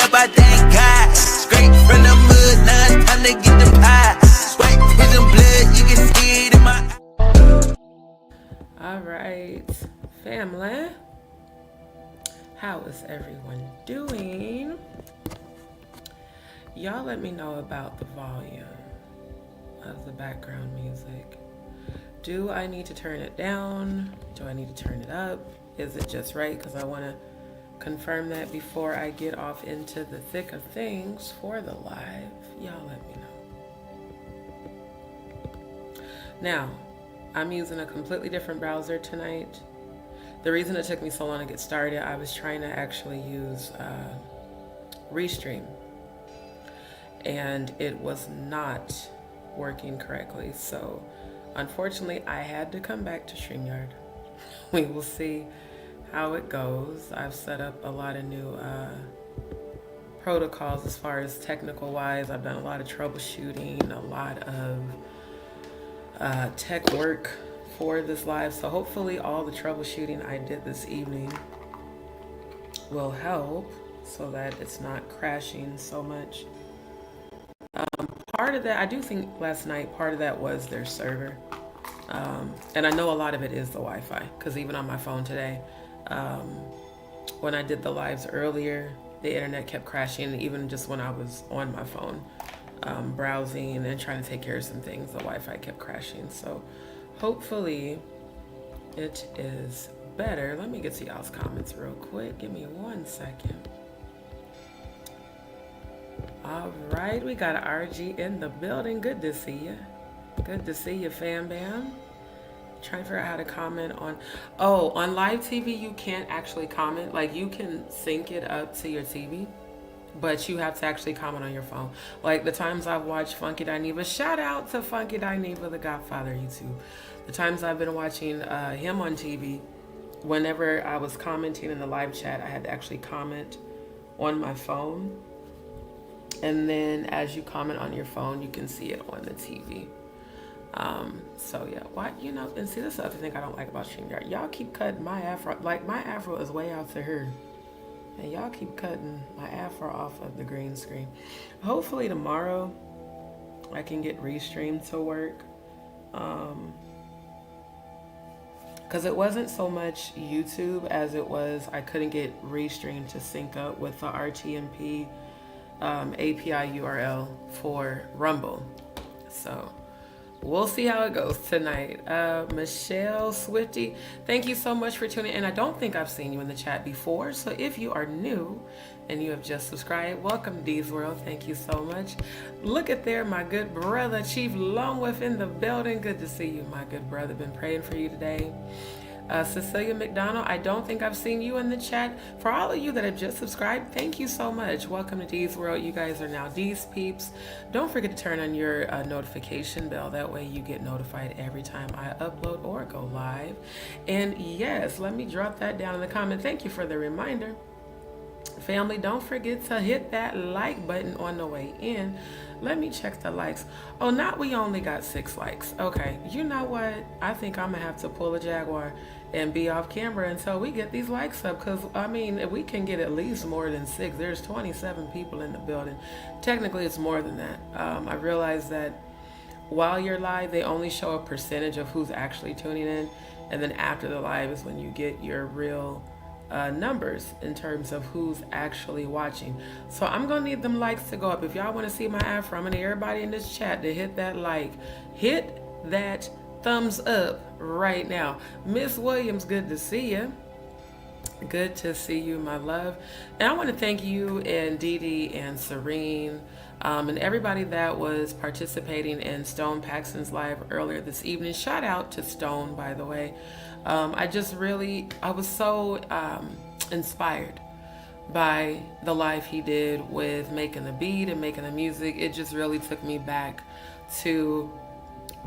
Up, I thank God. Straight from the mud, now it's time to get the pie. Swipe prison blood, you can see it in my. All right, family. How is everyone doing? Y'all let me know about the volume of the background music. Do I need to turn it down? Do I need to turn it up? Is it just right? Because I want to confirm that before I get off into the thick of things for the live. Y'all let me know. Now, I'm using a completely different browser tonight. The reason it took me so long to get started, I was trying to actually use Registry, and it was not working correctly. So unfortunately, I had to come back to StreamYard. We will see how it goes. I've set up a lot of new protocols as far as technical wise. I've done a lot of troubleshooting, a lot of tech work for this live. So hopefully all the troubleshooting I did this evening will help so that it's not crashing so much. Part of that, I do think last night, part of that was their server. And I know a lot of it is the Wi-Fi, because even on my phone today, when I did the lives earlier, the internet kept crashing. Even just when I was on my phone browsing and trying to take care of some things, the Wi-Fi kept crashing. So hopefully it is better. Let me get to y'all's comments real quick. Give me 1 second. All right, we got RG in the building. Good to see you. Good to see you, fam bam. Trying to figure out how to comment on live TV. You can't actually comment. Like, you can sync it up to your TV, but you have to actually comment on your phone. Like the times I've watched Funky Dineva, shout out to Funky Dineva, the Godfather YouTube. The times I've been watching him on TV, whenever I was commenting in the live chat, I had to actually comment on my phone. And then as you comment on your phone, you can see it on the TV. So yeah, why, you know, and see, this is the other thing I don't like about StreamYard. Y'all keep cutting my afro, like my afro is way out to here, and y'all keep cutting my afro off of the green screen. Hopefully tomorrow I can get Restream to work, because it wasn't so much YouTube as it was I couldn't get Restream to sync up with the RTMP API URL for Rumble. So we'll see how it goes tonight. Michelle Swifty, thank you so much for tuning in. I don't think I've seen you in the chat before, so if you are new and you have just subscribed, welcome to D's World. Thank you so much. Look at there, my good brother, Chief Longwolf in the building. Good to see you, my good brother. Been praying for you today. Cecilia McDonald, I don't think I've seen you in the chat. For all of you that have just subscribed, thank you so much. Welcome to D's World. You guys are now DzPeepz. Don't forget to turn on your notification bell. That way you get notified every time I upload or go live. And yes, let me drop that down in the comment. Thank you for the reminder. Family, don't forget to hit that like button on the way in. Let me check the likes. Oh, not we only got 6 likes. Okay, you know what? I think I'm gonna have to pull a Jaguar and be off camera until we get these likes up, because I mean, if we can get at least more than 6. There's 27 people in the building. Technically it's more than that. I realize that while you're live, they only show a percentage of who's actually tuning in, and then after the live is when you get your real numbers in terms of who's actually watching. So I'm gonna need them likes to go up. If y'all want to see my afro, I'm gonna need everybody in this chat to hit that like. Hit that thumbs up right now. Miss Williams, good to see you. Good to see you, my love. And I want to thank you and Dee Dee and Serene and everybody that was participating in Stone Paxton's live earlier this evening. Shout out to Stone, by the way. I was so inspired by the live he did with making the beat and making the music. It just really took me back to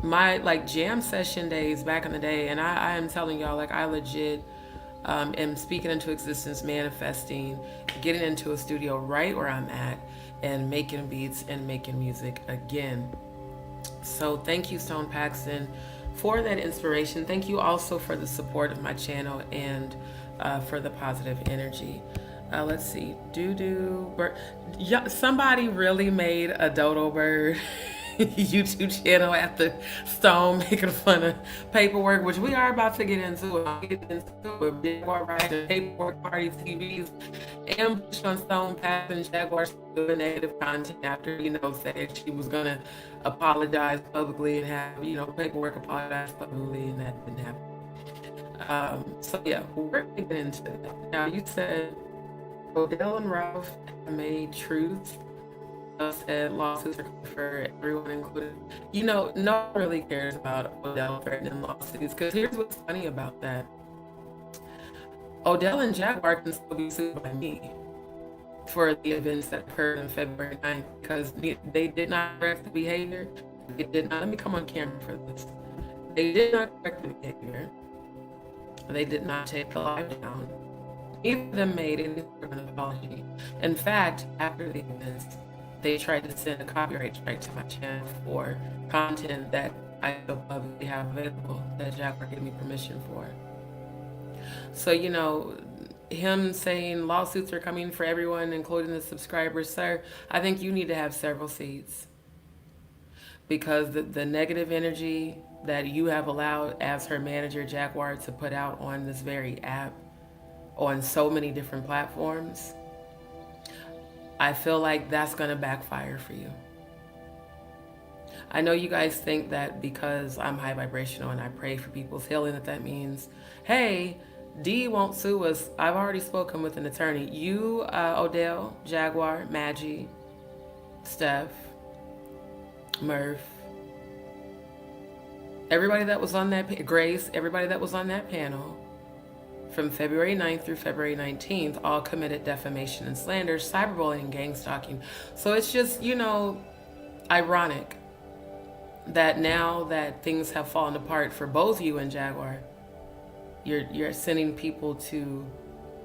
my like jam session days back in the day. And I am telling y'all, like, I legit am speaking into existence, manifesting, getting into a studio right where I'm at and making beats and making music again. So thank you, Stone Paxton, for that inspiration. Thank you also for the support of my channel and for the positive energy. Let's see, bird. Yeah, somebody really made a dodo bird YouTube channel after Stone making fun of paperwork, which we are about to get into. I'll get into it. Jaguar Wright PaperworkPartyTV's ambush on Stone Paxton. Jaguar doing negative content after, said she was gonna apologize publicly and have, paperwork apologize publicly, and that didn't happen. So yeah, we're gonna get into that. Now, you said Odell and Ralph have made truths. Said lawsuits are for everyone included. No one really cares about Odell threatening lawsuits, because here's what's funny about that. Odell and Jaguar can still be sued by me for the events that occurred on February 9th, because they did not correct the behavior. They did not, let me come on camera for this. They did not correct the behavior. They did not take the live down. Neither of them made any sort of an apology. In fact, after the events, they tried to send a copyright strike to my channel for content that I don't publicly have available, that Jaguar gave me permission for. So, him saying lawsuits are coming for everyone, including the subscribers, sir, I think you need to have several seats. Because the negative energy that you have allowed as her manager, Jaguar, to put out on this very app, on so many different platforms, I feel like that's going to backfire for you. I know you guys think that because I'm high vibrational and I pray for people's healing, that means, hey, Dee won't sue us. I've already spoken with an attorney. You, Odell, Jaguar, Maggie, Steph, Murph, everybody that was on that, Grace, everybody that was on that panel, from February 9th through February 19th, all committed defamation and slander, cyberbullying, and gang stalking. So it's just, ironic that now that things have fallen apart for both you and Jaguar, you're sending people to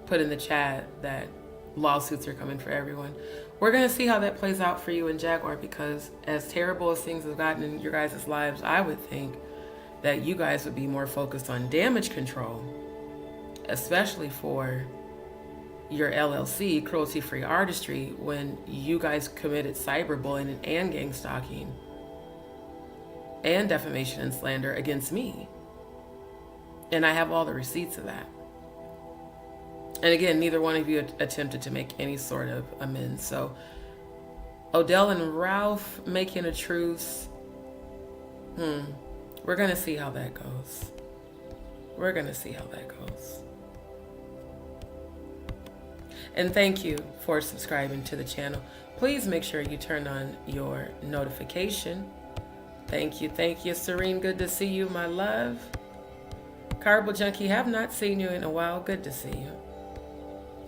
put in the chat that lawsuits are coming for everyone. We're going to see how that plays out for you and Jaguar, because as terrible as things have gotten in your guys' lives, I would think that you guys would be more focused on damage control, especially for your LLC, Cruelty Free Artistry, when you guys committed cyberbullying and gang stalking and defamation and slander against me. And I have all the receipts of that. And again, neither one of you attempted to make any sort of amends. So Odell and Ralph making a truce, we're going to see how that goes. We're going to see how that goes. And thank you for subscribing to the channel. Please make sure you turn on your notification. Thank you, Serene. Good to see you, my love. Cardboard Junkie, have not seen you in a while. Good to see you.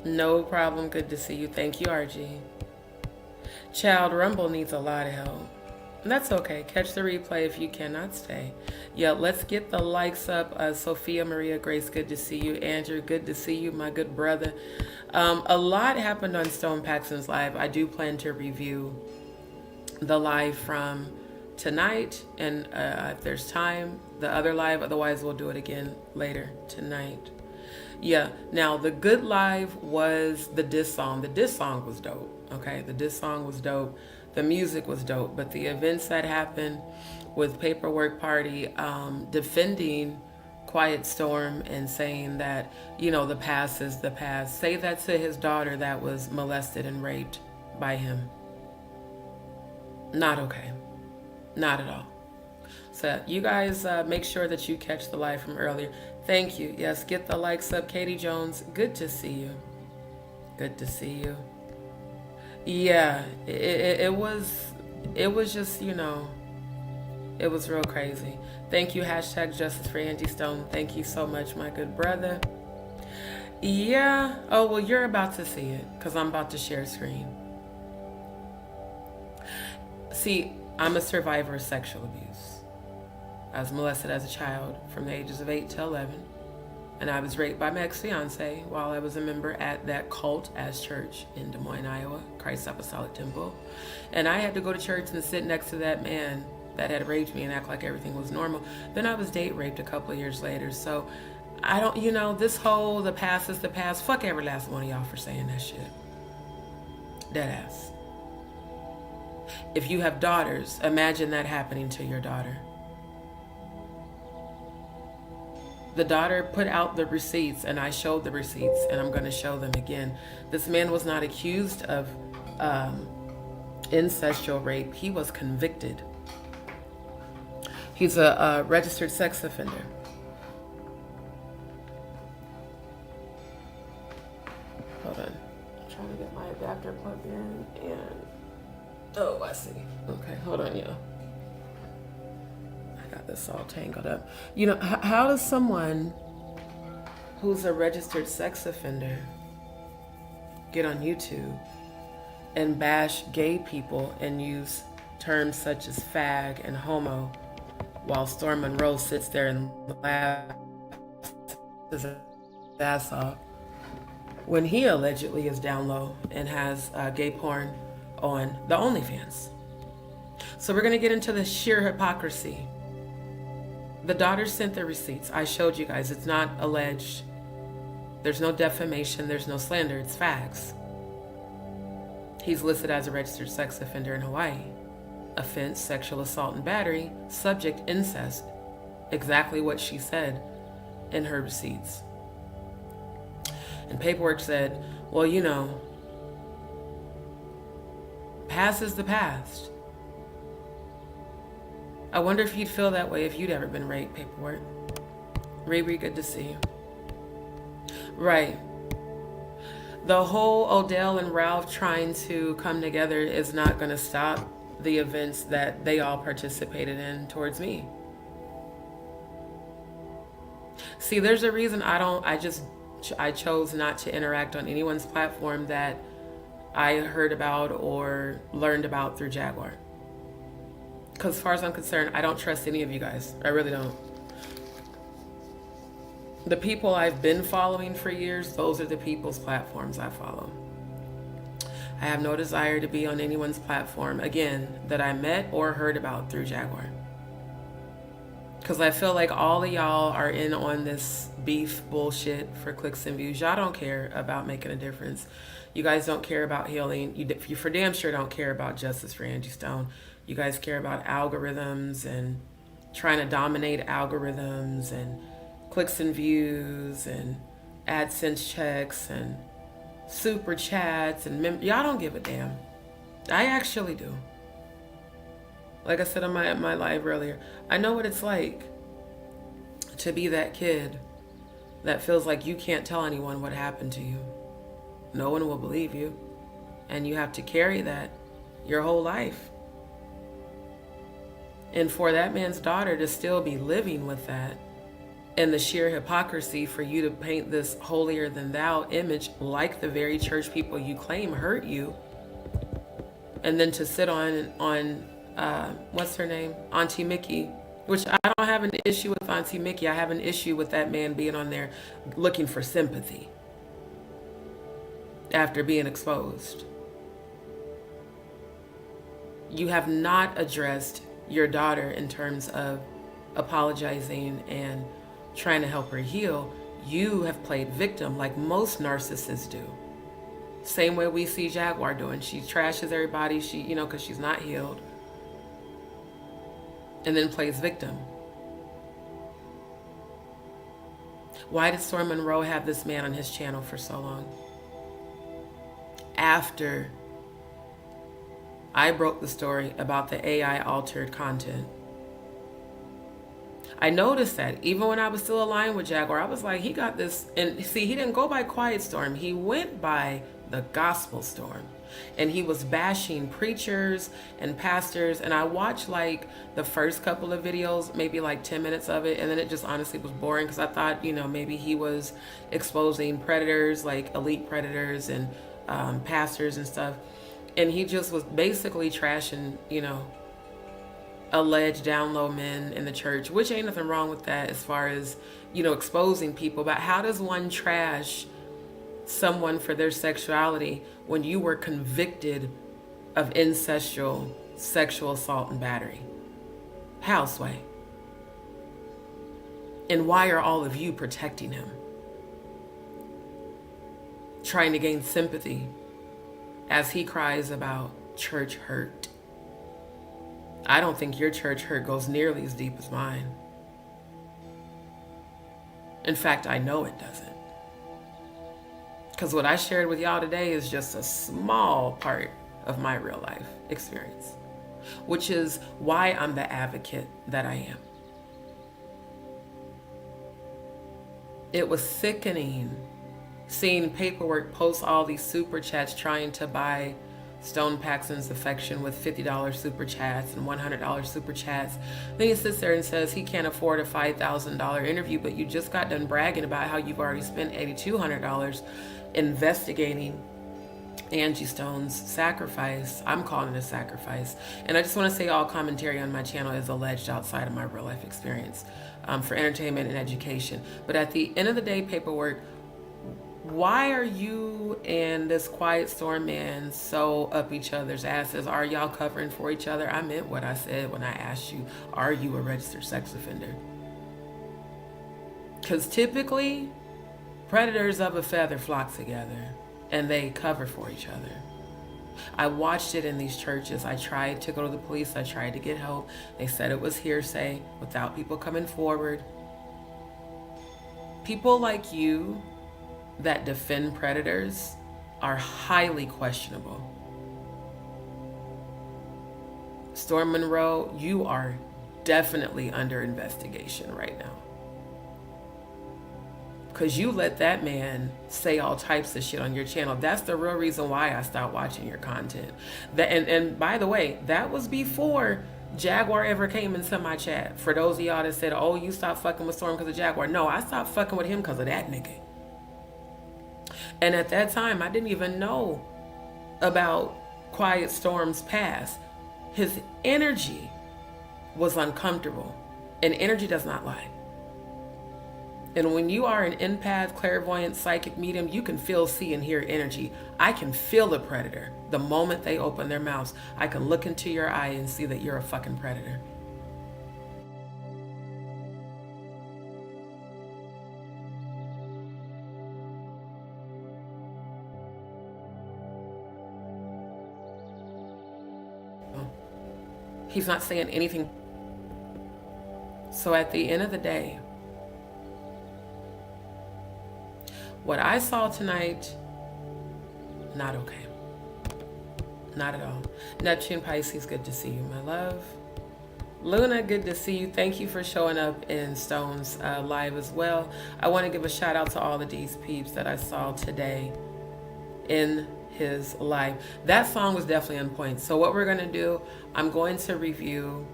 No problem. Good to see you. Thank you, RG. Child Rumble needs a lot of help. That's okay. Catch the replay if you cannot stay. Yeah, let's get the likes up. Sophia Maria Grace, good to see you. Andrew, good to see you, my good brother. A lot happened on Stone Paxton's live. I do plan to review the live from tonight, and if there's time, the other live. Otherwise, we'll do it again later tonight. Yeah, now the good live was the diss song. The diss song was dope, okay? The diss song was dope. The music was dope, but the events that happened with Paperwork Party defending Quiet Storm and saying that, the past is the past. Say that to his daughter that was molested and raped by him. Not okay. Not at all. So you guys make sure that you catch the live from earlier. Thank you. Yes, get the likes up. Katie Jones, good to see you. Good to see you. Yeah, it was just, you know, it was real crazy. Thank you, hashtag Justice for Angie Stone. Thank you so much, my good brother. Yeah. Oh, well, you're about to see it because I'm about to share screen. See, I'm a survivor of sexual abuse. I was molested as a child from the ages of 8 to 11. And I was raped by my ex-fiance while I was a member at that cult as church in Des Moines, Iowa, Christ Apostolic Temple. And I had to go to church and sit next to that man that had raped me and act like everything was normal. Then I was date raped a couple of years later. So I don't, you know, this whole the past is the past. Fuck every last one of y'all for saying that shit. Deadass. If you have daughters, imagine that happening to your daughter. The daughter put out the receipts, and I showed the receipts, and I'm going to show them again. This man was not accused of incestual rape. He was convicted. He's a registered sex offender. Hold on. I'm trying to get my adapter plugged in, and oh, I see. Okay, hold on, y'all. I got this all tangled up. You know, how does someone who's a registered sex offender get on YouTube and bash gay people and use terms such as fag and homo while Storm Monroe sits there and laughs his ass off when he allegedly is down low and has gay porn on the OnlyFans? So we're going to get into the sheer hypocrisy. The daughter sent the receipts. I showed you guys. It's not alleged. There's no defamation. There's no slander. It's facts. He's listed as a registered sex offender in Hawaii. Offense, sexual assault and battery. Subject, incest. Exactly what she said in her receipts. And paperwork said, well, you know, past is the past. I wonder if you'd feel that way if you'd ever been raped, paperwork. Riri, good to see you. Right. The whole Odell and Ralph trying to come together is not going to stop the events that they all participated in towards me. See, there's a reason I chose not to interact on anyone's platform that I heard about or learned about through Jaguar. Because as far as I'm concerned, I don't trust any of you guys. I really don't. The people I've been following for years, those are the people's platforms I follow. I have no desire to be on anyone's platform, again, that I met or heard about through Jaguar. Because I feel like all of y'all are in on this beef bullshit for clicks and views. Y'all don't care about making a difference. You guys don't care about healing. You for damn sure don't care about justice for Angie Stone. You guys care about algorithms and trying to dominate algorithms and clicks and views and AdSense checks and super chats and y'all don't give a damn. I actually do. Like I said on my live earlier, I know what it's like to be that kid that feels like you can't tell anyone what happened to you. No one will believe you. And you have to carry that your whole life. And for that man's daughter to still be living with that, and the sheer hypocrisy for you to paint this holier than thou image like the very church people you claim hurt you, and then to sit on what's her name? Auntie Mickey, which I don't have an issue with Auntie Mickey. I have an issue with that man being on there looking for sympathy after being exposed. You have not addressed your daughter in terms of apologizing and trying to help her heal. You have played victim like most narcissists do. Same way we see Jaguar doing. She trashes everybody, because she's not healed. And then plays victim. Why did Storm Monroe have this man on his channel for so long? After I broke the story about the AI altered content. I noticed that even when I was still aligned with Jaguar, I was like, he got this. And see, he didn't go by Quiet Storm. He went by the Gospel Storm. And he was bashing preachers and pastors. And I watched like the first couple of videos, maybe like 10 minutes of it. And then it just honestly was boring because I thought, you know, maybe he was exposing predators, like elite predators and pastors and stuff. And he just was basically trashing, you know, alleged down low men in the church, which ain't nothing wrong with that as far as, you know, exposing people. But how does one trash someone for their sexuality when you were convicted of incestual sexual assault and battery? How, Sway? And why are all of you protecting him? Trying to gain sympathy as he cries about church hurt. I don't think your church hurt goes nearly as deep as mine. In fact, I know it doesn't. Because what I shared with y'all today is just a small part of my real life experience, which is why I'm the advocate that I am. It was sickening seeing Paperwork post all these super chats trying to buy Stone Paxton's affection with $50 super chats and $100 super chats. Then he sits there and says he can't afford a $5,000 interview, but you just got done bragging about how you've already spent $8,200 investigating Angie Stone's sacrifice. I'm calling it a sacrifice. And I just want to say all commentary on my channel is alleged outside of my real life experience for entertainment and education. But at the end of the day, Paperwork, why are you and this Quiet Storm man so up each other's asses? Are y'all covering for each other? I meant what I said when I asked you, are you a registered sex offender? Because typically, predators of a feather flock together and they cover for each other. I watched it in these churches. I tried to go to the police. I tried to get help. They said it was hearsay without people coming forward. People like you that defend predators are highly questionable. Storm Monroe, you are definitely under investigation right now. Because you let that man say all types of shit on your channel. That's the real reason why I stopped watching your content. And by the way, that was before Jaguar ever came into my chat. For those of y'all that said, oh, you stopped fucking with Storm because of Jaguar. No, I stopped fucking with him because of that nigga. And at that time, I didn't even know about Quiet Storm's past. His energy was uncomfortable. And energy does not lie. And when you are an empath, clairvoyant, psychic medium, you can feel, see, and hear energy. I can feel a predator the moment they open their mouths. I can look into your eye and see that you're a fucking predator. He's not saying anything. So at the end of the day, what I saw tonight, not okay. Not at all. Neptune Pisces, good to see you, my love. Luna, good to see you. Thank you for showing up in Stone's live as well. I want to give a shout out to all the DzPeepz that I saw today in his live. That song was definitely on point. So what we're going to do, I'm going to review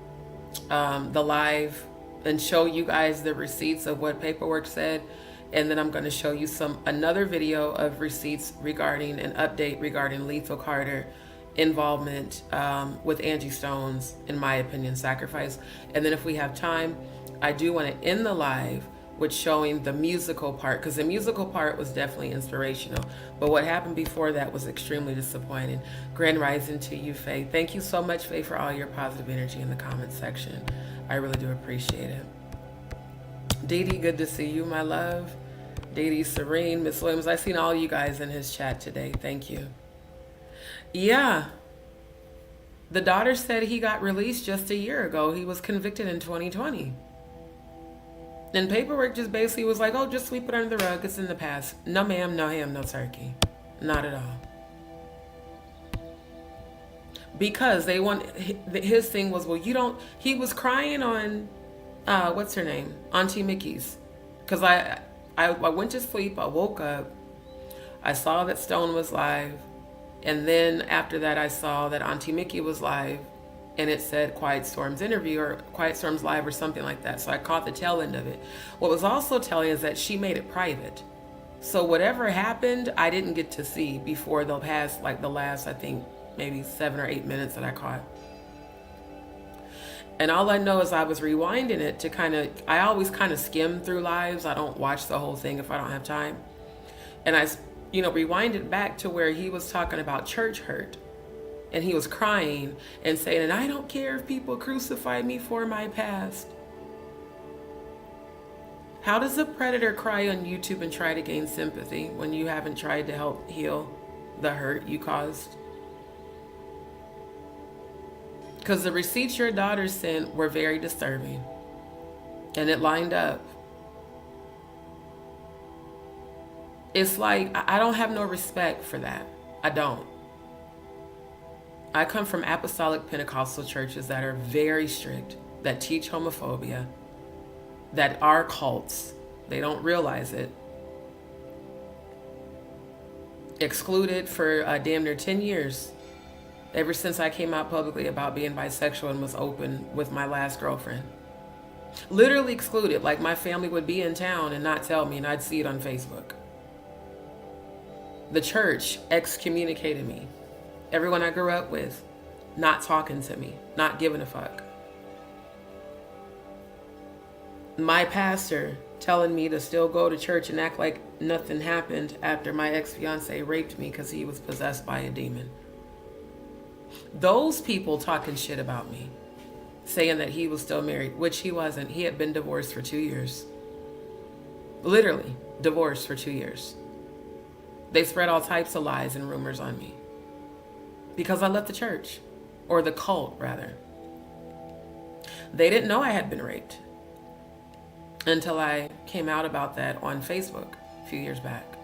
the live and show you guys the receipts of what Paperwork said. And then I'm going to show you another video of receipts regarding an update regarding Lethal Carter involvement with Angie Stone's, in my opinion, sacrifice. And then if we have time, I do want to end the live with showing the musical part, because the musical part was definitely inspirational. But what happened before that was extremely disappointing. Grand rising to you, Faye. Thank you so much, Faye, for all your positive energy in the comments section. I really do appreciate it. Dee Dee, good to see you, my love. Dee Dee, Serene, Miss Williams. I've seen all you guys in his chat today. Thank you. Yeah. The daughter said he got released just a year ago. He was convicted in 2020. And Paperwork just basically was like, oh, just sweep it under the rug. It's in the past. No, ma'am, no ham, no turkey. Not at all. Because they want, his thing was, well, you don't, he was crying on what's her name? Auntie Mickey's. Because I went to sleep, I woke up, I saw that Stone was live, and then after that I saw that Auntie Mickey was live, and it said Quiet Storm's interview or Quiet Storm's live or something like that. So I caught the tail end of it. What was also telling is that she made it private. So whatever happened, I didn't get to see before the past, like the last, I think, maybe 7 or 8 minutes that I caught. And all I know is I was rewinding it to I always kind of skim through lives. I don't watch the whole thing if I don't have time. And I, rewind it back to where he was talking about church hurt. And he was crying and saying, and I don't care if people crucify me for my past. How does a predator cry on YouTube and try to gain sympathy when you haven't tried to help heal the hurt you caused? Because the receipts your daughter sent were very disturbing. And it lined up. It's like, I don't have no respect for that. I don't. I come from apostolic Pentecostal churches that are very strict, that teach homophobia, that are cults. They don't realize it. Excluded for damn near 10 years. Ever since I came out publicly about being bisexual and was open with my last girlfriend. Literally excluded, like my family would be in town and not tell me, and I'd see it on Facebook. The church excommunicated me. Everyone I grew up with, not talking to me, not giving a fuck. My pastor telling me to still go to church and act like nothing happened after my ex-fiance raped me because he was possessed by a demon. Those people talking shit about me, saying that he was still married, which he wasn't. He had been divorced for 2 years. Literally divorced for 2 years. They spread all types of lies and rumors on me because I left the church, or the cult rather. They didn't know I had been raped until I came out about that on Facebook a few years back.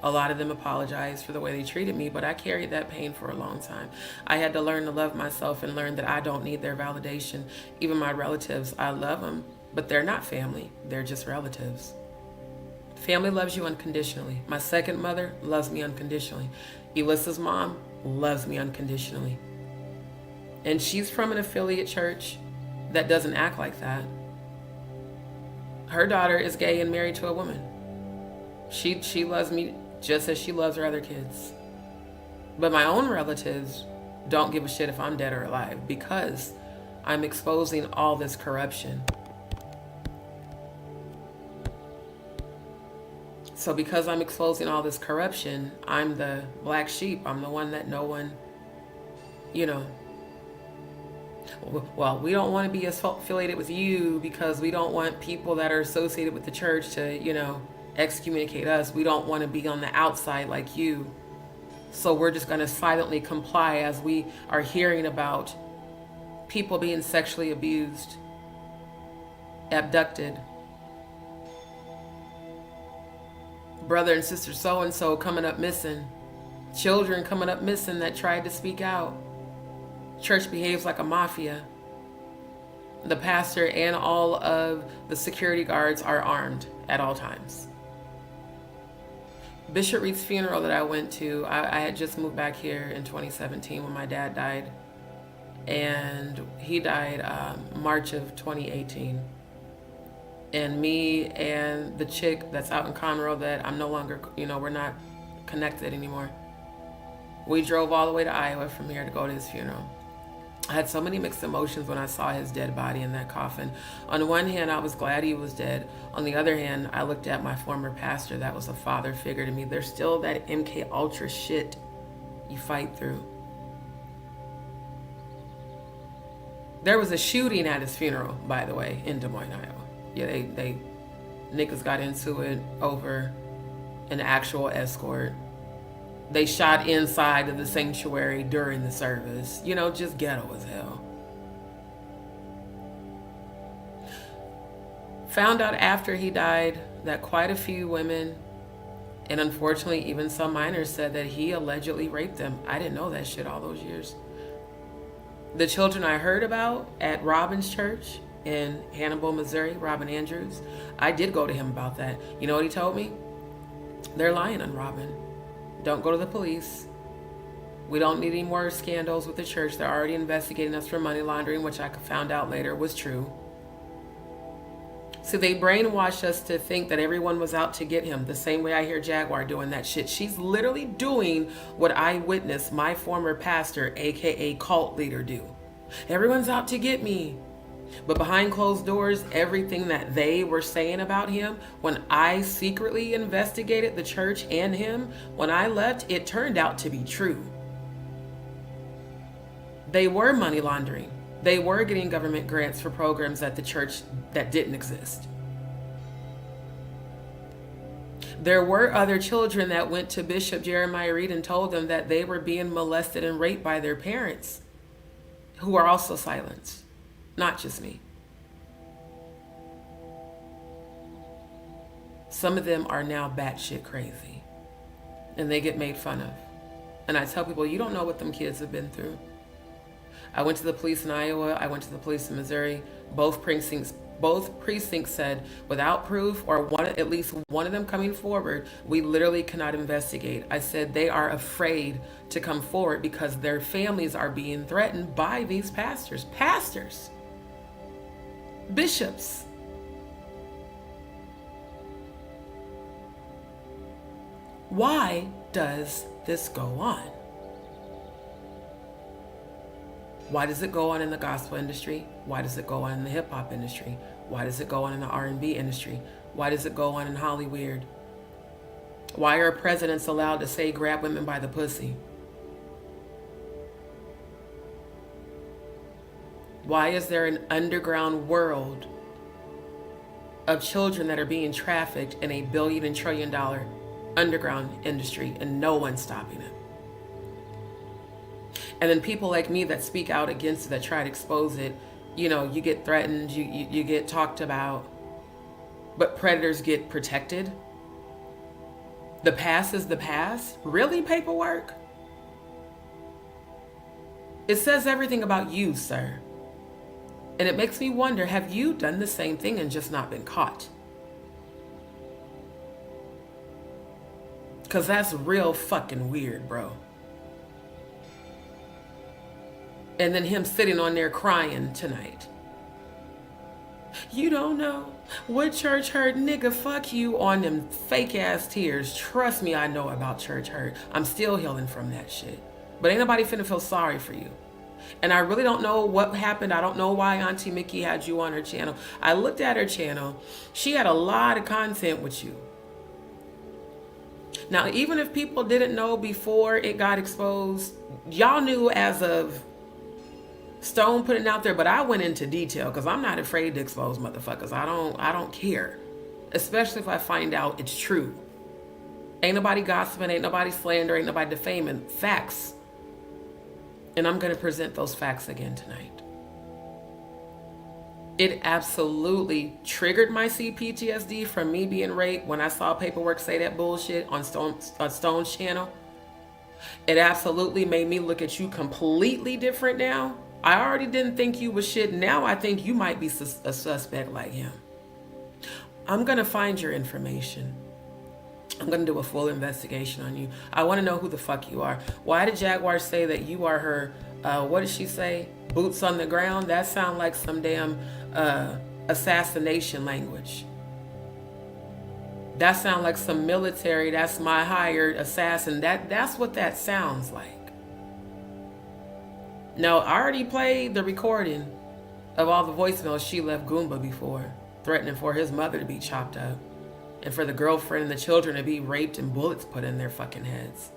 A lot of them apologized for the way they treated me, but I carried that pain for a long time. I had to learn to love myself and learn that I don't need their validation. Even my relatives, I love them, but they're not family. They're just relatives. Family loves you unconditionally. My second mother loves me unconditionally. Elissa's mom loves me unconditionally. And she's from an affiliate church that doesn't act like that. Her daughter is gay and married to a woman. She loves me just as she loves her other kids. But my own relatives don't give a shit if I'm dead or alive because I'm exposing all this corruption. So because I'm exposing all this corruption, I'm the black sheep. I'm the one that no one, well, we don't want to be affiliated with you because we don't want people that are associated with the church to, excommunicate us. We don't want to be on the outside like you. So we're just going to silently comply as we are hearing about people being sexually abused, abducted. Brother and sister so-and-so coming up missing. Children coming up missing that tried to speak out. Church behaves like a mafia. The pastor and all of the security guards are armed at all times. Bishop Reed's funeral that I went to, I had just moved back here in 2017 when my dad died. And he died March of 2018. And me and the chick that's out in Conroe that I'm no longer, we're not connected anymore. We drove all the way to Iowa from here to go to his funeral. I had so many mixed emotions when I saw his dead body in that coffin. On the one hand, I was glad he was dead. On the other hand, I looked at my former pastor that was a father figure to me. There's still that MK Ultra shit you fight through. There was a shooting at his funeral, by the way, in Des Moines, Iowa. Yeah, they niggas got into it over an actual escort. They shot inside of the sanctuary during the service. Just ghetto as hell. Found out after he died that quite a few women, and unfortunately even some minors, said that he allegedly raped them. I didn't know that shit all those years. The children I heard about at Robin's church, in Hannibal, Missouri, Robin Andrews. I did go to him about that. You know what he told me? They're lying on Robin. Don't go to the police. We don't need any more scandals with the church. They're already investigating us for money laundering, which I found out later was true. So they brainwashed us to think that everyone was out to get him, the same way I hear Jaguar doing that shit. She's literally doing what I witnessed my former pastor, aka cult leader, do. Everyone's out to get me. But behind closed doors, everything that they were saying about him, when I secretly investigated the church and him, when I left, it turned out to be true. They were money laundering. They were getting government grants for programs at the church that didn't exist. There were other children that went to Bishop Jeremiah Reed and told them that they were being molested and raped by their parents, who are also silenced, not just me. Some of them are now batshit crazy, and they get made fun of. And I tell people, you don't know what them kids have been through. I went to the police in Iowa. I went to the police in Missouri. Both precincts said, without proof or at least one of them coming forward, we literally cannot investigate. I said they are afraid to come forward because their families are being threatened by these pastors, bishops. Why does this go on? Why does it go on in the gospel industry? Why does it go on in the hip hop industry? Why does it go on in the R&B industry? Why does it go on in Hollywood? Why are presidents allowed to say grab women by the pussy? Why is there an underground world of children that are being trafficked in $1 billion and $1 trillion underground industry and no one's stopping it? And then people like me that speak out against it, that try to expose it, you know, you get threatened, you get talked about, but predators get protected. The past is the past. Really, paperwork? It says everything about you, sir. And it makes me wonder, have you done the same thing and just not been caught? Because that's real fucking weird, bro. And then him sitting on there crying tonight. You don't know what church hurt, nigga. Fuck you on them fake ass tears. Trust me, I know about church hurt. I'm still healing from that shit. But ain't nobody finna feel sorry for you. And I really don't know what happened. I don't know why Auntie Mickey had you on her channel. I looked at her channel. She had a lot of content with you. Now, even if people didn't know before it got exposed, y'all knew as of Stone putting it out there, but I went into detail because I'm not afraid to expose motherfuckers. I don't care, especially if I find out it's true. Ain't nobody gossiping, ain't nobody slandering, ain't nobody defaming. Facts. And I'm going to present those facts again tonight. It absolutely triggered my CPTSD from me being raped when I saw Paperwork say that bullshit on Stone's channel. It absolutely made me look at you completely different now. I already didn't think you was shit. Now I think you might be a suspect like him. I'm going to find your information. I'm going to do a full investigation on you. I want to know who the fuck you are. Why did Jaguar say that you are her, what did she say? Boots on the ground? That sounds like some damn assassination language. That sounds like some military, that's my hired assassin. That's what that sounds like. No, I already played the recording of all the voicemails she left Goomba before, threatening for his mother to be chopped up and for the girlfriend and the children to be raped and bullets put in their fucking heads.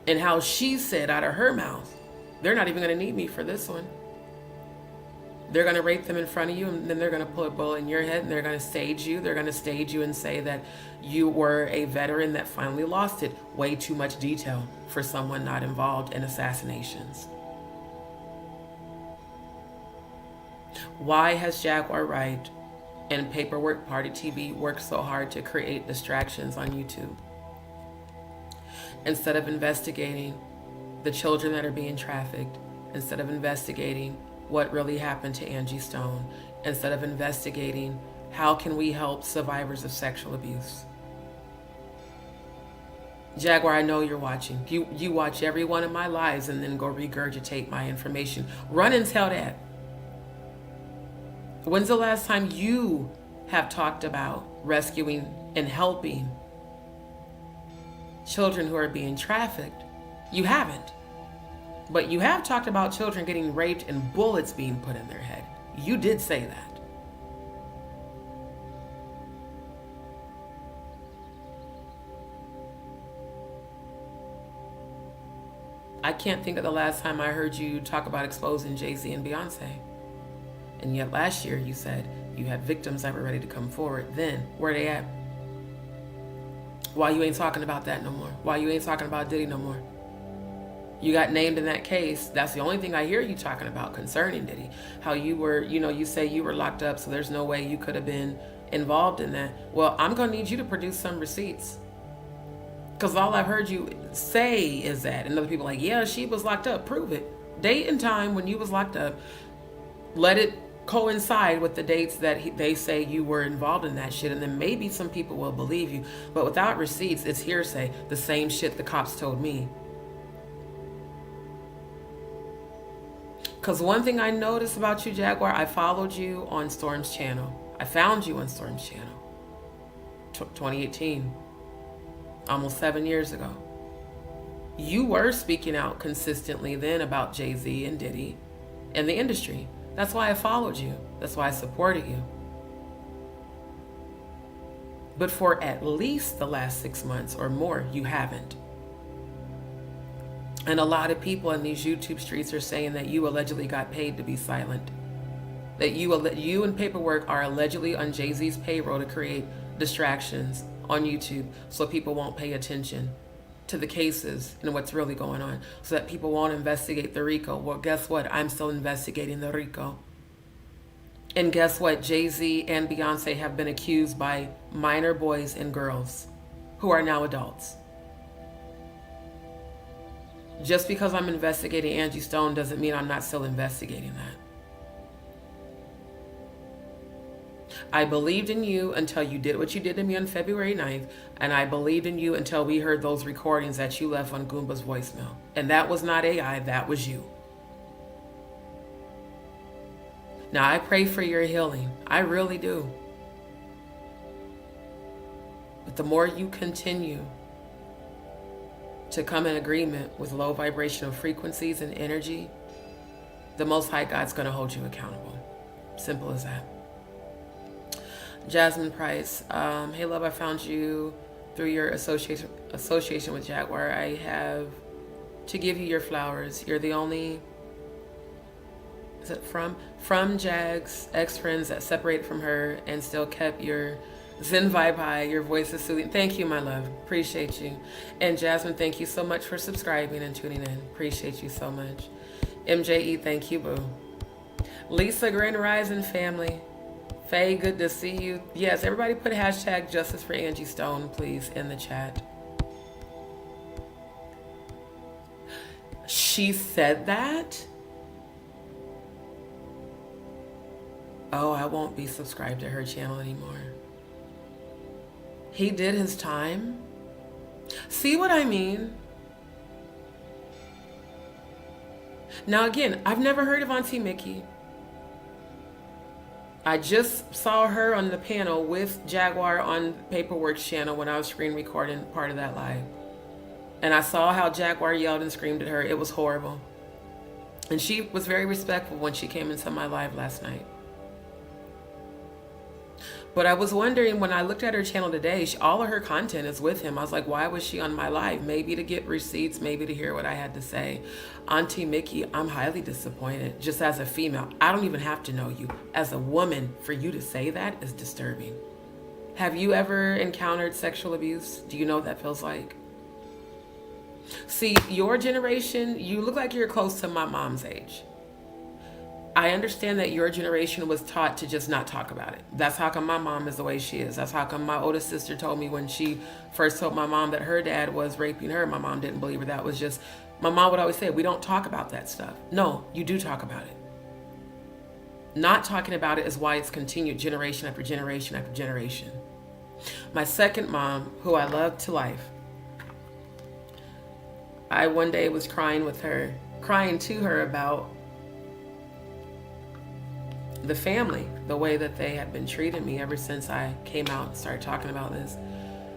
And how she said out of her mouth, they're not even going to need me for this one. They're going to rape them in front of you, and then they're going to put a bullet in your head, and they're going to stage you. They're going to stage you and say that you were a veteran that finally lost it. Way too much detail for someone not involved in assassinations. Why has Jaguar Wright and Paperwork Party TV worked so hard to create distractions on YouTube? Instead of investigating the children that are being trafficked, instead of investigating what really happened to Angie Stone instead of investigating how can we help survivors of sexual abuse. Jaguar, I know you're watching. You watch every one of my lives and then go regurgitate my information. Run and tell that. When's the last time you have talked about rescuing and helping children who are being trafficked? You haven't. But you have talked about children getting raped and bullets being put in their head. You did say that. I can't think of the last time I heard you talk about exposing Jay-Z and Beyonce. And yet last year you said you had victims that were ready to come forward. Then, where they at? Why you ain't talking about that no more? Why you ain't talking about Diddy no more? You got named in that case. That's the only thing I hear you talking about concerning Diddy. How you were, you say you were locked up, so there's no way you could have been involved in that. Well, I'm going to need you to produce some receipts. Because all I've heard you say is that. And other people are like, yeah, she was locked up. Prove it. Date and time when you was locked up. Let it coincide with the dates that they say you were involved in that shit. And then maybe some people will believe you. But without receipts, it's hearsay. The same shit the cops told me. Because one thing I noticed about you, Jaguar, I followed you on Storm's channel. I found you on Storm's channel. 2018. Almost 7 years ago. You were speaking out consistently then about Jay-Z and Diddy and the industry. That's why I followed you. That's why I supported you. But for at least the last 6 months or more, you haven't. And a lot of people in these YouTube streets are saying that you allegedly got paid to be silent. That you and Paperwork are allegedly on Jay-Z's payroll to create distractions on YouTube so people won't pay attention to the cases and what's really going on, so that people won't investigate the RICO. Well, guess what? I'm still investigating the RICO. And guess what? Jay-Z and Beyonce have been accused by minor boys and girls who are now adults. Just because I'm investigating Angie Stone doesn't mean I'm not still investigating that. I believed in you until you did what you did to me on February 9th, and I believed in you until we heard those recordings that you left on Goomba's voicemail. And that was not AI, that was you. Now, I pray for your healing. I really do. But the more you continue to come in agreement with low vibrational frequencies and energy, the Most High God's going to hold you accountable. Simple as that. Jasmine Price, hey love, I found you through your association with Jaguar. I have to give you your flowers. You're the only, is it from Jag's ex-friends that separated from her and still kept your Zen vibe high. Your voice is soothing. Thank you, my love. Appreciate you. And Jasmine, thank you so much for subscribing and tuning in. Appreciate you so much. MJE, thank you, boo. Lisa, Grand Rising family. Faye, good to see you. Yes, everybody put hashtag justice for Angie Stone, please, in the chat. She said that? Oh, I won't be subscribed to her channel anymore. He did his time. See what I mean? Now again, I've never heard of Auntie Mickey. I just saw her on the panel with Jaguar on Paperwork's channel when I was screen recording part of that live. And I saw how Jaguar yelled and screamed at her. It was horrible. And she was very respectful when she came into my live last night. But I was wondering, when I looked at her channel today, all of her content is with him. I was like, why was she on my live? Maybe to get receipts, maybe to hear what I had to say. Auntie Mickey, I'm highly disappointed. Just as a female, I don't even have to know you. As a woman, for you to say that is disturbing. Have you ever encountered sexual abuse? Do you know what that feels like? See, your generation, you look like you're close to my mom's age. I understand that your generation was taught to just not talk about it. That's how come my mom is the way she is. That's how come my oldest sister told me when she first told my mom that her dad was raping her. My mom didn't believe her. That was just, my mom would always say, we don't talk about that stuff. No, you do talk about it. Not talking about it is why it's continued generation after generation after generation. My second mom, who I love to life, I one day was crying to her about the family, the way that they had been treating me ever since I came out and started talking about this.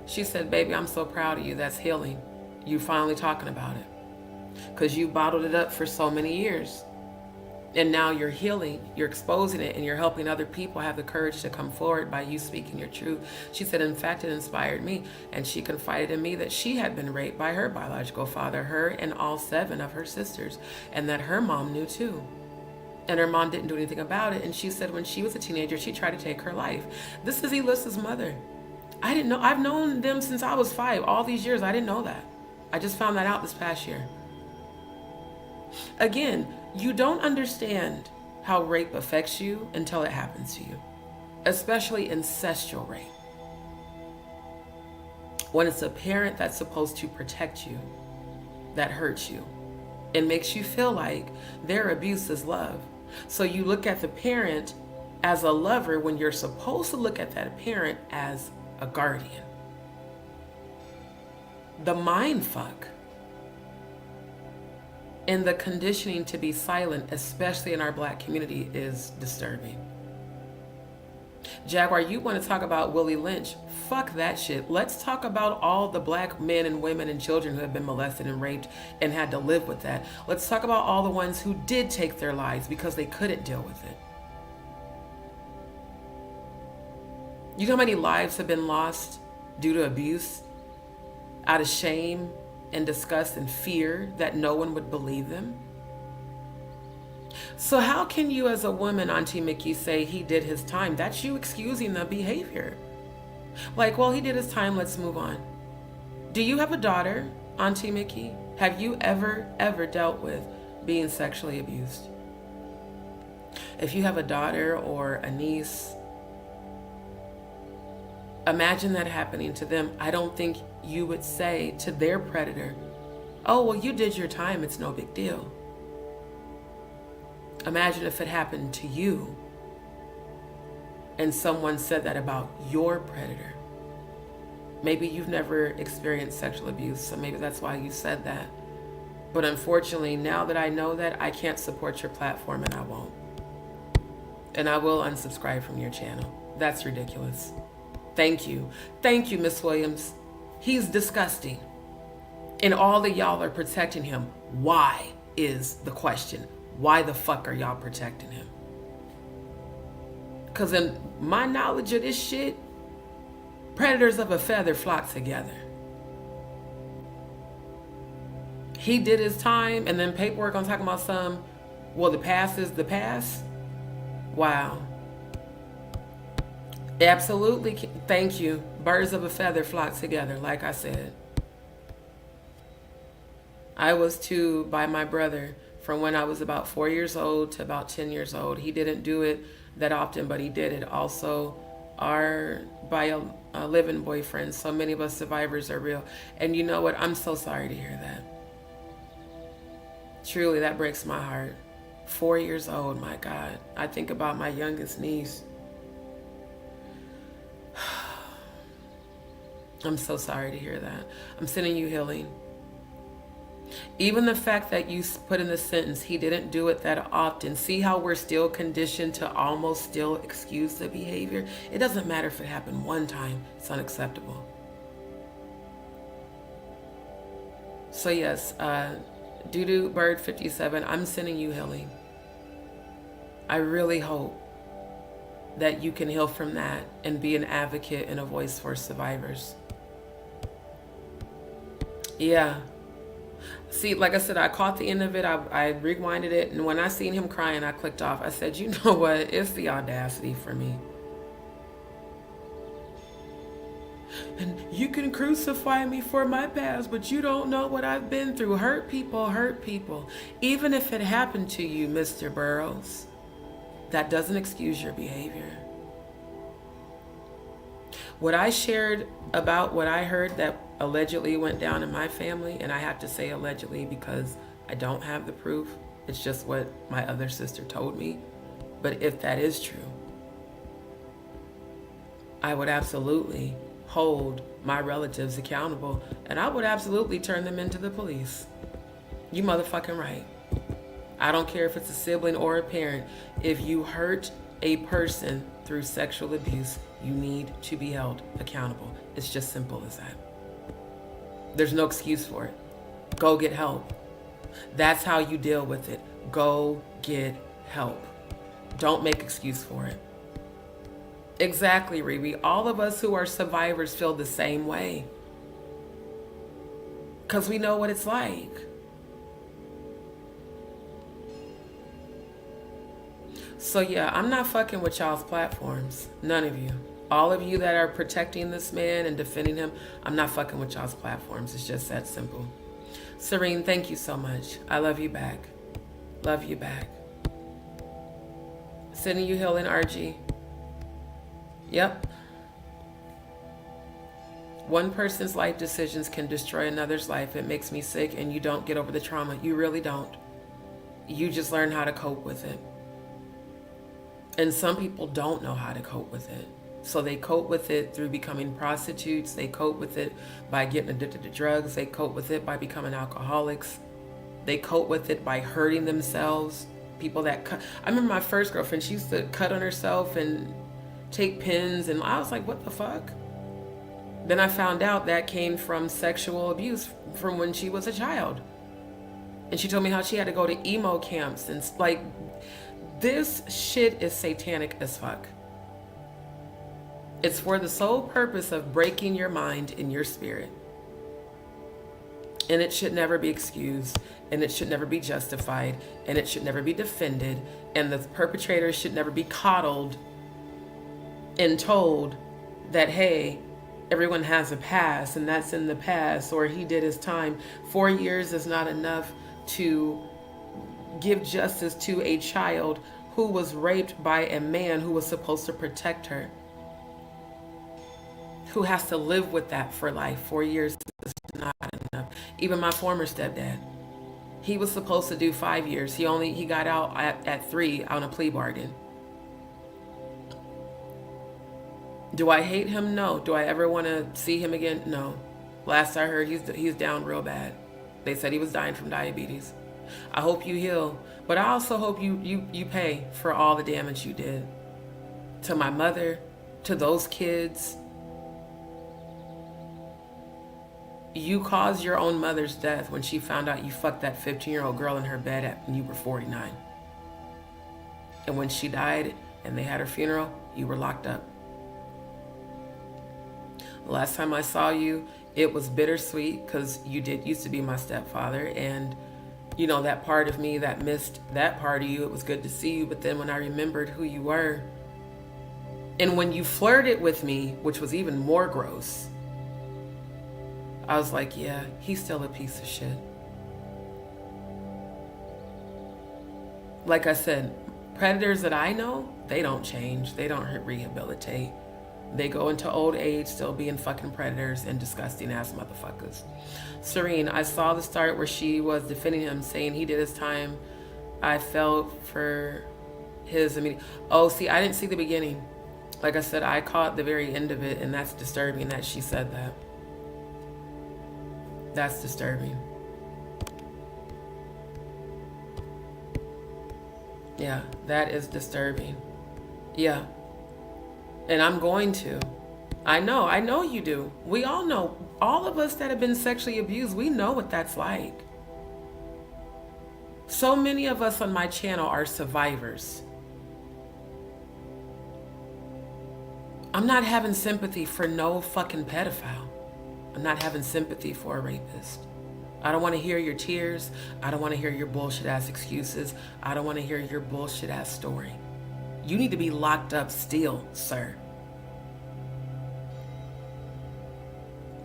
She said, baby, I'm so proud of you. That's healing. You finally talking about it. Because you bottled it up for so many years. And now you're healing, you're exposing it, and you're helping other people have the courage to come forward by you speaking your truth. She said, in fact, it inspired me. And she confided in me that she had been raped by her biological father, her and all 7 of her sisters, and that her mom knew too. And her mom didn't do anything about it. And she said when she was a teenager, she tried to take her life. This is Elissa's mother. I didn't know. I've known them since I was 5. All these years, I didn't know that. I just found that out this past year. Again, you don't understand how rape affects you until it happens to you, especially incestual rape. When it's a parent that's supposed to protect you, that hurts you. It makes you feel like their abuse is love. So you look at the parent as a lover when you're supposed to look at that parent as a guardian. The mind fuck and the conditioning to be silent, especially in our Black community, is disturbing. Jaguar, you want to talk about Willie Lynch? Fuck that shit. Let's talk about all the Black men and women and children who have been molested and raped and had to live with that. Let's talk about all the ones who did take their lives because they couldn't deal with it. You know how many lives have been lost due to abuse, out of shame and disgust and fear that no one would believe them? So how can you as a woman, Auntie Mickey, say he did his time? That's you excusing the behavior. Like, well, he did his time, let's move on. Do you have a daughter, Auntie Mickey? Have you ever dealt with being sexually abused? If you have a daughter or a niece, imagine that happening to them. I don't think you would say to their predator, oh, well, you did your time, it's no big deal. Imagine if it happened to you and someone said that about your predator. Maybe you've never experienced sexual abuse, so maybe that's why you said that. But unfortunately, now that I know that, I can't support your platform, and I won't. And I will unsubscribe from your channel. That's ridiculous. Thank you. Thank you, Miss Williams. He's disgusting. And all of y'all are protecting him. Why is the question? Why the fuck are y'all protecting him? Because in my knowledge of this shit, predators of a feather flock together. He did his time, and then paperwork on talking about some, well, the past is the past. Wow. Absolutely. Thank you. Birds of a feather flock together, like I said. I was too by my brother from when I was about 4 years old to about 10 years old. He didn't do it that often, but he did it. Also, by a living boyfriend. So many of us survivors are real. And you know what? I'm so sorry to hear that. Truly, that breaks my heart. 4 years old, my God. I think about my youngest niece. I'm so sorry to hear that. I'm sending you healing. Even the fact that you put in the sentence, he didn't do it that often. See how we're still conditioned to almost still excuse the behavior? It doesn't matter if it happened one time. It's unacceptable. So yes, Doodoo Bird 57, I'm sending you healing. I really hope that you can heal from that and be an advocate and a voice for survivors. Yeah. See, like I said, I caught the end of it. I rewinded it. And when I seen him crying, I clicked off. I said, you know what? It's the audacity for me. And you can crucify me for my past, but you don't know what I've been through. Hurt people. Even if it happened to you, Mr. Burroughs, that doesn't excuse your behavior. What I shared about what I heard that allegedly went down in my family, and I have to say allegedly because I don't have the proof. It's just what my other sister told me. But if that is true, I would absolutely hold my relatives accountable, and I would absolutely turn them into the police. You motherfucking right. I don't care if it's a sibling or a parent. If you hurt a person through sexual abuse, you need to be held accountable. It's just simple as that. There's no excuse for it. Go get help. That's how you deal with it. Go get help. Don't make excuse for it. Exactly, Riri. All of us who are survivors feel the same way. Because we know what it's like. So yeah, I'm not fucking with y'all's platforms. None of you. All of you that are protecting this man and defending him, I'm not fucking with y'all's platforms. It's just that simple. Serene, thank you so much. I love you back. Love you back. Sending you healing, RG. Yep. One person's life decisions can destroy another's life. It makes me sick, and you don't get over the trauma. You really don't. You just learn how to cope with it. And some people don't know how to cope with it. So they cope with it through becoming prostitutes. They cope with it by getting addicted to drugs. They cope with it by becoming alcoholics. They cope with it by hurting themselves. People that cut. I remember my first girlfriend, she used to cut on herself and take pins. And I was like, what the fuck? Then I found out that came from sexual abuse from when she was a child. And she told me how she had to go to emo camps. And like, this shit is satanic as fuck. It's for the sole purpose of breaking your mind and your spirit. And it should never be excused, and it should never be justified, and it should never be defended, and the perpetrator should never be coddled and told that, hey, everyone has a past and that's in the past, or he did his time. 4 years is not enough to give justice to a child who was raped by a man who was supposed to protect her, who has to live with that for life. 4 years is not enough. Even my former stepdad, he was supposed to do 5 years. He got out at 3 on a plea bargain. Do I hate him? No. Do I ever want to see him again? No. Last I heard, he's down real bad. They said he was dying from diabetes. I hope you heal, but I also hope you pay for all the damage you did to my mother, to those kids. You caused your own mother's death when she found out you fucked that 15-year-old girl in her bed when you were 49. And when she died and they had her funeral, you were locked up. The last time I saw you, it was bittersweet because you did used to be my stepfather, and you know, that part of me that missed that part of you, it was good to see you. But then when I remembered who you were, and when you flirted with me, which was even more gross, I was like, yeah, he's still a piece of shit. Like I said, predators that I know, they don't change. They don't rehabilitate. They go into old age still being fucking predators and disgusting ass motherfuckers. Serene, I saw the start where she was defending him, saying he did his time. I felt for his immediate... Oh, see, I didn't see the beginning. Like I said, I caught the very end of it, and that's disturbing that she said that. That's disturbing. Yeah, that is disturbing. Yeah. And I'm going to. I know you do. We all know. All of us that have been sexually abused, we know what that's like. So many of us on my channel are survivors. I'm not having sympathy for no fucking pedophile. I'm not having sympathy for a rapist. I don't want to hear your tears. I don't want to hear your bullshit ass excuses. I don't want to hear your bullshit ass story. You need to be locked up still, sir.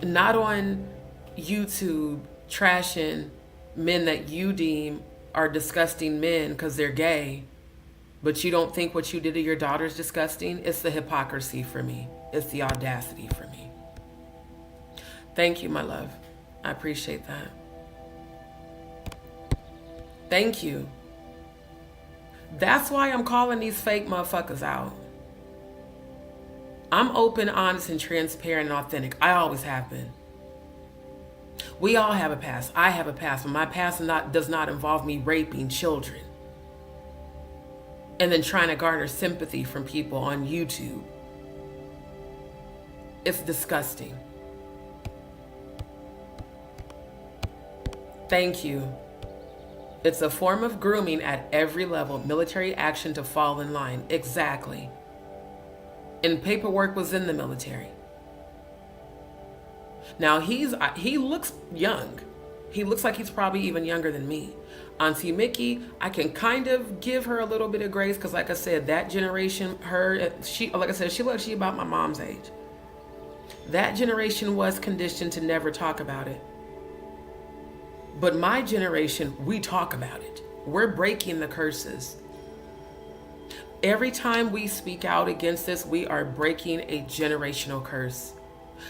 Not on YouTube trashing men that you deem are disgusting men because they're gay, but you don't think what you did to your daughter is disgusting. It's the hypocrisy for me. It's the audacity for me. Thank you, my love. I appreciate that. Thank you. That's why I'm calling these fake motherfuckers out. I'm open, honest, and transparent and authentic. I always have been. We all have a past. I have a past, but my past does not involve me raping children and then trying to garner sympathy from people on YouTube. It's disgusting. Thank you. It's a form of grooming at every level. Military action to fall in line. Exactly. And paperwork was in the military. Now he looks young. He looks like he's probably even younger than me. Auntie Mickey, I can kind of give her a little bit of grace because, like I said, that generation, she looks about my mom's age. That generation was conditioned to never talk about it. But my generation, we talk about it. We're breaking the curses. Every time we speak out against this, we are breaking a generational curse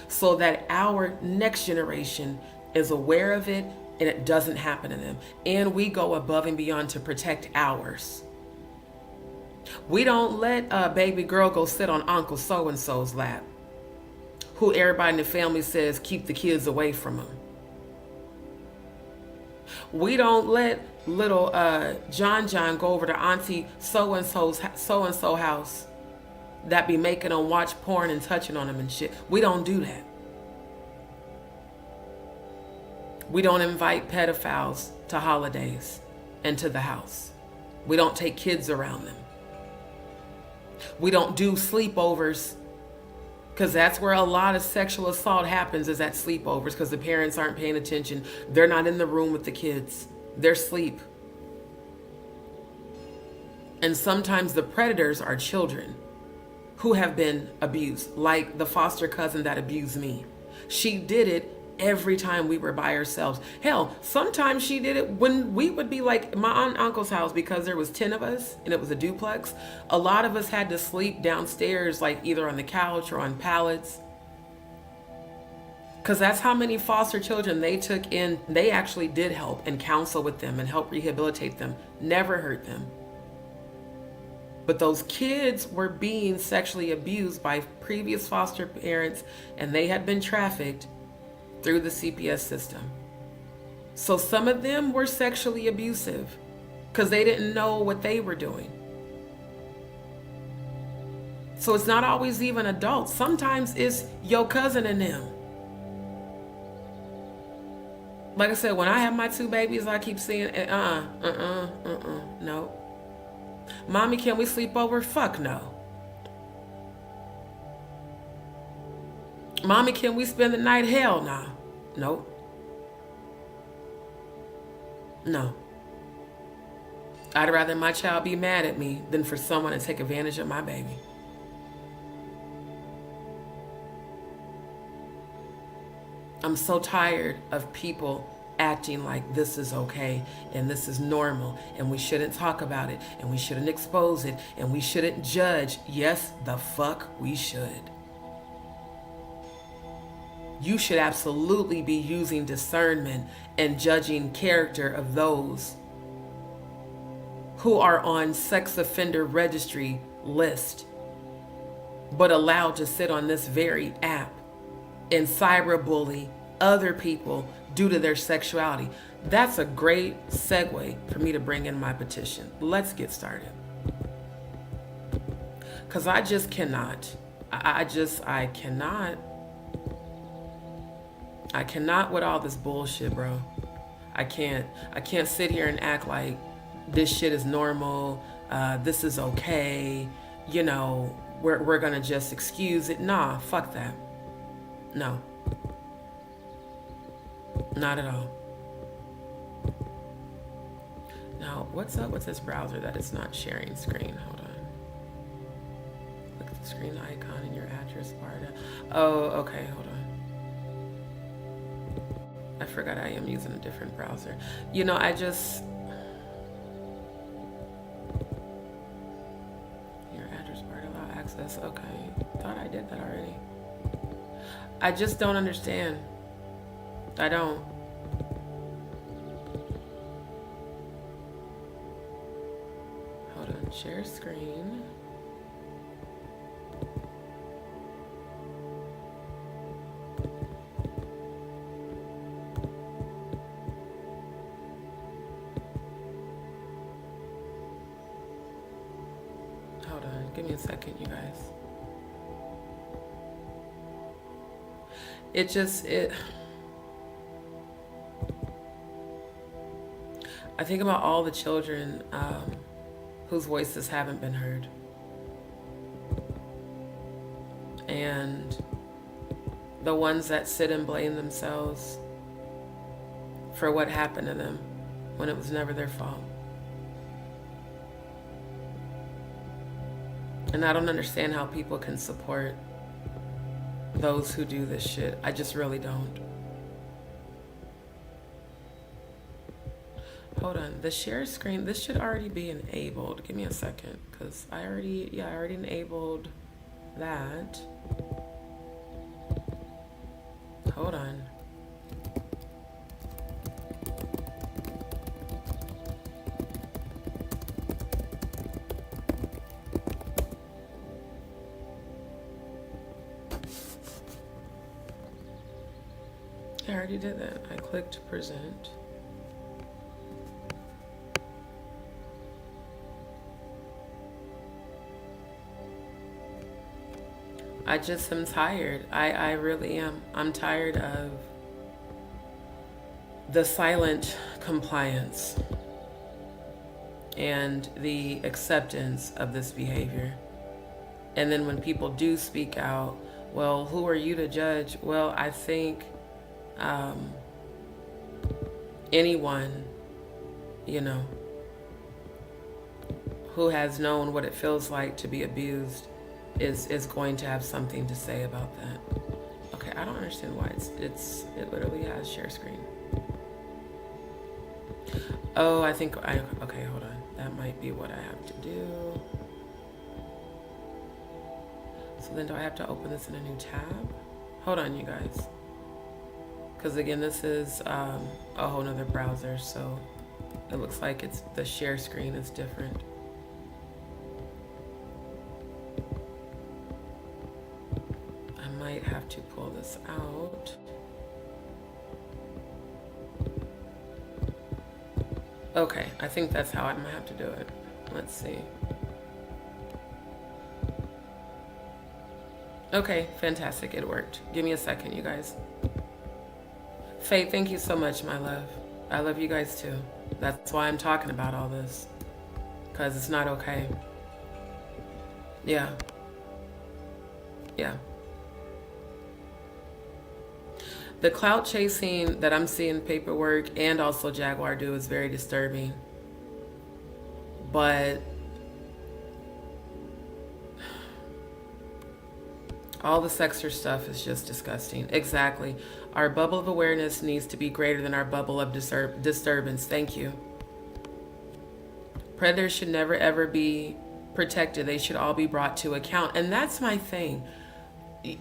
so that our next generation is aware of it and it doesn't happen to them. And we go above and beyond to protect ours. We don't let a baby girl go sit on Uncle so-and-so's lap, who everybody in the family says keep the kids away from them. We don't let little John go over to Auntie so-and-so house that be making them watch porn and touching on them and shit. We don't do that. We don't invite pedophiles to holidays and to the house. We don't take kids around them. We don't do sleepovers, because that's where a lot of sexual assault happens, is at sleepovers, because the parents aren't paying attention. They're not in the room with the kids. They're asleep. And sometimes the predators are children who have been abused, like the foster cousin that abused me. She did it every time we were by ourselves. Hell, sometimes she did it when we would be like my aunt and uncle's house, because there was 10 of us and it was a duplex. A lot of us had to sleep downstairs, like either on the couch or on pallets, because that's how many foster children they took in. They actually did help and counsel with them and help rehabilitate them, never hurt them. But those kids were being sexually abused by previous foster parents, and they had been trafficked through the CPS system. So some of them were sexually abusive because they didn't know what they were doing. So it's not always even adults. Sometimes it's your cousin and them. Like I said, when I have my two babies, I keep seeing, no. Mommy, can we sleep over? Fuck no. Mommy, can we spend the night? Hell nah. Nope. No. I'd rather my child be mad at me than for someone to take advantage of my baby. I'm so tired of people acting like this is okay and this is normal and we shouldn't talk about it and we shouldn't expose it and we shouldn't judge. Yes, the fuck we should. You should absolutely be using discernment and judging character of those who are on sex offender registry list, but allowed to sit on this very app and cyberbully other people due to their sexuality. That's a great segue for me to bring in my petition. Let's get started. Because I just cannot. I cannot with all this bullshit, bro. I can't sit here and act like this shit is normal. This is okay. You know, we're gonna just excuse it. Nah, fuck that. No. Not at all. Now, what's up with this browser that it's not sharing screen? Hold on. Look at the screen icon in your address bar. Oh, okay, hold on. I forgot I am using a different browser. You know, your address bar to allow access. Okay, thought I did that already. I just don't understand. I don't. Hold on. Share screen. Hold on, give me a second, you guys. I think about all the children whose voices haven't been heard. And the ones that sit and blame themselves for what happened to them when it was never their fault. And I don't understand how people can support those who do this shit. I just really don't. Hold on, the share screen, this should already be enabled. Give me a second, because I already enabled that. Hold on. I already did that. I clicked present. I just am tired. I really am. I'm tired of the silent compliance and the acceptance of this behavior. And then when people do speak out, well, who are you to judge? Well, I think anyone, you know, who has known what it feels like to be abused is going to have something to say about that. Okay, I don't understand why it literally has share screen. Oh, okay, hold on. That might be what I have to do. So then do I have to open this in a new tab? Hold on, you guys. Because again, this is a whole nother browser, so it looks like the share screen is different. Might have to pull this out. Okay, I think that's how I'm gonna have to do it. Let's see. Okay, fantastic, it worked. Give me a second, you guys. Faye, thank you so much, my love. I love you guys too. That's why I'm talking about all this, because it's not okay. Yeah. The clout chasing that I'm seeing Paperwork and also Jaguar do is very disturbing. But all the sexer stuff is just disgusting. Exactly. Our bubble of awareness needs to be greater than our bubble of disturbance. Thank you. Predators should never ever be protected. They should all be brought to account. And that's my thing.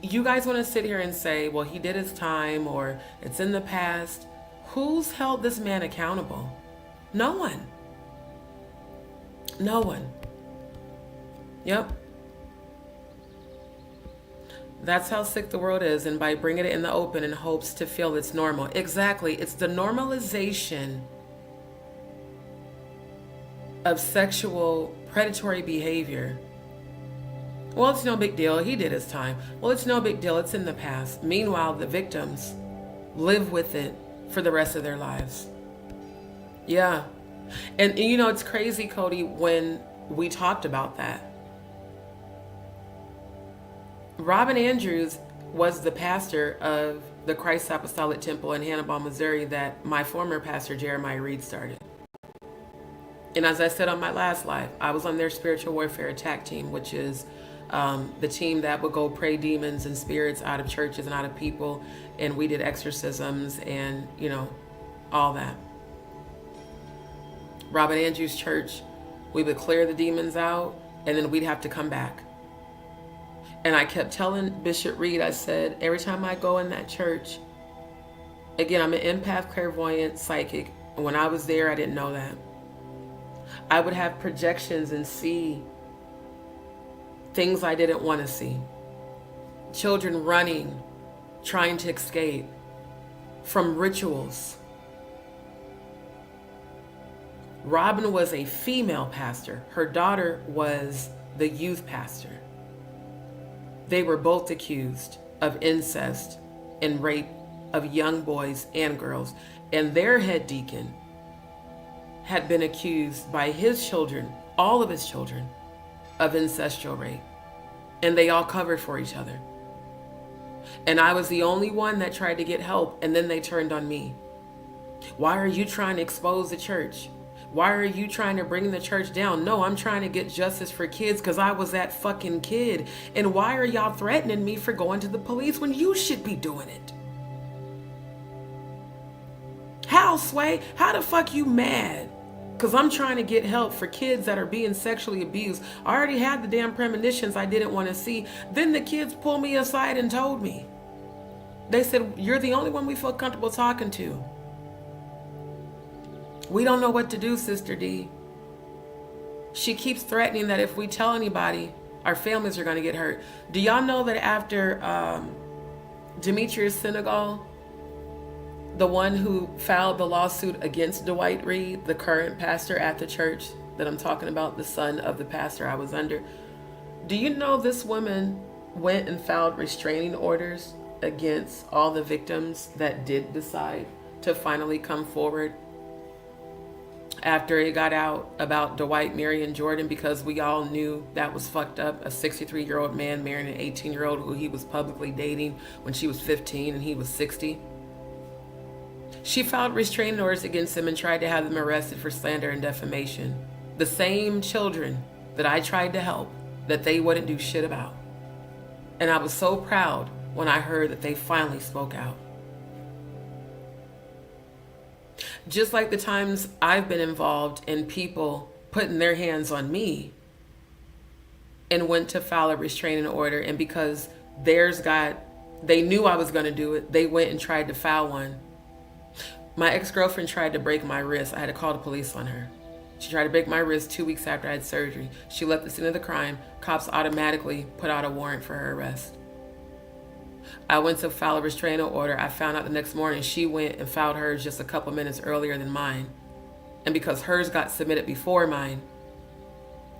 You guys want to sit here and say, well, he did his time or it's in the past. Who's held this man accountable? No one. No one. Yep. That's how sick the world is, and by bringing it in the open in hopes to feel it's normal. Exactly. It's the normalization of sexual predatory behavior. Well, it's no big deal. He did his time. Well, it's no big deal. It's in the past. Meanwhile, the victims live with it for the rest of their lives. Yeah. And you know, it's crazy, Cody, when we talked about that. Robin Andrews was the pastor of the Christ Apostolic Temple in Hannibal, Missouri that my former pastor, Jeremiah Reed, started. And as I said on my last live, I was on their spiritual warfare attack team, which is the team that would go pray demons and spirits out of churches and out of people. And we did exorcisms and, you know, all that. Robin Andrews' church, we would clear the demons out and then we'd have to come back. And I kept telling Bishop Reed, I said, every time I go in that church, again, I'm an empath, clairvoyant, psychic. When I was there, I didn't know that. I would have projections and see things I didn't want to see. Children running, trying to escape from rituals. Robin was a female pastor. Her daughter was the youth pastor. They were both accused of incest and rape of young boys and girls. And their head deacon had been accused by his children, all of his children, of incestual rape. And they all covered for each other. And I was the only one that tried to get help, and then they turned on me. Why are you trying to expose the church? Why are you trying to bring the church down? No, I'm trying to get justice for kids because I was that fucking kid. And why are y'all threatening me for going to the police when you should be doing it? How, Sway? How the fuck you mad? Because I'm trying to get help for kids that are being sexually abused. I already had the damn premonitions I didn't want to see. Then the kids pulled me aside and told me. They said, you're the only one we feel comfortable talking to. We don't know what to do, Sister D. She keeps threatening that if we tell anybody, our families are going to get hurt. Do y'all know that after Demetrius Senegal, the one who filed the lawsuit against Dwight Reed, the current pastor at the church that I'm talking about, the son of the pastor I was under, do you know this woman went and filed restraining orders against all the victims that did decide to finally come forward after it got out about Dwight marrying Jordan, because we all knew that was fucked up. A 63-year-old man marrying an 18-year-old who he was publicly dating when she was 15 and he was 60. She filed restraining orders against him and tried to have them arrested for slander and defamation. The same children that I tried to help, that they wouldn't do shit about. And I was so proud when I heard that they finally spoke out. Just like the times I've been involved in people putting their hands on me and went to file a restraining order, and because they knew I was going to do it, they went and tried to file one. My ex-girlfriend tried to break my wrist. I had to call the police on her. She tried to break my wrist 2 weeks after I had surgery. She left the scene of the crime. Cops automatically put out a warrant for her arrest. I went to file a restraining order. I found out the next morning she went and filed hers just a couple minutes earlier than mine. And because hers got submitted before mine,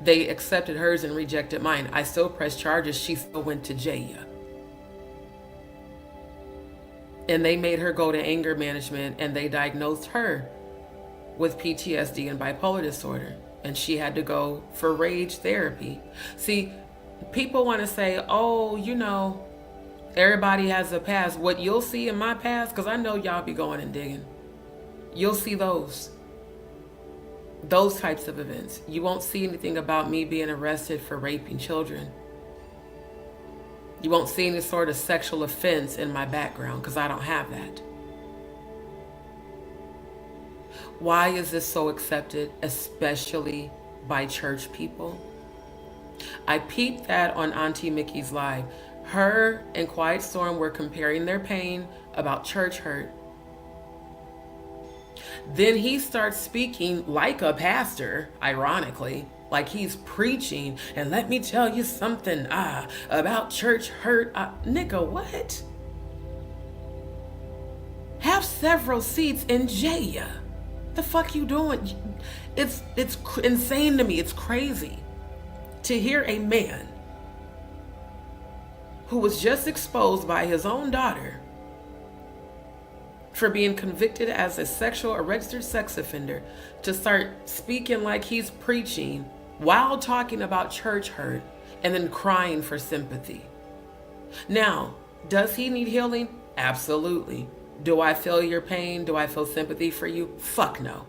they accepted hers and rejected mine. I still pressed charges. She still went to jail. And they made her go to anger management, and they diagnosed her with PTSD and bipolar disorder. And she had to go for rage therapy. See, people want to say, oh, you know, everybody has a past. What you'll see in my past, because I know y'all be going and digging, you'll see those types of events. You won't see anything about me being arrested for raping children. You won't see any sort of sexual offense in my background because I don't have that. Why is this so accepted, especially by church people? I peeped that on Auntie Mickey's live. Her and Quiet Storm were comparing their pain about church hurt. Then he starts speaking like a pastor, ironically, like he's preaching, and let me tell you something about church hurt. Nigga, what? Have several seats in jail. The fuck you doing? It's insane to me. It's crazy to hear a man who was just exposed by his own daughter for being convicted as a sexual or registered sex offender to start speaking like he's preaching while talking about church hurt and then crying for sympathy. Now, does he need healing? Absolutely. Do I feel your pain? Do I feel sympathy for you? Fuck no.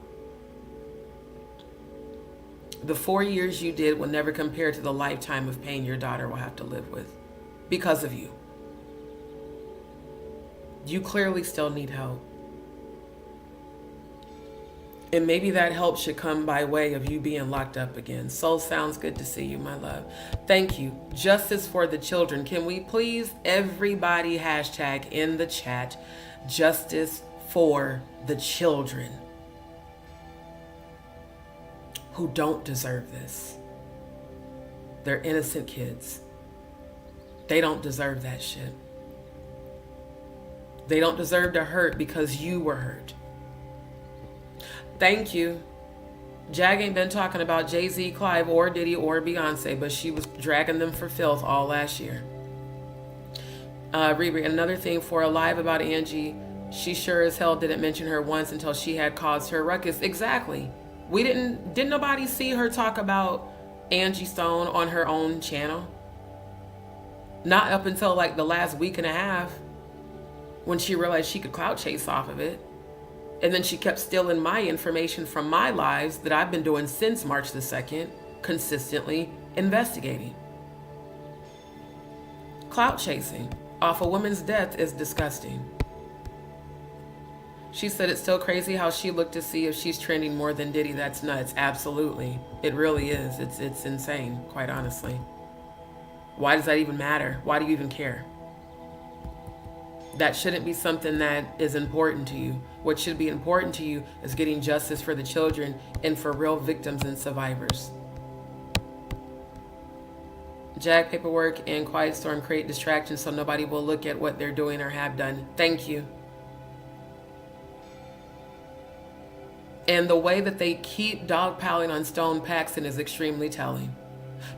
The 4 years you did will never compare to the lifetime of pain your daughter will have to live with because of you. You clearly still need help. And maybe that help should come by way of you being locked up again. Soul sounds good to see you, my love. Thank you. Justice for the children. Can we please, everybody, hashtag in the chat, justice for the children. who don't deserve this. They're innocent kids. They don't deserve that shit. They don't deserve to hurt because you were hurt. Thank you. Jag ain't been talking about Jay-Z, Clive, or Diddy, or Beyonce, but she was dragging them for filth all last year. Riri, another thing for a live about Angie, she sure as hell didn't mention her once until she had caused her ruckus. Exactly. Didn't nobody see her talk about Angie Stone on her own channel? Not up until like the last week and a half when she realized she could clout chase off of it. And then she kept stealing my information from my lives that I've been doing since March the 2nd, consistently investigating. Clout chasing off a woman's death is disgusting. She said it's still crazy how she looked to see if she's trending more than Diddy. That's nuts. Absolutely. It really is. It's insane, quite honestly. Why does that even matter? Why do you even care? That shouldn't be something that is important to you. What should be important to you is getting justice for the children and for real victims and survivors. Jag Paperwork and Quiet Storm create distractions so nobody will look at what they're doing or have done. Thank you. And the way that they keep dogpiling on Stone Paxton is extremely telling,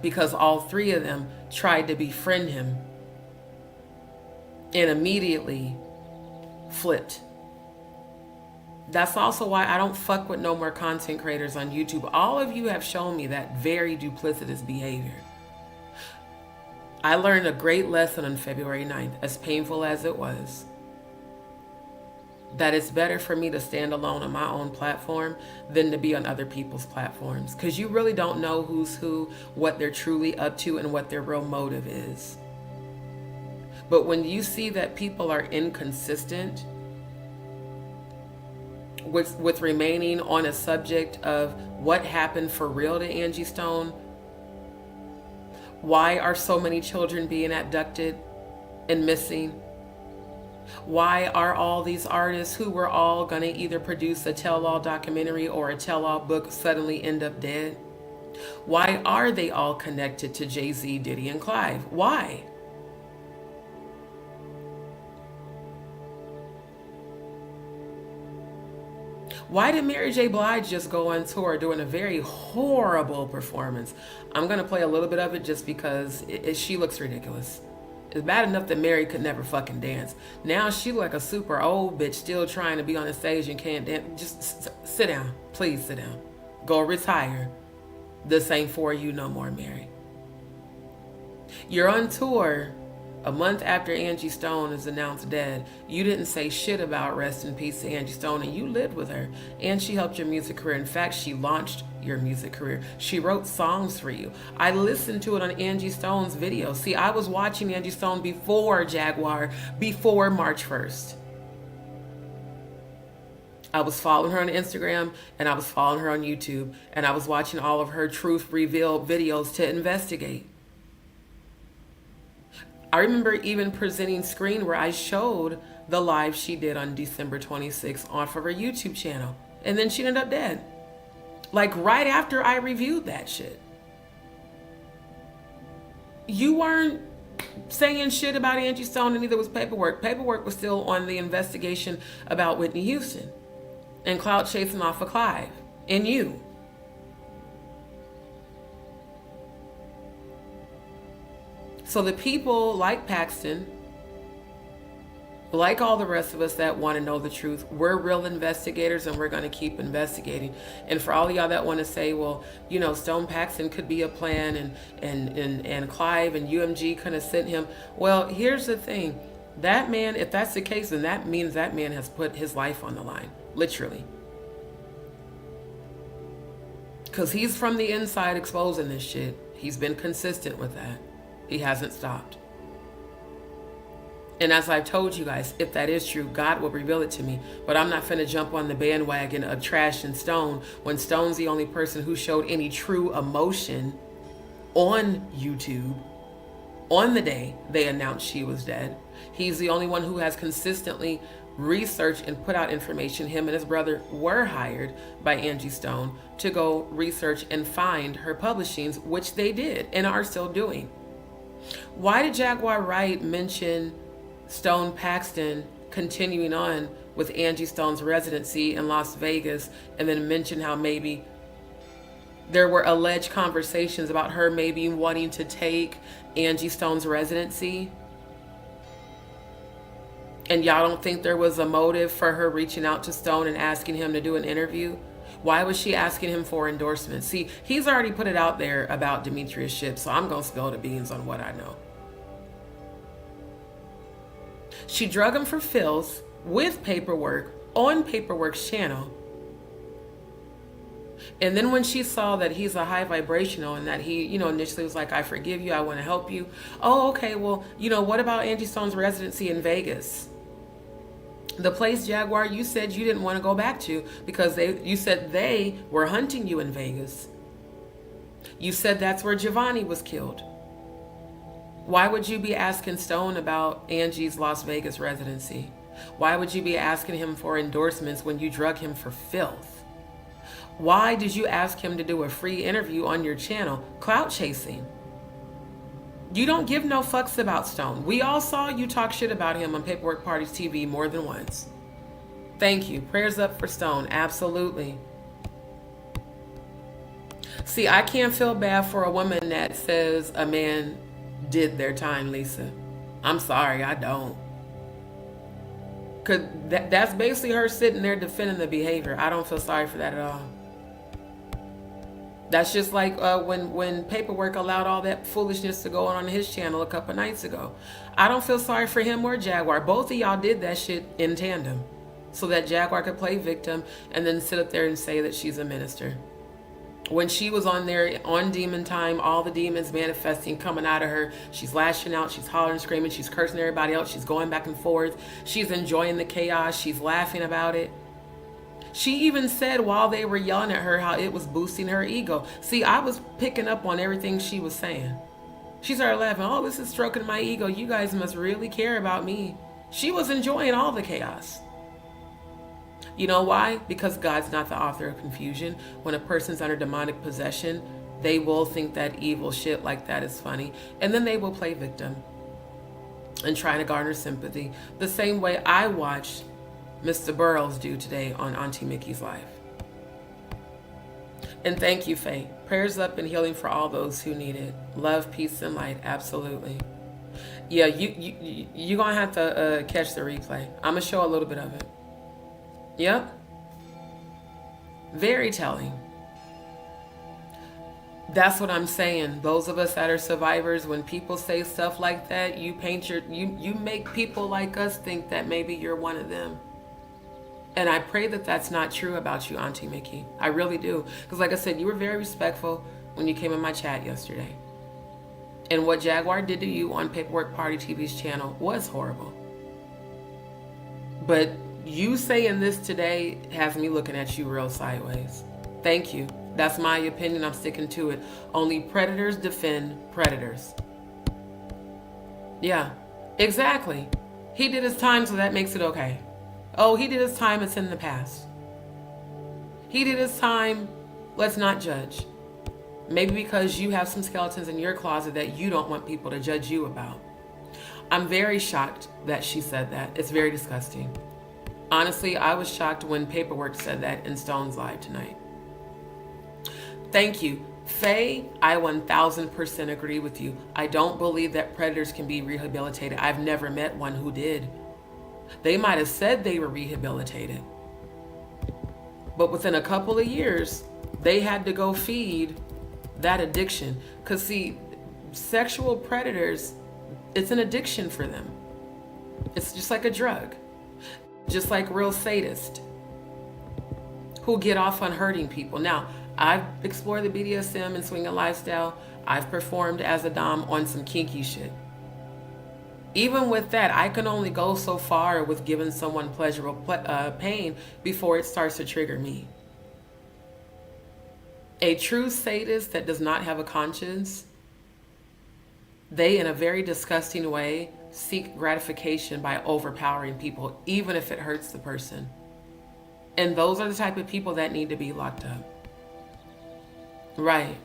because all three of them tried to befriend him and immediately flipped. That's also why I don't fuck with no more content creators on YouTube. All of you have shown me that very duplicitous behavior. I learned a great lesson on February 9th, as painful as it was, that it's better for me to stand alone on my own platform than to be on other people's platforms. Because you really don't know who's who, what they're truly up to, and what their real motive is. But when you see that people are inconsistent with remaining on a subject of what happened for real to Angie Stone, why are so many children being abducted and missing? Why are all these artists who were all going to either produce a tell-all documentary or a tell-all book suddenly end up dead? Why are they all connected to Jay-Z, Diddy, and Clive? Why? Why did Mary J. Blige just go on tour doing a very horrible performance? I'm going to play a little bit of it just because she looks ridiculous. It's bad enough that Mary could never fucking dance. Now she like a super old bitch still trying to be on the stage and can't dance. Just sit down. Please sit down. Go retire. This ain't for you no more, Mary. You're on tour a month after Angie Stone is announced dead. You didn't say shit about rest in peace to Angie Stone, and you lived with her. And she helped your music career. In fact, she launched your music career. She wrote songs for you. I listened to it on Angie Stone's video. See, I was watching Angie Stone before Jaguar, before March 1st. I was following her on Instagram, and I was following her on YouTube, and I was watching all of her truth reveal videos to investigate. I remember even presenting screen where I showed the live she did on December 26th off of her YouTube channel. And then she ended up dead. Like right after I reviewed that shit. You weren't saying shit about Angie Stone, and neither was Paperwork. Paperwork was still on the investigation about Whitney Houston and clout chasing off of Clive and you. So the people like Paxton, like all the rest of us that want to know the truth, we're real investigators and we're going to keep investigating. And for all of y'all that want to say, well, you know, Stone Paxton could be a plan and Clive and UMG could have sent him. Well, here's the thing. That man, if that's the case, then that means that man has put his life on the line, literally. Because he's from the inside exposing this shit. He's been consistent with that. He hasn't stopped. And as I've told you guys, if that is true, God will reveal it to me. But I'm not finna jump on the bandwagon of trash and Stone when Stone's the only person who showed any true emotion on YouTube on the day they announced she was dead. He's the only one who has consistently research and put out information. Him and his brother were hired by Angie Stone to go research and find her publishings, which they did and are still doing. Why did Jaguar Wright mention Stone Paxton continuing on with Angie Stone's residency in Las Vegas, and then mention how maybe there were alleged conversations about her maybe wanting to take Angie Stone's residency? And y'all don't think there was a motive for her reaching out to Stone and asking him to do an interview? Why was she asking him for endorsements? See, he's already put it out there about Demetrius Shipp, so I'm going to spill the beans on what I know. She drug him for filth with paperwork on Paperwork's channel. And then when she saw that he's a high vibrational and that he, initially was like, I forgive you, I want to help you. Oh, okay, well, what about Angie Stone's residency in Vegas? The place, Jaguar, you said you didn't want to go back to because you said they were hunting you in Vegas. You said that's where Giovanni was killed. Why would you be asking Stone about Angie's Las Vegas residency? Why would you be asking him for endorsements when you drug him for filth? Why did you ask him to do a free interview on your channel? Clout chasing. You don't give no fucks about Stone. We all saw you talk shit about him on PaperworkPartyTV more than once. Thank you. Prayers up for Stone. Absolutely. See, I can't feel bad for a woman that says a man did their time, Lisa. I'm sorry, I don't. Because that's basically her sitting there defending the behavior. I don't feel sorry for that at all. That's just like when Paperwork allowed all that foolishness to go on his channel a couple nights ago. I don't feel sorry for him or Jaguar. Both of y'all did that shit in tandem so that Jaguar could play victim and then sit up there and say that she's a minister. When she was on there on demon time, all the demons manifesting, coming out of her, she's lashing out, she's hollering, screaming, she's cursing everybody else, she's going back and forth, she's enjoying the chaos, she's laughing about it. She even said while they were yelling at her how it was boosting her ego. See, I was picking up on everything she was saying. She started laughing. Oh, this is stroking my ego. You guys must really care about me. She was enjoying all the chaos. You know why? Because God's not the author of confusion. When a person's under demonic possession, they will think that evil shit like that is funny. And then they will play victim and try to garner sympathy. The same way I watched Mr. Burroughs do today on Auntie Mickey's Life. And thank you, Faye. Prayers up and healing for all those who need it. Love, peace, and light. Absolutely. Yeah, you're going to have to catch the replay. I'm going to show a little bit of it. Yep. Very telling. That's what I'm saying. Those of us that are survivors, when people say stuff like that, you make people like us think that maybe you're one of them. And I pray that that's not true about you, Auntie Mickey. I really do. Because like I said, you were very respectful when you came in my chat yesterday. And what Jaguar did to you on Paperwork Party TV's channel was horrible. But you saying this today has me looking at you real sideways. Thank you. That's my opinion. I'm sticking to it. Only predators defend predators. Yeah, exactly. He did his time, so that makes it okay. Oh, he did his time, it's in the past. He did his time, let's not judge. Maybe because you have some skeletons in your closet that you don't want people to judge you about. I'm very shocked that she said that. It's very disgusting. Honestly, I was shocked when Paperwork said that in Stone's Live tonight. Thank you. Faye, I 1000% agree with you. I don't believe that predators can be rehabilitated. I've never met one who did. They might have said they were rehabilitated, but within a couple of years, they had to go feed that addiction. Because see, sexual predators, it's an addiction for them. It's just like a drug. Just like real sadists who get off on hurting people. Now, I've explored the BDSM and swinging lifestyle. I've performed as a dom on some kinky shit. Even with that, I can only go so far with giving someone pleasurable pain before it starts to trigger me. A true sadist that does not have a conscience, they, in a very disgusting way, seek gratification by overpowering people, even if it hurts the person. And those are the type of people that need to be locked up. Right.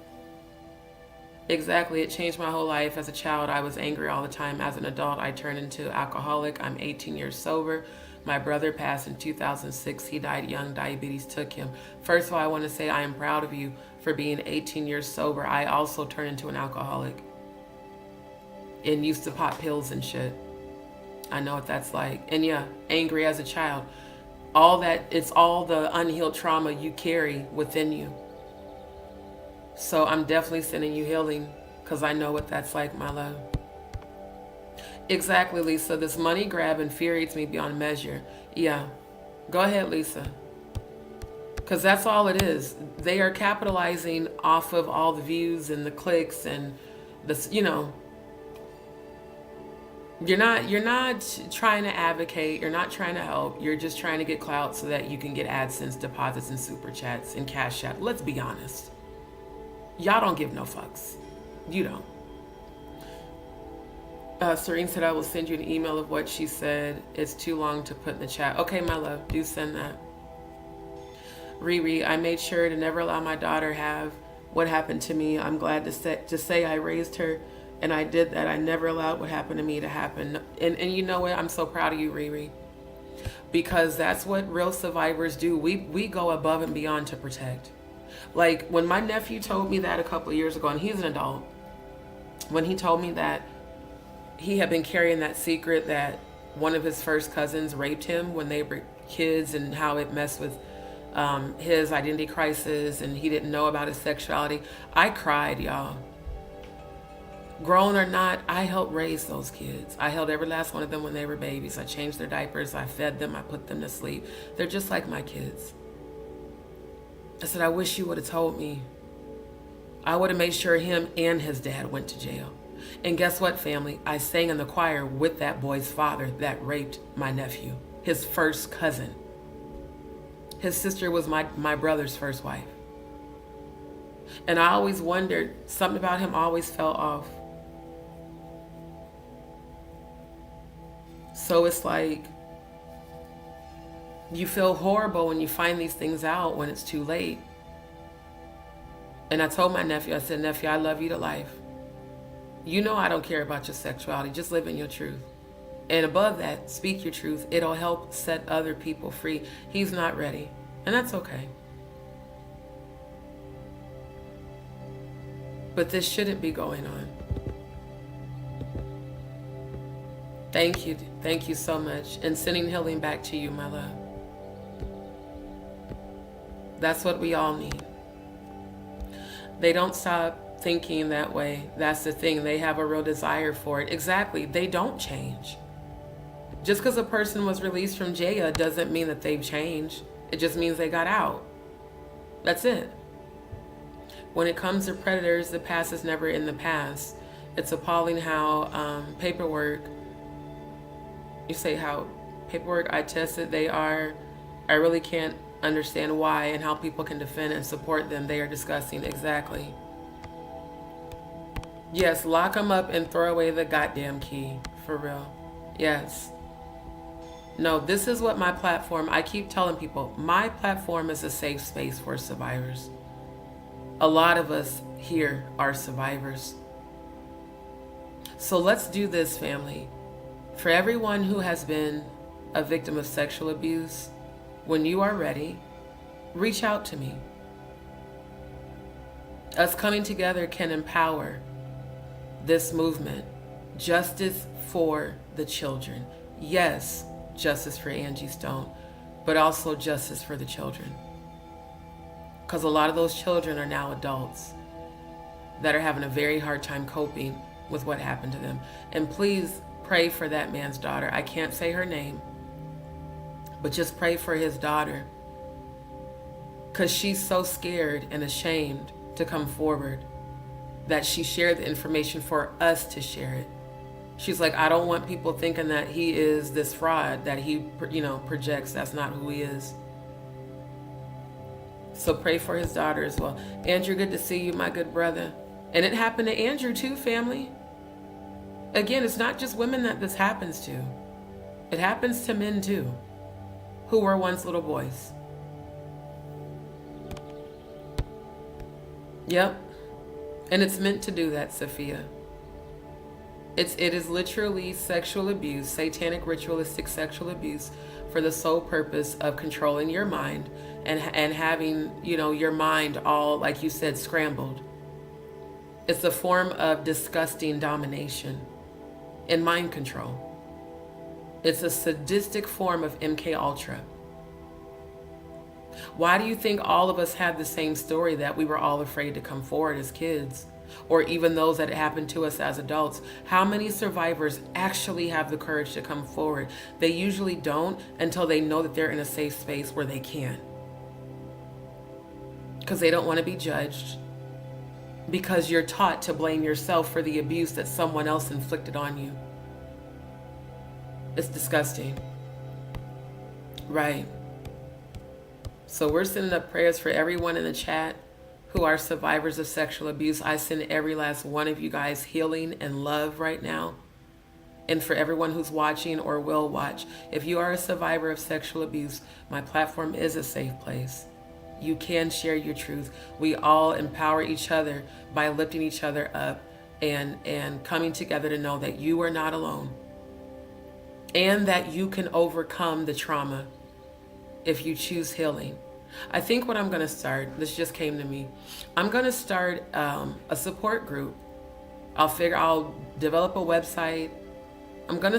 Exactly. It changed my whole life. As a child, I was angry all the time. As an adult, I turned into alcoholic. I'm 18 years sober. My brother passed in 2006. He died young. Diabetes took him. First of all, I want to say I am proud of you for being 18 years sober. I also turned into an alcoholic and used to pop pills and shit. I know what that's like. And yeah, angry as a child. All that, it's all the unhealed trauma you carry within you. So I'm definitely sending you healing because I know what that's like, my love. Exactly, Lisa. This money grab infuriates me beyond measure. Yeah. Go ahead, Lisa. Because that's all it is. They are capitalizing off of all the views and the clicks and this, you know. You're not trying to advocate. You're not trying to help. You're just trying to get clout so that you can get AdSense deposits and super chats and cash app. Let's be honest. Y'all don't give no fucks. You don't. Serene said, I will send you an email of what she said. It's too long to put in the chat. Okay, my love, do send that. Riri, I made sure to never allow my daughter have what happened to me. I'm glad to say I raised her, and I did that. I never allowed what happened to me to happen. And you know what? I'm so proud of you, Riri. Because that's what real survivors do. We go above and beyond to protect. Like when my nephew told me that a couple of years ago, and he's an adult, when he told me that he had been carrying that secret that one of his first cousins raped him when they were kids and how it messed with his identity crisis and he didn't know about his sexuality, I cried, y'all. Grown or not, I helped raise those kids. I held every last one of them when they were babies. I changed their diapers, I fed them, I put them to sleep. They're just like my kids. I said, I wish you would have told me. I would have made sure him and his dad went to jail. And guess what, family? I sang in the choir with that boy's father that raped my nephew, his first cousin. His sister was my brother's first wife. And I always wondered, something about him always fell off. So it's like, you feel horrible when you find these things out when it's too late. And I told my nephew, I said, nephew, I love you to life. You know I don't care about your sexuality. Just live in your truth. And above that, speak your truth. It'll help set other people free. He's not ready. And that's okay. But this shouldn't be going on. Thank you. Thank you so much. And sending healing back to you, my love. That's what we all need. They don't stop thinking that way. That's the thing. They have a real desire for it. Exactly. They don't change. Just because a person was released from jail doesn't mean that they've changed. It just means they got out. That's it. When it comes to predators, the past is never in the past. It's appalling how paperwork, you say how paperwork I tested, they are, I really can't understand why and how people can defend and support them. They are disgusting. Exactly. Yes, lock them up and throw away the goddamn key. For real. Yes. No, this is what my platform, I keep telling people, my platform is a safe space for survivors. A lot of us here are survivors. So let's do this, family. For everyone who has been a victim of sexual abuse, when you are ready, reach out to me. Us coming together can empower this movement. Justice for the children. Yes, justice for Angie Stone, but also justice for the children. Because a lot of those children are now adults that are having a very hard time coping with what happened to them. And please pray for that man's daughter. I can't say her name, but just pray for his daughter. Because she's so scared and ashamed to come forward that she shared the information for us to share it. She's like, I don't want people thinking that he is this fraud that he, projects. That's not who he is. So pray for his daughter as well. Andrew, good to see you, my good brother. And it happened to Andrew too, family. Again, it's not just women that this happens to. It happens to men too, who were once little boys. Yep. And it's meant to do that, Sophia. It is literally sexual abuse, satanic ritualistic sexual abuse, for the sole purpose of controlling your mind and having, your mind all, like you said, scrambled. It's a form of disgusting domination and mind control. It's a sadistic form of MK Ultra. Why do you think all of us have the same story, that we were all afraid to come forward as kids, or even those that happened to us as adults? How many survivors actually have the courage to come forward? They usually don't until they know that they're in a safe space where they can. Because they don't want to be judged. Because you're taught to blame yourself for the abuse that someone else inflicted on you. It's disgusting. Right. So we're sending up prayers for everyone in the chat who are survivors of sexual abuse. I send every last one of you guys healing and love right now. And for everyone who's watching or will watch, if you are a survivor of sexual abuse, my platform is a safe place. You can share your truth. We all empower each other by lifting each other up and coming together to know that you are not alone and that you can overcome the trauma if you choose healing. I think what I'm going to start, this just came to me, I'm going to start a support group. I'll develop a website. I'm going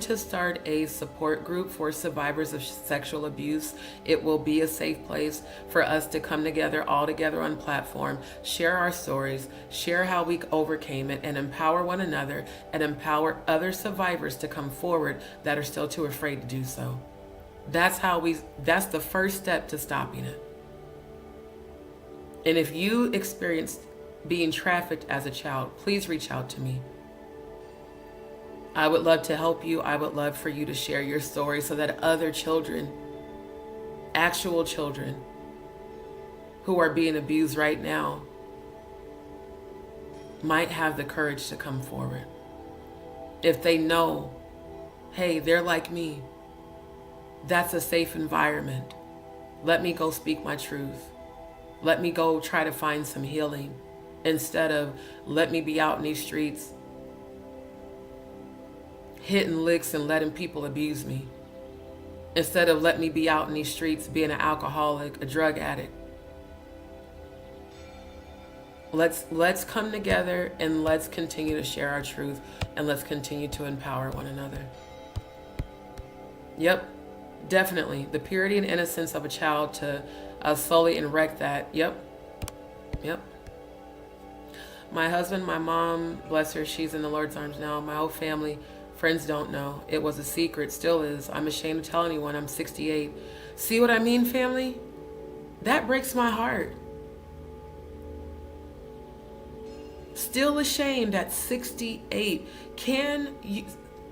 to start a support group for survivors of sexual abuse. It will be a safe place for us to come together, all together on platform, share our stories, share how we overcame it, and empower one another and empower other survivors to come forward that are still too afraid to do so. That's the first step to stopping it. And if you experienced being trafficked as a child, please reach out to me. I would love to help you. I would love for you to share your story so that other children, actual children who are being abused right now, might have the courage to come forward. If they know, hey, they're like me. That's a safe environment. Let me go speak my truth. Let me go try to find some healing instead of let me be out in these streets hitting licks and letting people abuse me. Instead of let me be out in these streets being an alcoholic, a drug addict. Let's come together and let's continue to share our truth and let's continue to empower one another. Yep, definitely. The purity and innocence of a child to slowly wreck that. Yep. My husband, my mom, bless her, she's in the Lord's arms now. My whole family, friends don't know. It was a secret, still is. I'm ashamed to tell anyone. I'm 68. See what I mean, family? That breaks my heart. Still ashamed at 68. Can you,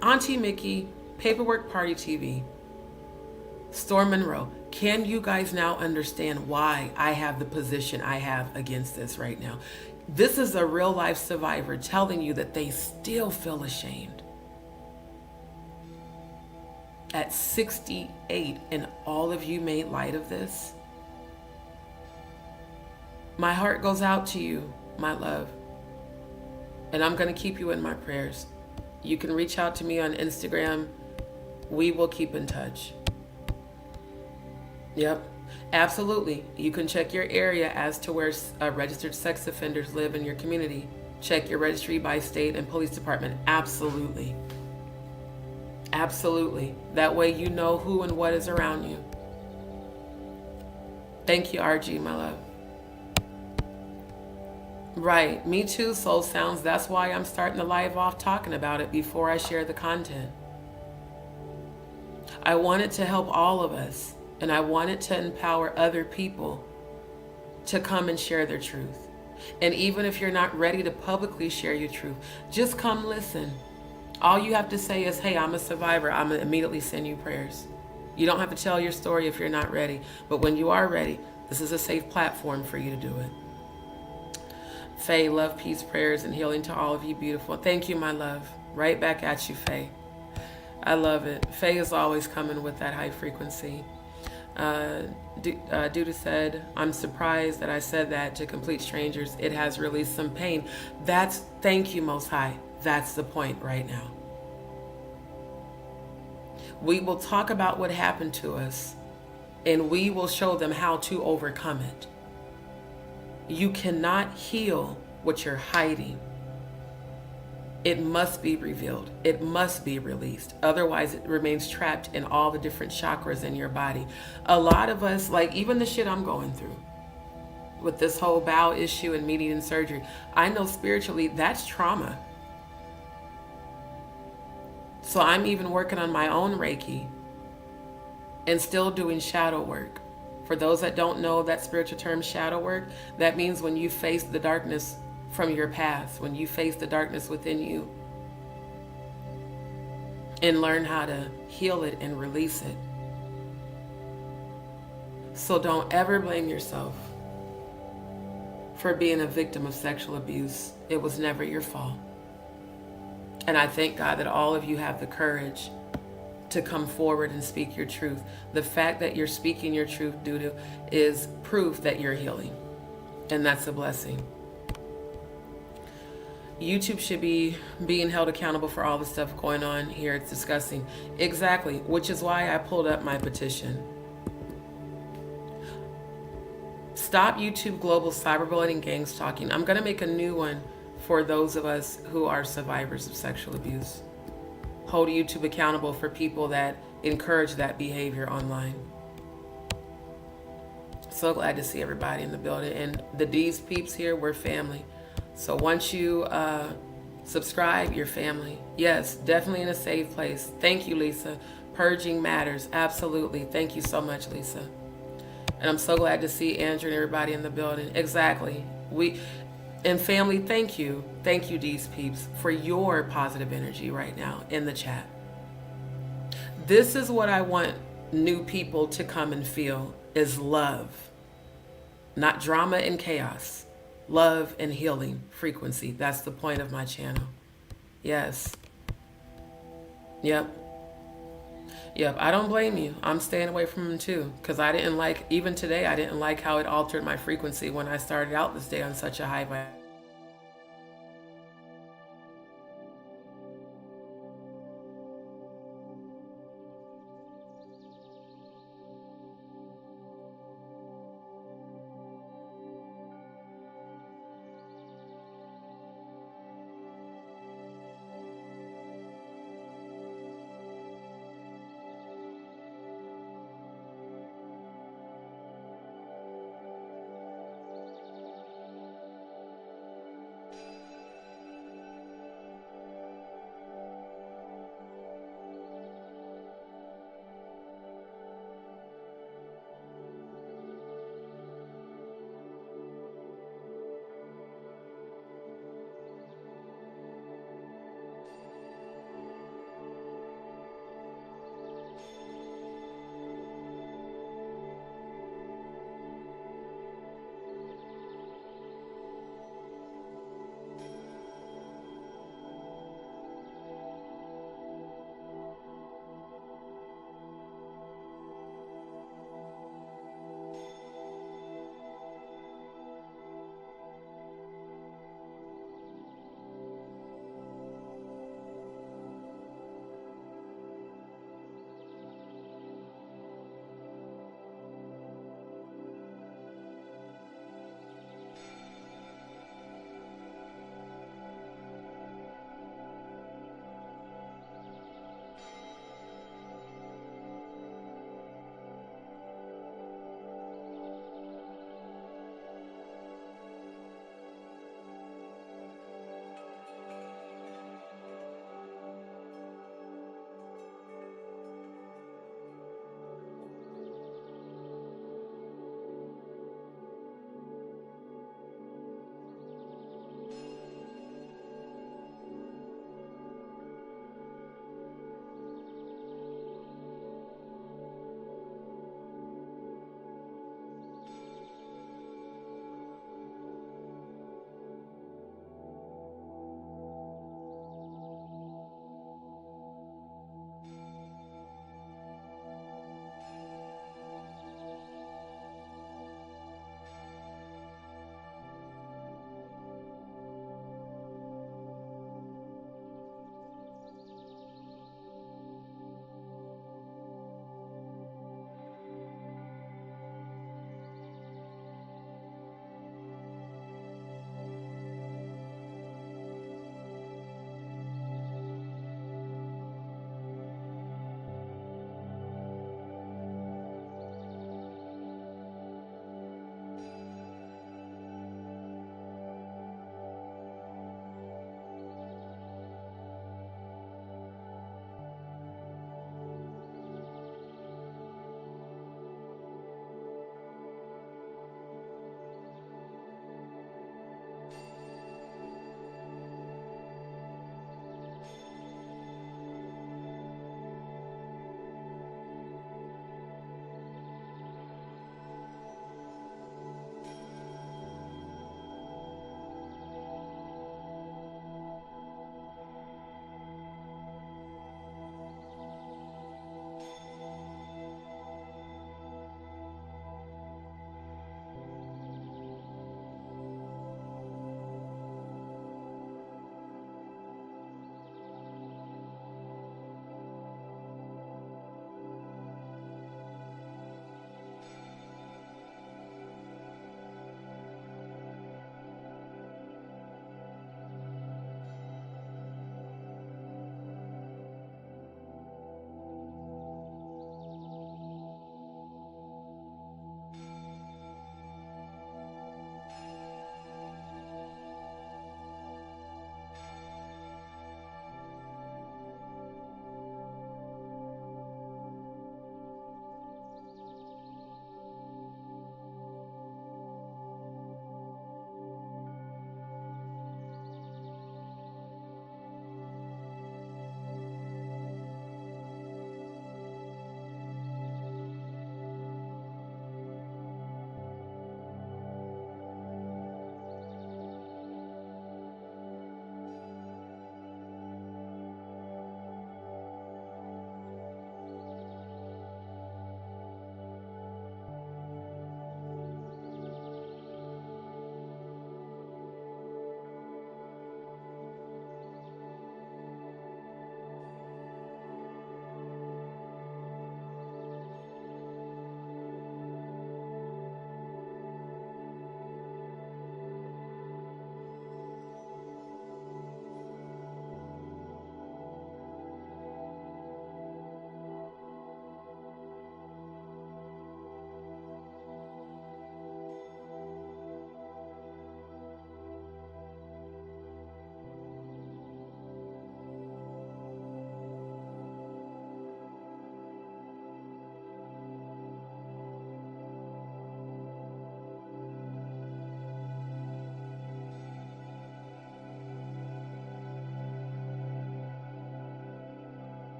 Auntie Mickey, Paperwork Party TV, Storm Monroe, can you guys now understand why I have the position I have against this right now? This is a real life survivor telling you that they still feel ashamed. At 68, and all of you made light of this. My heart goes out to you, my love. And I'm going to keep you in my prayers. You can reach out to me on Instagram. We will keep in touch. Yep, absolutely. You can check your area as to where registered sex offenders live in your community. Check your registry by state and police department. Absolutely. Absolutely. That way you know who and what is around you. Thank you, RG, my love. Right. Me too, Soul Sounds. That's why I'm starting the live off talking about it before I share the content. I want it to help all of us, and I want it to empower other people to come and share their truth. And even if you're not ready to publicly share your truth, just come listen. All you have to say is, hey, I'm a survivor. I'm going to immediately send you prayers. You don't have to tell your story if you're not ready. But when you are ready, this is a safe platform for you to do it. Faye, love, peace, prayers, and healing to all of you beautiful. Thank you, my love. Right back at you, Faye. I love it. Faye is always coming with that high frequency. Duda said, I'm surprised that I said that to complete strangers. It has released some pain. Thank you, Most High. That's the point right now. We will talk about what happened to us, and we will show them how to overcome it. You cannot heal what you're hiding. It must be revealed. It must be released. Otherwise, it remains trapped in all the different chakras in your body. A lot of us, like even the shit I'm going through with this whole bowel issue and median surgery, I know spiritually that's trauma. So I'm even working on my own Reiki and still doing shadow work. For those that don't know that spiritual term, shadow work, that means when you face the darkness from your past, when you face the darkness within you and learn how to heal it and release it. So don't ever blame yourself for being a victim of sexual abuse. It was never your fault. And I thank God that all of you have the courage to come forward and speak your truth. The fact that you're speaking your truth, Dudu, is proof that you're healing. And that's a blessing. YouTube should be being held accountable for all the stuff going on here. It's disgusting. Exactly, which is why I pulled up my petition. Stop YouTube global cyberbullying and gang stalking. I'm going to make a new one for those of us who are survivors of sexual abuse. Hold YouTube accountable for people that encourage that behavior online. So glad to see everybody in the building. And the DzPeepz here, we're family. So once you subscribe, you're family. Yes, definitely in a safe place. Thank you, Lisa. Purging matters. Absolutely. Thank you so much, Lisa. And I'm so glad to see Andrew and everybody in the building. Exactly. And family, thank you. Thank you, DzPeepz, for your positive energy right now in the chat. This is what I want new people to come and feel, is love. Not drama and chaos. Love and healing frequency. That's the point of my channel. Yes. Yep. I don't blame you. I'm staying away from them too. Because I didn't like, even today, I didn't like how it altered my frequency when I started out this day on such a high vibe.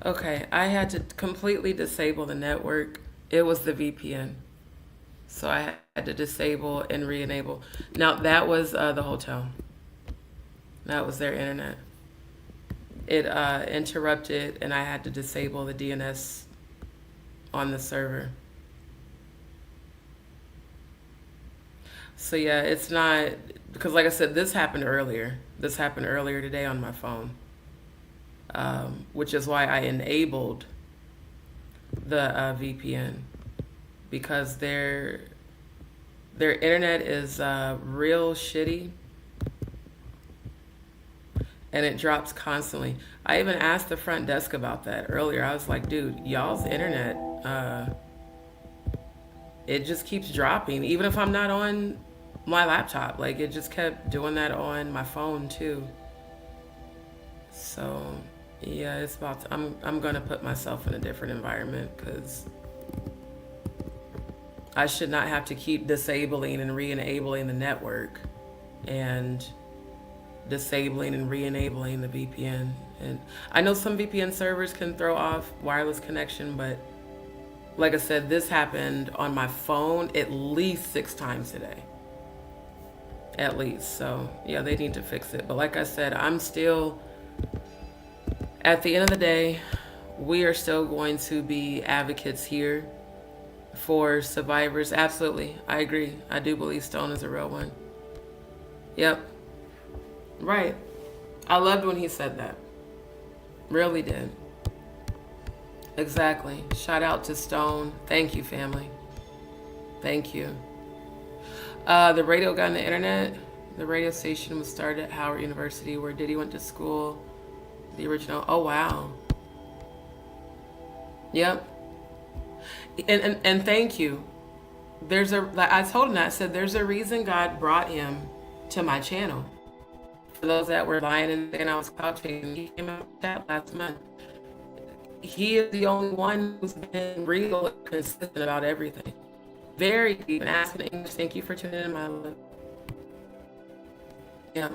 Okay, I had to completely disable the network. It was the VPN. So I had to disable and re-enable. Now that was the hotel. That was their internet. It interrupted and I had to disable the DNS on the server. So yeah, it's not, because like I said, this happened earlier. This happened earlier today on my phone, which is why I enabled the VPN, because their internet is real shitty and it drops constantly. I even asked the front desk about that earlier. I was like, dude, y'all's internet, it just keeps dropping, even if I'm not on my laptop. Like, it just kept doing that on my phone too. So yeah, it's about to, I'm gonna put myself in a different environment, because I should not have to keep disabling and re-enabling the network and disabling and re-enabling the VPN. And I know some VPN servers can throw off wireless connection, but like I said, this happened on my phone at least 6 times today. At least. So yeah, they need to fix it. But like I said, I'm still, at the end of the day, we are still going to be advocates here for survivors. Absolutely. I agree. I do believe Stone is a real one. Yep. Right. I loved when he said that. Really did. Exactly. Shout out to Stone. Thank you, family. Thank you. The radio got on the internet. The radio station was started at Howard University, where Diddy went to school. The original. Oh, wow. Yep. And thank you. There's a, like I told him that, I said, there's a reason God brought him to my channel. For those that were lying and saying I was couching, he came out with that last month. He is the only one who's been real and consistent about everything. Very deep and asking English. Thank you for tuning in, my love. Yeah.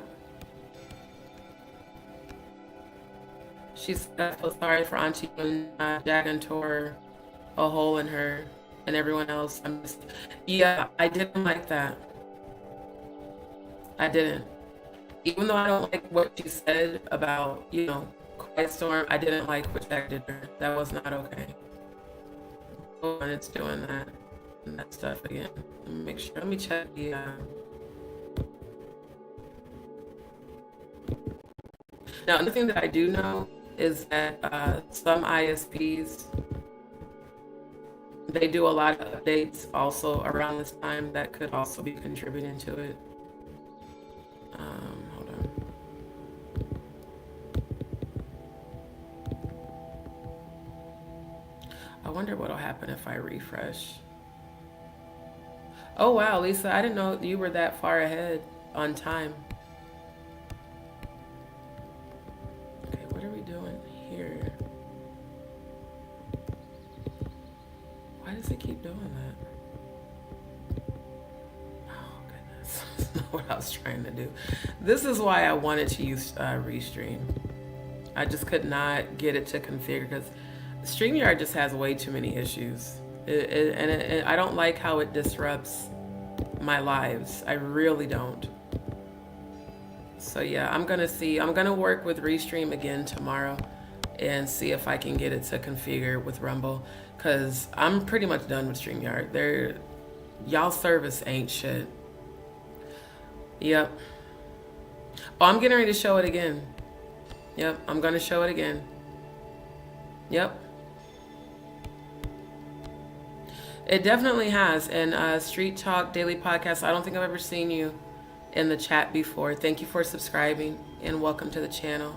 She's so sorry for Auntie when Jagan tore a hole in her and everyone else. I'm just, yeah, I didn't like that. I didn't. Even though I don't like what she said about, you know, Quiet Storm, I didn't like what Jack did to her. That was not okay. And it's doing that and that stuff again. Let me make sure. Let me check the. Now, another thing that I do know is that some ISPs, they do a lot of updates also around this time that could also be contributing to it. Hold on. I wonder what'll happen if I refresh. Oh wow, Lisa, I didn't know you were that far ahead on time. Okay, what are we doing here? Why does it keep doing that? Oh goodness, that's not what I was trying to do. This is why I wanted to use Restream. I just could not get it to configure, because StreamYard just has way too many issues. And I don't like how it disrupts my lives. I really don't. So yeah, I'm gonna work with Restream again tomorrow and see if I can get it to configure with Rumble, because I'm pretty much done with StreamYard. Y'all service ain't shit. Yep. Oh, I'm getting ready to show it again. Yep, I'm gonna show it again. Yep. It definitely has. And Street Talk Daily Podcast, I don't think I've ever seen you in the chat before. Thank you for subscribing and welcome to the channel.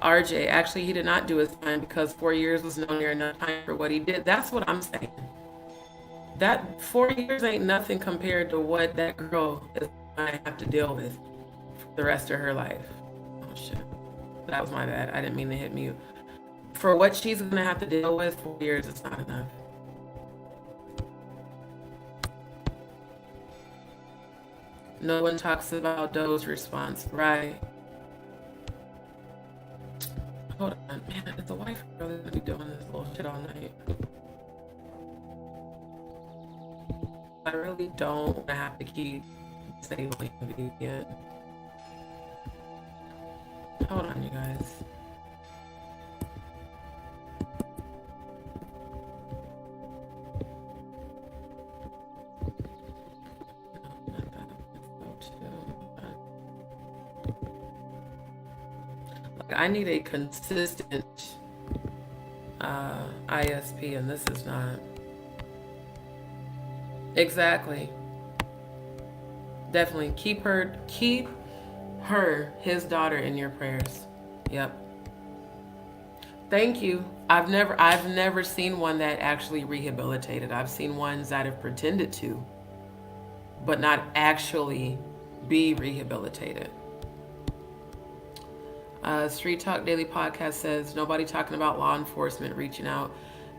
RJ, actually he did not do his time because 4 years was no near enough time for what he did. That's what I'm saying. That 4 years ain't nothing compared to what that girl is gonna have to deal with for the rest of her life. Oh shit. That was my bad. I didn't mean to hit mute. For what she's gonna have to deal with, 4 years is not enough. No one talks about Doe's response, right? Hold on, man. the wife really gonna be doing this bullshit all night? I really don't want to have to keep disabling the yet. Hold on, you guys. I need a consistent ISP, and this is not. Exactly. Definitely keep her, his daughter, in your prayers. Yep. Thank you. I've never seen one that actually rehabilitated. I've seen ones that have pretended to, but not actually be rehabilitated. Street Talk Daily Podcast says, nobody talking about law enforcement reaching out.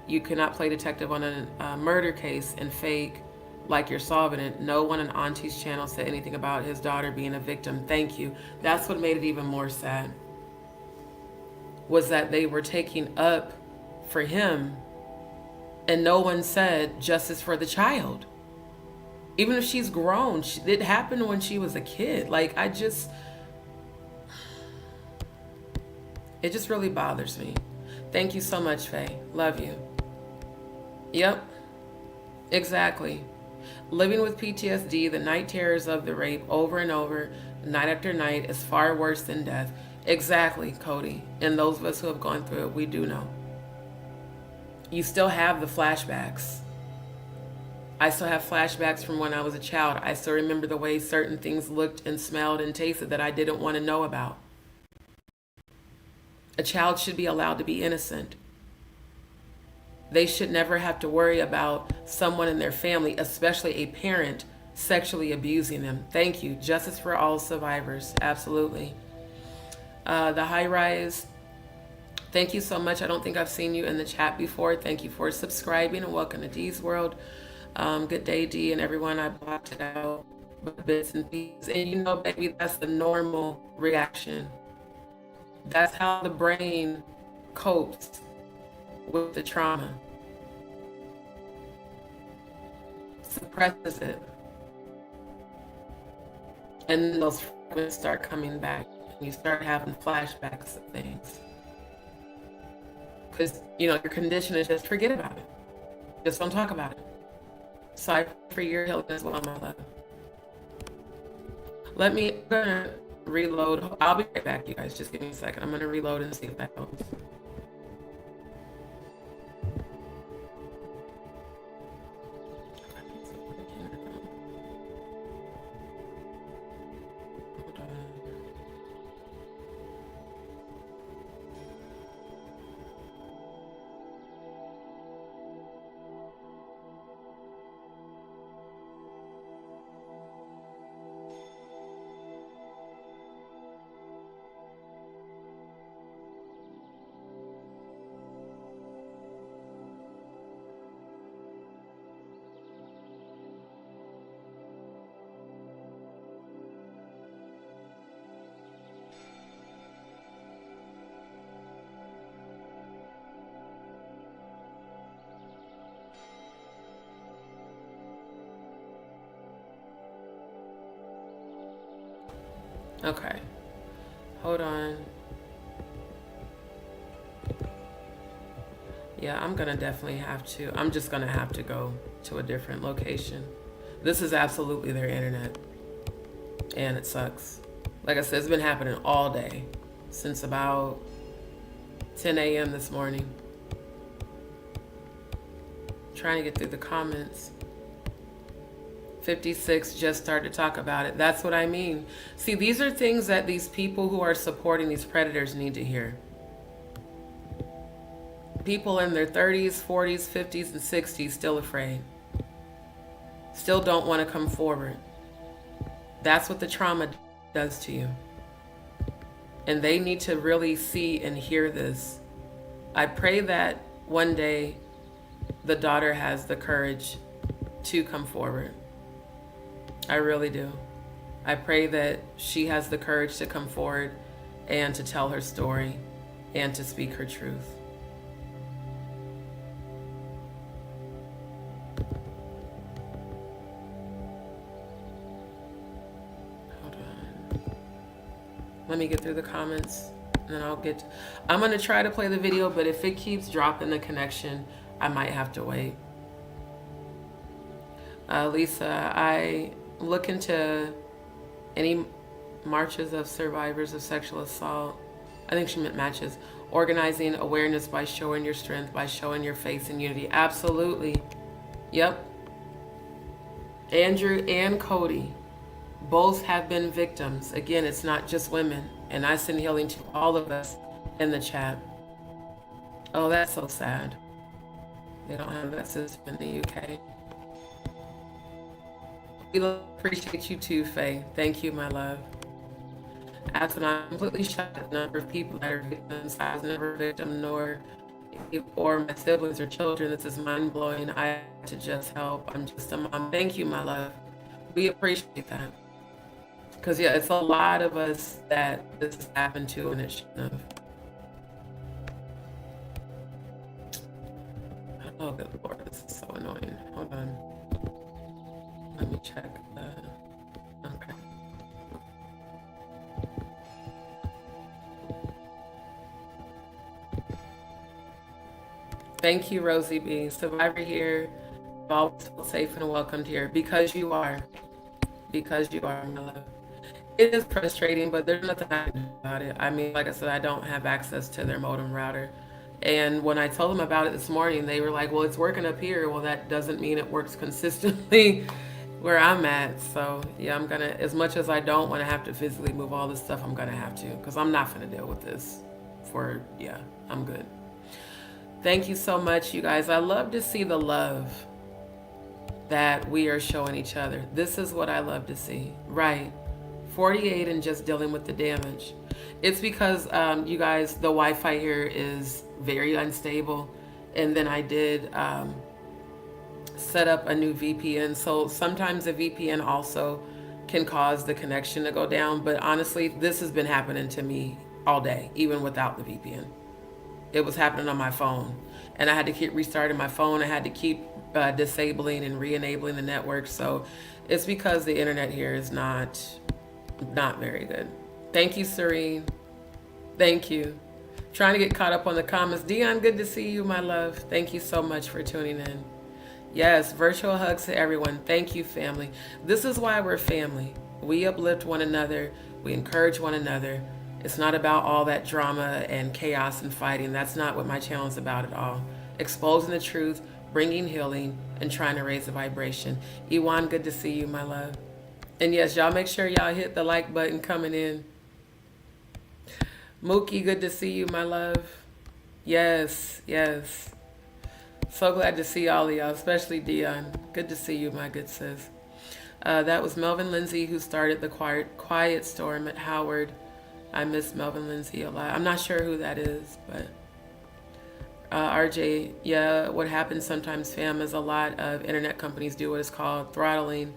You cannot play detective on a murder case and fake like you're solving it. No one on Auntie's channel said anything about his daughter being a victim. Thank you. That's what made it even more sad, was that they were taking up for him and no one said justice for the child. Even if she's grown, it happened when she was a kid. Like, it just really bothers me. Thank you so much, Faye. Love you. Yep, exactly. Living with PTSD, the night terrors of the rape over and over, night after night, is far worse than death. Exactly, Cody. And those of us who have gone through it, we do know. You still have the flashbacks. I still have flashbacks from when I was a child. I still remember the way certain things looked and smelled and tasted that I didn't want to know about. A child should be allowed to be innocent. They should never have to worry about someone in their family, especially a parent, sexually abusing them. Thank you. Justice for all survivors. Absolutely. The High Rise, thank you so much. I don't think I've seen you in the chat before. Thank you for subscribing and welcome to D's World. Good day, D, and everyone. I blocked it out, bits and pieces. And you know, baby, that's the normal reaction. That's how the brain copes with the trauma. Suppresses it. And then those fragments start coming back. And you start having flashbacks of things. Because, you know, your condition is just forget about it. Just don't talk about it. Sorry for your healing as well, my love. I'm gonna reload. I'll be right back, you guys. Just give me a second. I'm gonna reload and see if that helps. Okay, hold on. Yeah, I'm just gonna have to go to a different location. This is absolutely their internet, and it sucks. Like I said, it's been happening all day, since about 10 a.m. this morning. Trying to get through the comments. 56 just started to talk about it. That's what I mean. See, these are things that these people who are supporting these predators need to hear. People in their 30s, 40s, 50s, and 60s still afraid. Still don't want to come forward. That's what the trauma does to you. And they need to really see and hear this. I pray that one day the daughter has the courage to come forward. I really do. I pray that she has the courage to come forward and to tell her story and to speak her truth. Let me get through the comments, and then I'm gonna try to play the video, but if it keeps dropping the connection, I might have to wait. Lisa, I look into any marches of survivors of sexual assault. I think she meant matches. Organizing awareness by showing your strength, by showing your face in unity. Absolutely. Yep. Andrew and Cody both have been victims. Again, it's not just women. And I send healing to all of us in the chat. Oh, that's so sad. They don't have that system in the UK. We appreciate you too, Faye. Thank you, my love. As I'm completely shocked at the number of people that are victims. I was never a victim, nor my siblings or children. This is mind-blowing. I have to just help. I'm just a mom. Thank you, my love. We appreciate that. Because, yeah, it's a lot of us that this has happened to, and it shouldn't have. Oh, good Lord, this is so annoying. Hold on. Let me check. Okay. Thank you, Rosie B. Survivor here. Always feel safe and welcomed here. Because you are. Because you are, my love. It is frustrating, but there's nothing I can do about it. I mean, like I said, I don't have access to their modem router. And when I told them about it this morning, they were like, well, it's working up here. Well, that doesn't mean it works consistently where I'm at. So, yeah, I'm going to, as much as I don't want to have to physically move all this stuff, I'm going to have to, because I'm not going to deal with this yeah, I'm good. Thank you so much, you guys. I love to see the love that we are showing each other. This is what I love to see. Right. 48 and just dealing with the damage. It's because, you guys, the Wi-Fi here is very unstable. And then I did set up a new VPN. So sometimes a VPN also can cause the connection to go down. But honestly, this has been happening to me all day, even without the VPN. It was happening on my phone. And I had to keep restarting my phone. I had to keep disabling and re-enabling the network. So it's because the internet here is not very good. Thank you, Serene. Thank you. Trying to get caught up on the comments. Dion, good to see you, my love. Thank you so much for tuning in. Yes, virtual hugs to everyone. Thank you, family. This is why we're family. We uplift one another. We encourage one another. It's not about all that drama and chaos and fighting. That's not what my channel is about at all. Exposing the truth, bringing healing, and trying to raise the vibration. Iwan, good to see you, my love. And yes, y'all make sure y'all hit the like button coming in. Mookie, good to see you, my love. Yes, yes. So glad to see all of y'all, especially Dion. Good to see you, my good sis. That was Melvin Lindsay who started the Quiet Storm at Howard. I miss Melvin Lindsay a lot. I'm not sure who that is, but RJ, yeah, what happens sometimes, fam, is a lot of internet companies do what is called throttling.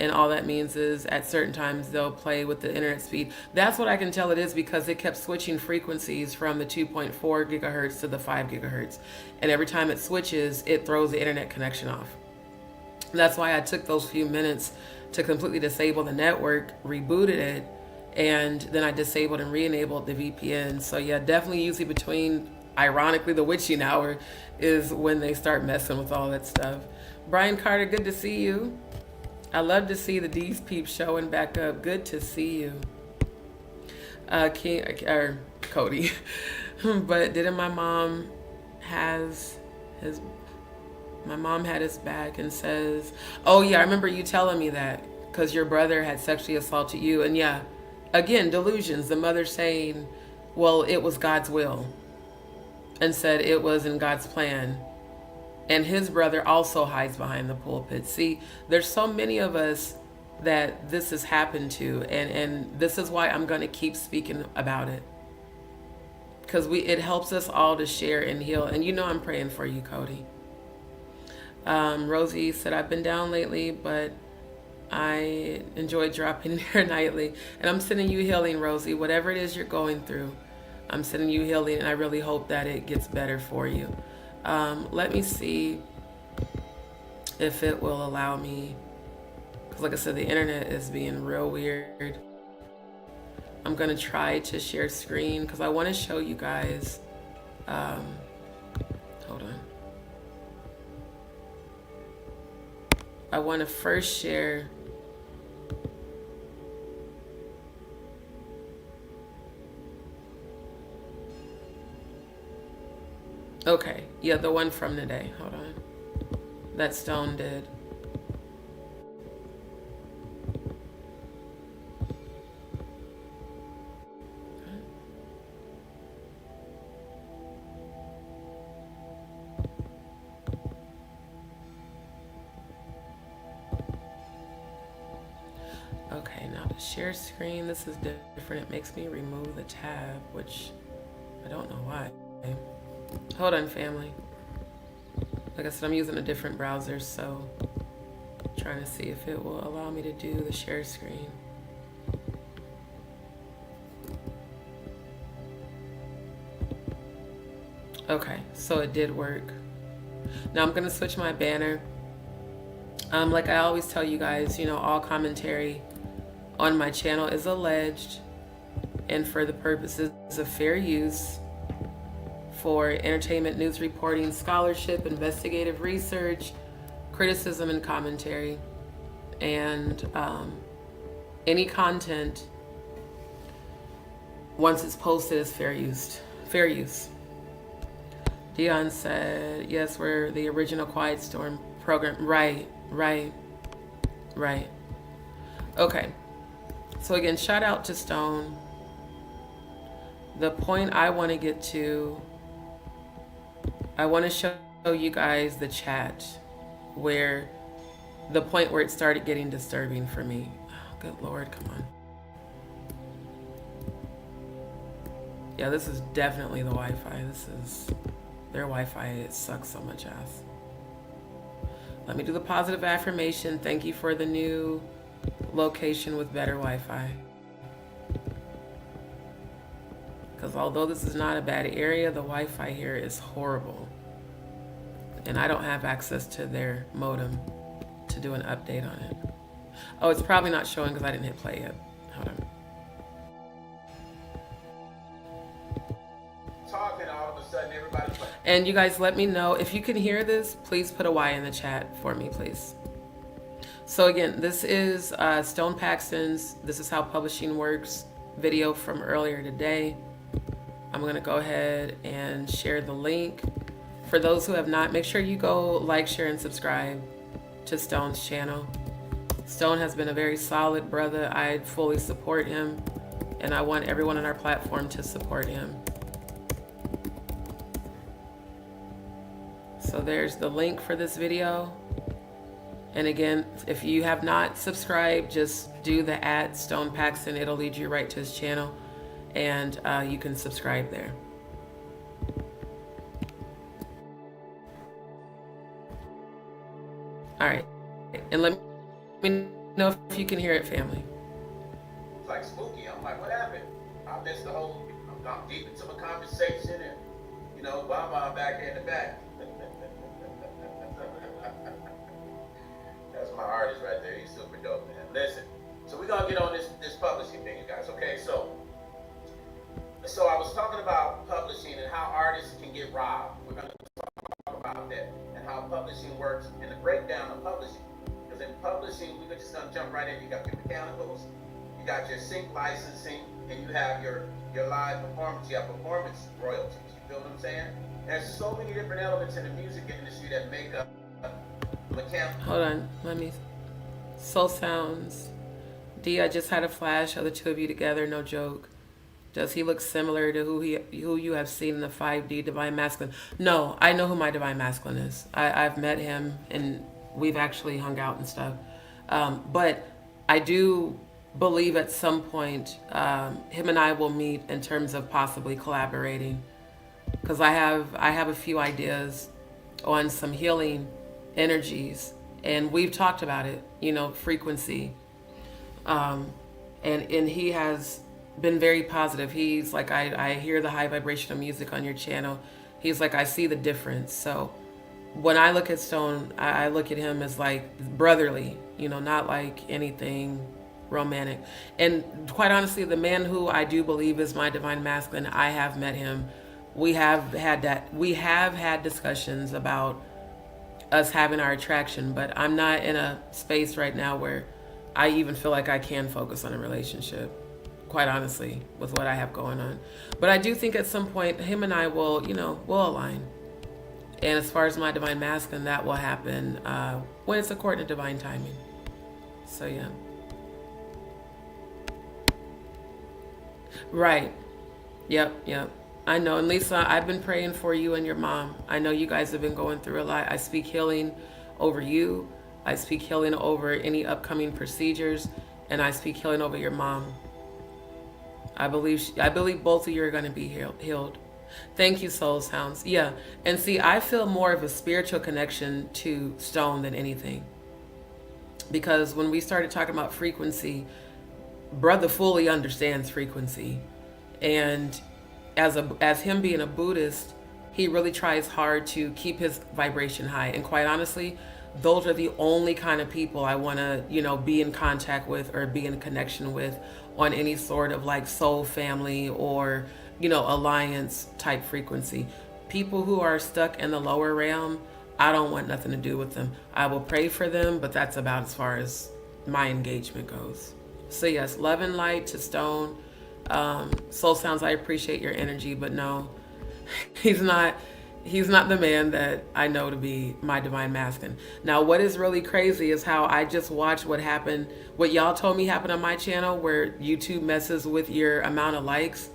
And all that means is at certain times they'll play with the internet speed. That's what I can tell it is, because it kept switching frequencies from the 2.4 gigahertz to the 5 gigahertz. And every time it switches, it throws the internet connection off. And that's why I took those few minutes to completely disable the network, rebooted it, and then I disabled and re-enabled the VPN. So yeah, definitely usually between, ironically, the witching hour is when they start messing with all that stuff. Brian Carter, good to see you. I love to see the DzPeepz showing back up. Good to see you. Cody. But didn't my mom had his back and says, oh yeah, I remember you telling me that, because your brother had sexually assaulted you. And yeah, again, delusions. The mother saying, well, it was God's will, and said it was in God's plan. And his brother also hides behind the pulpit. See, there's so many of us that this has happened to, and this is why I'm going to keep speaking about it, because it helps us all to share and heal. And you know I'm praying for you, Cody. Rosie said, I've been down lately, but I enjoy dropping here nightly. And I'm sending you healing, Rosie. Whatever it is you're going through, I'm sending you healing, and I really hope that it gets better for you. Let me see if it will allow me, because like I said, the internet is being real weird. I'm gonna try to share screen because I want to show you guys. Hold on. I want to first share. Okay, yeah, the one from today. Hold on. That Stone did. Okay, now to share screen, this is different. It makes me remove the tab, which I don't know why. Hold on, family. Like I said, I'm using a different browser, so I'm trying to see if it will allow me to do the share screen. Okay, so it did work. Now I'm gonna switch my banner. Like I always tell you guys, you know, all commentary on my channel is alleged and for the purposes of fair use for entertainment, news reporting, scholarship, investigative research, criticism, and commentary. And any content, once it's posted, is fair use. Fair use. Dion said, yes, we're the original Quiet Storm program. Right. Okay. So again, shout out to Stone. The point I want to get to, I want to show you guys the chat where the point where it started getting disturbing for me. Oh, good Lord, come on. Yeah, this is definitely the Wi-Fi. This is their Wi-Fi. It sucks so much ass. Let me do the positive affirmation. Thank you for the new location with better Wi-Fi. Because although this is not a bad area, the Wi-Fi here is horrible. And I don't have access to their modem to do an update on it. Oh, it's probably not showing because I didn't hit play yet. Hold on. Talking, all of a sudden everybody. And you guys let me know if you can hear this. Please put a Y in the chat for me, please. So again, this is Stone Paxton's This Is How Publishing Works video from earlier today. I'm gonna go ahead and share the link. For those who have not, make sure you go like, share, and subscribe to Stone's channel. Stone has been a very solid brother. I fully support him, and I want everyone on our platform to support him. So there's the link for this video. And again, if you have not subscribed, just do the @Stone Paxton. It'll lead you right to his channel, and you can subscribe there. All right, and let me know if you can hear it, family. It's like spooky. I'm like, what happened? I missed the whole. I'm deep into my conversation, and you know, Baba back here in the back. That's my artist right there. He's super dope, man. Listen, so we're gonna get on this publishing thing, you guys. Okay, so I was talking about publishing and how artists can get robbed. We're gonna talk about that and how publishing works and the breakdown of publishing. Because in publishing, we're just gonna jump right in. You got your mechanicals, you got your sync licensing, and you have your live performance. You have performance royalties. You feel what I'm saying? There's so many different elements in the music industry that make up mechanical. Hold on, let me. Soul Sounds. D, I just had a flash of the two of you together, no joke. Does he look similar to who you have seen in the 5D Divine Masculine? No, I know who my Divine Masculine is. I've met him and we've actually hung out and stuff. But I do believe at some point him and I will meet in terms of possibly collaborating. Because I have a few ideas on some healing energies, and we've talked about it, you know, frequency. And he has been very positive. He's like, I hear the high vibrational music on your channel. He's like, I see the difference. So when I look at Stone, I look at him as like brotherly, you know, not like anything romantic. And quite honestly, the man who I do believe is my divine masculine, I have met him. We have had discussions about us having our attraction, but I'm not in a space right now where I even feel like I can focus on a relationship, quite honestly, with what I have going on. But I do think at some point him and I will, will align. And as far as my divine masculine, that will happen when it's according to divine timing. So yeah. Right. Yep. I know. And Lisa, I've been praying for you and your mom. I know you guys have been going through a lot. I speak healing over you. I speak healing over any upcoming procedures. And I speak healing over your mom. I believe both of you are going to be healed. Thank you, Soul Sounds. Yeah. And see, I feel more of a spiritual connection to Stone than anything. Because when we started talking about frequency, brother fully understands frequency. And as him being a Buddhist, he really tries hard to keep his vibration high. And quite honestly, those are the only kind of people I want to, be in contact with or be in connection with on any sort of like soul family or, alliance type frequency. People who are stuck in the lower realm, I don't want nothing to do with them. I will pray for them, but that's about as far as my engagement goes. So yes, love and light to Stone. Soul Sounds, I appreciate your energy, but no, he's not the man that I know to be my divine masculine. Now, what is really crazy is how I just watched what y'all told me happened on my channel, where YouTube messes with your amount of likes.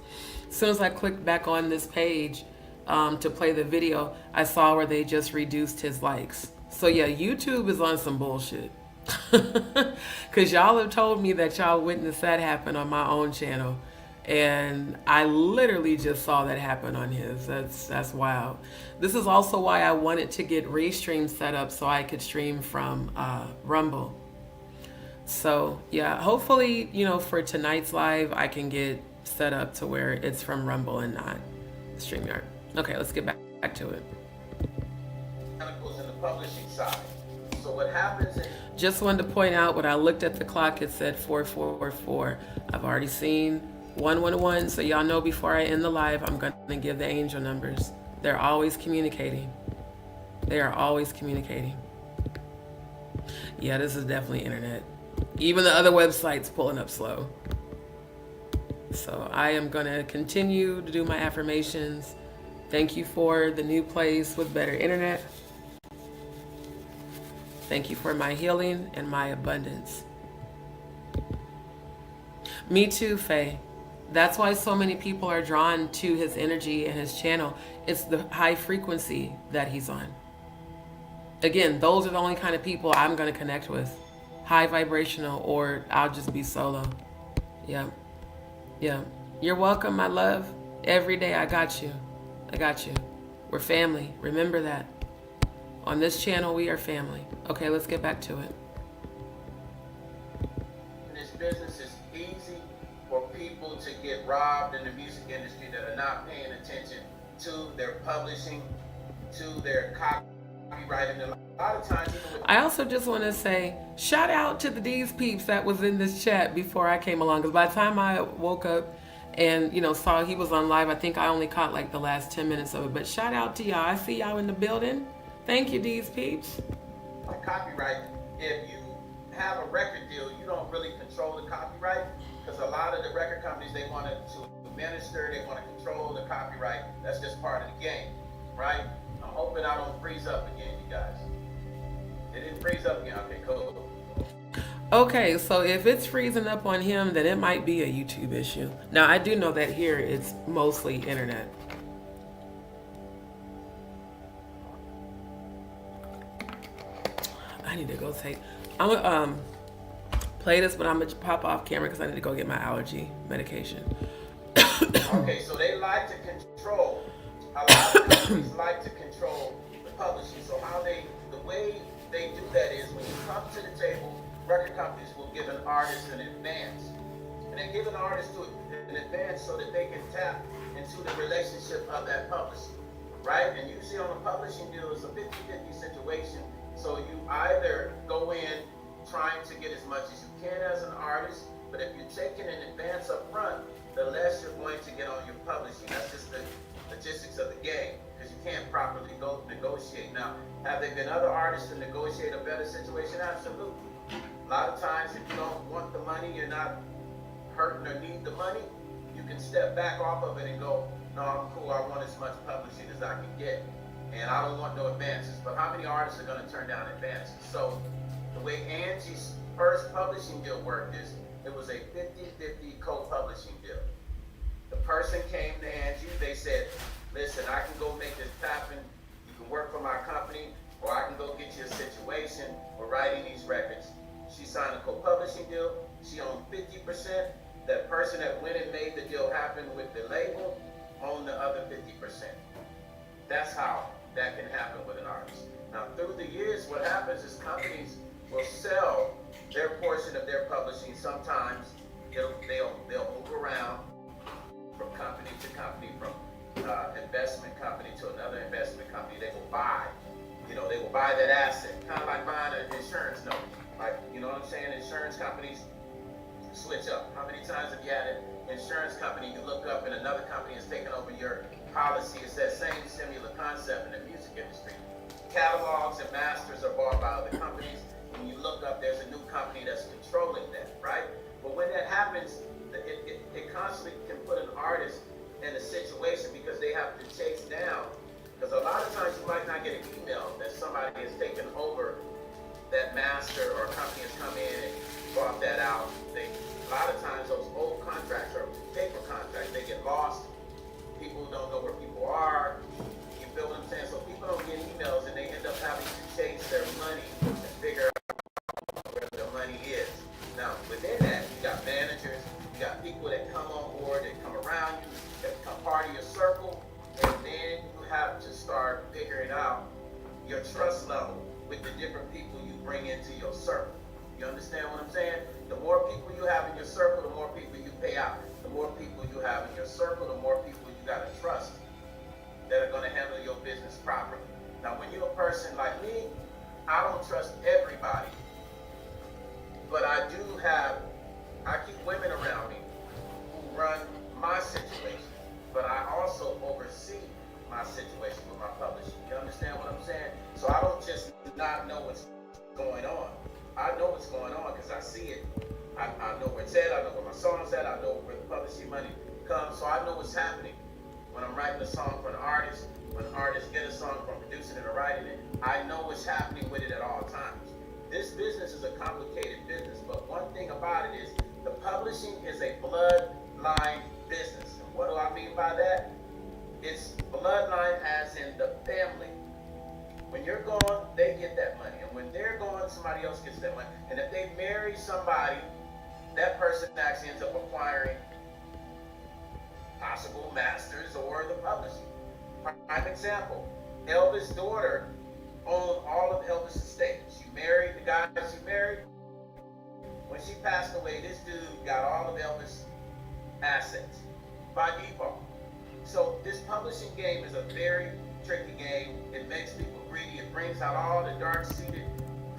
As soon as I clicked back on this page to play the video, I saw where they just reduced his likes. So yeah, YouTube is on some bullshit. Because y'all have told me that y'all witnessed that happen on my own channel. And I literally just saw that happen on his. That's wild. This is also why I wanted to get Restream set up so I could stream from Rumble. So yeah, hopefully, for tonight's live, I can get set up to where it's from Rumble and not StreamYard. Okay, let's get back to it. Chemicals in the publishing side. So what happens is, just wanted to point out, when I looked at the clock, it said 444. I've already seen 111, so y'all know before I end the live, I'm going to give the angel numbers. They're always communicating. They are always communicating. Yeah, this is definitely internet. Even the other websites pulling up slow. So I am going to continue to do my affirmations. Thank you for the new place with better internet. Thank you for my healing and my abundance. Me too, Faye. That's why so many people are drawn to his energy and his channel. It's the high frequency that he's on. Again, those are the only kind of people I'm going to connect with. High vibrational, or I'll just be solo. Yeah. You're welcome, my love. Every day, I got you. We're family. Remember that. On this channel, we are family. Okay, let's get back to it. this business is easy for people to get robbed in the music industry that are not paying attention to their publishing, to their copywriting. A lot of times, I also just want to say, shout out to the DzPeepz that was in this chat before I came along. Because by the time I woke up and, saw he was on live, I think I only caught like the last 10 minutes of it. But shout out to y'all. I see y'all in the building. Thank you, DzPeepz. Copyright, if you have a record deal, you don't really control the copyright, because a lot of the record companies, they want to administer, they want to control the copyright. That's just part of the game, right? I'm hoping I don't freeze up again, you guys. It didn't freeze up again. Okay, cool. Okay, so if it's freezing up on him, then it might be a YouTube issue. Now, I do know that here it's mostly internet. I need to go take, I'm gonna play this, but I'm gonna pop off camera because I need to go get my allergy medication. Okay, so they like to control, a lot of companies like to control the publishing. So the way they do that is, when you come to the table, record companies will give an artist an advance. And they give an artist an advance so that they can tap into the relationship of that publisher, right? And usually on a publishing deal, it's a 50-50 situation. So you either go in trying to get as much as you can as an artist, but if you're taking an advance up front, the less you're going to get on your publishing. That's just the logistics of the game, because you can't properly go negotiate. Now, have there been other artists to negotiate a better situation? Absolutely. A lot of times, if you don't want the money, you're not hurting or need the money, you can step back off of it and go, no, I'm cool, I want as much publishing as I can get, and I don't want no advances. But how many artists are going to turn down advances? So the way Angie's first publishing deal worked is, it was a 50-50 co-publishing deal. The person came to Angie, they said, listen, I can go make this happen, you can work for my company, or I can go get you a situation for writing these records. She signed a co-publishing deal, she owned 50%, that person that went and made the deal happen with the label owned the other 50%. That's how that can happen with an artist. Now through the years, what happens is companies will sell their portion of their publishing. Sometimes they'll move around from company to company, from investment company to another investment company. They will buy, they will buy that asset, kind of like buying an insurance note. Like, you know what I'm saying? Insurance companies switch up. How many times have you had an insurance company you look up and another company has taken over your policy? It's that same similar concept in the music industry. Catalogs and masters are bought by other companies. When you look up, there's a new company that's controlling that, right? But when that happens, it constantly can put an artist in a situation because they have to chase down. Because a lot of times you might not get an email that somebody has taken over that master, or a company has come in and bought that out. A lot of times those old contracts are paper contracts. They get lost. People don't know where people are. You feel what I'm saying? So people don't get emails and they end up having to chase their money and figure out where their money is. Now, within that, you got managers, you got people that come on board, that come around you, that become part of your circle, and then you have to start figuring out your trust level with the different people you bring into your circle. You understand what I'm saying? The more people you have in your circle, the more people you pay out. The more people you have in your circle, the more people you gotta trust that are gonna handle your business properly. Now, when you're a person like me, I don't trust everybody, but I keep women around me who run my situation, but I also oversee my situation with my publishing. You understand what I'm saying? So I don't just not know what's going on. I know what's going on because I see it. I know where it's at. I know where my song's at. I know where the publishing money comes. So I know what's happening when I'm writing a song for an artist. When artists get a song from producing it or writing it, I know what's happening with it at all times. This business is a complicated business, but one thing about it is the publishing is a bloodline business. And what do I mean by that? It's bloodline as in the family. When you're gone, they get that money. And when they're gone, somebody else gets that money. And if they marry somebody, that person actually ends up acquiring possible masters or the publishing. Prime example, Elvis' daughter owned all of Elvis' estate. She married the guy that she married. When she passed away, this dude got all of Elvis' assets by default. So this publishing game is a very tricky game. It makes people greedy. It brings out all the dark-seated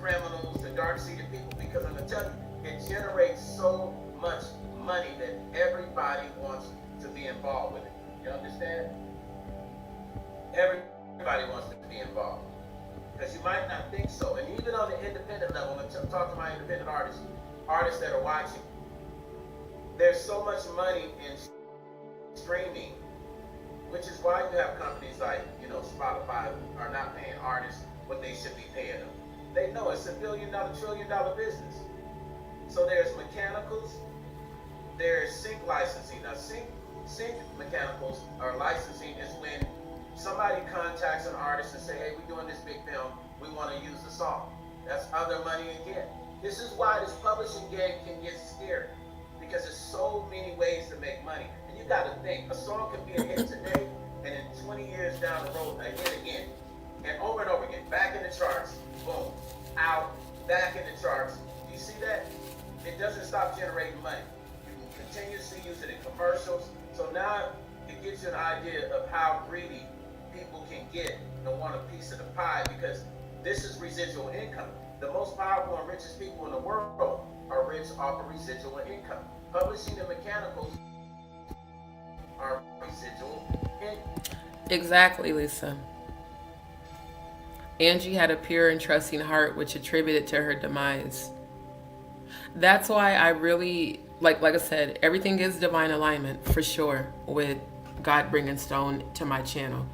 criminals, the dark-seated people, because I'm going to tell you, it generates so much money that everybody wants to be involved with it. You understand? Everybody wants to be involved. Because you might not think so. And even on the independent level, I'm talking to my independent artists that are watching, there's so much money in streaming, which is why you have companies like, Spotify are not paying artists what they should be paying them. They know it's $1 billion, $1 trillion business. So there's mechanicals, there's sync licensing. Now sync mechanicals or licensing is when somebody contacts an artist and say, hey, we're doing this big film, we want to use the song. That's other money again. This is why this publishing game can get scary, because there's so many ways to make money. And you got to think, a song can be a hit today, and in 20 years down the road, a hit again. And over again, back in the charts, boom, out, back in the charts. Do you see that? It doesn't stop generating money. You can continuously use it in commercials. So now it gives you an idea of how greedy people can get and want a piece of the pie, because this is residual income. The most powerful and richest people in the world are rich off of residual income. Publishing and mechanicals are residual income. Exactly, Lisa. Angie had a pure and trusting heart, which attributed to her demise. That's why I really, like I said, everything is divine alignment for sure with God bringing Stone to my channel.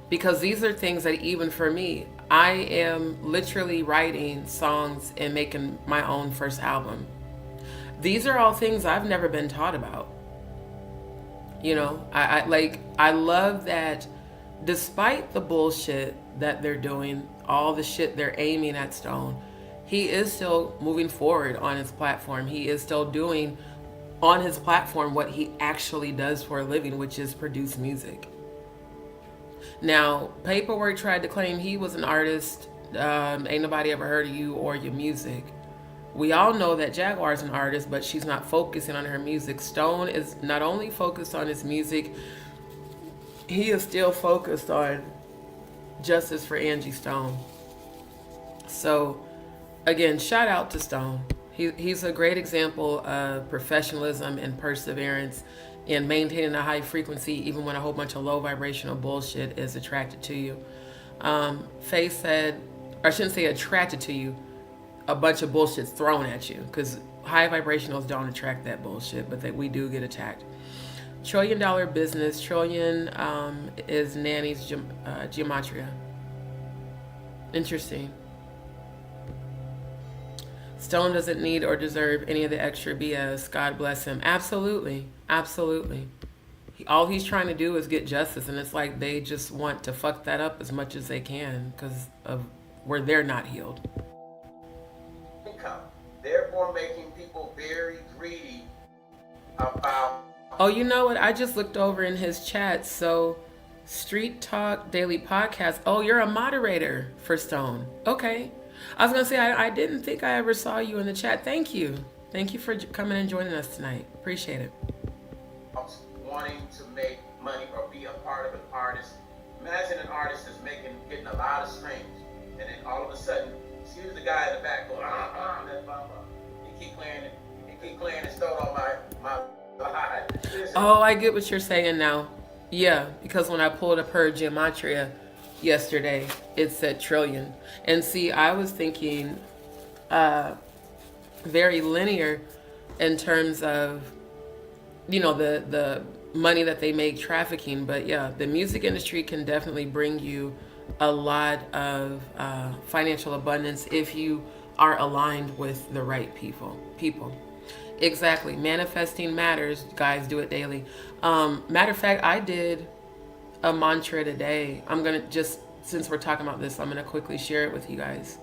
Because these are things that even for me, I am literally writing songs and making my own first album. These are all things I've never been taught about. You know, I love that despite the bullshit that they're doing, all the shit they're aiming at Stone, he is still moving forward on his platform. He is still doing on his platform what he actually does for a living, which is produce music. Now, Paperwork tried to claim he was an artist. Ain't nobody ever heard of you or your music. We all know that Jaguar's an artist, but she's not focusing on her music. Stone is not only focused on his music, he is still focused on justice for Angie Stone. So, again, shout out to Stone. He's a great example of professionalism and perseverance in maintaining a high frequency even when a whole bunch of low vibrational bullshit is attracted to you. Faye said, or I shouldn't say attracted to you, a bunch of bullshit's thrown at you, because high vibrationals don't attract that bullshit, but we do get attacked. $1 trillion business. Trillion is Nanny's gematria. Interesting. Stone doesn't need or deserve any of the extra BS. God bless him. Absolutely. Absolutely. All he's trying to do is get justice, and it's like they just want to fuck that up as much as they can because of where they're not healed. Income, therefore making people very greedy about... Oh, you know what? I just looked over in his chat. So, Street Talk Daily Podcast. Oh, you're a moderator for Stone. Okay. I was going to say, I didn't think I ever saw you in the chat. Thank you. Thank you for coming and joining us tonight. Appreciate it. Wanting to make money or be a part of an artist. Imagine an artist is getting a lot of streams, and then all of a sudden, here's the guy in the back going, he keep playing and Stone on my Oh, I get what you're saying now. Yeah, because when I pulled up her gematria yesterday, it said trillion. And see, I was thinking very linear in terms of, you know, the money that they make trafficking. But yeah, the music industry can definitely bring you a lot of financial abundance if you are aligned with the right people. Exactly. Manifesting matters. Guys, do it daily. Matter of fact, I did a mantra today. I'm going to just, since we're talking about this, I'm going to quickly share it with you guys.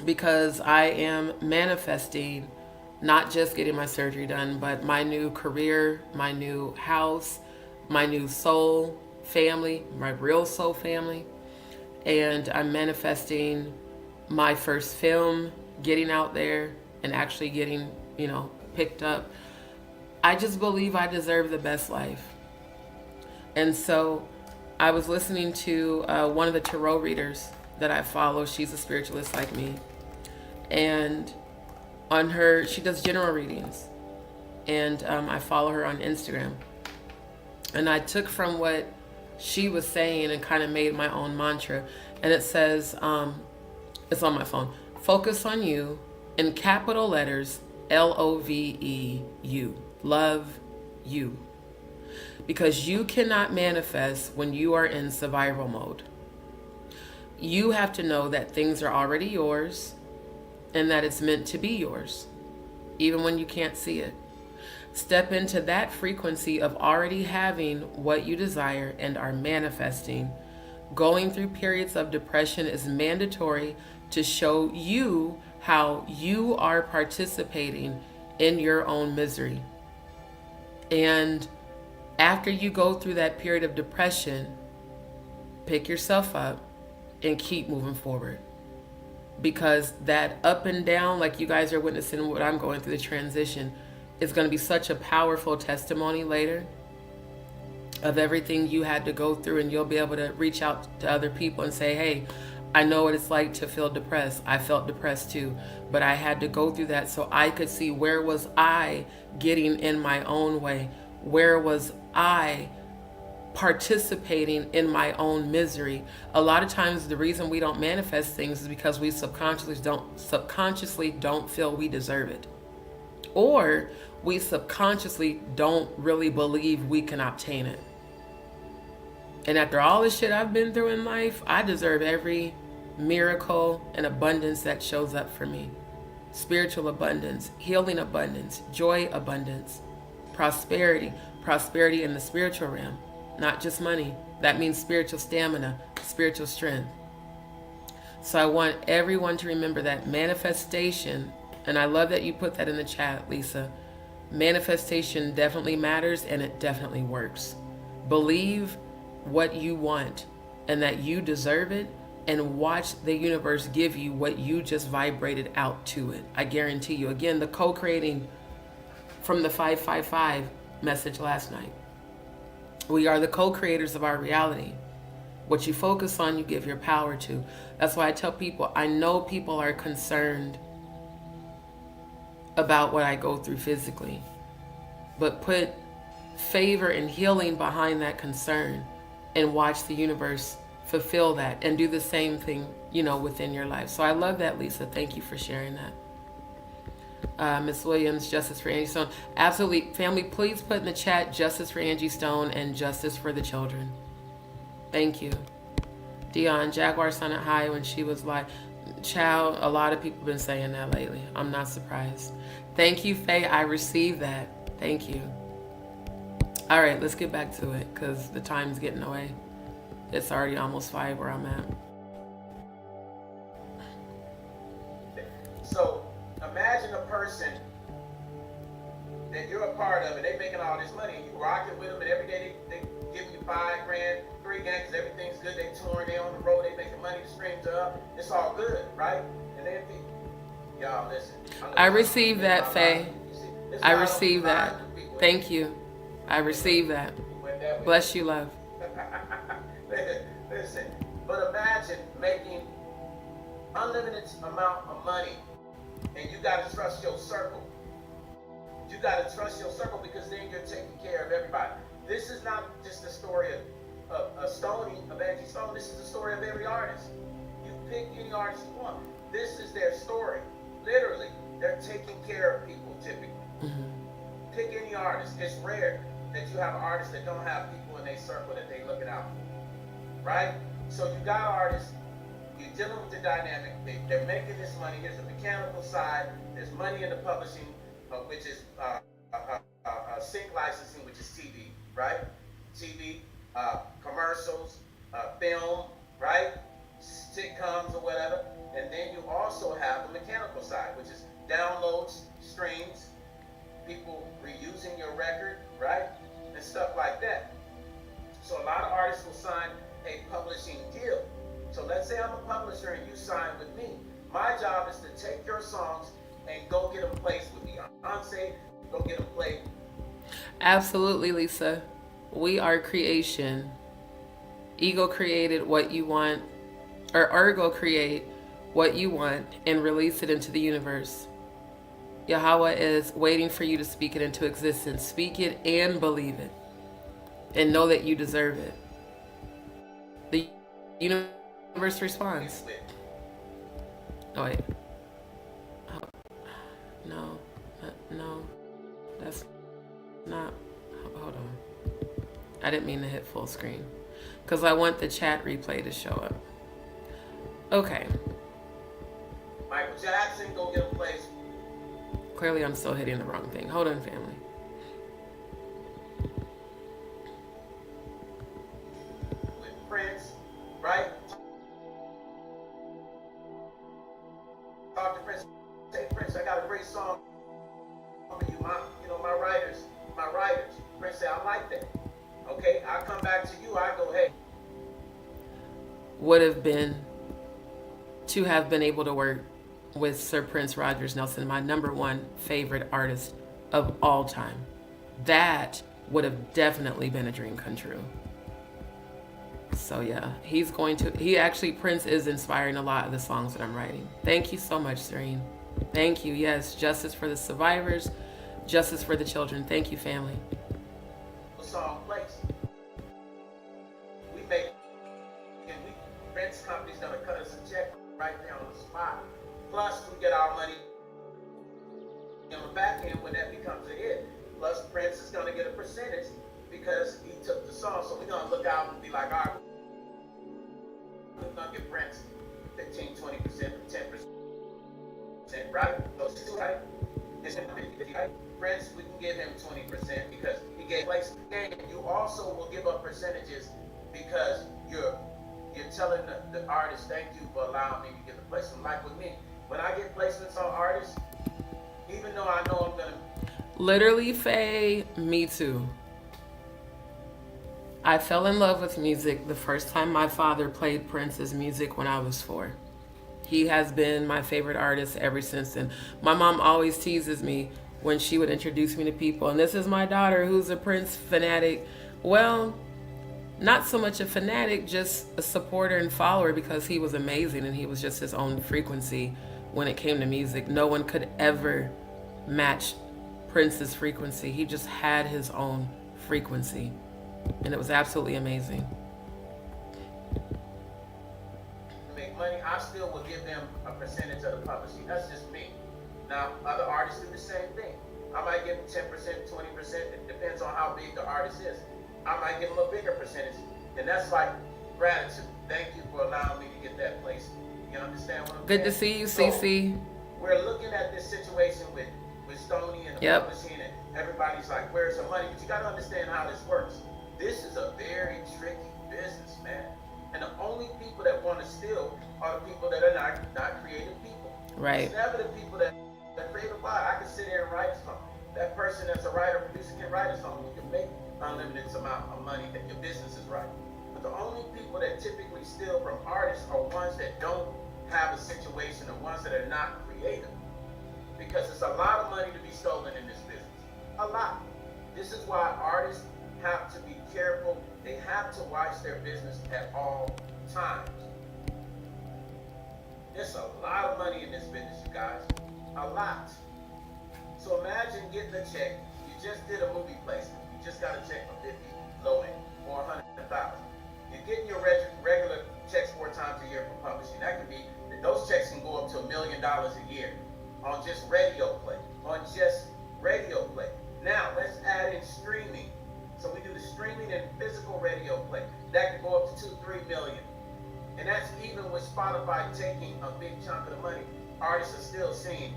Because I am manifesting not just getting my surgery done, but my new career, my new house, my new soul family, my real soul family. And I'm manifesting my first film getting out there and actually getting, you know, picked up. I just believe I deserve the best life. And so I was listening to one of the tarot readers that I follow. She's a spiritualist like me. And on her, she does general readings. And I follow her on Instagram. And I took from what she was saying and kind of made my own mantra. And it says, it's on my phone, focus on you, in capital letters, LOVEU, love you. Because you cannot manifest when you are in survival mode. You have to know that things are already yours and that it's meant to be yours, even when you can't see it. Step into that frequency of already having what you desire and are manifesting. Going through periods of depression is mandatory to show you how you are participating in your own misery. And after you go through that period of depression, pick yourself up and keep moving forward. Because that up and down, like you guys are witnessing what I'm going through, the transition, is going to be such a powerful testimony later of everything you had to go through. And you'll be able to reach out to other people and say, hey, I know what it's like to feel depressed. I felt depressed too, but I had to go through that so I could see where was I getting in my own way? Where was I participating in my own misery? A lot of times the reason we don't manifest things is because we subconsciously don't feel we deserve it. Or we subconsciously don't really believe we can obtain it. And after all the shit I've been through in life, I deserve every miracle and abundance that shows up for me. Spiritual abundance, healing abundance, joy abundance, prosperity in the spiritual realm, not just money. That means spiritual stamina, spiritual strength. So I want everyone to remember that manifestation, and I love that you put that in the chat, Lisa. Manifestation definitely matters and it definitely works. Believe what you want and that you deserve it, and watch the universe give you what you just vibrated out to it. I guarantee you. Again, the co-creating from the 555 message last night. We are the co-creators of our reality. What you focus on, you give your power to. That's why I tell people, I know people are concerned about what I go through physically, but put favor and healing behind that concern and watch the universe fulfill that and do the same thing, within your life. So I love that, Lisa. Thank you for sharing that. Miss Williams, justice for Angie Stone. Absolutely. Family, please put in the chat justice for Angie Stone and justice for the children. Thank you. Dion, Jaguar sounded high when she was like, child, a lot of people have been saying that lately. I'm not surprised. Thank you, Faye. I received that. Thank you. All right, let's get back to it because the time's getting away. It's already almost 5 where I'm at. So imagine a person that you're a part of and they making all this money and you rocking with them, and every day they giving you $5 grand, $3 grand, because everything's good. They touring, they on the road, they making money, the streams are up. It's all good, right? And then y'all listen. I received that, Faye. I received that. Thank you. I received that. Bless you, love. Listen, but imagine making unlimited amount of money, and you got to trust your circle. You got to trust your circle, because then you're taking care of everybody. This is not just the story of Stoney, of Angie Stone. This is the story of every artist. You pick any artist you want. This is their story. Literally, they're taking care of people typically. Mm-hmm. Pick any artist. It's rare that you have artists that don't have people in their circle that they looking out for, right? So you got artists, you're dealing with the dynamic, they're making this money. Here's the mechanical side, there's money in the publishing, which is sync licensing, which is TV, right? TV, commercials, film, right? Sitcoms or whatever. And then you also have the mechanical side, which is downloads, streams, people reusing your record, right? And stuff like that. So a lot of artists will sign a publishing deal. So let's say I'm a publisher and you sign with me. My job is to take your songs and go get them placed with Beyonce, go get them played. Absolutely, Lisa. We are creation. Ego created what you want, or ergo create what you want and release it into the universe. Yahweh is waiting for you to speak it into existence. Speak it and believe it. And know that you deserve it. The universe responds. Oh, wait. No. No. That's not. Hold on. I didn't mean to hit full screen. Because I want the chat replay to show up. Okay. Michael Jackson, go get a place. Clearly, I'm still hitting the wrong thing. Hold on, family. With Prince, right? Talk to Prince. Say, Prince, I got a great song for you. My writers. Prince say, I like that. Okay, I'll come back to you. I go, hey. Would have been to have been able to work with Sir Prince Rogers Nelson, my #1 favorite artist of all time. That would have definitely been a dream come true. So yeah, Prince is inspiring a lot of the songs that I'm writing. Thank you so much, Serene. Thank you. Yes, justice for the survivors, justice for the children. Thank you, family. Song place. We make, and Prince company's gonna cut us a check right there on the spot. Plus, we get our money on the back end when that becomes a hit. Plus, Prince is gonna get a percentage because he took the song. So we're gonna look out and be like, all right, we're gonna give Prince 15, 20%, 10%, right? Those two, right? It's 50, right? Prince, we can give him 20% because he gave place the game. You also will give up percentages because you're telling the artist, thank you for allowing me to get the placement. Like with me, when I get placements on artists, even though I know I'm gonna literally, Faye, me too. I fell in love with music the first time my father played Prince's music when I was 4. He has been my favorite artist ever since then. My mom always teases me when she would introduce me to people, and this is my daughter who's a Prince fanatic. Well, not so much a fanatic, just a supporter and follower, because he was amazing and he was just his own frequency when it came to music. No one could ever match Prince's frequency. He just had his own frequency, and it was absolutely amazing. Make money, I still will give them a percentage of the publishing. That's just me. Now, other artists do the same thing. I might give them 10%, 20%. It depends on how big the artist is. I might give them a bigger percentage. And that's like gratitude. Thank you for allowing me to get that place. You understand what I'm saying? Good to see you, CC. So, we're looking at this situation with Stoney and the publishing, and everybody's like, where's the money? But you got to understand how this works. This is a very tricky business, man. And the only people that want to steal are the people that are not creative people. Right. It's never the people that create a lot. I can sit here and write a song. That person that's a writer, producer can write a song. You can make unlimited amount of money that your business is right. But the only people that typically steal from artists are ones that don't have a situation, the ones that are not creative. Because it's a lot of money to be stolen in this business. A lot. This is why artists have to be careful. They have to watch their business at all times. There's a lot of money in this business, you guys. A lot. So imagine getting a check. You just did a movie placement. You just got a check for 50, low end, or 100,000. You're getting your regular checks 4 times a year from publishing. That could be, those checks can go up to $1 million a year on just radio play. Now let's add in streaming. So we do the streaming and physical radio play. That could go up to 2-3 million. And that's even with Spotify taking a big chunk of the money. Artists are still seeing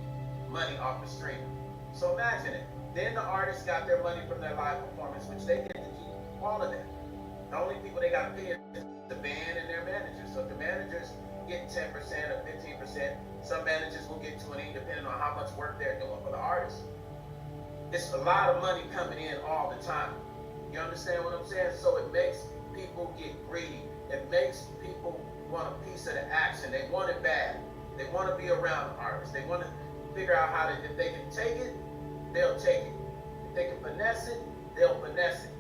money off the streaming. So imagine it. Then the artists got their money from their live performance, which they get to keep all of that. The only people they got to pay is the band and their managers. So if the managers get 10% or 15%, some managers will get 20%, depending on how much work they're doing for the artists. It's a lot of money coming in all the time. You understand what I'm saying? So it makes people get greedy. It makes people want a piece of the action. They want it bad. They want to be around artists. They want to figure out how to, if they can take it, they'll take it. If they can finesse it, they'll finesse it.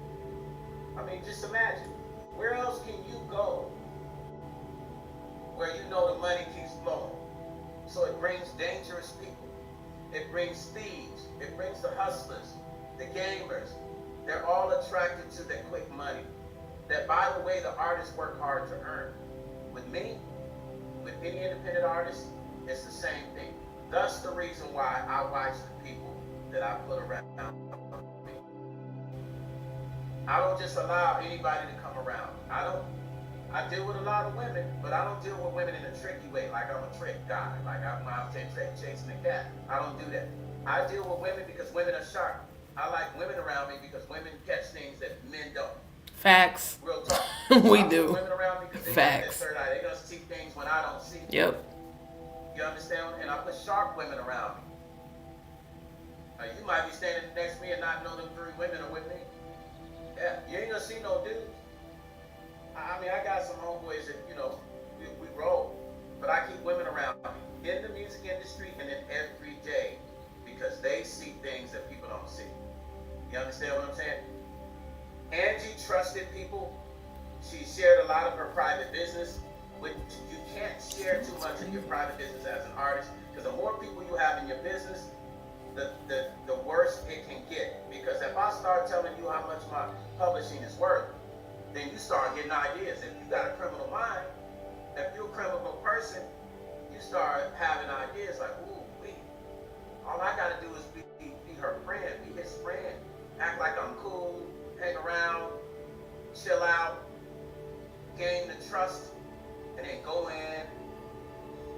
I mean, just imagine, where else can you go where you know the money keeps flowing? So it brings dangerous people. It brings thieves. It brings the hustlers, the gamers. They're all attracted to that quick money. That, by the way, the artists work hard to earn. With me, with any independent artist, it's the same thing. That's the reason why I watch the people that I put around me. I don't just allow anybody to come around. I deal with a lot of women, but I don't deal with women in a tricky way, like I'm a trick guy, like I'm out there chasing a cat. I don't do that. I deal with women because women are sharp. I like women around me because women catch things that men don't. Facts. Real talk. We do. Women around me because they Facts. got that third eye. They're gonna see things when I don't see them. Yep. You understand? And I put sharp women around me. You might be standing next to me and not know them 3 women are with me. Yeah, you ain't gonna see no dudes. I mean, I got some homeboys that, you know, we roll, but I keep women around me in the music industry and in every day because they see things that people don't see. You understand what I'm saying? Angie trusted people. she shared a lot of her private business, which you can't share too much of your private business as an artist, because the more people you have in your business, the worse it can get. Because if I start telling you how much my publishing is worth, then you start getting ideas. If you got a criminal mind, if you're a criminal person, you start having ideas like, ooh, wait, all I gotta do is be her friend, be his friend, act like I'm cool, hang around, chill out, gain the trust, and then go in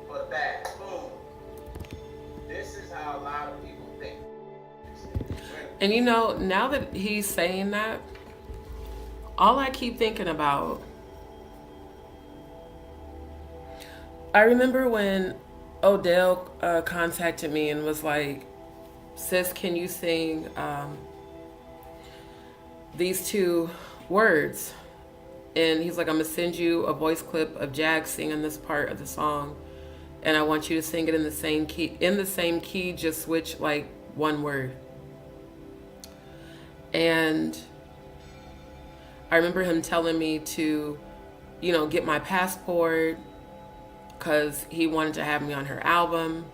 for the bag. Boom. This is how a lot of people think. And you know, now that he's saying that, all I keep thinking about, I remember when Odell contacted me and was like, sis, can you sing these 2 words? And he's like, I'm gonna send you a voice clip of Jag singing this part of the song, and I want you to sing it in the same key, just switch like 1 word. And I remember him telling me to, you know, get my passport, because he wanted to have me on her album,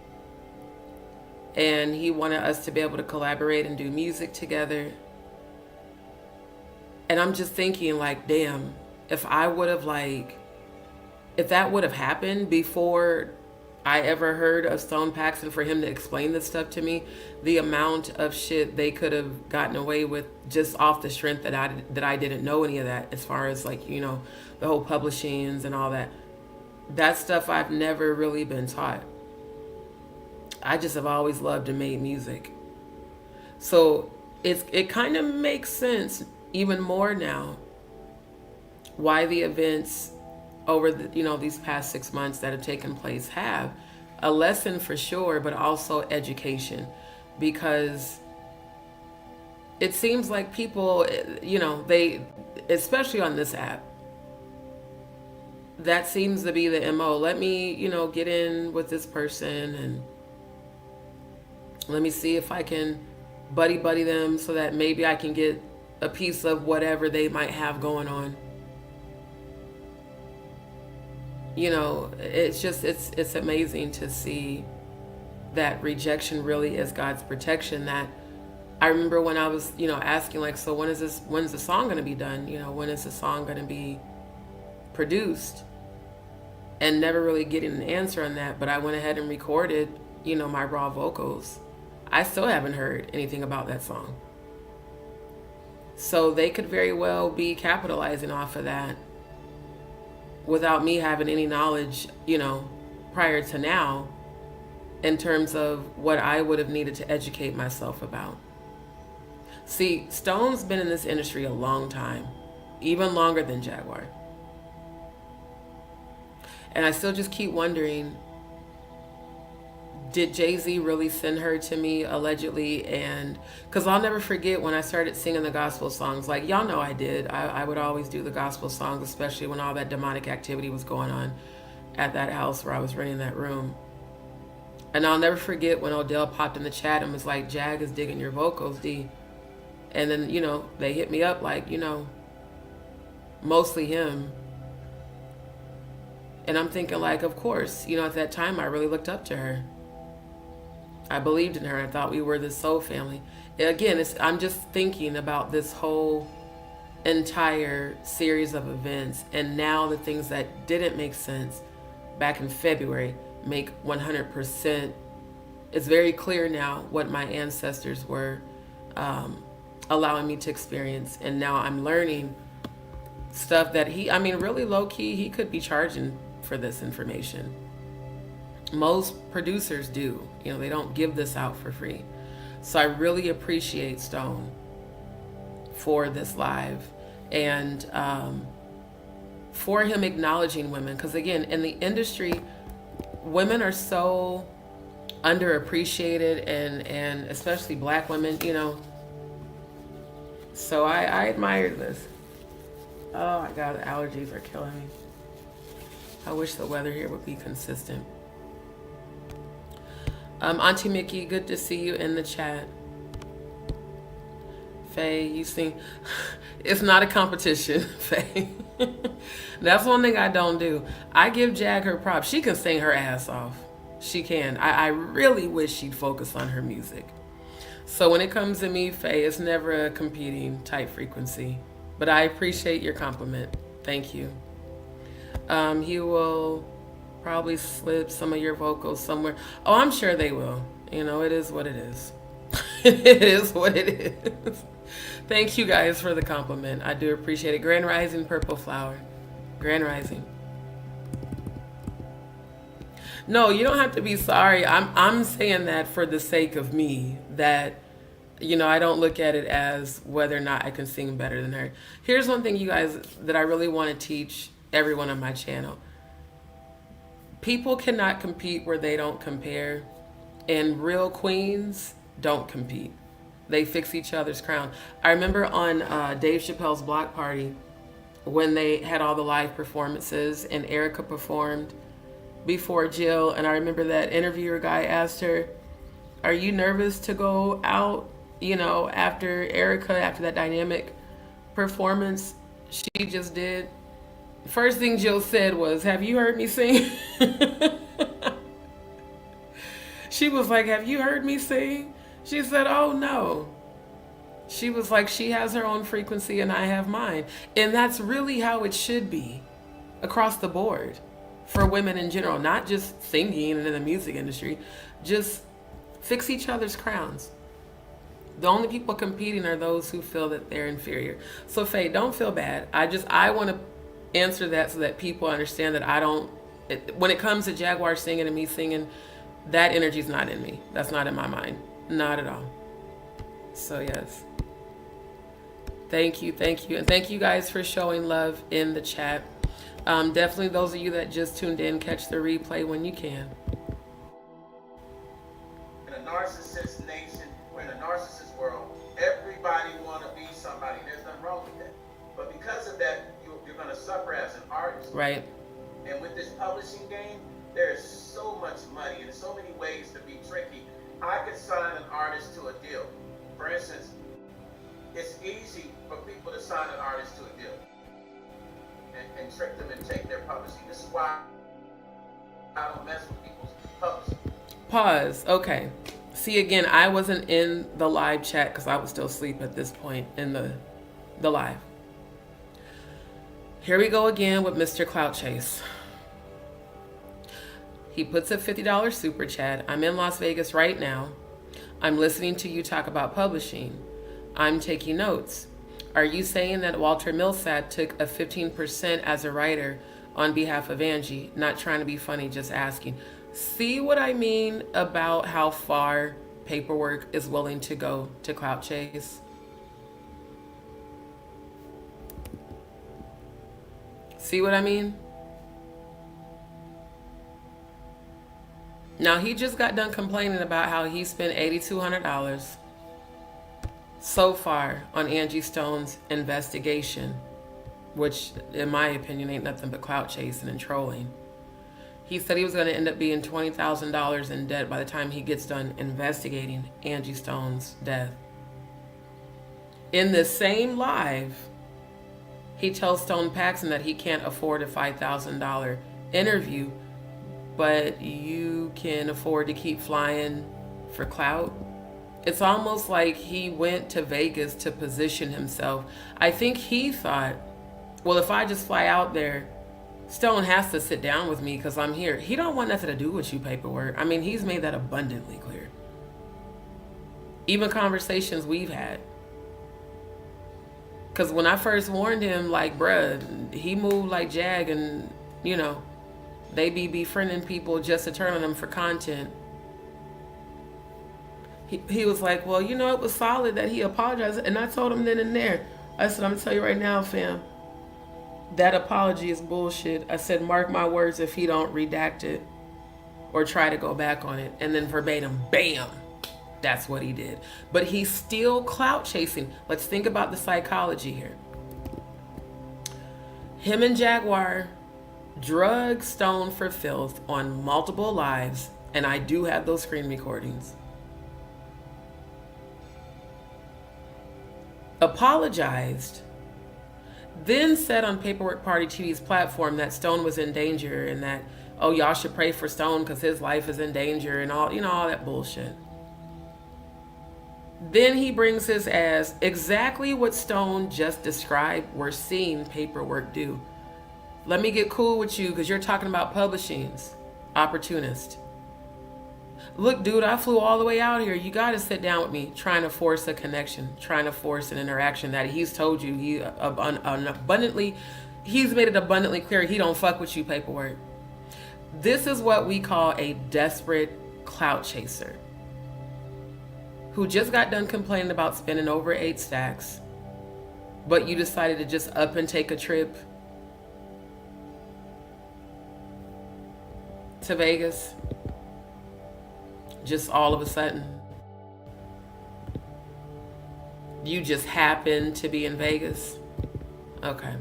and he wanted us to be able to collaborate and do music together. And I'm just thinking like, damn, if that would have happened before I ever heard of Stone Paxton, for him to explain this stuff to me, the amount of shit they could have gotten away with just off the strength that I didn't know any of that, as far as like, you know, the whole publishings and all that. That stuff I've never really been taught. I just have always loved and made music. So it kind of makes sense even more now why the events over the, you know, these past 6 months that have taken place have a lesson for sure, but also education, because it seems like people, you know, they, especially on this app, that seems to be the MO. Let me, you know, get in with this person and let me see if I can buddy them so that maybe I can get a piece of whatever they might have going on. You know, it's just, it's amazing to see that rejection really is God's protection. That I remember when I was, you know, asking like, so when's the song going to be done? You know, when is the song going to be produced? And never really getting an answer on that. But I went ahead and recorded, you know, my raw vocals. I still haven't heard anything about that song. So they could very well be capitalizing off of that without me having any knowledge, you know, prior to now, in terms of what I would have needed to educate myself about. See, Stone's been in this industry a long time, even longer than Jaguar. And I still just keep wondering, did Jay-Z really send her to me allegedly? And because I'll never forget when I started singing the gospel songs, like y'all know I did. I would always do the gospel songs, especially when all that demonic activity was going on at that house where I was renting that room. And I'll never forget when Odell popped in the chat and was like, Jag is digging your vocals, D. And then, you know, they hit me up like, you know, mostly him. And I'm thinking like, of course, you know, at that time I really looked up to her. I believed in her. I thought we were the soul family. Again, I'm just thinking about this whole entire series of events, and now the things that didn't make sense back in February make 100%. It's very clear now what my ancestors were allowing me to experience, and now I'm learning stuff that I mean, really low key, he could be charging for this information. Most producers do, you know, they don't give this out for free. So I really appreciate Stone for this live, and for him acknowledging women, because again, in the industry, women are so underappreciated, and especially Black women, you know. So I admire this. Oh my God, the allergies are killing me. I wish the weather here would be consistent. Auntie Mickey, good to see you in the chat. Faye, you sing. It's not a competition, Faye. That's one thing I don't do. I give Jag her props. She can sing her ass off. She can. I really wish she'd focus on her music. So when it comes to me, Faye, it's never a competing type frequency. But I appreciate your compliment. Thank you. He will probably slip some of your vocals somewhere. Oh, I'm sure they will. You know, it is what it is. It is what it is. Thank you guys for the compliment. I do appreciate it. Grand Rising, Purple Flower. Grand Rising. No, you don't have to be sorry. I'm saying that for the sake of me, that, you know, I don't look at it as whether or not I can sing better than her. Here's one thing, you guys, that I really want to teach everyone on my channel. People cannot compete where they don't compare, and real queens don't compete. They fix each other's crown. I remember on Dave Chappelle's Block Party, when they had all the live performances and Erica performed before Jill, and I remember that interviewer guy asked her, are you nervous to go out, you know, after Erica, after that dynamic performance she just did? First thing Jill said was, have you heard me sing? She was like, have you heard me sing? She said, oh no. She was like, she has her own frequency and I have mine. And that's really how it should be across the board for women in general, not just singing and in the music industry. Just fix each other's crowns. The only people competing are those who feel that they're inferior. So Faye, don't feel bad. I want to answer that so that people understand that when it comes to Jaguar singing and me singing, that energy's not in me. That's not in my mind. Not at all. So yes. Thank you. And thank you guys for showing love in the chat. Definitely those of you that just tuned in, catch the replay when you can. In a narcissist nation, we're in a narcissist world, everybody want to be somebody. There's nothing wrong with that. But because of that, you're going to suffer as an artist. Right. And with this publishing game, there's so much money and there's so many ways to be tricky. I could sign an artist to a deal. For instance, it's easy for people to sign an artist to a deal and trick them and take their publishing. This is why I don't mess with people's publishing. Pause. Okay. See, again, I wasn't in the live chat because I was still asleep at this point in the live. Here we go again with Mr. Clout Chase. He puts a $50 super chat. I'm in Las Vegas right now. I'm listening to you talk about publishing. I'm taking notes. Are you saying that Walter Millsat took a 15% as a writer on behalf of Angie? Not trying to be funny, just asking. See what I mean about how far paperwork is willing to go to Clout Chase? See what I mean? Now, he just got done complaining about how he spent $8,200 so far on Angie Stone's investigation, which, in my opinion, ain't nothing but clout chasing and trolling. He said he was going to end up being $20,000 in debt by the time he gets done investigating Angie Stone's death. In this same live, he tells Stone Paxton that he can't afford a $5,000 interview, but you can afford to keep flying for clout. It's almost like he went to Vegas to position himself. I think he thought, well, if I just fly out there, Stone has to sit down with me because I'm here. He don't want nothing to do with you, paperwork. I mean, he's made that abundantly clear. Even conversations we've had. Because when I first warned him, like, bruh, he moved like Jag and, you know, they be befriending people just to turn on them for content. He was like, well, you know, it was solid that he apologized. And I told him then and there, I said, I'm going to tell you right now, fam, that apology is bullshit. I said, mark my words, if he don't redact it or try to go back on it. And then verbatim, bam, that's what he did. But he's still clout chasing. Let's think about the psychology here. Him and Jaguar drug Stone for filth on multiple lives, and I do have those screen recordings. Apologized, then said on Paperwork Party TV's platform that Stone was in danger and that, oh, y'all should pray for Stone because his life is in danger and all, all that bullshit. Then he brings his ass exactly what Stone just described we're seeing Paperwork do. Let me get cool with you because you're talking about publishings. Opportunist. Look, dude, I flew all the way out here. You got to sit down with me, trying to force a connection, trying to force an interaction that he's told you he's made it abundantly clear he don't fuck with you, Paperwork. This is what we call a desperate clout chaser who just got done complaining about spending over 8 stacks, but you decided to just up and take a trip to Vegas. Just all of a sudden. You just happen to be in Vegas. Okay.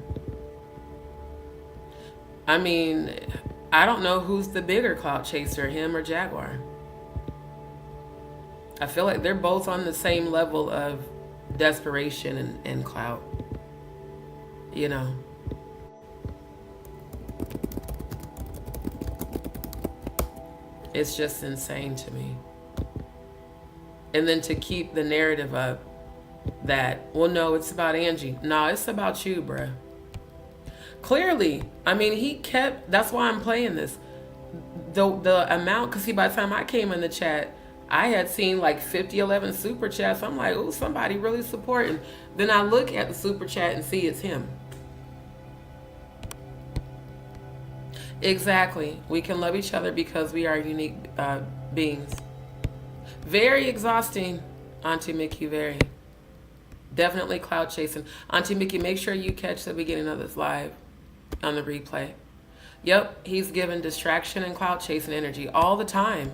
I mean, I don't know who's the bigger clout chaser, him or Jaguar. I feel like they're both on the same level of desperation and clout. It's just insane to me. And then to keep the narrative up that, well, no, it's about Angie. No, it's about you, bruh. Clearly, I mean, that's why I'm playing this. The amount, because see, by the time I came in the chat, I had seen like 11 super chats. I'm like, oh, somebody really supporting. Then I look at the super chat and see it's him. Exactly. We can love each other because we are unique beings. Very exhausting, Auntie Mickey, very. Definitely cloud chasing. Auntie Mickey, make sure you catch the beginning of this live on the replay. Yep, he's given distraction and cloud chasing energy all the time.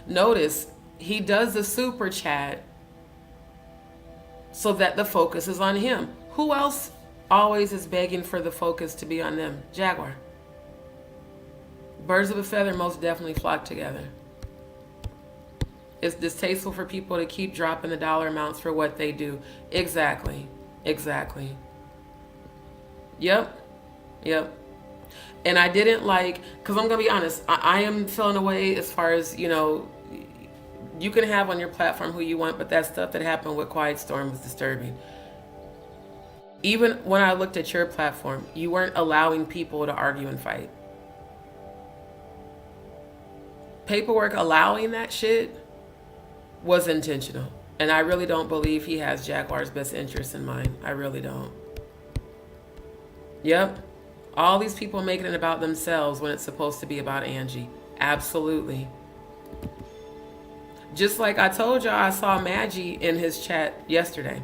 Notice, he does the super chat so that the focus is on him. Who else always is begging for the focus to be on them? Jaguar. Birds of a feather most definitely flock together. It's distasteful for people to keep dropping the dollar amounts for what they do. Exactly. Exactly. Yep. And I didn't like, because I'm going to be honest, I am feeling away as far as, you can have on your platform who you want, but that stuff that happened with Quiet Storm was disturbing. Even when I looked at your platform, you weren't allowing people to argue and fight. Paperwork allowing that shit was intentional. And I really don't believe he has Jaguar's best interest in mind. I really don't. Yep. All these people making it about themselves when it's supposed to be about Angie. Absolutely. Just like I told y'all, I saw Maggie in his chat yesterday.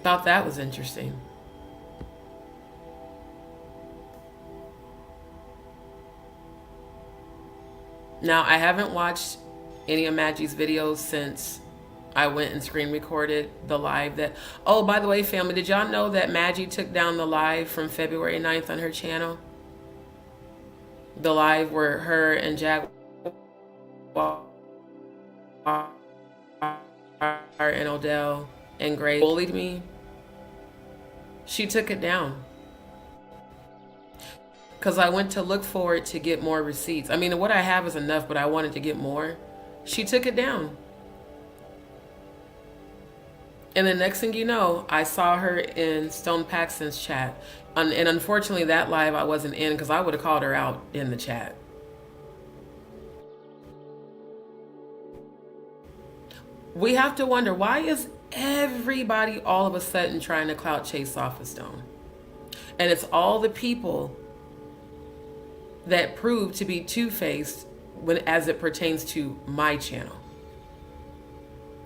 Thought that was interesting. Now, I haven't watched any of Maggie's videos since I went and screen recorded the live that... Oh, by the way, family, did y'all know that Maggie took down the live from February 9th on her channel? The live where her and Jaguar and Odell and Gray bullied me. She took it down. Because I went to look for it to get more receipts. I mean, what I have is enough, but I wanted to get more. She took it down. And the next thing you know, I saw her in Stone Paxton's chat. And unfortunately, that live I wasn't in because I would have called her out in the chat. We have to wonder, why is everybody all of a sudden trying to clout chase off of Stone? And it's all the people that prove to be two-faced as it pertains to my channel.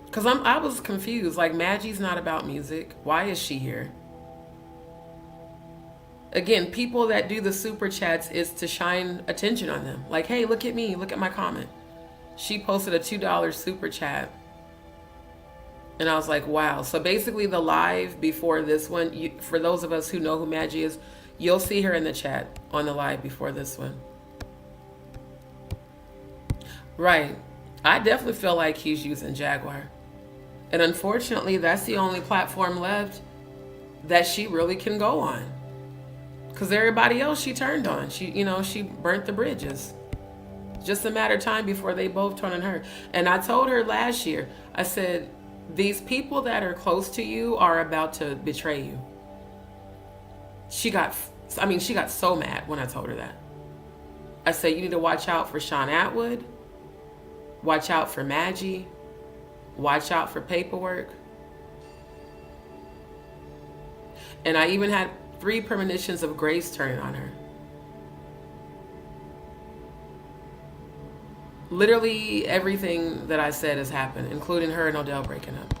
Because I was confused. Like, Maggie's not about music. Why is she here? Again, people that do the super chats is to shine attention on them. Like, hey, look at me. Look at my comment. She posted a $2 super chat. And I was like, wow. So basically the live before this one, for those of us who know who Maggie is, you'll see her in the chat on the live before this one. Right. I definitely feel like he's using Jaguar. And unfortunately, that's the only platform left that she really can go on. Because everybody else she turned on. She burnt the bridges. Just a matter of time before they both turn on her. And I told her last year, I said, these people that are close to you are about to betray you. She got so mad when I told her that. I said, you need to watch out for Sean Atwood. Watch out for Maggie. Watch out for Paperwork. And I even had 3 premonitions of grace turning on her. Literally everything that I said has happened, including her and Odell breaking up.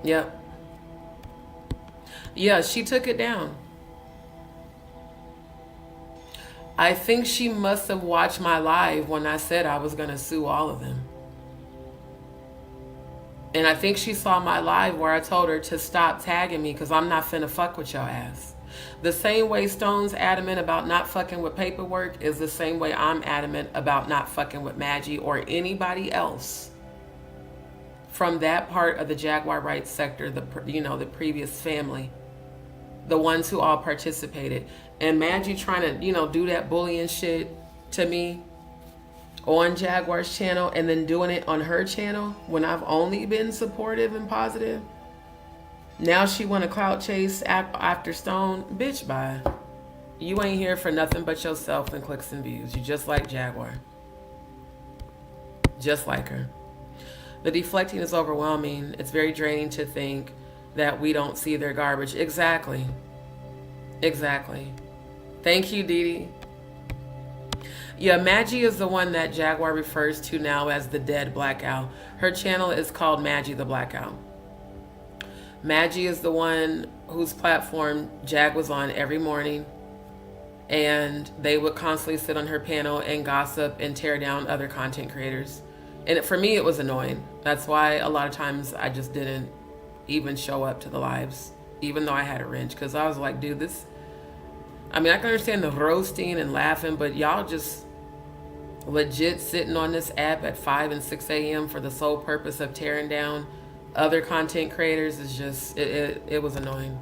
Yep. Yeah, she took it down. I think she must have watched my live when I said I was going to sue all of them. And I think she saw my live where I told her to stop tagging me because I'm not finna fuck with your ass. The same way Stone's adamant about not fucking with Paperwork is the same way I'm adamant about not fucking with Maggie or anybody else from that part of the Jaguar Wright sector, the previous family, the ones who all participated. And Maggie trying to, do that bullying shit to me on Jaguar's channel and then doing it on her channel when I've only been supportive and positive. Now she want to clout chase after Stone. Bitch, bye. You ain't here for nothing but yourself and clicks and views. You just like Jaguar. Just like her. The deflecting is overwhelming. It's very draining to think that we don't see their garbage. Exactly. Exactly. Thank you, Dee Dee. Yeah, Maggie is the one that Jaguar refers to now as the dead Black Owl. Her channel is called Maggie the Black Owl. Maggie is the one whose platform Jag was on every morning, and they would constantly sit on her panel and gossip and tear down other content creators. And for me, it was annoying. That's why a lot of times I just didn't even show up to the lives, even though I had a wrench, because I was like, dude, this... I mean, I can understand the roasting and laughing, but y'all just legit sitting on this app at 5 and 6 a.m. for the sole purpose of tearing down other content creators is just, it was annoying.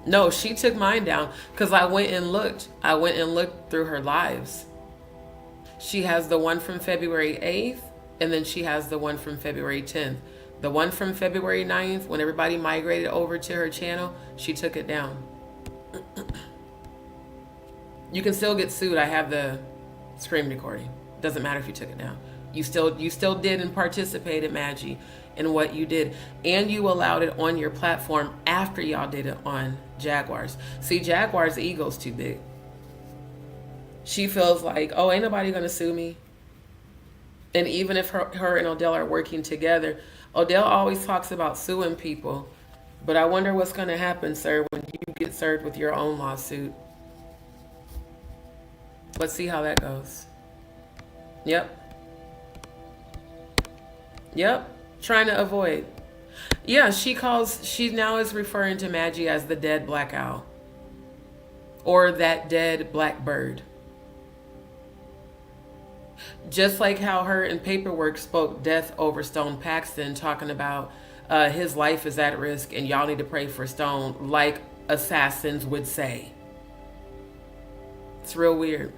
No, she took mine down because I went and looked through her lives. She has the one from February 8th, and then she has the one from February 10th. The one from February 9th, when everybody migrated over to her channel, she took it down. You can still get sued. I have the screen recording. Doesn't matter if you took it down. You still did and participated, Maggie, in what you did. And you allowed it on your platform after y'all did it on Jaguar's. See, Jaguar's ego's too big. She feels like, oh, ain't nobody gonna sue me. And even if her and Odell are working together, Odell always talks about suing people. But I wonder what's gonna happen, sir, when you get served with your own lawsuit. Let's see how that goes. Yep. Trying to avoid. Yeah, she now is referring to Maggie as the dead Black Owl. Or that dead black bird. Just like how her and Paperwork spoke death over Stone Paxton, talking about his life is at risk and y'all need to pray for Stone, like assassins would say. It's real weird.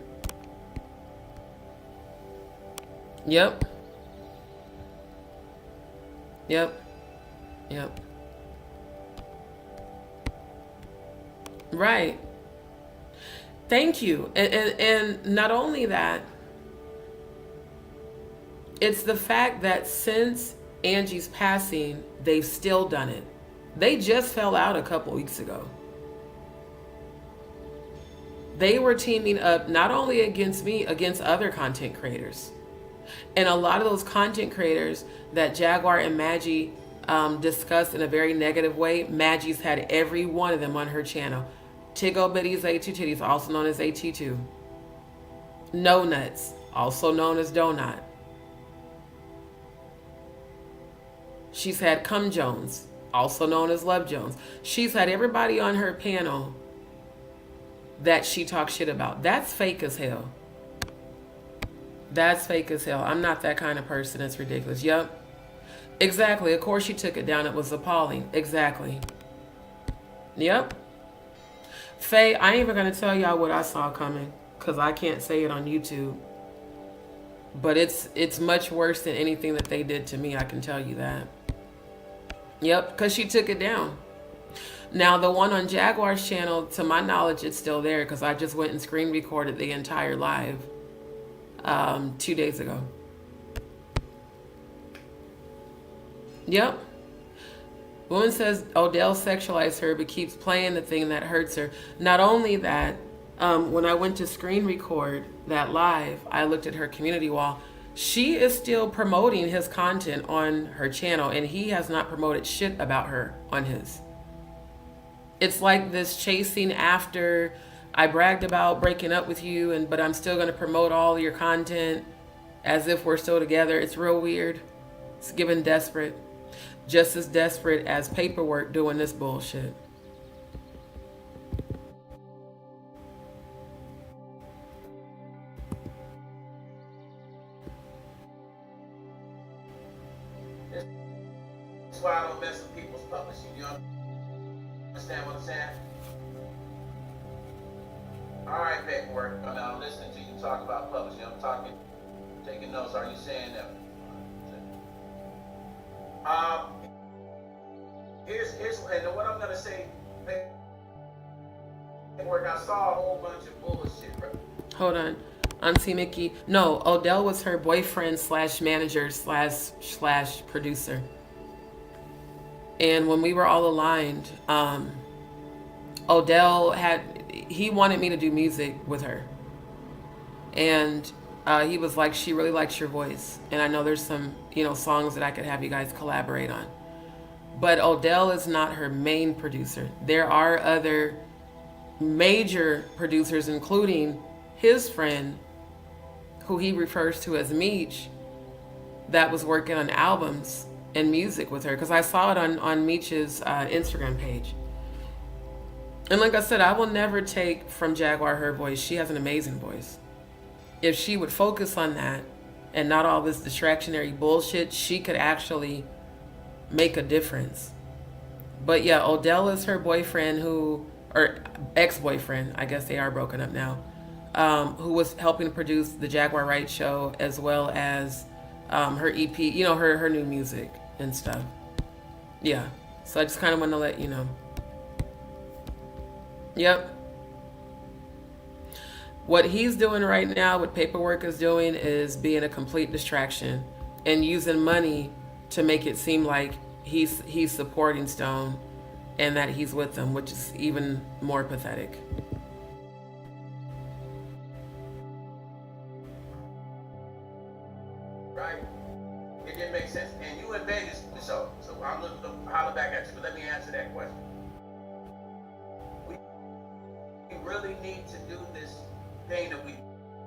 Yep. Right. Thank you. And not only that, it's the fact that since Angie's passing, they've still done it. They just fell out a couple weeks ago. They were teaming up not only against me, against other content creators. And a lot of those content creators that Jaguar and Maggie discussed in a very negative way, Maggie's had every one of them on her channel. Tiggo Bitty's A2 Titties, also known as AT2. No Nuts, also known as Donut. She's had Cum Jones, also known as Love Jones. She's had everybody on her panel that she talks shit about. That's fake as hell. That's fake as hell. I'm not that kind of person. It's ridiculous. Yep. Exactly. Of course she took it down. It was appalling. Exactly. Yep. Faye, I ain't even going to tell y'all what I saw coming because I can't say it on YouTube. But it's much worse than anything that they did to me. I can tell you that. Yep, because she took it down. Now, the one on Jaguar's channel, to my knowledge, it's still there because I just went and screen recorded the entire live 2 days ago. Yep. Woman says Odell sexualized her but keeps playing the thing that hurts her. Not only that, when I went to screen record that live, I looked at her community wall. She is still promoting his content on her channel, and he has not promoted shit about her on his. It's like this chasing after, I bragged about breaking up with you, but I'm still going to promote all your content as if we're still together. It's real weird. It's giving desperate. Just as desperate as Paperwork doing this bullshit. That's why I don't mess with people's publishing. You understand what I'm saying? All right, Paperwork. I'm listening to you talk about publishing. I'm talking, taking notes. Are you saying that? Here's and what I'm gonna say. Paperwork. I saw a whole bunch of bullshit. Bro. Hold on. Auntie Mickey. No, Odell was her boyfriend slash manager slash producer. And when we were all aligned, Odell he wanted me to do music with her. And he was like, she really likes your voice. And I know there's some, songs that I could have you guys collaborate on. But Odell is not her main producer. There are other major producers, including his friend, who he refers to as Meech, that was working on albums and music with her. Because I saw it on Meech's Instagram page. And like I said, I will never take from Jaguar her voice. She has an amazing voice. If she would focus on that and not all this distractionary bullshit, she could actually make a difference. But yeah, Odell is her boyfriend or ex-boyfriend, I guess they are broken up now, who was helping produce the Jaguar Wright show as well as her EP, her new music and stuff. Yeah, so I just kind of want to let you know. Yep. What he's doing right now, what Paperwork is doing, is being a complete distraction and using money to make it seem like he's supporting Stone and that he's with them, which is even more pathetic. Right? It didn't make sense. And you in Vegas, so I'm going to holler back at you, but let me answer that question. We really need to do this thing that we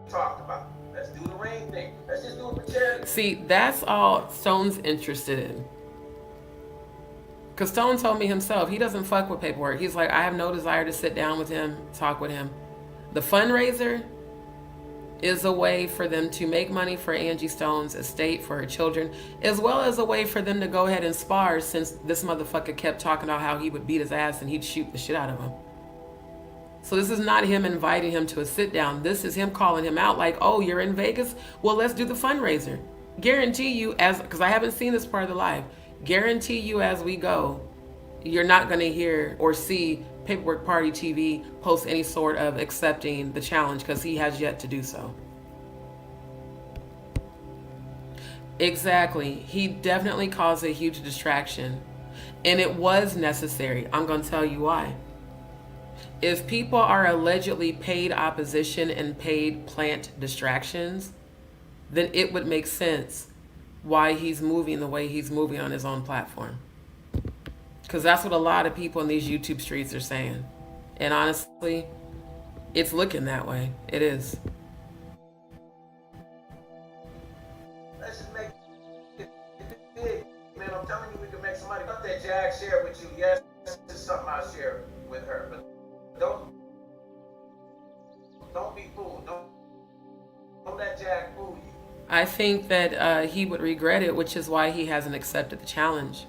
talked about. Let's do the ring thing. Let's just do it for charity. See, that's all Stone's interested in. Because Stone told me himself, he doesn't fuck with Paperwork. He's like, I have no desire to sit down with him, talk with him. The fundraiser is a way for them to make money for Angie Stone's estate, for her children, as well as a way for them to go ahead and spar, since this motherfucker kept talking about how he would beat his ass and he'd shoot the shit out of him. So this is not him inviting him to a sit down. This is him calling him out like, oh, you're in Vegas? Well, let's do the fundraiser. Guarantee you, because I haven't seen this part of the live, guarantee you as we go, you're not going to hear or see Paperwork Party TV post any sort of accepting the challenge, because he has yet to do so. Exactly. He definitely caused a huge distraction. And it was necessary. I'm going to tell you why. If people are allegedly paid opposition and paid plant distractions, then it would make sense why he's moving the way he's moving on his own platform. Because that's what a lot of people in these YouTube streets are saying. And honestly, it's looking that way. It is. Let's just make it big. Man, I'm telling you, we can make some money. Not that Jag shared with you. Yes, this is something I'll share with her. But don't be fooled. Don't let Jag fool you. I think that he would regret it, which is why he hasn't accepted the challenge.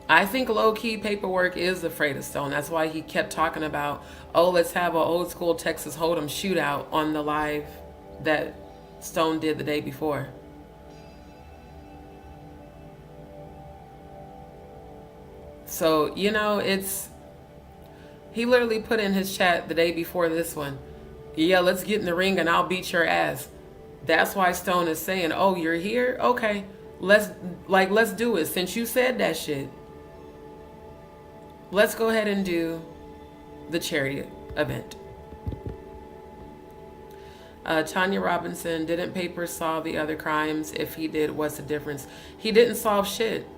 I think low-key Paperwork is afraid of Stone. That's why he kept talking about, oh, let's have an old school Texas Hold'em shootout on the live that Stone did the day before. So, you know, he literally put in his chat the day before this one, yeah, let's get in the ring and I'll beat your ass. That's why Stone is saying, oh, you're here? Okay, let's do it. Since you said that shit, let's go ahead and do the charity event. Tanya Robinson, didn't Paper solve the other crimes? If he did, what's the difference? He didn't solve shit.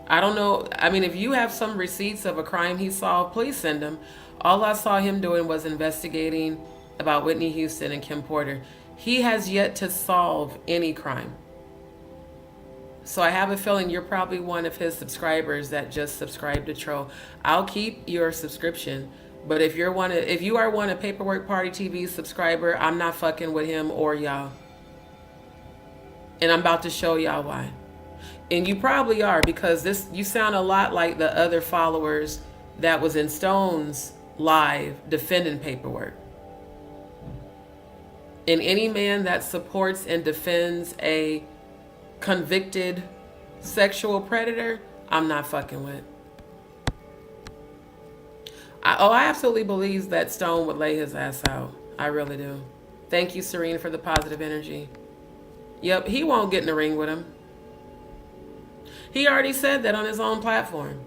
I don't know. I mean, if you have some receipts of a crime he solved, please send them. All I saw him doing was investigating about Whitney Houston and Kim Porter. He has yet to solve any crime. So I have a feeling you're probably one of his subscribers that just subscribed to troll. I'll keep your subscription, but if you are one of Paperwork Party TV subscriber, I'm not fucking with him or y'all. And I'm about to show y'all why. And you probably are, because you sound a lot like the other followers that was in Stone's live defending Paperwork. And any man that supports and defends a convicted sexual predator, I'm not fucking with. I absolutely believe that Stone would lay his ass out. I really do. Thank you, Serene, for the positive energy. Yep, he won't get in the ring with him. He already said that on his own platform.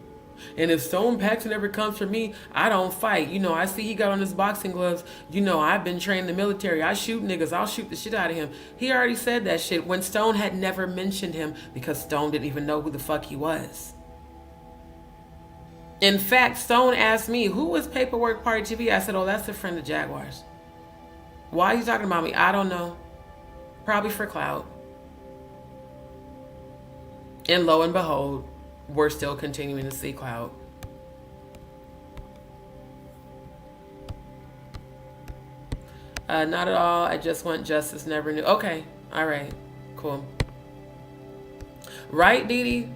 And if Stone Paxton ever comes for me, I don't fight. You know, I see he got on his boxing gloves. You know, I've been trained in the military. I shoot niggas. I'll shoot the shit out of him. He already said that shit when Stone had never mentioned him, because Stone didn't even know who the fuck he was. In fact, Stone asked me, who was Paperwork Party TV? I said, oh, that's a friend of Jaguar's. Why are you talking about me? I don't know. Probably for clout. And lo and behold, we're still continuing to see clout. Not at all. I just want justice. Never knew. Okay. All right. Cool. Right, Dee Dee?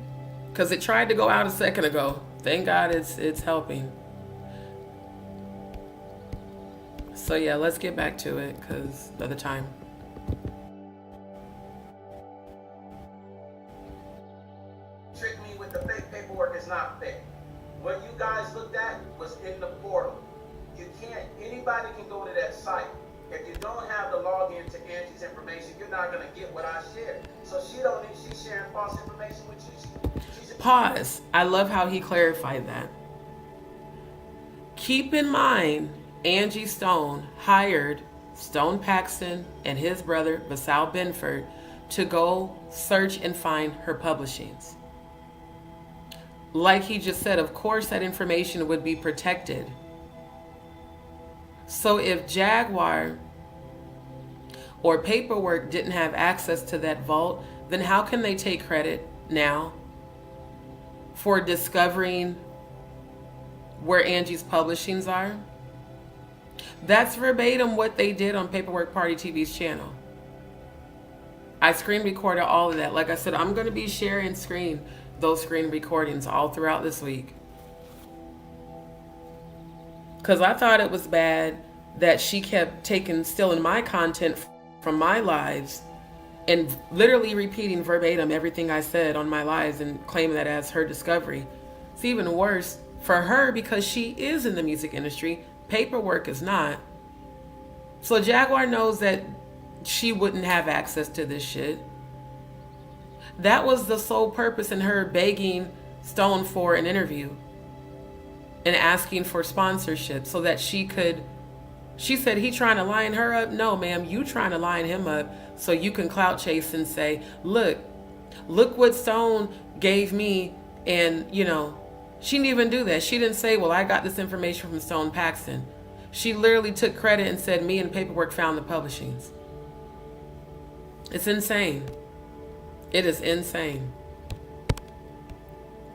Because it tried to go out a second ago. Thank God it's helping. So yeah, let's get back to it because of the time. Trick me with the fake paperwork is not fake. What you guys looked at was in the portal. You can't, anybody can go to that site. If you don't have the login to Angie's information, you're not gonna get what I shared. So she's sharing false information with you. Pause. I love how he clarified that. Keep in mind, Angie Stone hired Stone Paxton and his brother, Vasal Benford, to go search and find her publishings. Like he just said, of course that information would be protected. So if Jaguar or Paperwork didn't have access to that vault, then how can they take credit now for discovering where Angie's publishings are? That's verbatim what they did on Paperwork Party TV's channel. I screen recorded all of that. Like I said, I'm going to be sharing those screen recordings all throughout this week. Because I thought it was bad that she kept stealing my content from my lives and literally repeating verbatim everything I said on my lives and claiming that as her discovery. It's even worse for her because she is in the music industry. Paperwork is not. So Jaguar knows that she wouldn't have access to this shit. That was the sole purpose in her begging Stone for an interview and asking for sponsorship so that she said he trying to line her up. No, ma'am, you trying to line him up so you can clout chase and say, look what Stone gave me. And, you know, she didn't even do that. She didn't say, well, I got this information from Stone Paxton. She literally took credit and said, me and Paperwork found the publishings. It's insane. It is insane.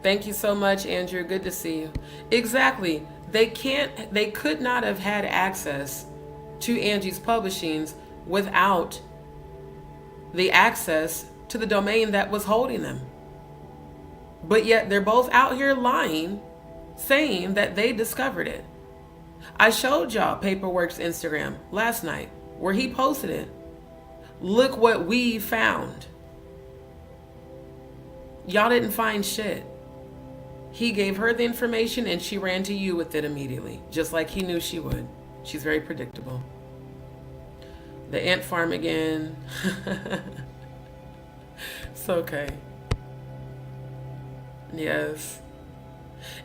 Thank you so much, Andrew. Good to see you. Exactly. They could not have had access to Angie's publishings without the access to the domain that was holding them. But yet they're both out here lying, saying that they discovered it. I showed y'all Paperwork's Instagram last night where he posted it. Look what we found. Y'all didn't find shit. He gave her the information and she ran to you with it immediately, just like he knew she would. She's very predictable. The ant farm again. It's okay. Yes.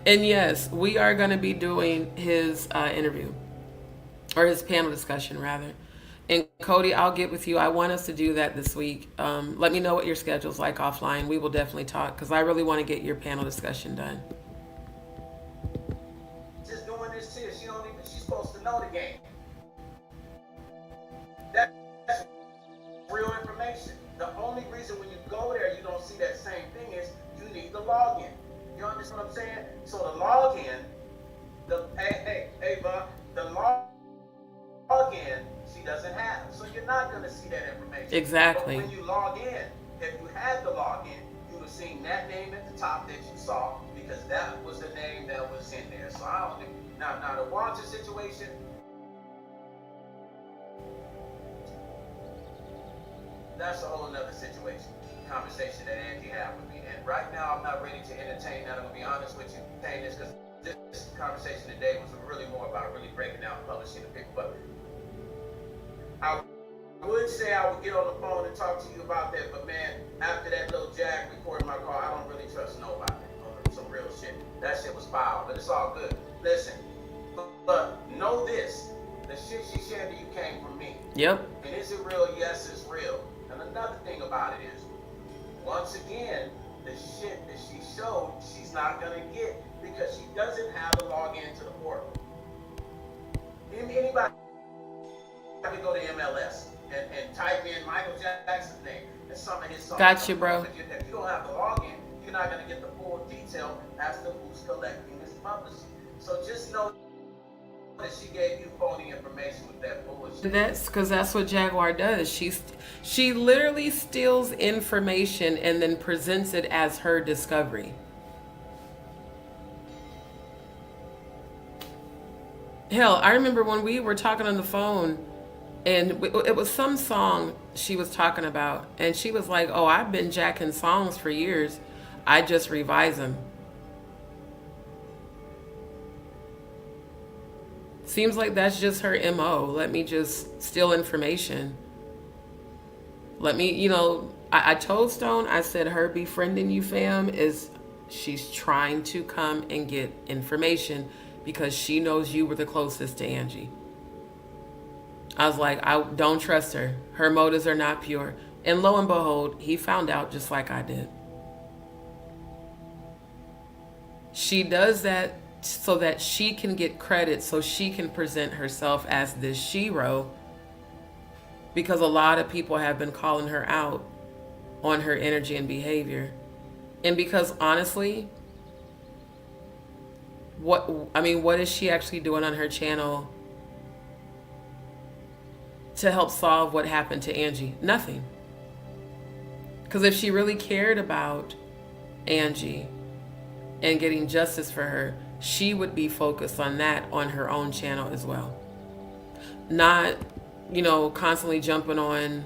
And yes, we are going to be doing his interview, or his panel discussion rather. And Cody, I'll get with you. I want us to do that this week. Let me know what your schedule's like offline. We will definitely talk because I really want to get your panel discussion done. Just doing this shit, she's supposed to know the game. That's real information. The only reason when you go there you don't see that same thing is you need the login. You understand what I'm saying? So the login, the login she doesn't have. So you're not going to see that information. Exactly. But when you log in, if you had the login, you would have seen that name at the top that you saw because that was the name that was in there. So I don't think, now the Walter situation, that's a whole nother situation, conversation that Angie had with me. And right now, I'm not ready to entertain that. I'm going to be honest with you, saying this because this conversation today was really more about really breaking down publishing the people. But I would say I would get on the phone and talk to you about that. But man, after that little Jag recording my car, I don't really trust nobody on some real shit. That shit was foul, but it's all good. Listen, but know this. The shit she shared to you came from me. Yep. And is it real? Yes, it's real. And another thing about it is, once again, the shit that she showed, she's not going to get because she doesn't have a login to the portal. Anybody can go to MLS and type in Michael Jackson's name and some of his songs. Gotcha, bro. If you don't have the login, you're not going to get the full detail as to who's collecting this publishing. So just know that she gave you phony information with that bullshit. That's because that's what Jaguar does. She literally steals information and then presents it as her discovery. Hell, I remember when we were talking on the phone and it was some song she was talking about and she was like, oh, I've been jacking songs for years. I just revise them. Seems like that's just her MO. Let me just steal information. Let me, I told Stone, I said her befriending you, fam, is she's trying to come and get information because she knows you were the closest to Angie. I was like, I don't trust her. Her motives are not pure. And lo and behold, he found out just like I did. She does that so that she can get credit, so she can present herself as this shero, because a lot of people have been calling her out on her energy and behavior. And because honestly, what is she actually doing on her channel to help solve what happened to Angie? Nothing. Because if she really cared about Angie and getting justice for her, she would be focused on that on her own channel as well. Not, constantly jumping on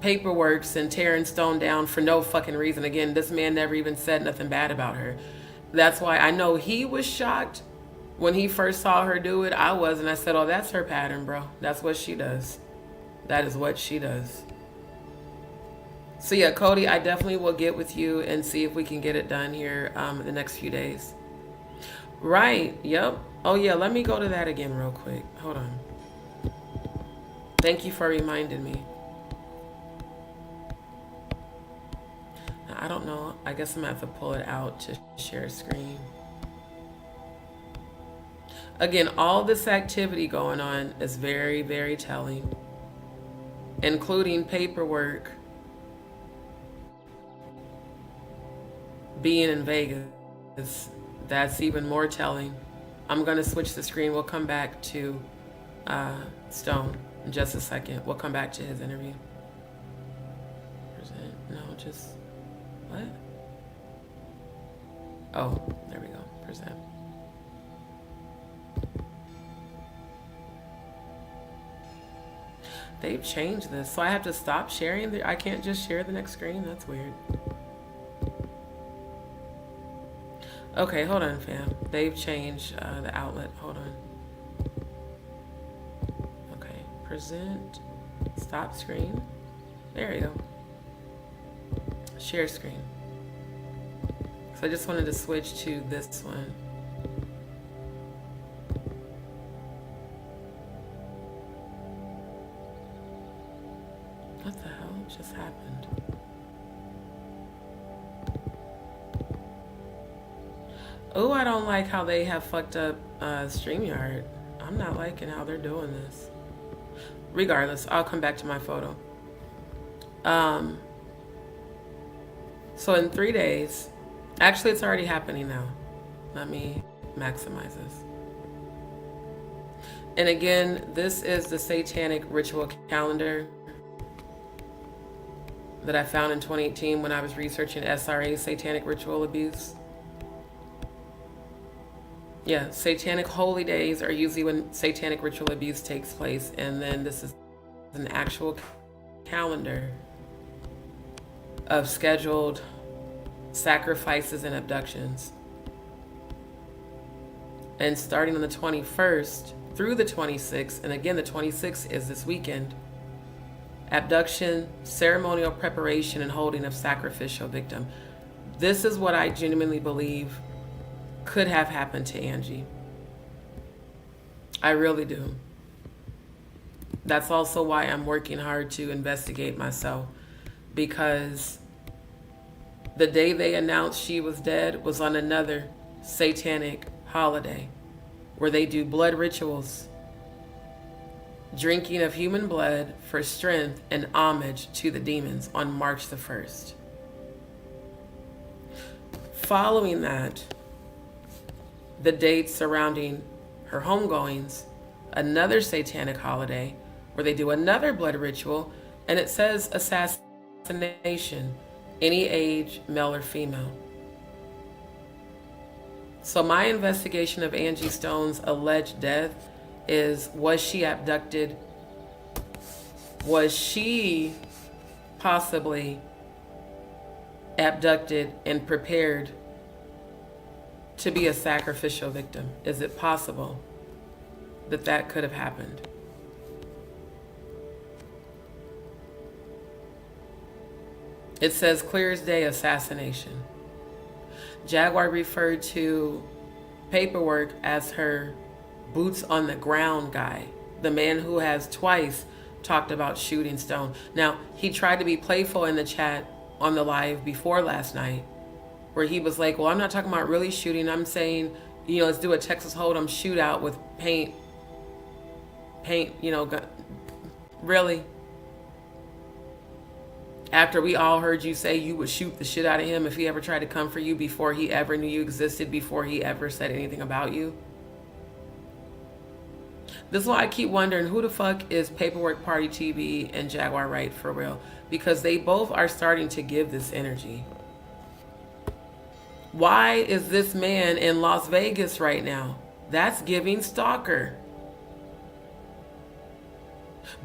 Paperworks and tearing Stone down for no fucking reason. Again, this man never even said nothing bad about her. That's why I know he was shocked when he first saw her do it. I was, and I said, oh, that's her pattern, bro. That's what she does. That is what she does. So yeah, Cody, I definitely will get with you and see if we can get it done here in the next few days. Right, yep. Oh yeah, let me go to that again real quick. Hold on. Thank you for reminding me. I don't know. I guess I'm going to have to pull it out to share screen. Again, all this activity going on is very, very telling, including Paperwork being in Vegas. That's even more telling. I'm gonna switch the screen. We'll come back to Stone in just a second. We'll come back to his interview. Present. No, just what? Oh, there we go. Present. They've changed this, so I have to stop sharing. I can't just share the next screen. That's weird. Okay, hold on, fam. They've changed the outlet. Hold on. Okay, present. Stop screen. There you go. Share screen. So I just wanted to switch to this one. What the hell just happened? Oh, I don't like how they have fucked up StreamYard. I'm not liking how they're doing this. Regardless, I'll come back to my photo. So in 3 days, actually it's already happening now. Let me maximize this. And again, this is the satanic ritual calendar that I found in 2018 when I was researching SRA, satanic ritual abuse. Yeah, satanic holy days are usually when satanic ritual abuse takes place, and then this is an actual calendar of scheduled sacrifices and abductions. And starting on the 21st through the 26th, and again the 26th is this weekend, abduction, ceremonial preparation, and holding of sacrificial victim. This is what I genuinely believe could have happened to Angie. I really do. That's also why I'm working hard to investigate myself, because the day they announced she was dead was on another satanic holiday where they do blood rituals, drinking of human blood for strength and homage to the demons on March the 1st. Following that, the dates surrounding her homegoings, another satanic holiday where they do another blood ritual, and it says assassination, any age, male or female. So my investigation of Angie Stone's alleged death is, was she abducted? Was she possibly abducted and prepared to be a sacrificial victim? Is it possible that that could have happened? It says clear as day assassination. Jaguar referred to Paperwork as her boots on the ground guy, the man who has twice talked about shooting Stone. Now, he tried to be playful in the chat on the live before last night, where he was like, well, I'm not talking about really shooting. I'm saying, you know, let's do a Texas Hold'em shootout with paint, you know, really? After we all heard you say you would shoot the shit out of him if he ever tried to come for you before he ever knew you existed, before he ever said anything about you? This is why I keep wondering, who the fuck is Paperwork Party TV and Jaguar Wright for real? Because they both are starting to give this energy. Why is this man in Las Vegas right now? That's giving stalker.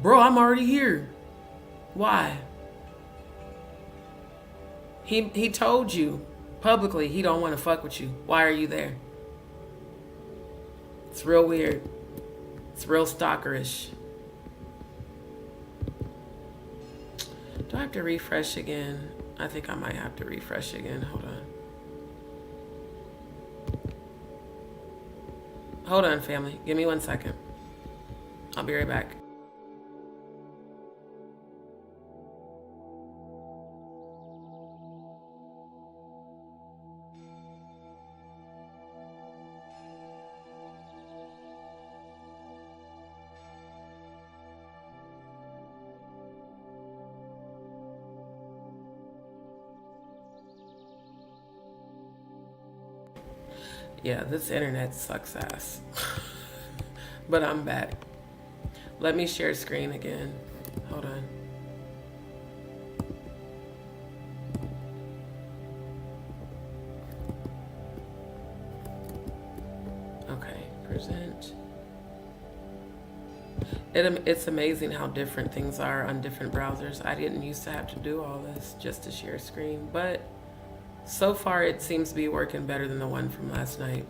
Bro, I'm already here. Why? He told you publicly he don't want to fuck with you. Why are you there? It's real weird. It's real stalkerish. Do I have to refresh again? I think I might have to refresh again. Hold on. Hold on, family. Give me 1 second. I'll be right back. Yeah, this internet sucks ass. But I'm back. Let me share screen again. Hold on. Okay, present. It's amazing how different things are on different browsers. I didn't used to have to do all this just to share screen, but so far it seems to be working better than the one from last night.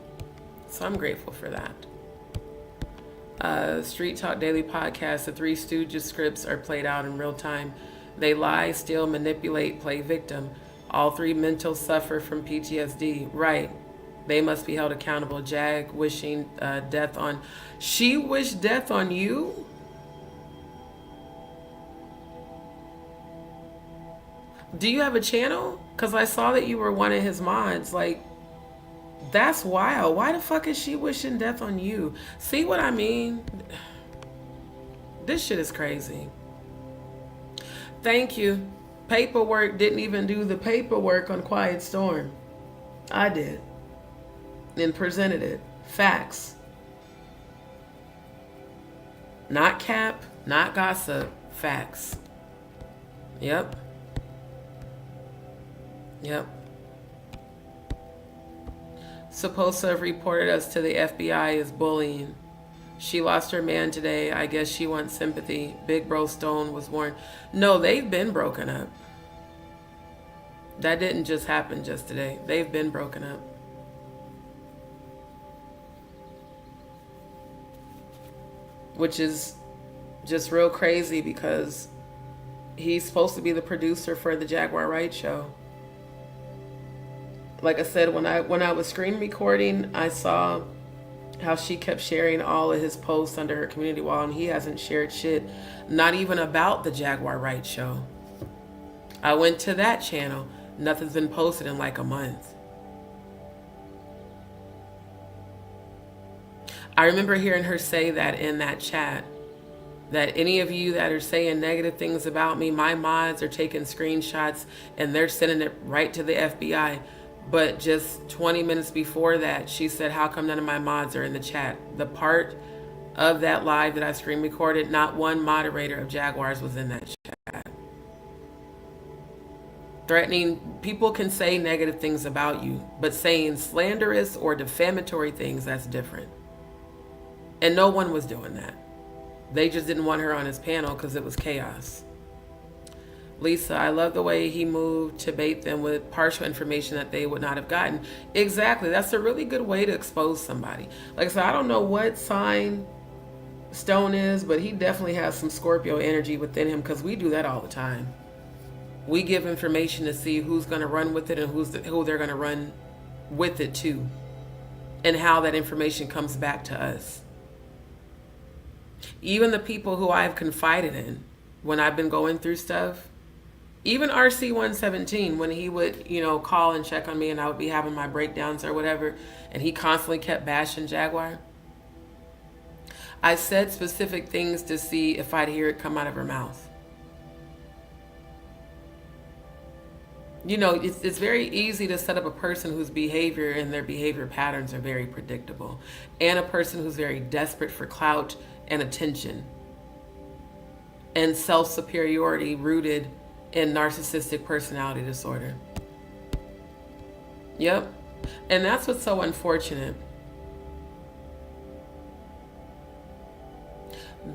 So I'm grateful for that. Street Talk Daily Podcast, the Three Stooges scripts are played out in real time. They lie, steal, manipulate, play victim. All three mentals suffer from PTSD. Right. They must be held accountable. Jag wishing death on... She wished death on you? Do you have a channel? Because I saw that you were one of his mods. Like, that's wild. Why the fuck is she wishing death on you? See what I mean? This shit is crazy. Thank you. Paperwork didn't even do the paperwork on Quiet Storm. I did. And presented it. Facts. Not cap, not gossip. Facts. Yep. Yep. Supposed to have reported us to the FBI as bullying. She lost her man today. I guess she wants sympathy. Big Bro Stone was warned. No, they've been broken up. That didn't just happen just today. They've been broken up. Which is just real crazy because he's supposed to be the producer for the Jaguar Wright show. Like I said, when I was screen recording, I saw how she kept sharing all of his posts under her community wall, and he hasn't shared shit, not even about the Jaguar Wright show. I went to that channel. Nothing's been posted in like a month. I remember hearing her say that in that chat, that any of you that are saying negative things about me, my mods are taking screenshots and they're sending it right to the FBI. But just 20 minutes before that, she said, how come none of my mods are in the chat? The part of that live that I screen recorded, not one moderator of Jaguars was in that chat. Threatening, people can say negative things about you, but saying slanderous or defamatory things, that's different. And no one was doing that. They just didn't want her on his panel because it was chaos. Lisa, I love the way he moved to bait them with partial information that they would not have gotten. Exactly. That's a really good way to expose somebody. Like I said, I don't know what sign Stone is, but he definitely has some Scorpio energy within him because we do that all the time. We give information to see who's going to run with it and who they're going to run with it to, and how that information comes back to us. Even the people who I've confided in when I've been going through stuff, even RC117, when he would, call and check on me and I would be having my breakdowns or whatever, and he constantly kept bashing Jaguar, I said specific things to see if I'd hear it come out of her mouth. It's very easy to set up a person whose behavior and their behavior patterns are very predictable, and a person who's very desperate for clout and attention and self-superiority rooted in narcissistic personality disorder. Yep. And that's what's so unfortunate.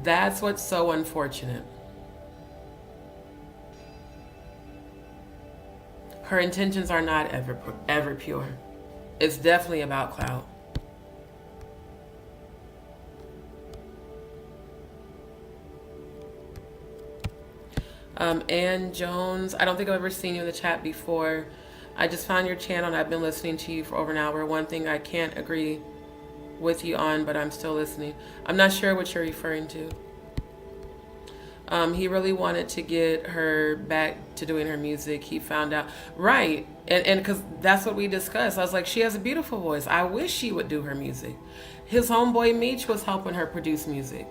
That's what's so unfortunate. Her intentions are not ever pure. It's definitely about clout. Ann Jones, I don't think I've ever seen you in the chat before. I just found your channel and I've been listening to you for over an hour. One thing I can't agree with you on, but I'm still listening. I'm not sure what you're referring to. He really wanted to get her back to doing her music. He found out, right, and because that's what we discussed. I was like, she has a beautiful voice. I wish she would do her music. His homeboy Meech was helping her produce music.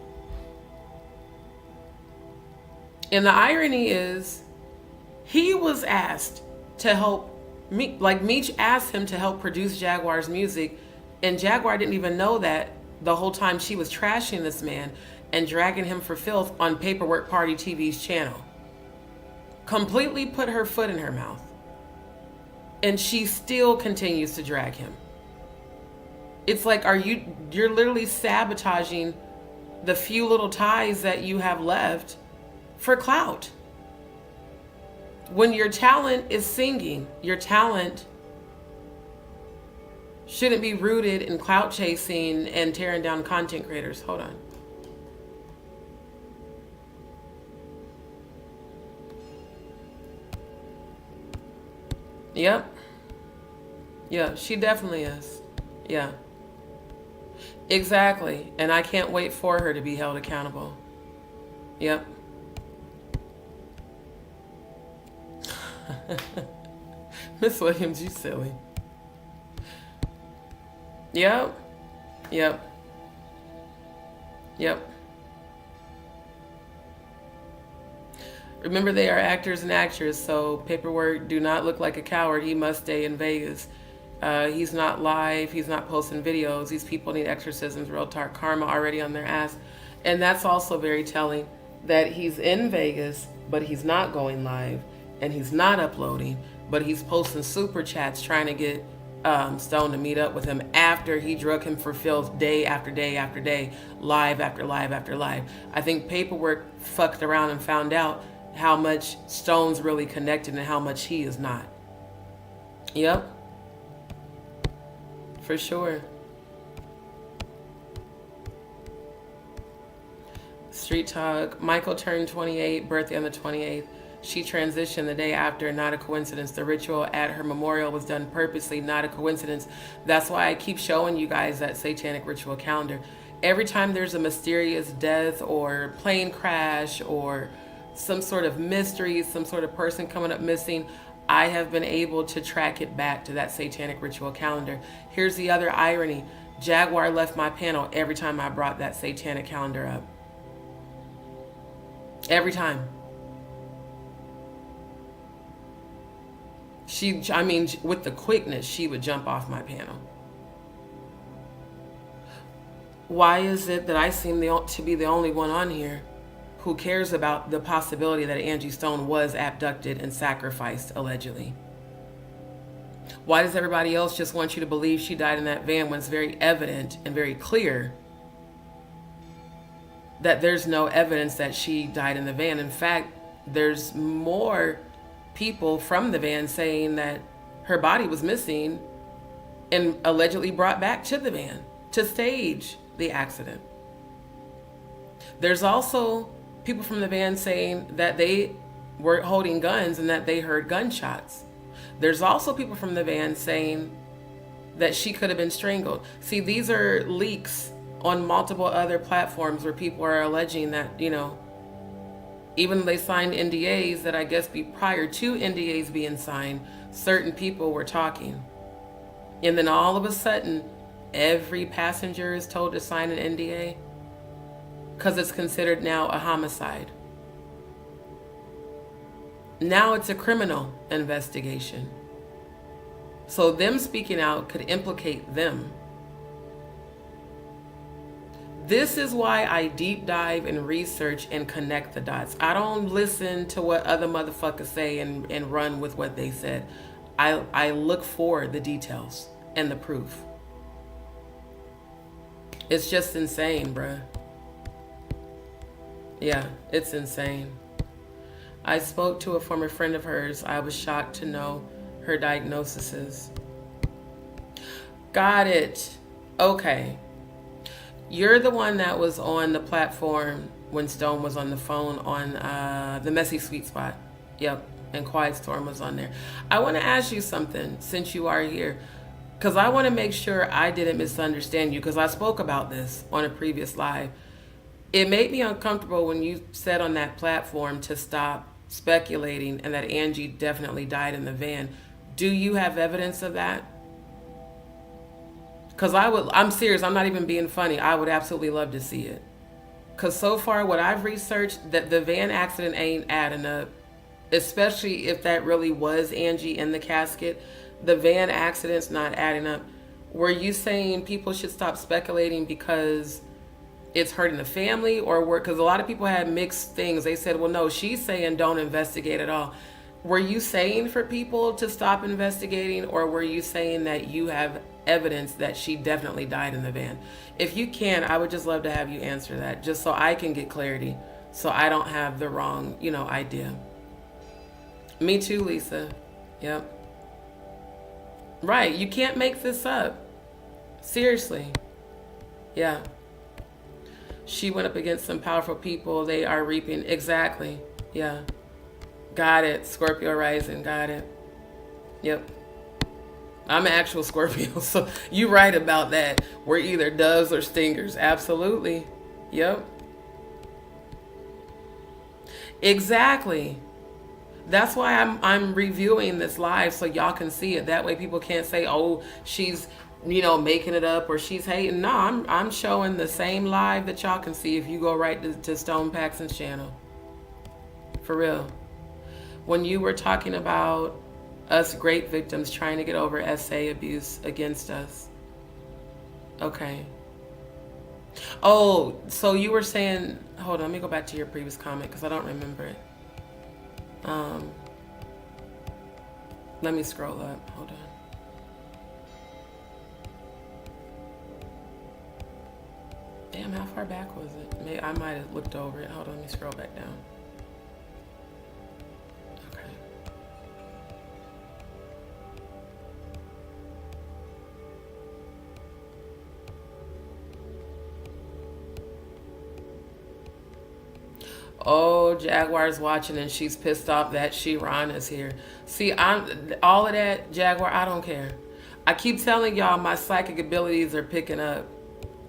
And the irony is, he was asked to help me, like Meech asked him to help produce Jaguar's music, And Jaguar didn't even know that the whole time she was trashing this man and dragging him for filth on Paperwork Party TV's channel. Completely put her foot in her mouth. And she still continues to drag him. It's like, you're literally sabotaging the few little ties that you have left for clout. When your talent is singing, your talent shouldn't be rooted in clout chasing and tearing down content creators. Hold on. Yep. Yeah, she definitely is. Yeah. Exactly. And I can't wait for her to be held accountable. Yep. Miss Williams, you silly. Yep. Yep. Yep. Remember, they are actors and actresses, so Paperwork do not look like a coward. He must stay in Vegas. He's not live. He's not posting videos. These people need exorcisms, real talk, karma already on their ass. And that's also very telling, that he's in Vegas, but he's not going live, and he's not uploading, but he's posting super chats trying to get Stone to meet up with him after he drug him for filth day after day after day, live after live after live. I think Paperwork fucked around and found out how much Stone's really connected and how much he is not. Yep. For sure. Street Talk. Michael turned 28, birthday on the 28th. She transitioned the day after, not a coincidence. The ritual at her memorial was done purposely, not a coincidence. That's why I keep showing you guys that satanic ritual calendar. Every time there's a mysterious death or plane crash or some sort of mystery, some sort of person coming up missing, I have been able to track it back to that satanic ritual calendar. Here's the other irony. Jaguar left my panel every time I brought that satanic calendar up. Every time. With the quickness, she would jump off my panel. Why is it that I seem to be the only one on here who cares about the possibility that Angie Stone was abducted and sacrificed, allegedly? Why does everybody else just want you to believe she died in that van when it's very evident and very clear that there's no evidence that she died in the van? In fact, there's more people from the van saying that her body was missing and allegedly brought back to the van to stage the accident. There's also people from the van saying that they were holding guns and that they heard gunshots. There's also people from the van saying that she could have been strangled. See, these are leaks on multiple other platforms where people are alleging that, even though they signed NDAs that I guess be prior to NDAs being signed, certain people were talking. And then all of a sudden, every passenger is told to sign an NDA because it's considered now a homicide. Now it's a criminal investigation. So them speaking out could implicate them. This is why I deep dive and research and connect the dots. I don't listen to what other motherfuckers say and run with what they said. I look for the details and the proof. It's just insane, bruh. Yeah, it's insane. I spoke to a former friend of hers. I was shocked to know her diagnoses. Got it. Okay. You're the one that was on the platform when Stone was on the phone on the Messy Sweet Spot. Yep. And Quiet Storm was on there. I want to ask you something since you are here, because I want to make sure I didn't misunderstand you, because I spoke about this on a previous live. It made me uncomfortable when you said on that platform to stop speculating and that Angie definitely died in the van. Do you have evidence of that? Because I'm serious, I'm not even being funny. I would absolutely love to see it. Because so far what I've researched, that the van accident ain't adding up. Especially if that really was Angie in the casket. The van accident's not adding up. Were you saying people should stop speculating because it's hurting the family, or because a lot of people had mixed things? They said, well, no, she's saying don't investigate at all. Were you saying for people to stop investigating, or were you saying that you have evidence that she definitely died in the van? If you can, I would just love to have you answer that, just so I can get clarity, so I don't have the wrong, idea. Me too, Lisa. Yep. Right, you can't make this up. Seriously. Yeah. She went up against some powerful people. They are reaping. Exactly. Yeah. Got it. Scorpio rising. Got it. Yep. I'm an actual Scorpio, so you're right about that. We're either doves or stingers. Absolutely. Yep. Exactly. That's why I'm reviewing this live, so y'all can see it. That way people can't say, oh, she's making it up or she's hating. No, I'm showing the same live that y'all can see if you go right to Stone Paxton's channel. For real. When you were talking about us great victims trying to get over SA abuse against us. Okay. Oh, so you were saying, hold on, let me go back to your previous comment because I don't remember it. Let me scroll up. Hold on. Damn, how far back was it? Maybe I might have looked over it. Hold on, let me scroll back down. Okay. Oh, Jaguar's watching and she's pissed off that Shiron is here. See, I'm all of that, Jaguar, I don't care. I keep telling y'all my psychic abilities are picking up.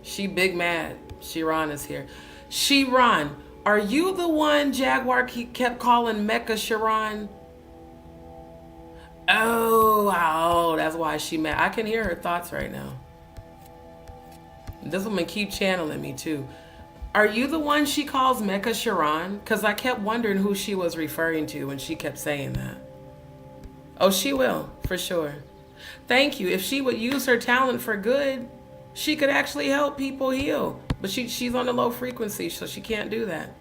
She big mad. Shiron is here. Shiron, are you the one Jaguar kept calling Mecca Shiron? Oh, that's why she mad. I can hear her thoughts right now. This woman keep channeling me too. Are you the one she calls Mecca Shiron? Because I kept wondering who she was referring to when she kept saying that. Oh, she will, for sure. Thank you. If she would use her talent for good, she could actually help people heal. But she's on a low frequency, so she can't do that.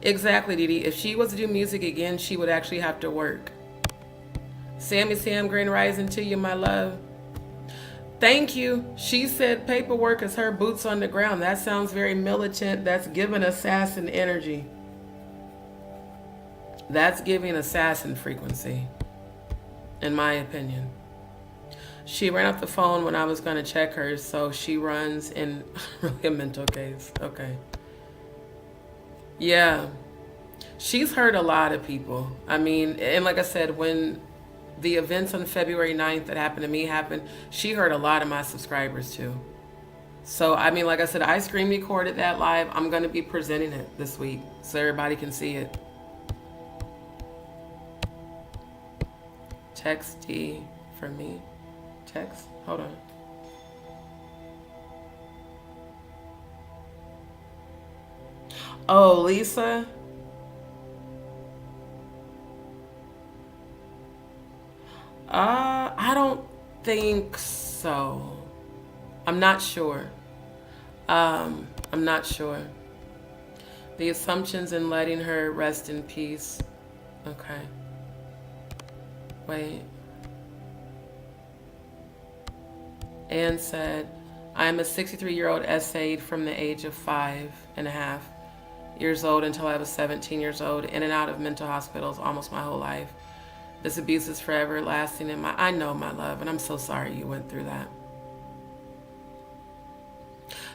Exactly, Didi. If she was to do music again, she would actually have to work. Sammy Sam, Grand Rising to you, my love. Thank you. She said paperwork is her boots on the ground. That sounds very militant. That's giving assassin energy. That's giving assassin frequency, in my opinion. She ran off the phone when I was going to check her, so she runs in really a mental case. Okay. Yeah. She's hurt a lot of people. I mean, and like I said, when the events on February 9th that happened to me happened, she hurt a lot of my subscribers too. So, I mean, like I said, I screen recorded that live. I'm going to be presenting it this week so everybody can see it. Text D for me. Text? Hold on. Oh, Lisa? I don't think so. I'm not sure. I'm not sure. The assumptions in letting her rest in peace. Okay. Wait. Anne said, I am a 63-year-old essayed from the age of 5.5 years old until I was 17 years old, in and out of mental hospitals almost my whole life. This abuse is forever lasting in I know, my love, and I'm so sorry you went through that.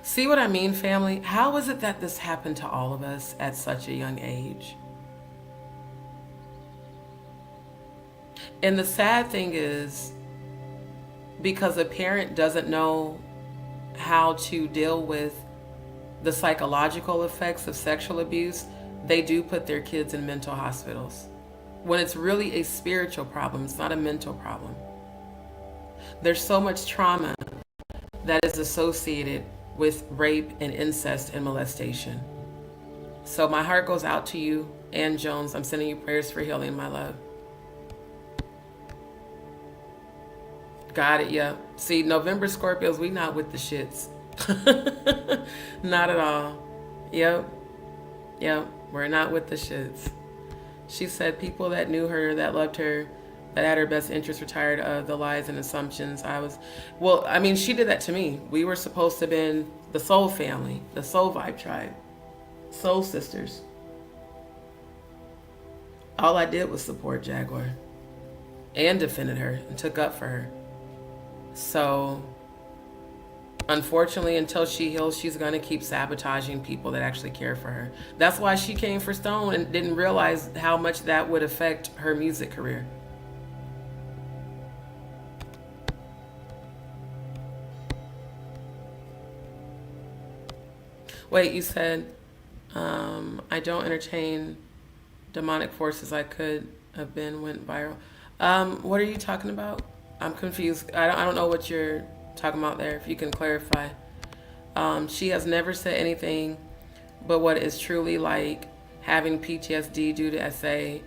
See what I mean, family? How is it that this happened to all of us at such a young age? And the sad thing is, because a parent doesn't know how to deal with the psychological effects of sexual abuse, they do put their kids in mental hospitals. When it's really a spiritual problem, it's not a mental problem. There's so much trauma that is associated with rape and incest and molestation. So my heart goes out to you, Ann Jones. I'm sending you prayers for healing, my love. Got it, yeah. See, November Scorpios, we not with the shits. Not at all. Yep. We're not with the shits. She said people that knew her, that loved her, that had her best interest were tired of the lies and assumptions. Well, I mean, she did that to me. We were supposed to have been the soul family, the soul vibe tribe, soul sisters. All I did was support Jaguar and defended her and took up for her. So, unfortunately, until she heals, she's going to keep sabotaging people that actually care for her. That's why she came for Stone and didn't realize how much that would affect her music career. Wait, you said, I don't entertain demonic forces. I could have been went viral. What are you talking about? I'm confused. I don't know what you're talking about there. If you can clarify. She has never said anything but what is truly like having PTSD due to SA.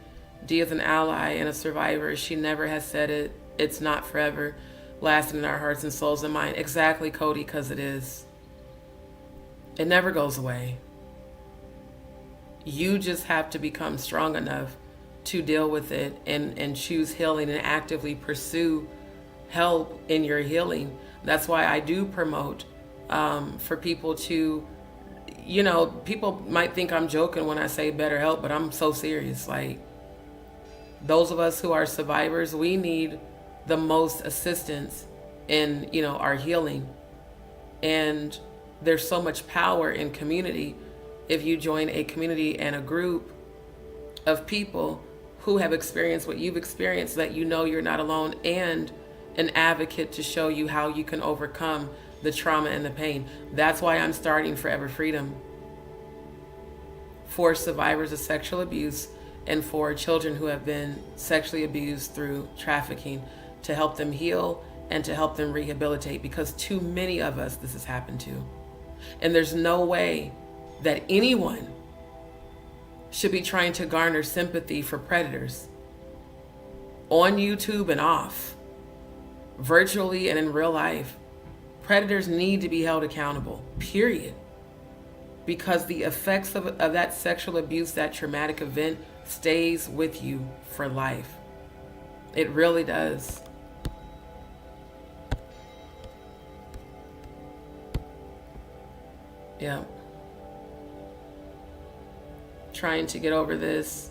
D is an ally and a survivor. She never has said it. It's not forever, lasting in our hearts and souls and mind. Exactly, Cody, because it is. It never goes away. You just have to become strong enough to deal with it and choose healing and actively pursue help in your healing. That's why I do promote for people to, you know, people might think I'm joking when I say better help, but I'm so serious. Like, those of us who are survivors, we need the most assistance in, you know, our healing. And there's so much power in community if you join a community and a group of people who have experienced what you've experienced, that you know you're not alone, and an advocate to show you how you can overcome the trauma and the pain. That's why I'm starting Forever Freedom for survivors of sexual abuse and for children who have been sexually abused through trafficking, to help them heal and to help them rehabilitate, because too many of us this has happened to. And there's no way that anyone should be trying to garner sympathy for predators on YouTube and off, virtually and in real life. Predators need to be held accountable, period. Because the effects of that sexual abuse, that traumatic event, stays with you for life. It really does. Yeah. Trying to get over this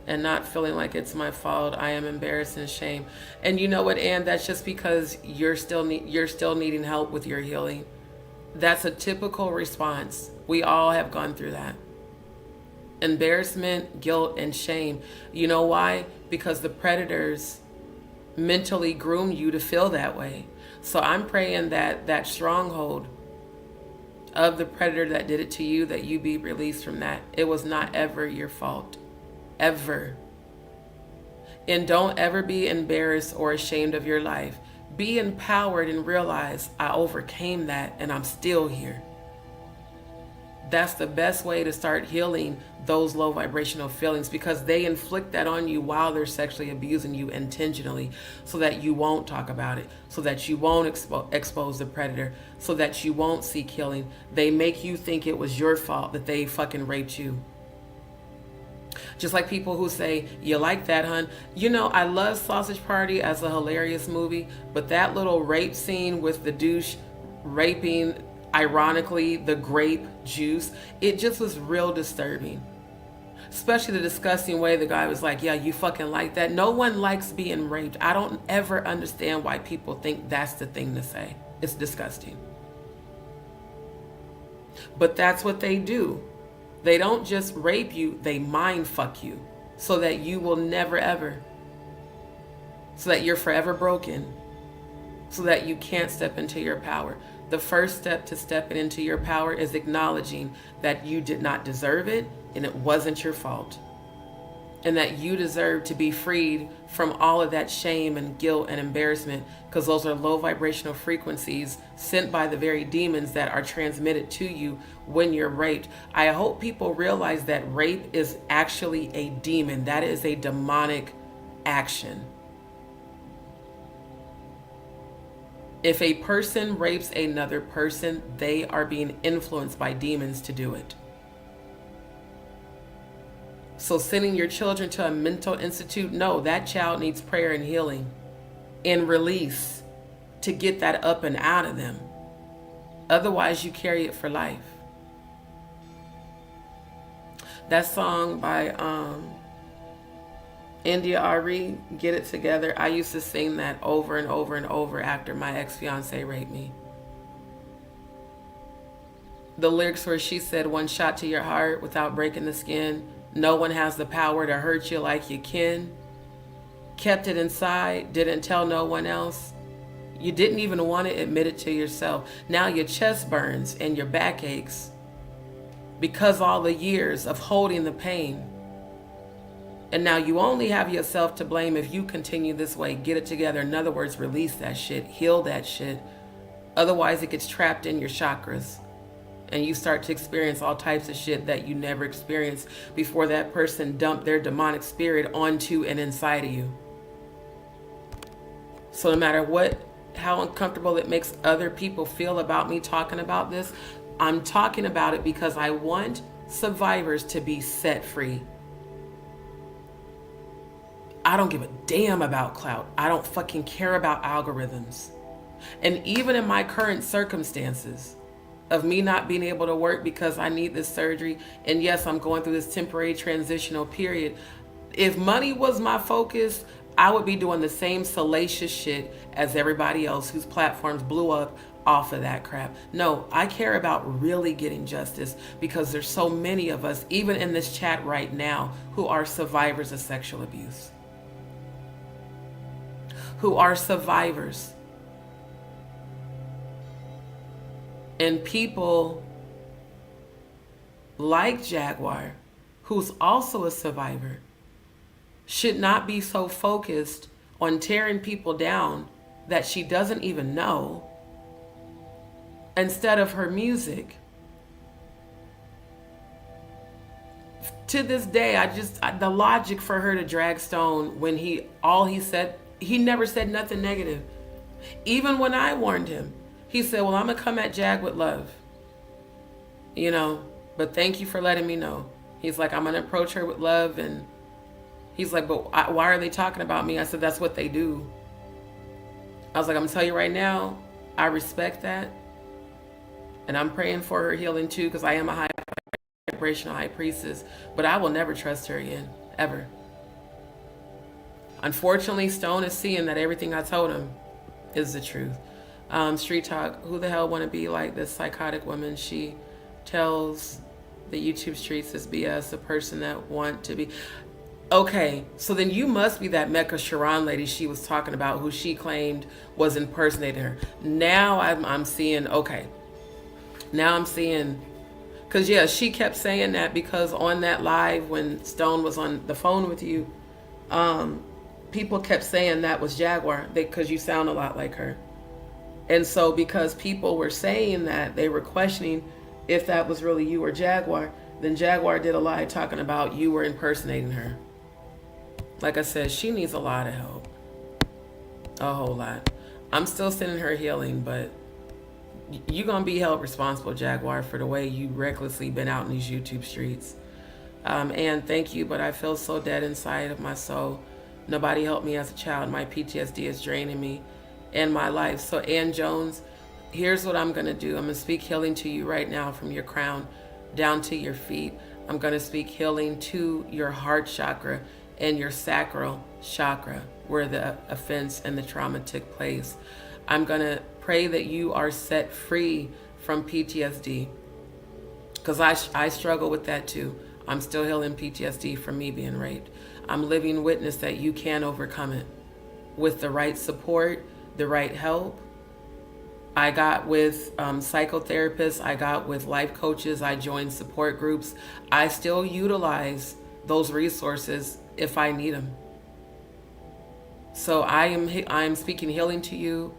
and not feeling like it's my fault. I am embarrassed and ashamed. And you know what, Ann? That's just because you're still needing help with your healing. That's a typical response. We all have gone through that. Embarrassment, guilt, and shame. You know why? Because the predators mentally groom you to feel that way. So I'm praying that that stronghold of the predator that did it to you, that you be released from that. It was not ever your fault. Ever. And don't ever be embarrassed or ashamed of your life. Be empowered and realize, I overcame that and I'm still here. That's the best way to start healing those low vibrational feelings, because they inflict that on you while they're sexually abusing you intentionally, so that you won't talk about it, so that you won't expose the predator, so that you won't seek healing. They make you think it was your fault that they fucking raped you. Just like people who say, you like that, hun? You know, I love Sausage Party as a hilarious movie, but that little rape scene with the douche raping, ironically, the grape juice, it just was real disturbing. Especially the disgusting way the guy was like, yeah, you fucking like that? No one likes being raped. I don't ever understand why people think that's the thing to say. It's disgusting. But that's what they do. They don't just rape you, they mind fuck you, so that you will never ever, so that you're forever broken, so that you can't step into your power. The first step to stepping into your power is acknowledging that you did not deserve it and it wasn't your fault. And that you deserve to be freed from all of that shame and guilt and embarrassment, because those are low vibrational frequencies sent by the very demons that are transmitted to you when you're raped. I hope people realize that rape is actually a demon. That is a demonic action. If a person rapes another person, they are being influenced by demons to do it. So sending your children to a mental institute, no, that child needs prayer and healing and release to get that up and out of them. Otherwise, you carry it for life. That song by India Ari, Get It Together, I used to sing that over and over and over after my ex-fiance raped me. The lyrics where she said, one shot to your heart without breaking the skin. No one has the power to hurt you like you can. Kept it inside, didn't tell no one else. You didn't even want to admit it to yourself. Now your chest burns and your back aches because all the years of holding the pain. And now you only have yourself to blame if you continue this way. Get it together. In other words, release that shit, heal that shit. Otherwise, it gets trapped in your chakras. And you start to experience all types of shit that you never experienced before that person dumped their demonic spirit onto and inside of you. So no matter how uncomfortable it makes other people feel about me talking about this, I'm talking about it because I want survivors to be set free. I don't give a damn about clout. I don't fucking care about algorithms. And even in my current circumstances of me not being able to work because I need this surgery, and yes, I'm going through this temporary transitional period, if money was my focus, I would be doing the same salacious shit as everybody else whose platforms blew up off of that crap. No, I care about really getting justice because there's so many of us, even in this chat right now, who are survivors of sexual abuse. Who are survivors. And people like Jaguar, who's also a survivor, should not be so focused on tearing people down that she doesn't even know instead of her music. To this day, the logic for her to drag Stone when he never said nothing negative. Even when I warned him, he said, well, I'm gonna come at Jag with love, but thank you for letting me know. He's like, I'm gonna approach her with love. And he's like, but why are they talking about me? I said, that's what they do. I was like, I'm gonna tell you right now, I respect that. And I'm praying for her healing too, because I am a high vibrational high priestess, but I will never trust her again, ever. Unfortunately, Stone is seeing that everything I told him is the truth. Street Talk, who the hell want to be like this psychotic woman? She tells the YouTube streets is BS, the person that want to be. Okay, so then you must be that Mecca Sharon lady she was talking about, who she claimed was impersonating her. Now I'm seeing, okay. Now I'm seeing, because yeah, she kept saying that because on that live when Stone was on the phone with you, people kept saying that was Jaguar, because you sound a lot like her. And so because people were saying that, they were questioning if that was really you or Jaguar, then Jaguar did a live talking about you were impersonating her. Like I said, she needs a lot of help. A whole lot. I'm still sending her healing, but you're going to be held responsible, Jaguar, for the way you recklessly been out in these YouTube streets. And thank you, but I feel so dead inside of my soul. Nobody helped me as a child. My PTSD is draining me and my life. So Ann Jones, here's what I'm going to do. I'm going to speak healing to you right now from your crown down to your feet. I'm going to speak healing to your heart chakra and your sacral chakra, where the offense and the trauma took place. I'm going to pray that you are set free from PTSD, because I struggle with that too. I'm still healing PTSD from me being raped. I'm living witness that you can overcome it with the right support, the right help. I got with psychotherapists, I got with life coaches, I joined support groups. I still utilize those resources if I need them. So I am speaking healing to you,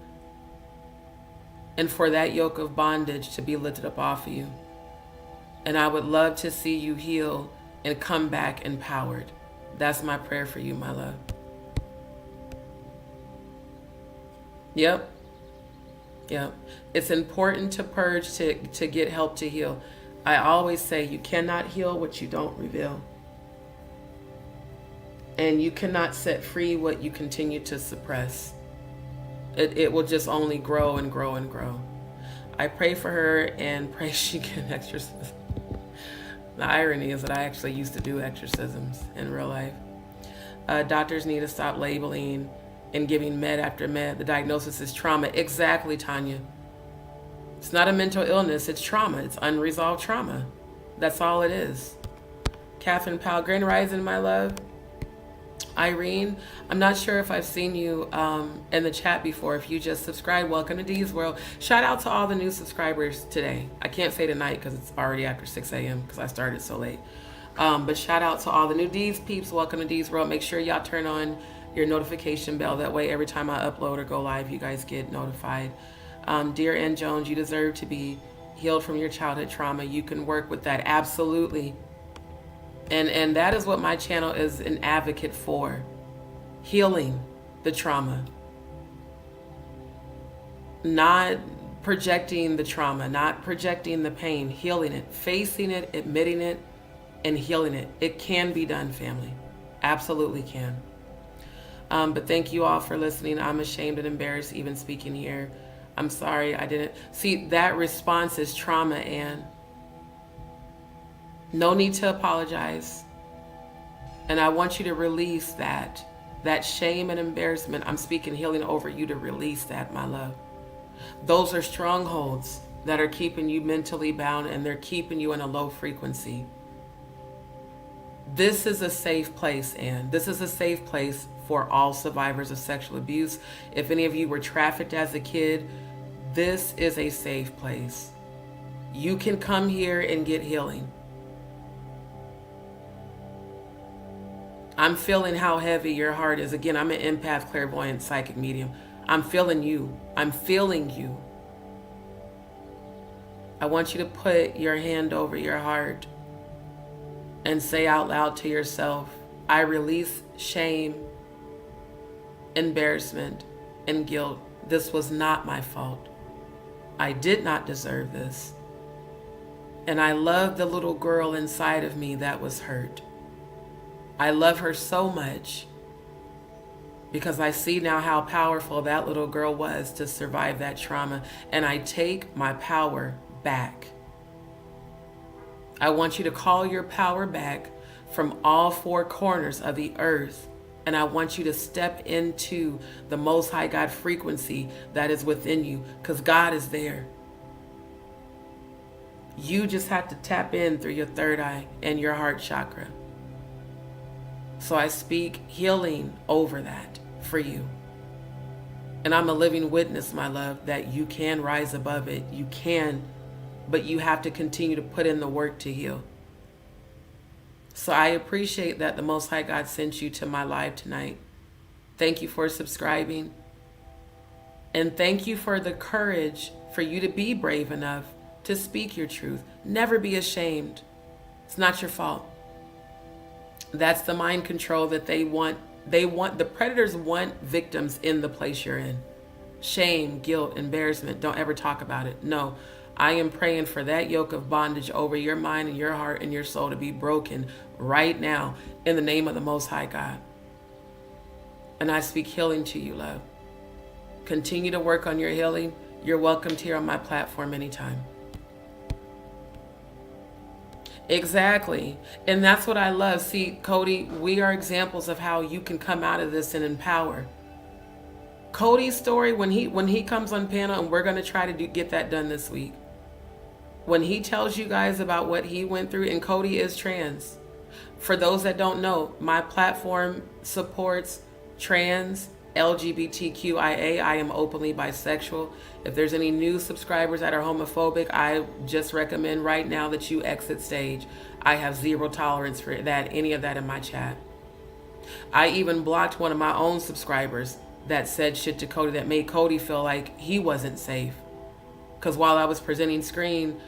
and for that yoke of bondage to be lifted up off of you. And I would love to see you heal and come back empowered. That's my prayer for you, my love. Yep. Yeah. It's important to purge to get help to heal. I always say you cannot heal what you don't reveal. And you cannot set free what you continue to suppress. It will just only grow and grow and grow. I pray for her and pray she can exorcism. The irony is that I actually used to do exorcisms in real life. Doctors need to stop labeling and giving med after med. The diagnosis is trauma. Exactly, Tanya. It's not a mental illness. It's trauma. It's unresolved trauma. That's all it is. Catherine Powell, Grand Rising, my love. Irene, I'm not sure if I've seen you in the chat before. If you just subscribed, welcome to D's World. Shout out to all the new subscribers today. I can't say tonight because it's already after 6 a.m. because I started so late. But shout out to all the new DzPeepz. Welcome to D's World. Make sure y'all turn on your notification bell. That way every time I upload or go live, you guys get notified. Dear Ann Jones, you deserve to be healed from your childhood trauma. You can work with that. Absolutely. And that is what my channel is an advocate for. Healing the trauma. Not projecting the trauma, not projecting the pain, healing it, facing it, admitting it, and healing it. It can be done, family. Absolutely can. But thank you all for listening. I'm ashamed and embarrassed even speaking here. I'm sorry I didn't. See, that response is trauma, and no need to apologize. And I want you to release that shame and embarrassment. I'm speaking healing over you to release that, my love. Those are strongholds that are keeping you mentally bound, and they're keeping you in a low frequency. This is a safe place, Anne. This is a safe place for all survivors of sexual abuse. If any of you were trafficked as a kid, this is a safe place. You can come here and get healing. I'm feeling how heavy your heart is. Again, I'm an empath, clairvoyant, psychic medium. I'm feeling you. I'm feeling you. I want you to put your hand over your heart and say out loud to yourself, I release shame, embarrassment, and guilt. This was not my fault. I did not deserve this. And I love the little girl inside of me that was hurt. I love her so much because I see now how powerful that little girl was to survive that trauma. And I take my power back. I want you to call your power back from all four corners of the earth. And I want you to step into the Most High God frequency that is within you, because God is there. You just have to tap in through your third eye and your heart chakra. So I speak healing over that for you. And I'm a living witness, my love, that you can rise above it. You can, but you have to continue to put in the work to heal. So I appreciate that the Most High God sent you to my live tonight. Thank you for subscribing. And thank you for the courage for you to be brave enough to speak your truth. Never be ashamed. It's not your fault. That's the mind control that they want. The predators want victims in the place you're in. Shame, guilt, embarrassment. Don't ever talk about it. No, I am praying for that yoke of bondage over your mind and your heart and your soul to be broken right now in the name of the Most High God. And I speak healing to you, love. Continue to work on your healing. You're welcomed here on my platform anytime. Exactly. And that's what I love. See, Cody, we are examples of how you can come out of this and empower. Cody's story, when he comes on panel, and we're going to try to get that done this week. When he tells you guys about what he went through, and Cody is trans. For those that don't know, my platform supports trans, LGBTQIA. I am openly bisexual. If there's any new subscribers that are homophobic, I just recommend right now that you exit stage. I have zero tolerance for any of that in my chat. I even blocked one of my own subscribers that said shit to Cody that made Cody feel like he wasn't safe. Because while I was presenting screen,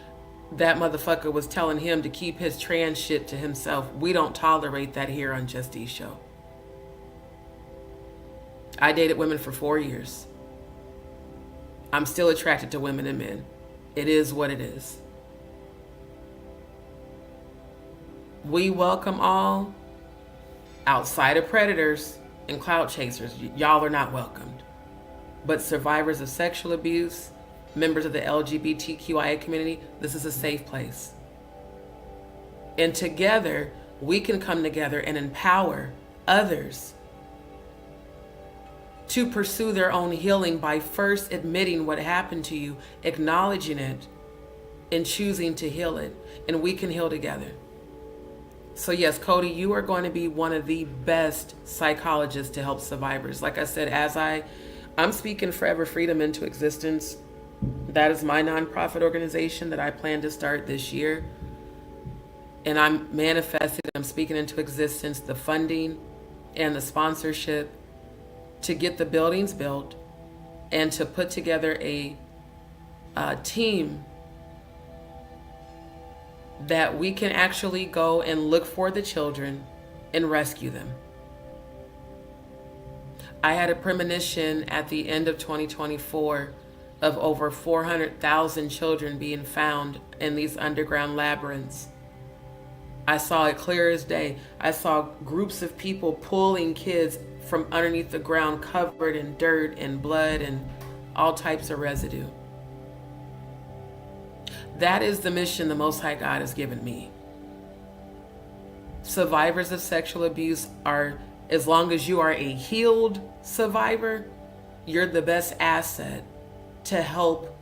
that motherfucker was telling him to keep his trans shit to himself. We don't tolerate that here on Just D Show. I dated women for 4 years. I'm still attracted to women and men. It is what it is. We welcome all outside of predators and clout chasers. Y'all are not welcomed. But survivors of sexual abuse, members of the LGBTQIA community, this is a safe place. And together, we can come together and empower others to pursue their own healing by first admitting what happened to you, acknowledging it, and choosing to heal it. And we can heal together. So yes, Cody, you are going to be one of the best psychologists to help survivors. Like I said, as I'm speaking Forever Freedom into existence. That is my nonprofit organization that I plan to start this year. And I'm manifesting, I'm speaking into existence the funding and the sponsorship to get the buildings built and to put together a team that we can actually go and look for the children and rescue them. I had a premonition at the end of 2024 of over 400,000 children being found in these underground labyrinths. I saw it clear as day. I saw groups of people pulling kids from underneath the ground covered in dirt and blood and all types of residue. That is the mission the Most High God has given me. Survivors of sexual abuse are, as long as you are a healed survivor, you're the best asset to help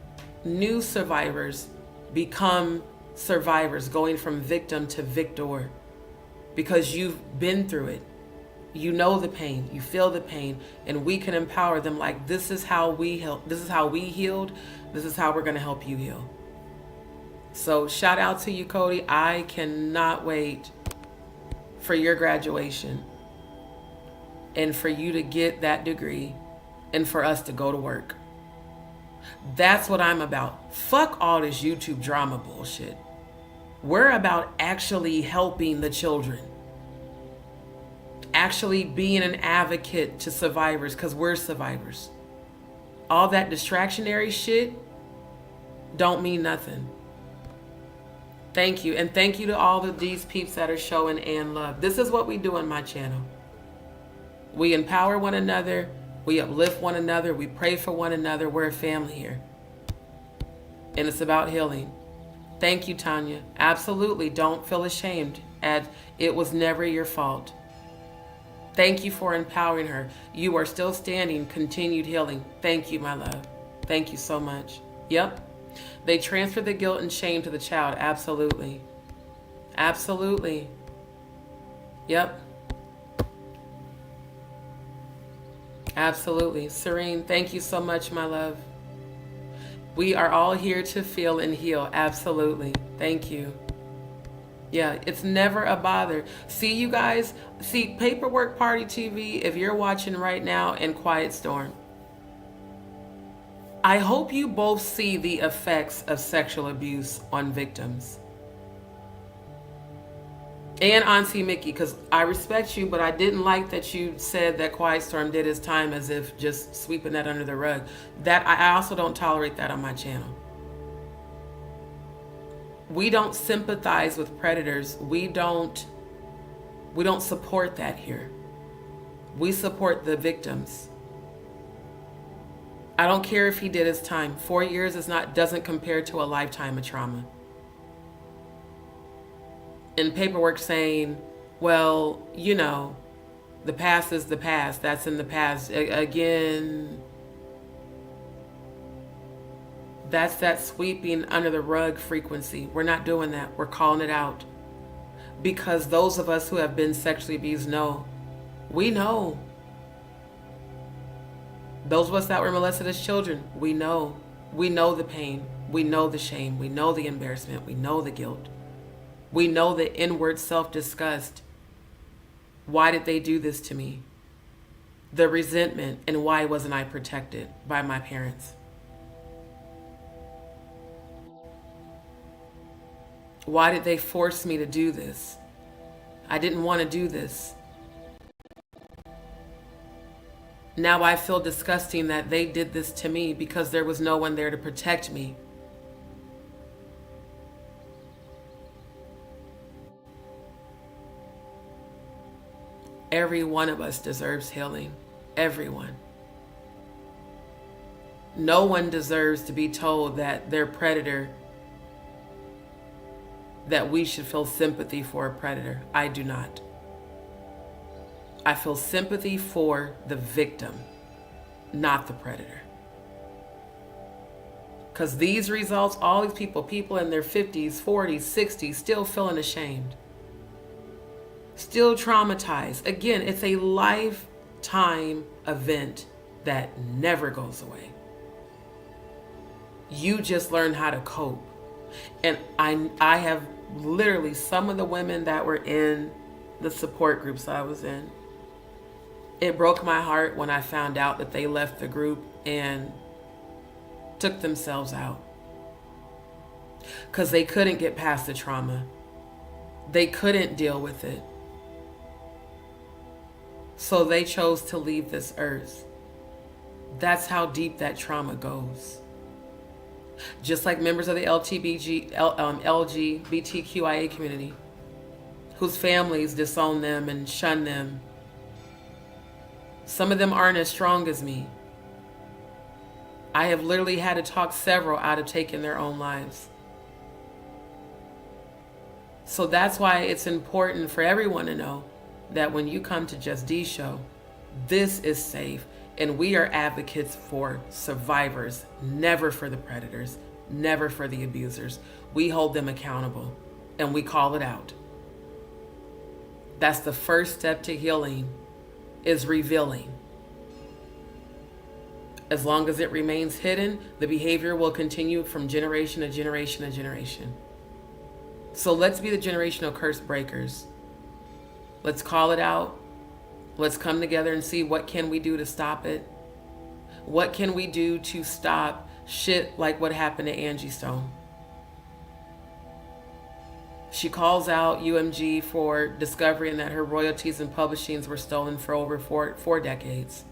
new survivors become survivors, going from victim to victor, because you've been through it. You know the pain, you feel the pain, and we can empower them like, this is how we heal. This is how we healed. This is how we're going to help you heal. So shout out to you, Cody. I cannot wait for your graduation and for you to get that degree and for us to go to work. That's what I'm about. Fuck all this YouTube drama bullshit. We're about actually helping the children. Actually being an advocate to survivors, because we're survivors. All that distractionary shit don't mean nothing. Thank you. And thank you to all the DzPeepz that are showing and love. This is what we do on my channel. We empower one another. We uplift one another. We pray for one another. We're a family here. And it's about healing. Thank you, Tanya. Absolutely. Don't feel ashamed. It was never your fault. Thank you for empowering her. You are still standing. Continued healing. Thank you, my love. Thank you so much. Yep. They transfer the guilt and shame to the child. Absolutely. Absolutely. Yep. Absolutely. Serene, thank you so much, my love. We are all here to feel and heal. Absolutely. Thank you. Yeah, it's never a bother. See, you guys, see Paperwork Party TV, if you're watching right now, and Quiet Storm. I hope you both see the effects of sexual abuse on victims. And Auntie Mickey, because I respect you, but I didn't like that you said that Quiet Storm did his time as if just sweeping that under the rug. That I also don't tolerate that on my channel. We don't sympathize with predators. We don't support that here. We support the victims. I don't care if he did his time. 4 years doesn't compare to a lifetime of trauma. And paperwork saying, well, you know, the past is the past. That's in the past. Again, that's that sweeping under the rug frequency. We're not doing that. We're calling it out. Because those of us who have been sexually abused know. We know. Those of us that were molested as children, we know. We know the pain. We know the shame. We know the embarrassment. We know the guilt. We know the inward self-disgust. Why did they do this to me? The resentment, and why wasn't I protected by my parents? Why did they force me to do this? I didn't want to do this. Now I feel disgusting that they did this to me because there was no one there to protect me. Every one of us deserves healing. Everyone. No one deserves to be told that their predator, that we should feel sympathy for a predator. I do not. I feel sympathy for the victim, not the predator. Because these results, all these people in their 50s, 40s, 60s, still feeling ashamed. Still traumatized. Again, it's a lifetime event that never goes away. You just learn how to cope. And I have literally, some of the women that were in the support groups I was in, it broke my heart when I found out that they left the group and took themselves out. Because they couldn't get past the trauma. They couldn't deal with it. So they chose to leave this earth. That's how deep that trauma goes. Just like members of the LGBTQIA community, whose families disown them and shun them. Some of them aren't as strong as me. I have literally had to talk several out of taking their own lives. So that's why it's important for everyone to know that when you come to Just D Show, this is safe. And we are advocates for survivors, never for the predators, never for the abusers. We hold them accountable and we call it out. That's the first step to healing, is revealing. As long as it remains hidden, the behavior will continue from generation to generation to generation. So let's be the generational curse breakers. Let's call it out. Let's come together and see what can we do to stop it. What can we do to stop shit like what happened to Angie Stone? She calls out UMG for discovering that her royalties and publishings were stolen for over four decades.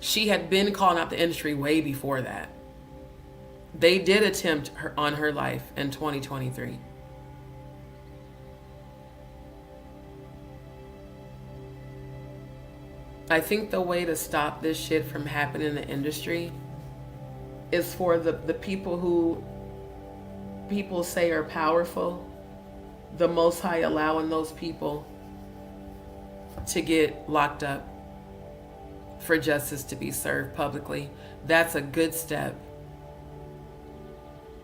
She had been calling out the industry way before that. They did attempt on her life in 2023. I think the way to stop this shit from happening in the industry is for the people who people say are powerful, the Most High allowing those people to get locked up for justice to be served publicly. That's a good step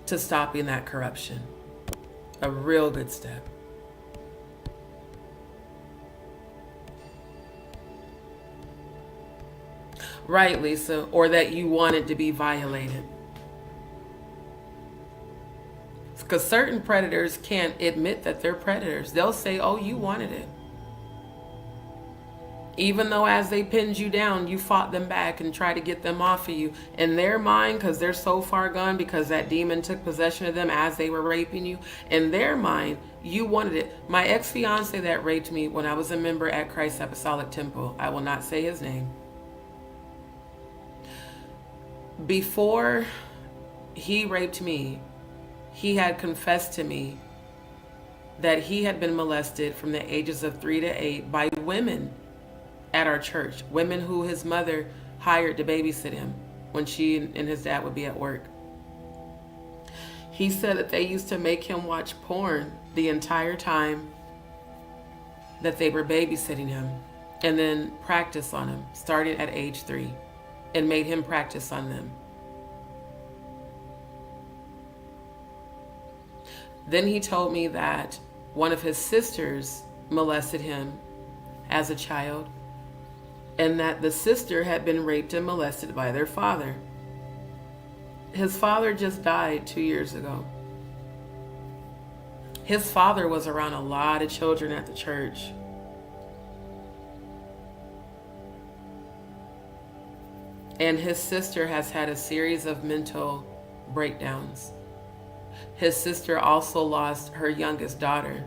to stopping that corruption. A real good step. Right, Lisa, or that you wanted to be violated. Because certain predators can't admit that they're predators. They'll say, oh, you wanted it. Even though as they pinned you down, you fought them back and tried to get them off of you. In their mind, because they're so far gone, because that demon took possession of them as they were raping you, in their mind, you wanted it. My ex-fiance that raped me when I was a member at Christ Apostolic Temple, I will not say his name. Before he raped me, he had confessed to me that he had been molested from the ages of 3 to 8 by women at our church. Women who his mother hired to babysit him when she and his dad would be at work. He said that they used to make him watch porn the entire time that they were babysitting him, and then practice on him, starting at age 3, and made him practice on them. Then he told me that one of his sisters molested him as a child, and that the sister had been raped and molested by their father. His father just died 2 years ago. His father was around a lot of children at the church. And his sister has had a series of mental breakdowns. His sister also lost her youngest daughter.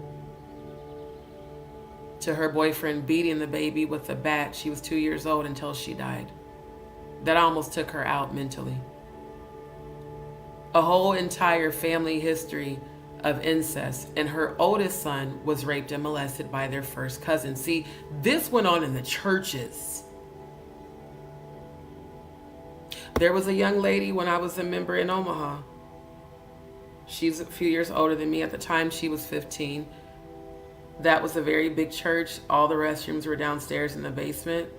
to her boyfriend beating the baby with a bat. She was 2 years old until she died. That almost took her out mentally. A whole entire family history of incest, and her oldest son was raped and molested by their first cousin. See, this went on in the churches. There was a young lady when I was a member in Omaha. She's a few years older than me. At the time, she was 15. That was a very big church. All the restrooms were downstairs in the basement.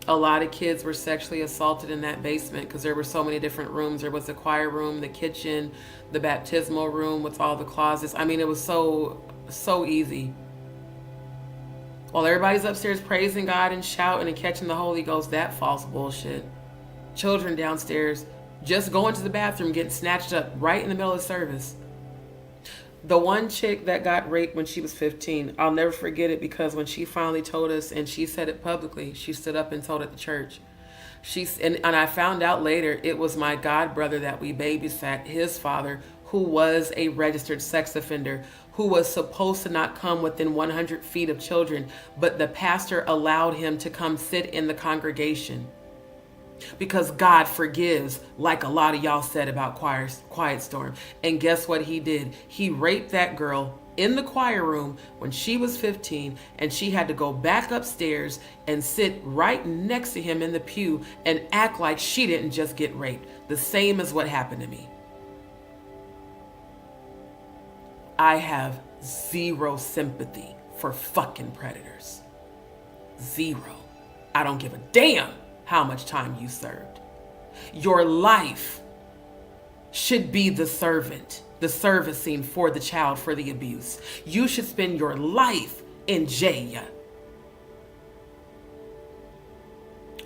A lot of kids were sexually assaulted in that basement because there were so many different rooms. There was the choir room, the kitchen, the baptismal room with all the closets. I mean, it was so easy. While everybody's upstairs praising God and shouting and catching the Holy Ghost, that false bullshit. Children downstairs just going to the bathroom, getting snatched up right in the middle of the service. The one chick that got raped when she was 15, I'll never forget it, because when she finally told us, and she said it publicly, she stood up and told at the church. And I found out later it was my god brother that we babysat, his father, who was a registered sex offender, who was supposed to not come within 100 feet of children, but the pastor allowed him to come sit in the congregation. Because God forgives, like a lot of y'all said about Quiet Storm. And guess what he did? He raped that girl in the choir room when she was 15, and she had to go back upstairs and sit right next to him in the pew and act like she didn't just get raped. The same as what happened to me. I have zero sympathy for fucking predators. Zero. I don't give a damn how much time you served. Your life should be the servant, the servicing for the child for the abuse. You should spend your life in jail.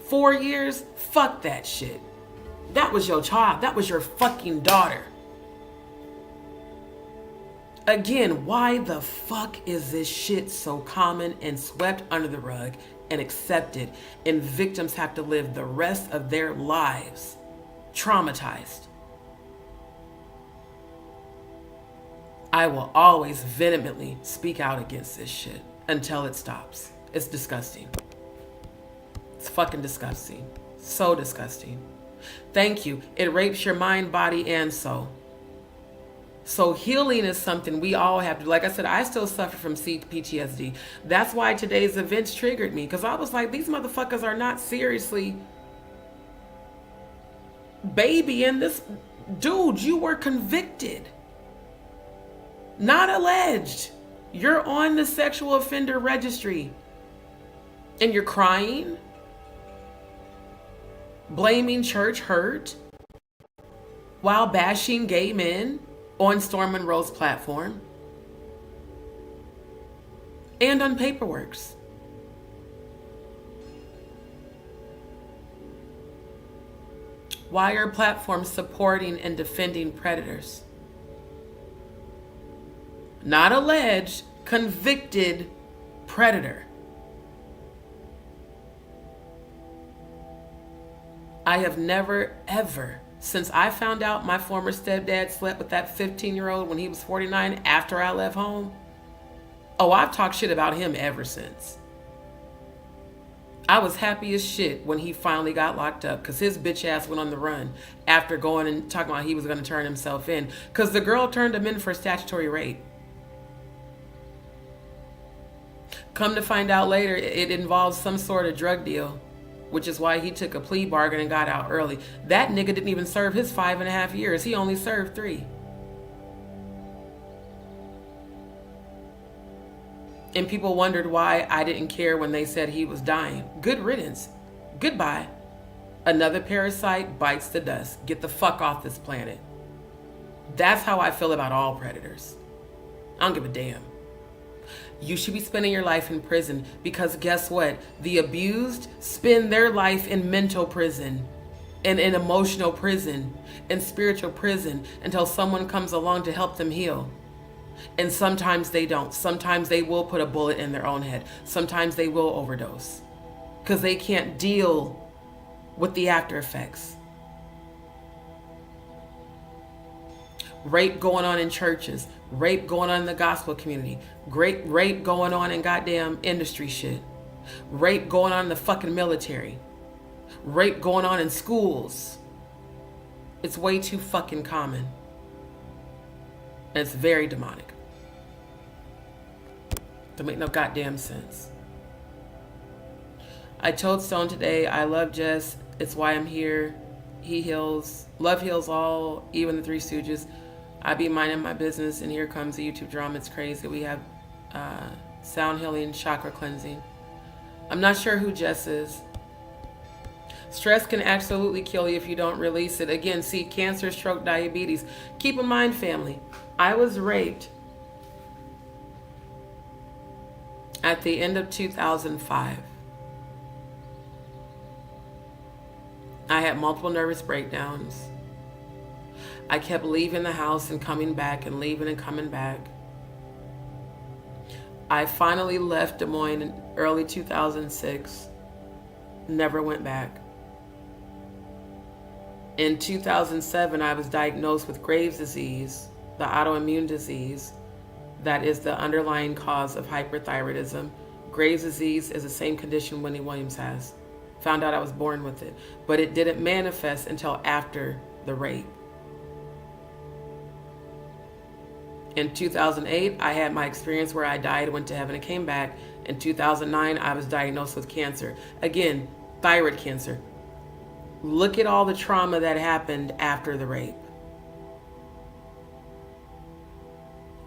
4 years? Fuck that shit. That was your child. That was your fucking daughter. Again, why the fuck is this shit so common and swept under the rug and accepted, and victims have to live the rest of their lives traumatized? I will always vehemently speak out against this shit until it stops. It's disgusting. It's fucking disgusting. So disgusting. Thank you. It rapes your mind, body, and soul. So healing is something we all have to do. Like I said, I still suffer from PTSD. That's why today's events triggered me, because I was like, these motherfuckers are not seriously babying this. Dude, you were convicted, not alleged. You're on the sexual offender registry and you're crying, blaming church hurt while bashing gay men on Storm Monroe's platform and on Paperworks. Why are platforms supporting and defending predators? Not alleged, convicted predator. I have never, ever, since I found out my former stepdad slept with that 15-year-old when he was 49 after I left home. Oh, I've talked shit about him ever since. I was happy as shit when he finally got locked up, because his bitch ass went on the run after going and talking about he was going to turn himself in, because the girl turned him in for statutory rape. Come to find out later, it involves some sort of drug deal, which is why he took a plea bargain and got out early. That nigga didn't even serve his 5.5 years. He only served 3. And people wondered why I didn't care when they said he was dying. Good riddance. Goodbye. Another parasite bites the dust. Get the fuck off this planet. That's how I feel about all predators. I don't give a damn. You should be spending your life in prison, because guess what? The abused spend their life in mental prison and in emotional prison and spiritual prison until someone comes along to help them heal. And sometimes they don't. Sometimes they will put a bullet in their own head. Sometimes they will overdose because they can't deal with the after effects. rape going on in churches, rape going on in the gospel community, rape going on in goddamn industry shit, rape going on in the fucking military, rape going on in schools. It's way too fucking common. And it's very demonic. Don't make no goddamn sense. I told Stone today, I love Jess. It's why I'm here. He heals. Love heals all, even the Three Stooges. I be minding my business, and here comes the YouTube drama. It's crazy. We have sound healing, chakra cleansing. I'm not sure who Jess is. Stress can absolutely kill you if you don't release it. Again, see, cancer, stroke, diabetes. Keep in mind, family, I was raped at the end of 2005. I had multiple nervous breakdowns. I kept leaving the house and coming back and leaving and coming back. I finally left Des Moines in early 2006. Never went back. In 2007, I was diagnosed with Graves' disease, the autoimmune disease that is the underlying cause of hyperthyroidism. Graves' disease is the same condition Wendy Williams has. Found out I was born with it, but it didn't manifest until after the rape. In 2008, I had my experience where I died, went to heaven, and came back. In 2009, I was diagnosed with cancer. Again, thyroid cancer. Look at all the trauma that happened after the rape.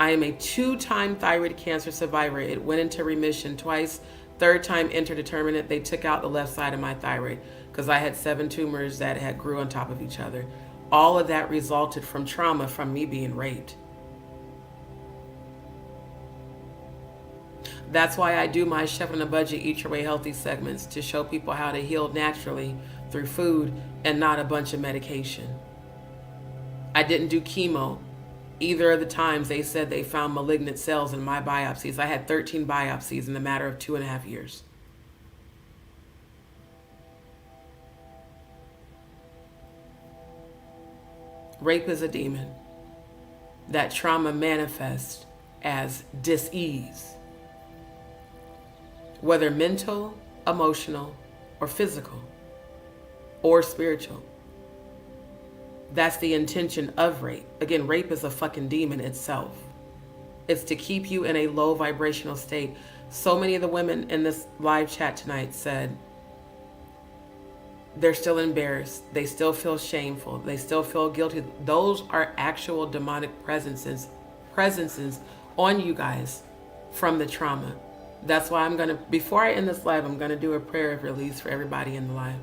I am a 2-time thyroid cancer survivor. It went into remission twice. 3rd time interdeterminate. They took out the left side of my thyroid because I had 7 tumors that had grew on top of each other. All of that resulted from trauma from me being raped. That's why I do my Chef on a Budget, Eat Your Way Healthy segments, to show people how to heal naturally through food and not a bunch of medication. I didn't do chemo. Either of the times they said they found malignant cells in my biopsies. I had 13 biopsies in the matter of 2.5 years. Rape is a demon. That trauma manifests as dis-ease, whether mental, emotional, or physical, or spiritual. That's the intention of rape. Again, rape is a fucking demon itself. It's to keep you in a low vibrational state. So many of the women in this live chat tonight said they're still embarrassed. They still feel shameful. They still feel guilty. Those are actual demonic presences on you guys from the trauma. That's why I'm going to, before I end this live, I'm going to do a prayer of release for everybody in the live.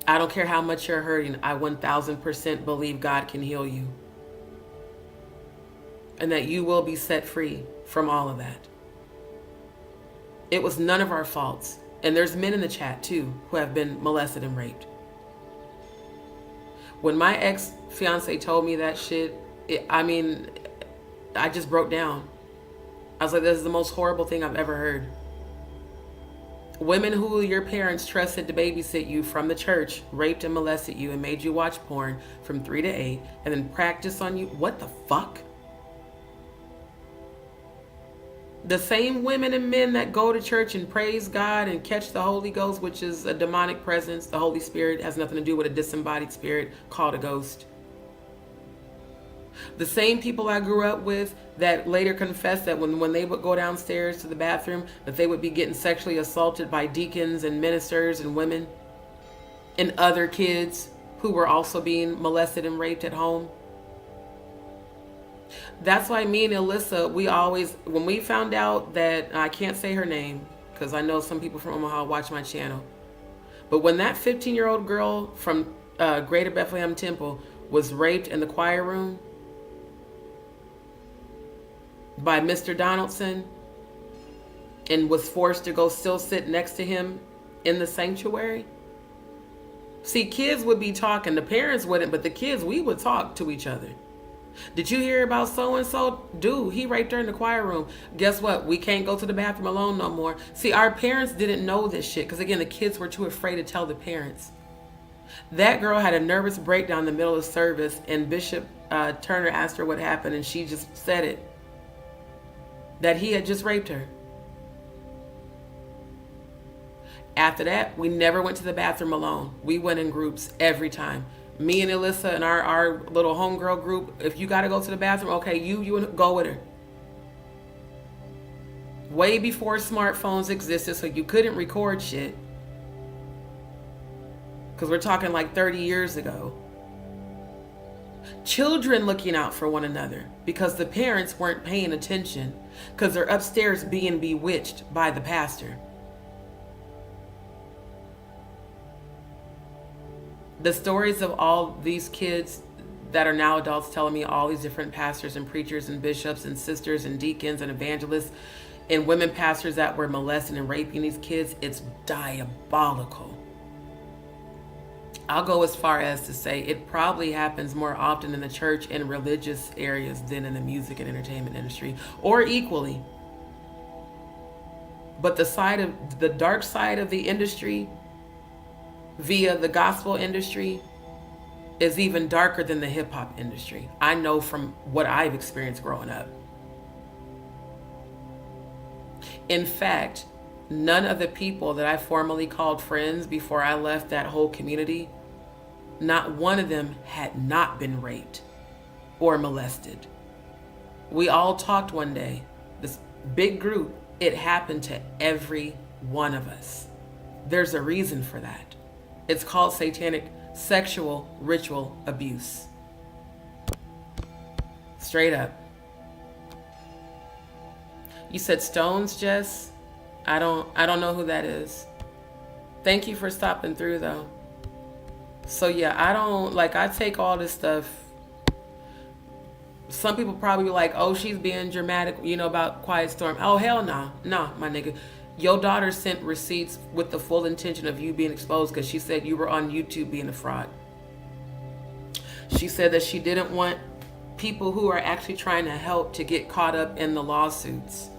I don't care how much you're hurting. I 1000% believe God can heal you. And that you will be set free from all of that. It was none of our faults. And there's men in the chat too who have been molested and raped. When my ex-fiance told me that shit, I just broke down. I was like, this is the most horrible thing I've ever heard. Women who your parents trusted to babysit you from the church raped and molested you and made you watch porn from 3 to 8 and then practice on you. What the fuck? The same women and men that go to church and praise God and catch the Holy Ghost, which is a demonic presence. The Holy Spirit has nothing to do with a disembodied spirit called a ghost. The same people I grew up with that later confessed that when they would go downstairs to the bathroom, that they would be getting sexually assaulted by deacons and ministers and women and other kids who were also being molested and raped at home. That's why me and Alyssa, we always, when we found out that, I can't say her name because I know some people from Omaha watch my channel, but when that 15-year-old girl from Greater Bethlehem Temple was raped in the choir room by Mr. Donaldson and was forced to go still sit next to him in the sanctuary. See, kids would be talking, the parents wouldn't, but the kids, we would talk to each other. Did you hear about so-and-so? Dude, he raped her in the choir room. Guess what? We can't go to the bathroom alone no more. See, our parents didn't know this shit because, again, the kids were too afraid to tell the parents. That girl had a nervous breakdown in the middle of service, and Bishop Turner asked her what happened, and she just said it, that he had just raped her. After that, we never went to the bathroom alone. We went in groups every time. Me and Alyssa and our little homegirl group, if you got to go to the bathroom, okay, you go with her. Way before smartphones existed, so you couldn't record shit. Because we're talking like 30 years ago. Children looking out for one another because the parents weren't paying attention because they're upstairs being bewitched by the pastor. The stories of all these kids that are now adults telling me, all these different pastors and preachers and bishops and sisters and deacons and evangelists and women pastors that were molesting and raping these kids, it's diabolical. I'll go as far as to say it probably happens more often in the church and religious areas than in the music and entertainment industry, or equally. But the dark side of the industry via the gospel industry is even darker than the hip hop industry. I know from what I've experienced growing up. In fact, none of the people that I formerly called friends before I left that whole community, not one of them had not been raped or molested. We all talked one day, this big group, it happened to every one of us. There's a reason for that. It's called satanic sexual ritual abuse. Straight up. You said Stones, Jess? I don't know who that is. Thank you for stopping through though. So yeah, I take all this stuff. Some people probably be like, oh, she's being dramatic, about Quiet Storm. Oh, hell no. No, my nigga. Your daughter sent receipts with the full intention of you being exposed because she said you were on YouTube being a fraud. She said that she didn't want people who are actually trying to help to get caught up in the lawsuits.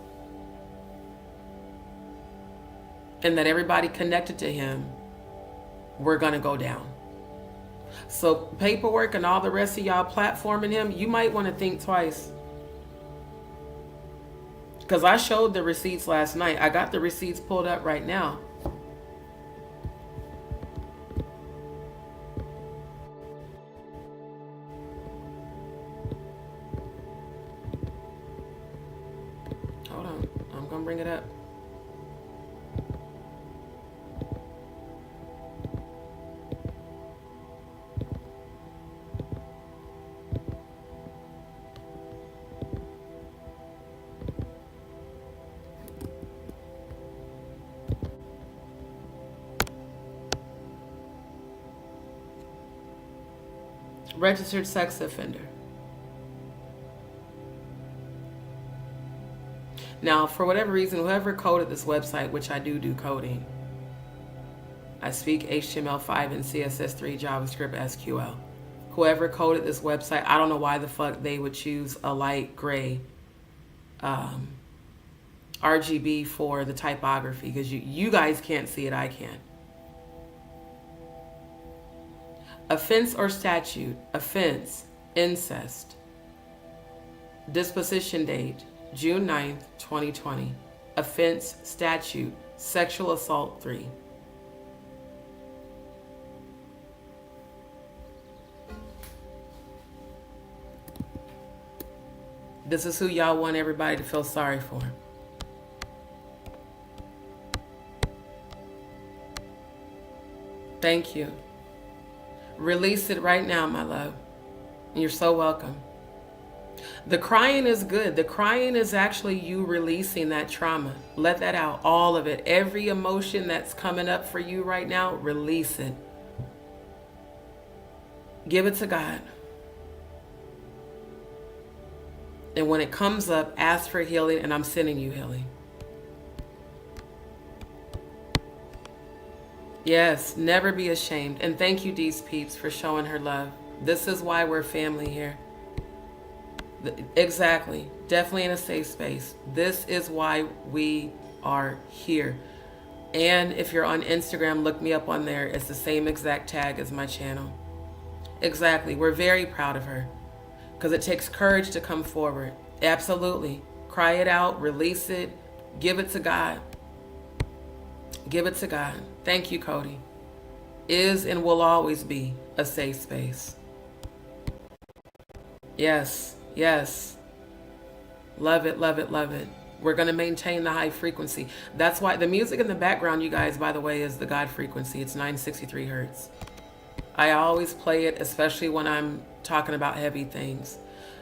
And that everybody connected to him were going to go down. So Paperwork and all the rest of y'all platforming him, you might want to think twice. Because I showed the receipts last night. I got the receipts pulled up right now. Hold on. I'm going to bring it up. Registered sex offender. Now, for whatever reason, whoever coded this website, which I do coding, I speak HTML5 and CSS3, JavaScript, SQL. Whoever coded this website, I don't know why the fuck they would choose a light gray RGB for the typography, because you guys can't see it, I can. Offense or statute, offense, incest. Disposition date, June 9th, 2020. Offense, statute, sexual assault 3. This is who y'all want everybody to feel sorry for. Thank you. Release it right now, my love. You're so welcome. The crying is good. The crying is actually you releasing that trauma. Let that out, all of it. Every emotion that's coming up for you right now, release it. Give it to God. And when it comes up, ask for healing, and I'm sending you healing. Yes, never be ashamed. And thank you, DzPeepz, for showing her love. This is why we're family here. Exactly. Definitely in a safe space. This is why we are here. And if you're on Instagram, look me up on there. It's the same exact tag as my channel. Exactly. We're very proud of her because it takes courage to come forward. Absolutely. Cry it out, release it, give it to God. Give it to God. Thank you, Cody. Is and will always be a safe space. Yes, yes. Love it, love it, love it. We're going to maintain the high frequency. That's why the music in the background, you guys, by the way, is the God frequency. It's 963 hertz. I always play it, especially when I'm talking about heavy things.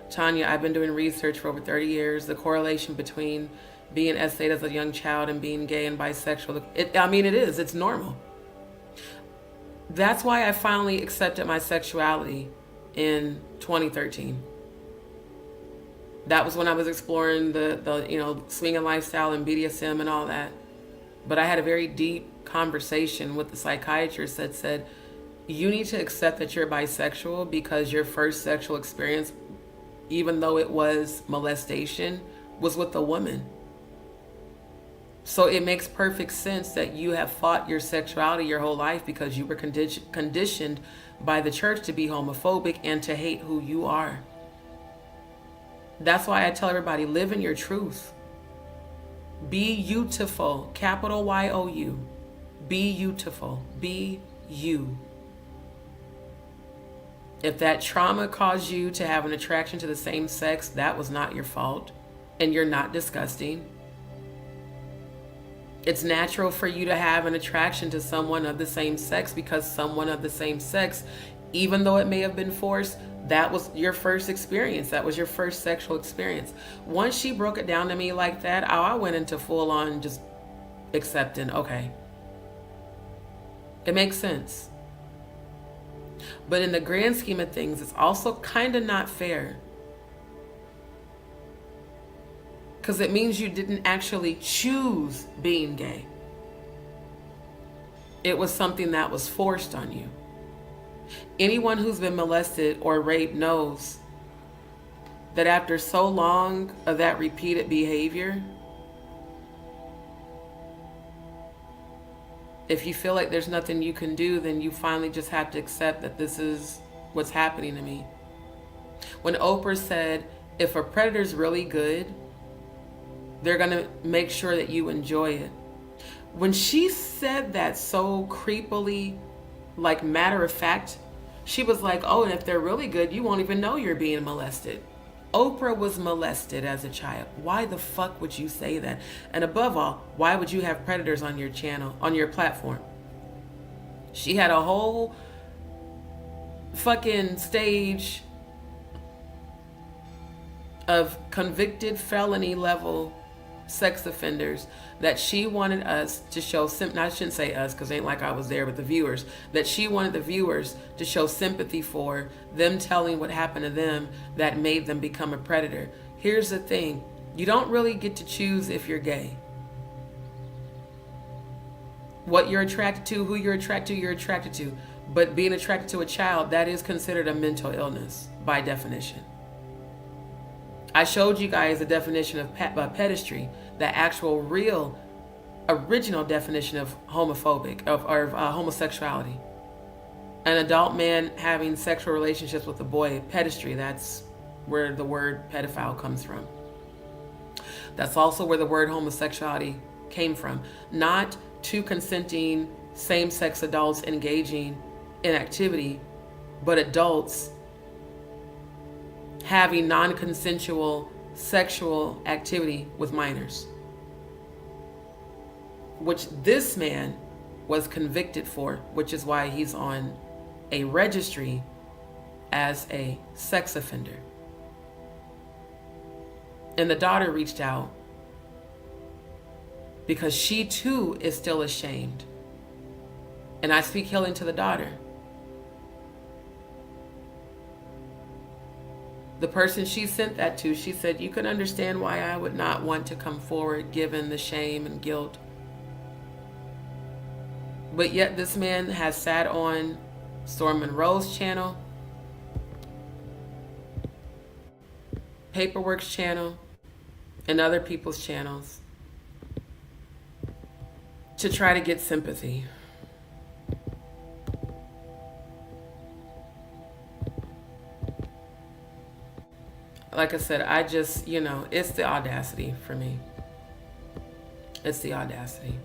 Tanya, I've been doing research for over 30 years. The correlation between being essayed as a young child and being gay and bisexual. It is. It's normal. That's why I finally accepted my sexuality in 2013. That was when I was exploring the swinging lifestyle and BDSM and all that. But I had a very deep conversation with the psychiatrist that said, you need to accept that you're bisexual because your first sexual experience, even though it was molestation, was with a woman. So it makes perfect sense that you have fought your sexuality your whole life because you were conditioned by the church to be homophobic and to hate who you are. That's why I tell everybody, live in your truth. Be beautiful, capital Y-O-U. Be beautiful. Be you. If that trauma caused you to have an attraction to the same sex, that was not your fault, and you're not disgusting. It's natural for you to have an attraction to someone of the same sex because someone of the same sex, even though it may have been forced, that was your first experience. That was your first sexual experience. Once she broke it down to me like that, I went into full on just accepting, okay. It makes sense. But in the grand scheme of things, it's also kind of not fair. Because it means you didn't actually choose being gay. It was something that was forced on you. Anyone who's been molested or raped knows that after so long of that repeated behavior, if you feel like there's nothing you can do, then you finally just have to accept that this is what's happening to me. When Oprah said, if a predator's really good, they're going to make sure that you enjoy it. When she said that so creepily, like matter of fact, she was like, oh, and if they're really good, you won't even know you're being molested. Oprah was molested as a child. Why the fuck would you say that? And above all, why would you have predators on your channel, on your platform? She had a whole fucking stage of convicted felony level sex offenders that she wanted us to show, I shouldn't say us because it ain't like I was there, but the viewers, that she wanted the viewers to show sympathy for them telling what happened to them that made them become a predator. Here's the thing, you don't really get to choose if you're gay. What you're attracted to, who you're attracted to. But being attracted to a child, that is considered a mental illness by definition. I showed you guys the definition of pedestry, the actual real original definition of homosexuality. An adult man having sexual relationships with a boy, pedestry, that's where the word pedophile comes from. That's also where the word homosexuality came from. Not two consenting same-sex adults engaging in activity, but adults having non-consensual sexual activity with minors, which this man was convicted for, which is why he's on a registry as a sex offender. And the daughter reached out because she too is still ashamed. And I speak healing to the daughter. The person she sent that to, she said, you can understand why I would not want to come forward given the shame and guilt. But yet this man has sat on Storm Monroe's channel, Paperwork's channel, and other people's channels, to try to get sympathy. Like I said, I just, you know, it's the audacity for me. It's the audacity.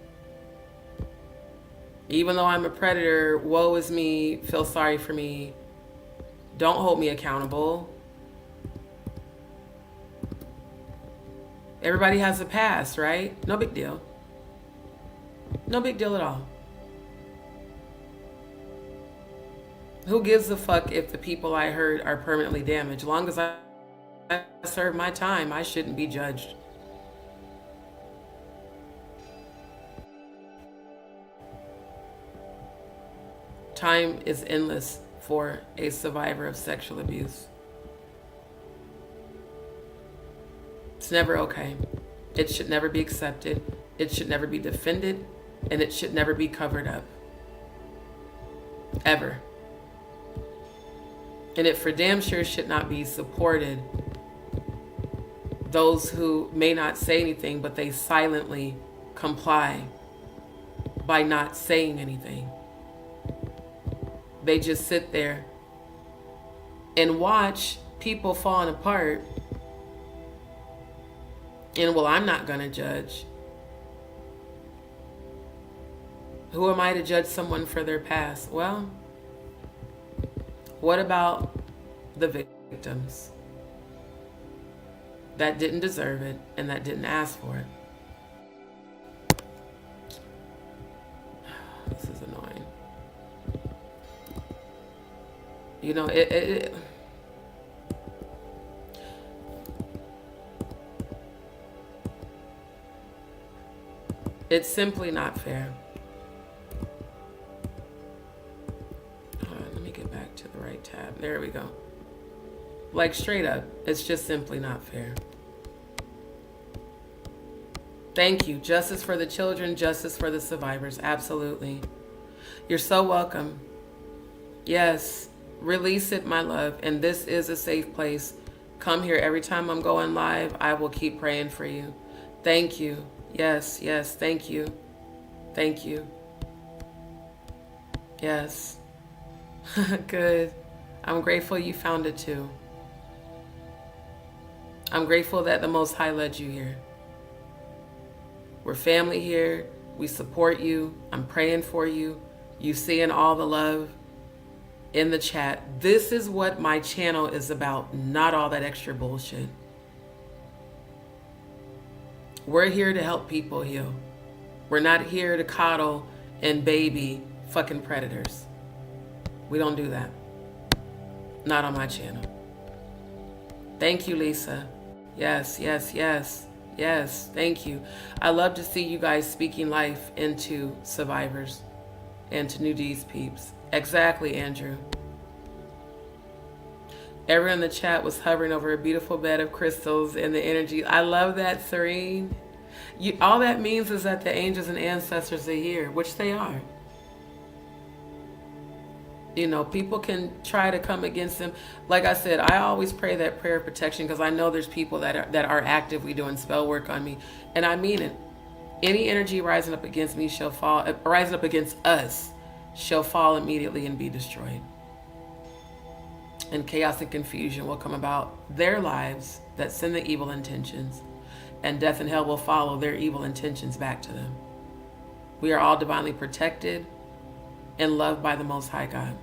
Even though I'm a predator, woe is me, feel sorry for me, don't hold me accountable. Everybody has a past, right? No big deal. No big deal at all. Who gives a fuck if the people I hurt are permanently damaged? As long as I serve my time, I shouldn't be judged. Time is endless for a survivor of sexual abuse. It's never okay. It should never be accepted. It should never be defended. And it should never be covered up. Ever. And it for damn sure should not be supported. Those who may not say anything, but they silently comply by not saying anything. They just sit there and watch people falling apart. And well, I'm not gonna judge. Who am I to judge someone for their past? Well, what about the victims that didn't deserve it and that didn't ask for it? This is annoying. You know, it's simply not fair. Let me get back to the right tab. There we go. Like straight up, it's just simply not fair. Thank you. Justice for the children, justice for the survivors. Absolutely. You're so welcome. Yes. Release it, my love. And this is a safe place. Come here every time I'm going live. I will keep praying for you. Thank you. Yes, yes. Thank you. Thank you. Yes. Good. I'm grateful you found it too. I'm grateful that the Most High led you here. We're family here. We support you. I'm praying for you. You seeing all the love in the chat. This is what my channel is about, not all that extra bullshit. We're here to help people heal. We're not here to coddle and baby fucking predators. We don't do that. Not on my channel. Thank you, Lisa. Yes, yes, yes, yes. Thank you. I love to see you guys speaking life into survivors and to new DzPeepz. Exactly, Andrew. Everyone in the chat was hovering over a beautiful bed of crystals and the energy. I love that, Serene. All that means is that the angels and ancestors are here, which they are. You know, people can try to come against them. Like I said, I always pray that prayer of protection because I know there's people that are actively doing spell work on me. And I mean it. Any energy rising up against me shall fall, rising up against us shall fall immediately and be destroyed. And chaos and confusion will come about their lives that send the evil intentions. And death and hell will follow their evil intentions back to them. We are all divinely protected and loved by the Most High God.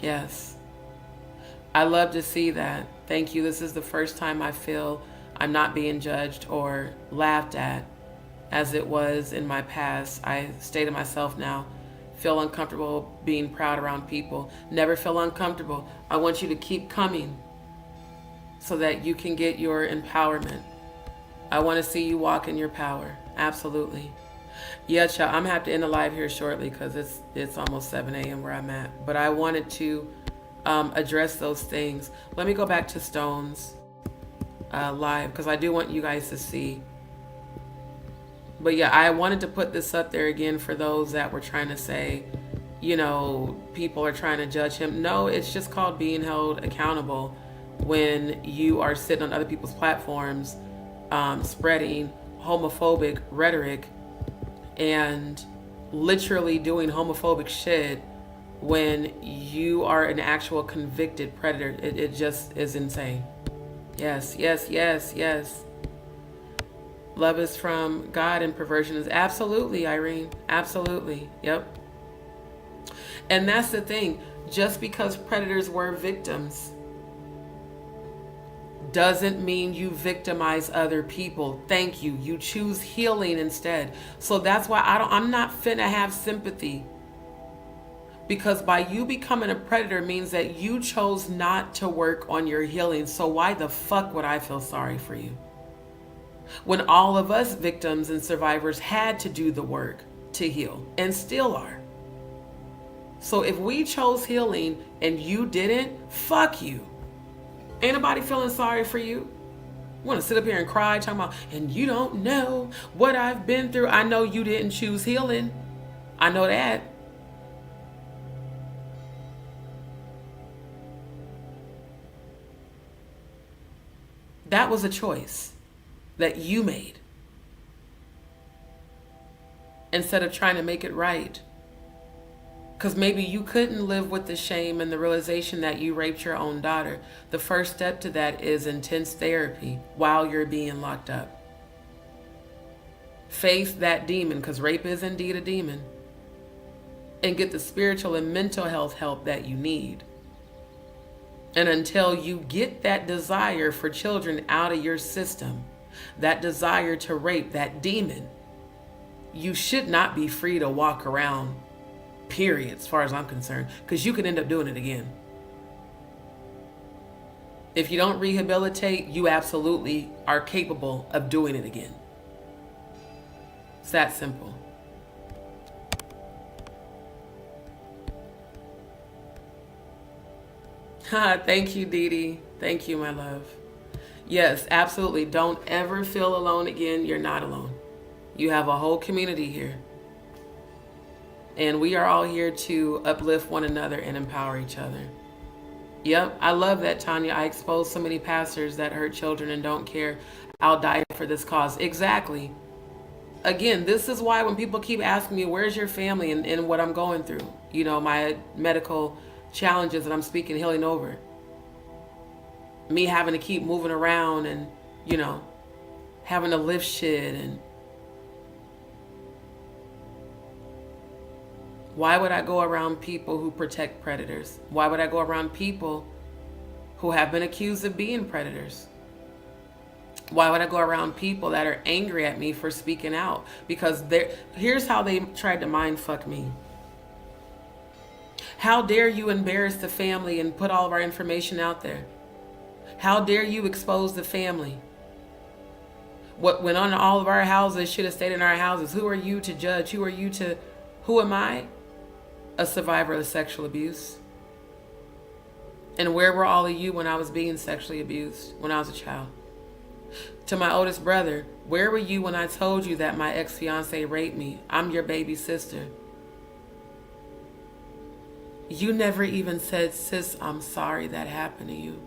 Yes. I love to see that. Thank you. This is the first time I feel I'm not being judged or laughed at as it was in my past. I stay to myself now. Feel uncomfortable being proud around people. Never feel uncomfortable. I want you to keep coming so that you can get your empowerment. I want to see you walk in your power. Absolutely. Yeah, child, I'm gonna have to end the live here shortly because it's almost 7 a.m. where I'm at. But I wanted to address those things. Let me go back to Stone's live because I do want you guys to see. But yeah, I wanted to put this up there again for those that were trying to say, you know, people are trying to judge him. No, it's just called being held accountable when you are sitting on other people's platforms spreading homophobic rhetoric and literally doing homophobic shit when you are an actual convicted predator. It just is insane. Yes, yes, yes, yes. Love is from God and perversion is absolutely, Irene. Absolutely. Yep. And that's the thing. Just because predators were victims doesn't mean you victimize other people. Thank you. You choose healing instead. So that's why I'm not finna have sympathy. Because by you becoming a predator means that you chose not to work on your healing. So why the fuck would I feel sorry for you? When all of us victims and survivors had to do the work to heal and still are. So if we chose healing and you didn't, fuck you. Ain't nobody feeling sorry for you. You want to sit up here and cry talking about, and you don't know what I've been through. I know you didn't choose healing. I know that. That was a choice that you made. Instead of trying to make it right. Because maybe you couldn't live with the shame and the realization that you raped your own daughter. The first step to that is intense therapy while you're being locked up. Face that demon, because rape is indeed a demon. And get the spiritual and mental health help that you need. And until you get that desire for children out of your system, that desire to rape, that demon, you should not be free to walk around, period, as far as I'm concerned, because you could end up doing it again. If you don't rehabilitate, you absolutely are capable of doing it again. It's that simple. Thank you, Dee Dee. Thank you, my love. Yes, absolutely. Don't ever feel alone again. You're not alone. You have a whole community here. And we are all here to uplift one another and empower each other. Yep, I love that, Tanya. I expose so many pastors that hurt children and don't care. I'll die for this cause. Exactly. Again, this is why when people keep asking me, where's your family and what I'm going through? You know, my medical challenges that I'm speaking healing over. Me having to keep moving around and, you know, having to lift shit. And why would I go around people who protect predators? Why would I go around people who have been accused of being predators? Why would I go around people that are angry at me for speaking out? Because here's how they tried to mind fuck me. How dare you embarrass the family and put all of our information out there? How dare you expose the family? What went on in all of our houses should have stayed in our houses. Who are you to judge? Who am I? A survivor of sexual abuse. And where were all of you when I was being sexually abused when I was a child? To my oldest brother, where were you when I told you that my ex-fiance raped me? I'm your baby sister. You never even said, sis, I'm sorry that happened to you.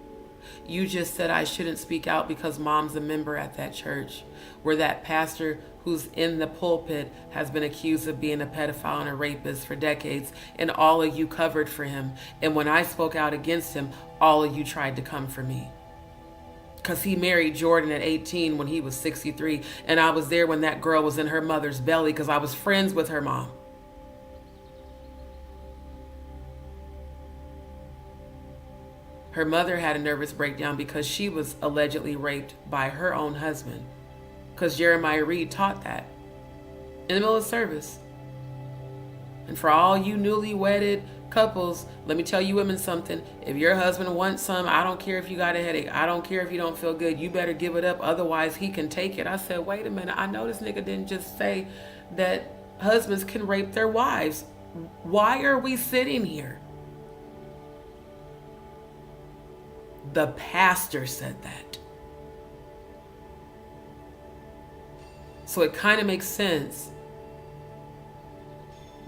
You just said I shouldn't speak out because mom's a member at that church, where that pastor who's in the pulpit has been accused of being a pedophile and a rapist for decades, and all of you covered for him. And when I spoke out against him, all of you tried to come for me. Because he married Jordan at 18 when he was 63, and I was there when that girl was in her mother's belly because I was friends with her mom. Her mother had a nervous breakdown because she was allegedly raped by her own husband. Because Jeremiah Reed taught that in the middle of service. And for all you newly wedded couples, let me tell you women something. If your husband wants some, I don't care if you got a headache. I don't care if you don't feel good. You better give it up. Otherwise, he can take it. I said, wait a minute. I know this nigga didn't just say that husbands can rape their wives. Why are we sitting here? The pastor said that. So it kind of makes sense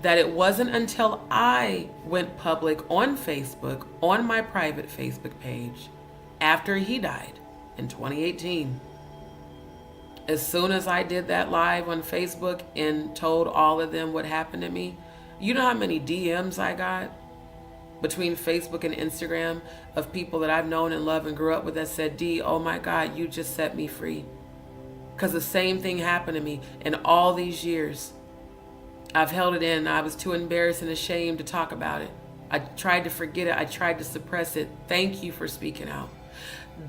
that it wasn't until I went public on Facebook, on my private Facebook page, after he died in 2018, As soon as I did that live on Facebook and told all of them what happened to me, you know how many DMs I got between Facebook and Instagram of people that I've known and loved and grew up with that said, D, oh my God, you just set me free. Because the same thing happened to me in all these years. I've held it in. I was too embarrassed and ashamed to talk about it. I tried to forget it. I tried to suppress it. Thank you for speaking out.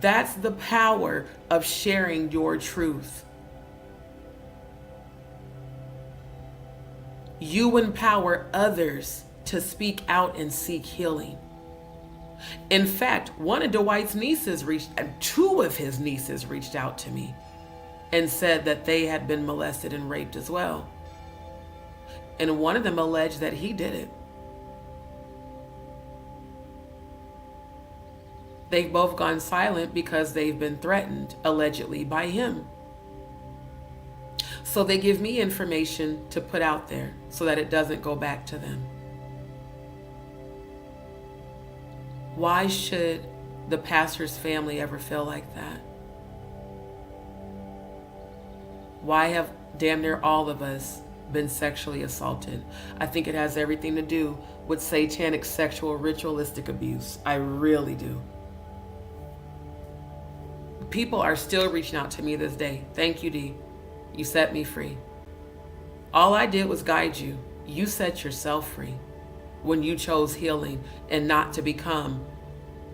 That's the power of sharing your truth. You empower others to speak out and seek healing. In fact, one of Dwight's nieces two of his nieces reached out to me and said that they had been molested and raped as well. And one of them alleged that he did it. They've both gone silent because they've been threatened, allegedly, by him. So they give me information to put out there so that it doesn't go back to them. Why should the pastor's family ever feel like that? Why have damn near all of us been sexually assaulted? I think it has everything to do with satanic sexual ritualistic abuse. I really do. People are still reaching out to me this day. Thank you, D. You set me free. All I did was guide you. You set yourself free when you chose healing and not to become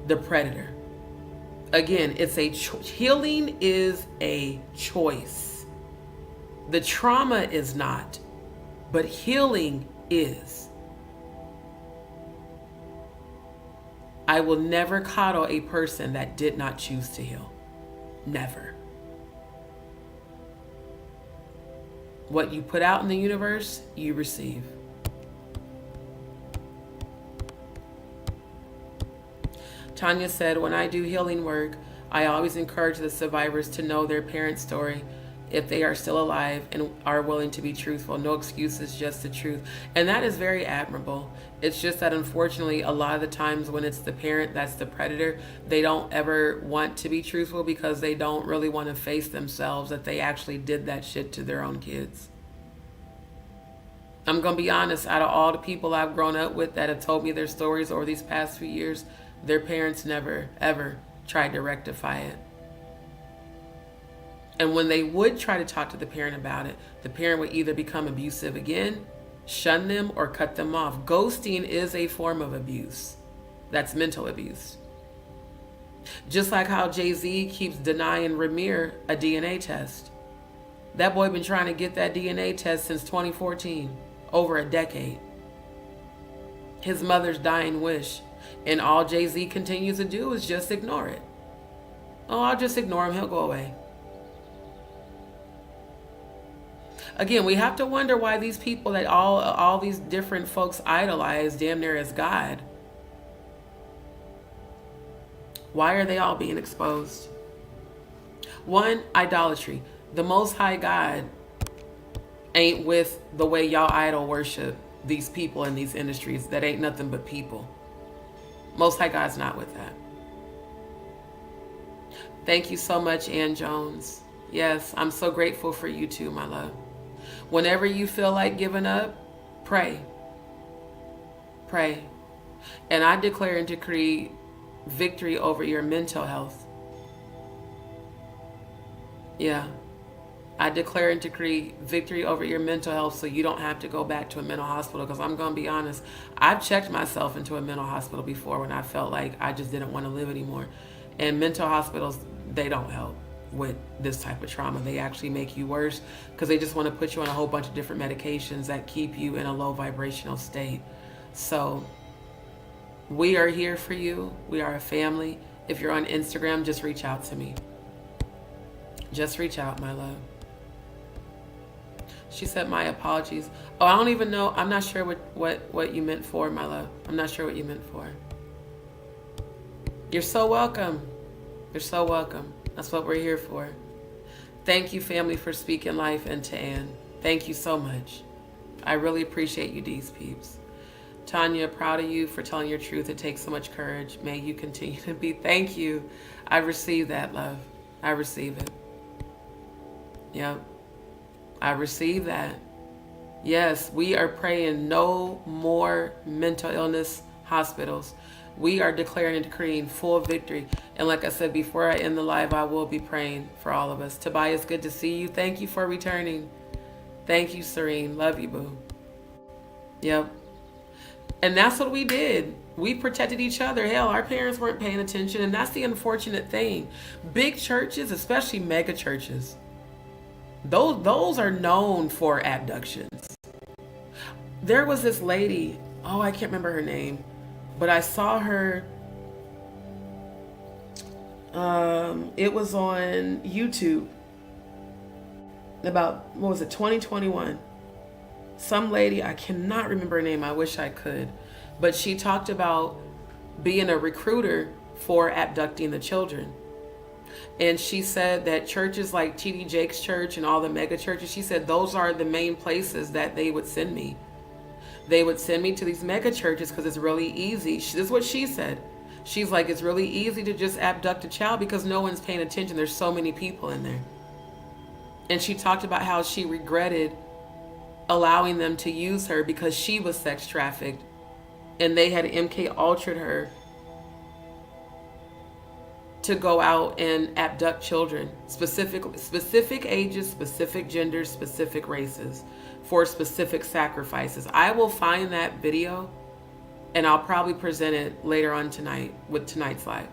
the predator. Again, it's healing is a choice. The trauma is not, but healing is. I will never coddle a person that did not choose to heal. Never. What you put out in the universe, you receive. Tanya said, when I do healing work, I always encourage the survivors to know their parents' story if they are still alive and are willing to be truthful. No excuses, just the truth. And that is very admirable. It's just that unfortunately, a lot of the times when it's the parent that's the predator, they don't ever want to be truthful because they don't really want to face themselves that they actually did that shit to their own kids. I'm going to be honest, out of all the people I've grown up with that have told me their stories over these past few years, their parents never, ever tried to rectify it. And when they would try to talk to the parent about it, the parent would either become abusive again, shun them, or cut them off. Ghosting is a form of abuse. That's mental abuse. Just like how Jay-Z keeps denying Ramir a DNA test. That boy been trying to get that DNA test since 2014, over a decade. His mother's dying wish. And all Jay-Z continues to do is just ignore it. Oh, I'll just ignore him, he'll go away. Again, we have to wonder why these people that all these different folks idolize damn near as God. Why are they all being exposed? One, idolatry. The Most High God ain't with the way y'all idol worship these people in these industries that ain't nothing but people. Most High God's not with that. Thank you so much, Ann Jones. Yes, I'm so grateful for you too, my love. Whenever you feel like giving up, pray. Pray. And I declare and decree victory over your mental health. Yeah. I declare and decree victory over your mental health so you don't have to go back to a mental hospital. Because I'm going to be honest, I've checked myself into a mental hospital before when I felt like I just didn't want to live anymore. And mental hospitals, they don't help with this type of trauma. They actually make you worse because they just want to put you on a whole bunch of different medications that keep you in a low vibrational state. So we are here for you. We are a family. If you're on Instagram, just reach out to me. Just reach out, my love. She said, my apologies. Oh, I don't even know. I'm not sure what you meant for, my love. I'm not sure what you meant for. You're so welcome. You're so welcome. That's what we're here for. Thank you, family, for speaking life into Ann. Thank you so much. I really appreciate you, DzPeepz. Tanya, proud of you for telling your truth. It takes so much courage. May you continue to be. Thank you. I receive that, love. I receive it. Yep. I receive that. Yes, we are praying no more mental illness hospitals. We are declaring and decreeing full victory. And like I said, before I end the live, I will be praying for all of us. Tobias, good to see you. Thank you for returning. Thank you, Serene. Love you, boo. Yep. And that's what we did. We protected each other. Hell, our parents weren't paying attention. And that's the unfortunate thing. Big churches, especially mega churches, those are known for abductions. There was this lady, oh, I can't remember her name, but I saw her, it was on YouTube about, what was it, 2021. Some lady, I cannot remember her name, I wish I could, but she talked about being a recruiter for abducting the children. And she said that churches like T.D. Jakes Church and all the mega churches, she said those are the main places that they would send me. They would send me to these mega churches because it's really easy. This is what she said. She's like, it's really easy to just abduct a child because no one's paying attention. There's so many people in there. And she talked about how she regretted allowing them to use her because she was sex trafficked and they had MK Ultra'd her to go out and abduct children, specific ages, specific genders, specific races, for specific sacrifices. I will find that video and I'll probably present it later on tonight with tonight's live.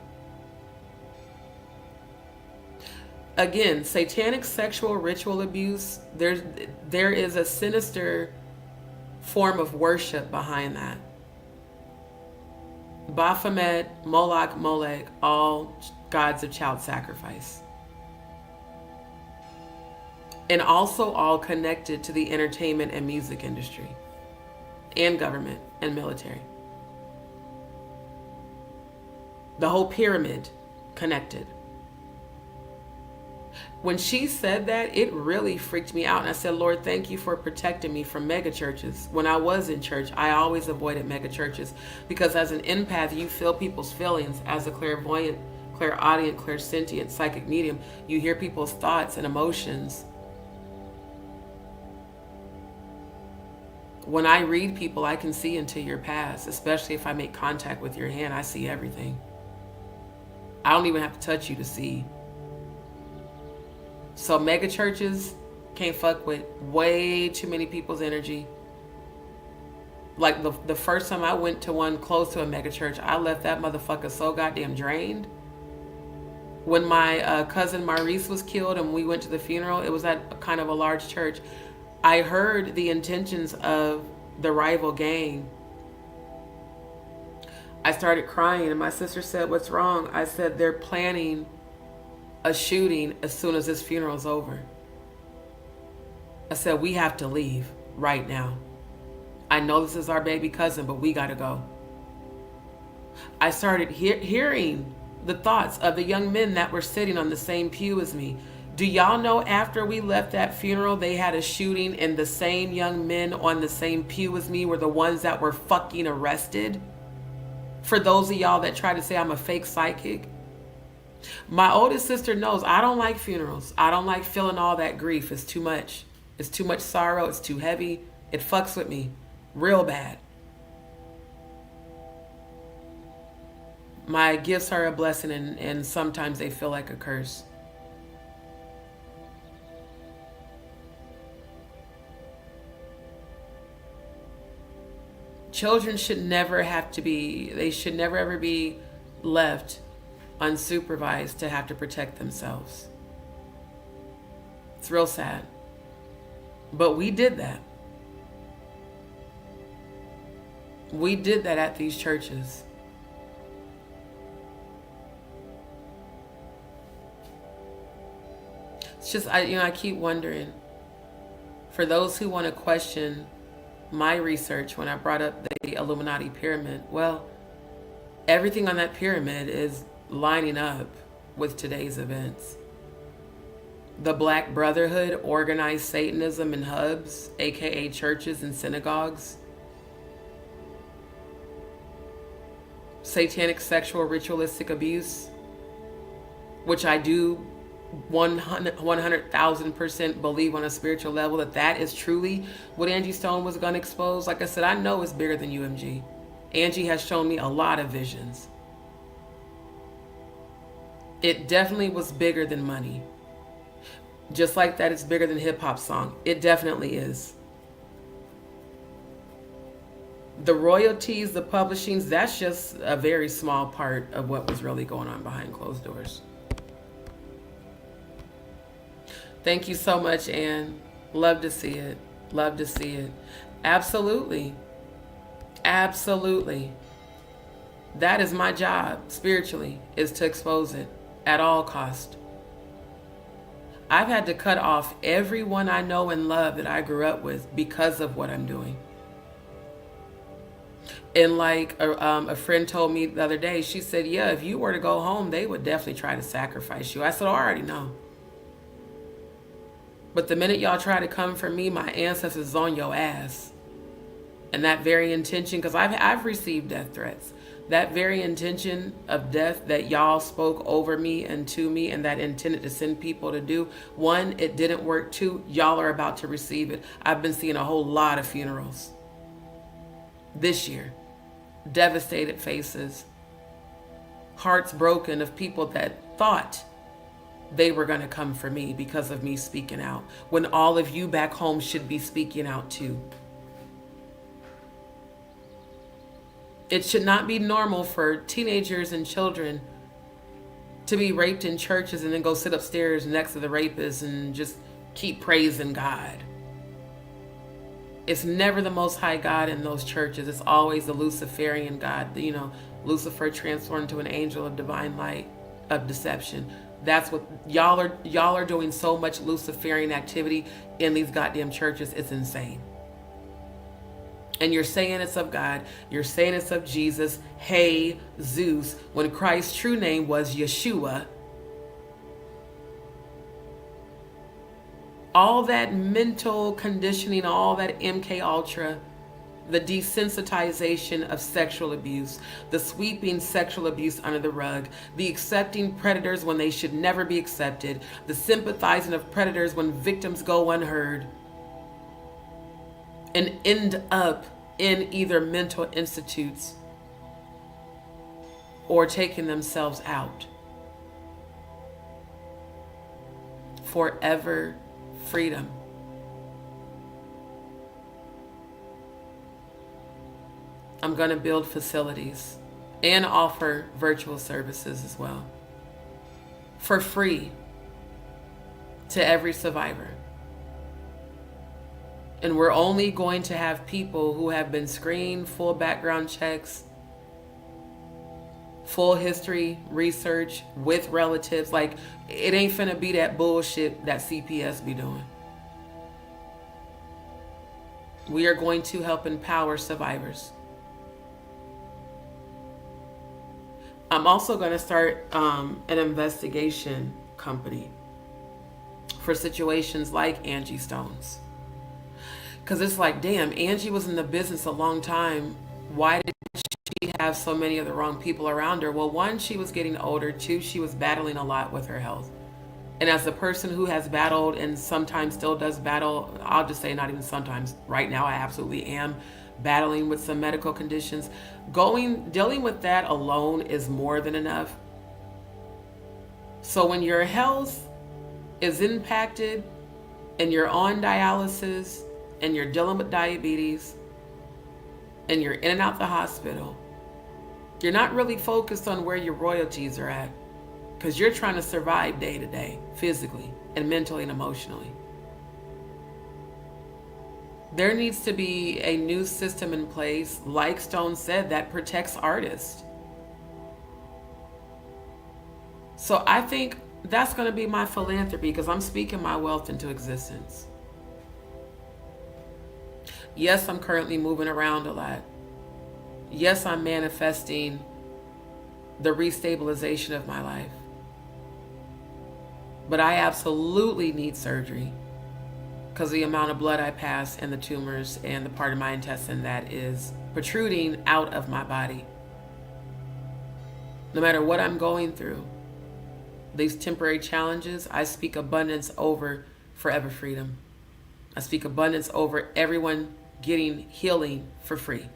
Again, satanic sexual ritual abuse, there is a sinister form of worship behind that. Baphomet, Moloch, Molech, all gods of child sacrifice. And also all connected to the entertainment and music industry and government and military. The whole pyramid connected. When she said that, it really freaked me out. And I said, Lord, thank you for protecting me from mega churches. When I was in church, I always avoided mega churches because as an empath, you feel people's feelings. As a clairvoyant, clairaudient, clairsentient, psychic medium, you hear people's thoughts and emotions. When I read people, I can see into your past, especially if I make contact with your hand, I see everything. I don't even have to touch you to see. So mega churches can't fuck with way too many people's energy. Like the first time I went to one close to a mega church, I left that motherfucker so goddamn drained. When my cousin Maurice was killed and we went to the funeral, it was at kind of a large church. I heard the intentions of the rival gang. I started crying and my sister said, what's wrong? I said, they're planning a shooting as soon as this funeral's over. I said, we have to leave right now. I know this is our baby cousin, but we gotta go. I started hearing the thoughts of the young men that were sitting on the same pew as me. Do y'all know after we left that funeral, they had a shooting and the same young men on the same pew as me were the ones that were fucking arrested? For those of y'all that try to say I'm a fake psychic. My oldest sister knows I don't like funerals. I don't like feeling all that grief. It's too much. It's too much sorrow. It's too heavy. It fucks with me real bad. My gifts are a blessing and sometimes they feel like a curse. Children should never have to be, they should never ever be left unsupervised to have to protect themselves. It's real sad. But we did that. We did that at these churches. It's just, I keep wondering, for those who want to question my research when I brought up the Illuminati pyramid, well, everything on that pyramid is lining up with today's events. The Black Brotherhood organized Satanism in hubs, aka churches and synagogues. Satanic sexual ritualistic abuse, which I do 100,000% believe on a spiritual level that that is truly what Angie Stone was going to expose. Like I said, I know it's bigger than UMG. Angie has shown me a lot of visions. It definitely was bigger than money. Just like that, it's bigger than hip hop song. It definitely is. The royalties, the publishings, that's just a very small part of what was really going on behind closed doors. Thank you so much, Ann. Love to see it. Love to see it. Absolutely. Absolutely. That is my job spiritually, is to expose it at all cost. I've had to cut off everyone I know and love that I grew up with because of what I'm doing. And like a friend told me the other day, she said, yeah, if you were to go home, they would definitely try to sacrifice you. I said, oh, I already know. But the minute y'all try to come for me, my ancestors is on your ass. And that very intention, because I've received death threats. That very intention of death that y'all spoke over me and to me, and that intended to send people to do, one, it didn't work. Two, y'all are about to receive it. I've been seeing a whole lot of funerals this year. Devastated faces. Hearts broken of people that thought they were going to come for me because of me speaking out, when all of you back home should be speaking out too. It should not be normal for teenagers and children to be raped in churches and then go sit upstairs next to the rapist and just keep praising God. It's never the Most High God in those churches. It's always the Luciferian God, you know, Lucifer transformed to an angel of divine light, of deception. That's what y'all are doing. So much Luciferian activity in these goddamn churches. It's insane. And you're saying it's of God. You're saying it's of Jesus. Hey, Zeus, when Christ's true name was Yeshua. All that mental conditioning, all that MK Ultra, the desensitization of sexual abuse, the sweeping sexual abuse under the rug, the accepting predators when they should never be accepted, the sympathizing of predators when victims go unheard and end up in either mental institutes or taking themselves out. Forever freedom. I'm going to build facilities and offer virtual services as well for free to every survivor. And we're only going to have people who have been screened, full background checks, full history research with relatives. Like, it ain't finna be that bullshit that CPS be doing. We are going to help empower survivors. I'm also going to start an investigation company for situations like Angie Stone's. Because it's like, damn, Angie was in the business a long time. Why did she have so many of the wrong people around her? Well, one, she was getting older. Two, she was battling a lot with her health. And as a person who has battled and sometimes still does battle, I'll just say not even sometimes, right now I absolutely am battling with some medical conditions. Dealing with that alone is more than enough. So when your health is impacted and you're on dialysis and you're dealing with diabetes and you're in and out the hospital, you're not really focused on where your royalties are at, because you're trying to survive day to day, physically and mentally and emotionally. There needs to be a new system in place, like Stone said, that protects artists. So I think that's going to be my philanthropy, because I'm speaking my wealth into existence. Yes, I'm currently moving around a lot. Yes, I'm manifesting the restabilization of my life. But I absolutely need surgery because the amount of blood I pass and the tumors and the part of my intestine that is protruding out of my body. No matter what I'm going through, these temporary challenges, I speak abundance over forever freedom. I speak abundance over everyone getting healing for free.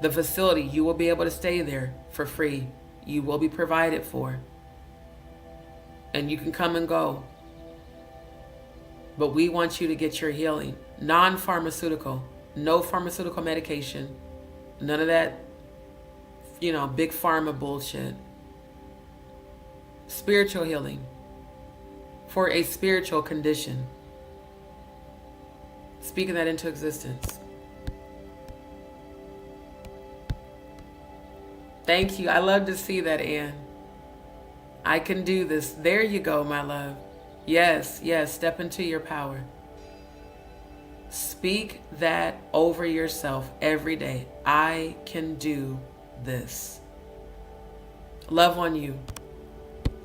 The facility, you will be able to stay there for free. You will be provided for. And you can come and go. But we want you to get your healing. Non-pharmaceutical. No pharmaceutical medication. None of that, big pharma bullshit. Spiritual healing. For a spiritual condition. Speaking that into existence. Thank you. I love to see that, Ann. I can do this. There you go, my love. Yes, step into your power. Speak that over yourself every day. I can do this. Love on you.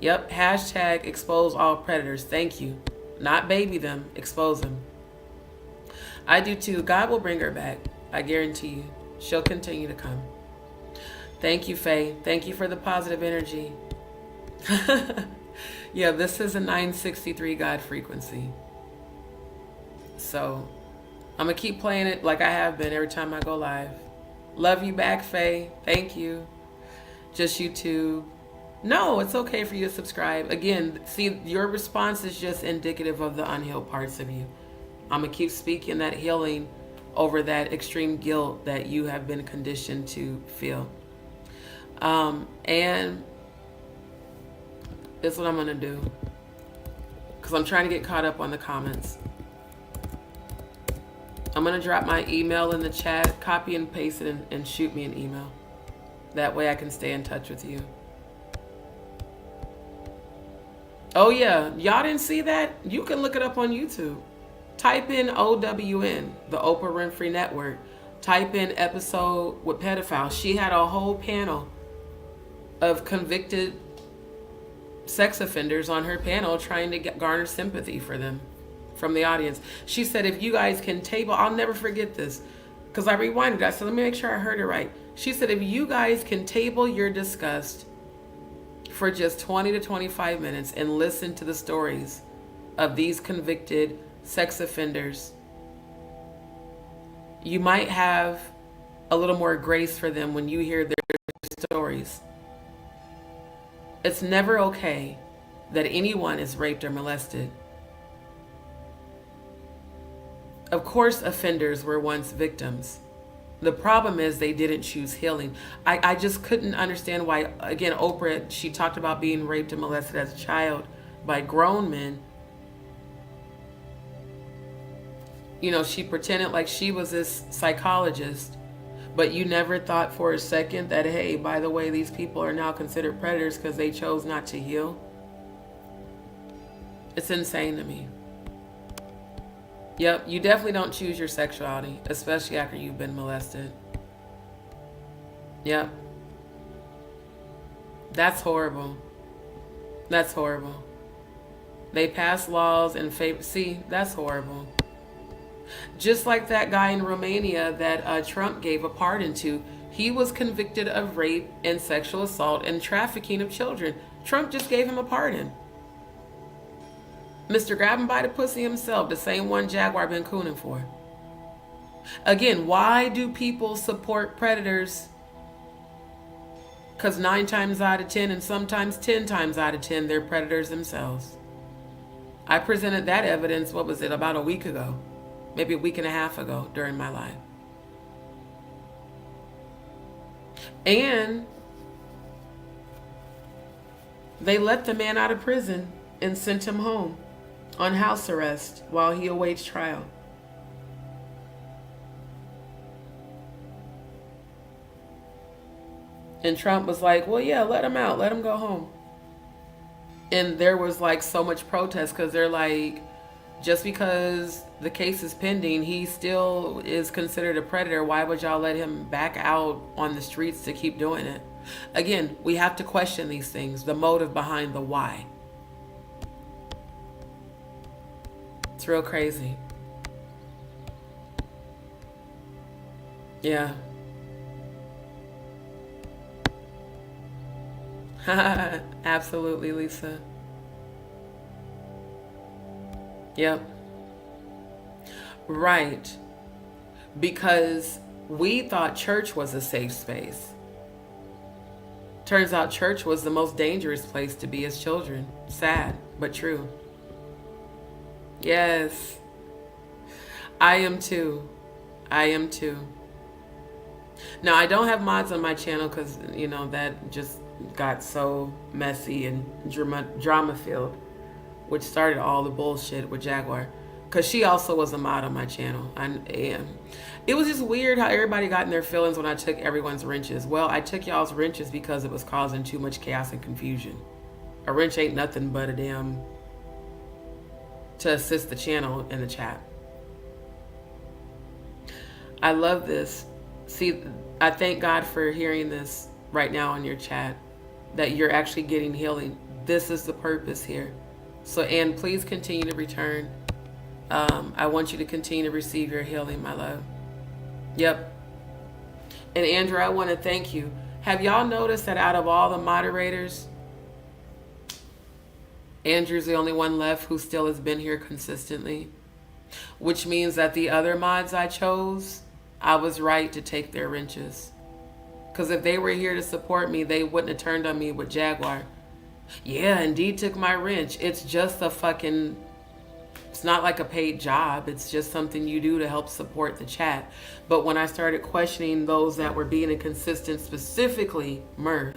Yep, hashtag expose all predators. Thank you. Not baby them, expose them. I do too. God will bring her back. I guarantee you. She'll continue to come. Thank you, Faye. Thank you for the positive energy. Yeah, this is a 963 God frequency. So I'm going to keep playing it like I have been every time I go live. Love you back, Faye. Thank you. Just YouTube. No, it's okay for you to subscribe. Again, see, your response is just indicative of the unhealed parts of you. I'm going to keep speaking that healing over that extreme guilt that you have been conditioned to feel. And that's what I'm going to do. Because I'm trying to get caught up on the comments. I'm going to drop my email in the chat, copy and paste it, and shoot me an email. That way I can stay in touch with you. Oh yeah, y'all didn't see that? You can look it up on YouTube. Type in OWN, the Oprah Winfrey Network. Type in episode with pedophile. She had a whole panel of convicted sex offenders on her panel trying to garner sympathy for them from the audience. She said, if you guys can table, I'll never forget this because I rewinded that. So let me make sure I heard it right. She said, if you guys can table your disgust for just 20 to 25 minutes and listen to the stories of these convicted sex offenders, you might have a little more grace for them when you hear their stories. It's never okay that anyone is raped or molested. Of course, offenders were once victims. The problem is they didn't choose healing. I just couldn't understand why, again, Oprah, she talked about being raped and molested as a child by grown men. She pretended like she was this psychologist, but you never thought for a second that, hey, by the way, these people are now considered predators because they chose not to heal. It's insane to me. Yep, you definitely don't choose your sexuality, especially after you've been molested. Yep. That's horrible. That's horrible. They pass laws in favor. See, that's horrible. Just like that guy in Romania that Trump gave a pardon to. He was convicted of rape and sexual assault and trafficking of children. Trump just gave him a pardon. Mr. Grab him by the pussy himself, the same one Jaguar been cooning for. Again, why do people support predators? Because 9 times out of 10 and sometimes 10 times out of 10, they're predators themselves. I presented that evidence, what was it, about a week ago? Maybe a week and a half ago during my live. And they let the man out of prison and sent him home on house arrest while he awaits trial. And Trump was like, well, yeah, let him out. Let him go home. And there was like so much protest because they're like, just because the case is pending, he still is considered a predator. Why would y'all let him back out on the streets to keep doing it? Again, we have to question these things, the motive behind the why. It's real crazy. Yeah. Absolutely, Lisa. Yep. Right. Because we thought church was a safe space. Turns out church was the most dangerous place to be as children. Sad, but true. Yes. I am too. I am too. Now, I don't have mods on my channel because, you know, that just got so messy and drama filled, which started all the bullshit with Jaguar. Because she also was a mod on my channel. And it was just weird how everybody got in their feelings when I took everyone's wrenches. Well, I took y'all's wrenches because it was causing too much chaos and confusion. A wrench ain't nothing but a damn to assist the channel in the chat. I love this. See, I thank God for hearing this right now in your chat, that you're actually getting healing. This is the purpose here. So, Anne, please continue to return. I want you to continue to receive your healing, my love. Yep. And Andrew, I want to thank you. Have y'all noticed that out of all the moderators, Andrew's the only one left who still has been here consistently? Which means that the other mods I chose, I was right to take their wrenches. Because if they were here to support me, they wouldn't have turned on me with Jaguar. Yeah, indeed took my wrench. It's just a fucking... It's not like a paid job. It's just something you do to help support the chat. But when I started questioning those that were being inconsistent, specifically Murph,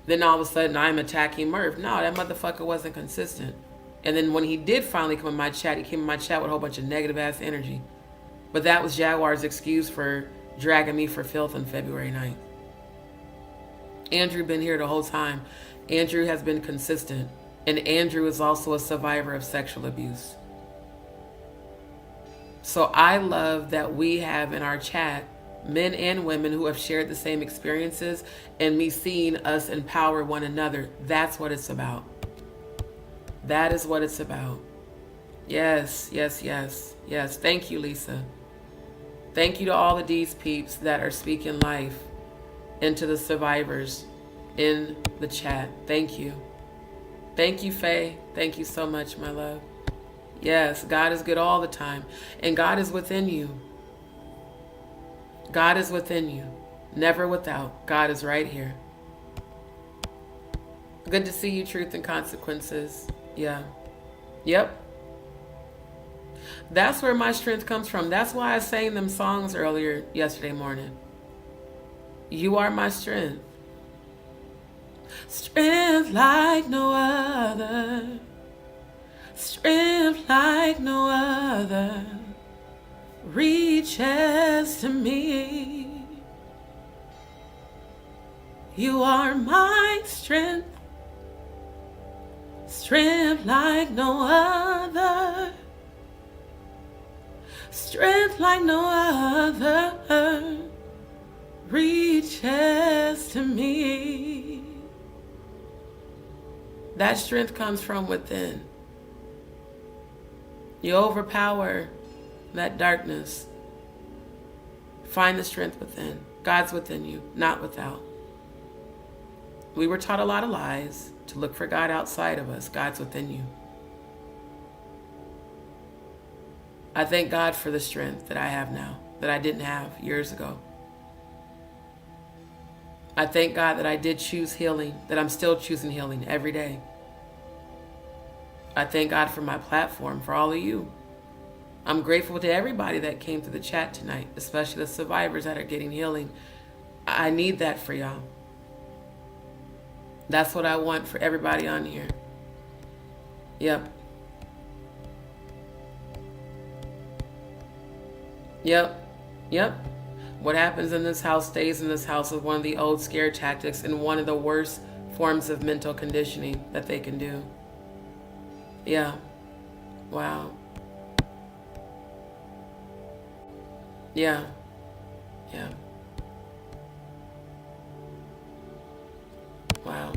then all of a sudden I'm attacking Murph. No, that motherfucker wasn't consistent. And then when he did finally come in my chat, he came in my chat with a whole bunch of negative ass energy. But that was Jaguar's excuse for dragging me for filth on February 9th. Andrew been here the whole time. Andrew has been consistent. And Andrew is also a survivor of sexual abuse. So I love that we have in our chat men and women who have shared the same experiences, and me seeing us empower one another. That's what it's about. That is what it's about. Yes, yes, yes, yes. Thank you, Lisa. Thank you to all the DzPeepz that are speaking life into the survivors in the chat. Thank you. Thank you, Faye. Thank you so much, my love. Yes, God is good all the time. And God is within you. God is within you. Never without. God is right here. Good to see you, Truth and Consequences. Yeah. Yep. That's where my strength comes from. That's why I sang them songs earlier yesterday morning. You are my strength. Strength like no other. Strength like no other reaches to me. You are my strength. Strength like no other. Strength like no other reaches to me. That strength comes from within. You overpower that darkness. Find the strength within. God's within you, not without. We were taught a lot of lies to look for God outside of us. God's within you. I thank God for the strength that I have now, that I didn't have years ago. I thank God that I did choose healing, that I'm still choosing healing every day. I thank God for my platform, for all of you. I'm grateful to everybody that came to the chat tonight, especially the survivors that are getting healing. I need that for y'all. That's what I want for everybody on here. Yep. Yep. Yep. What happens in this house stays in this house is one of the old scare tactics and one of the worst forms of mental conditioning that they can do. Yeah. Wow. Yeah. Yeah. Wow.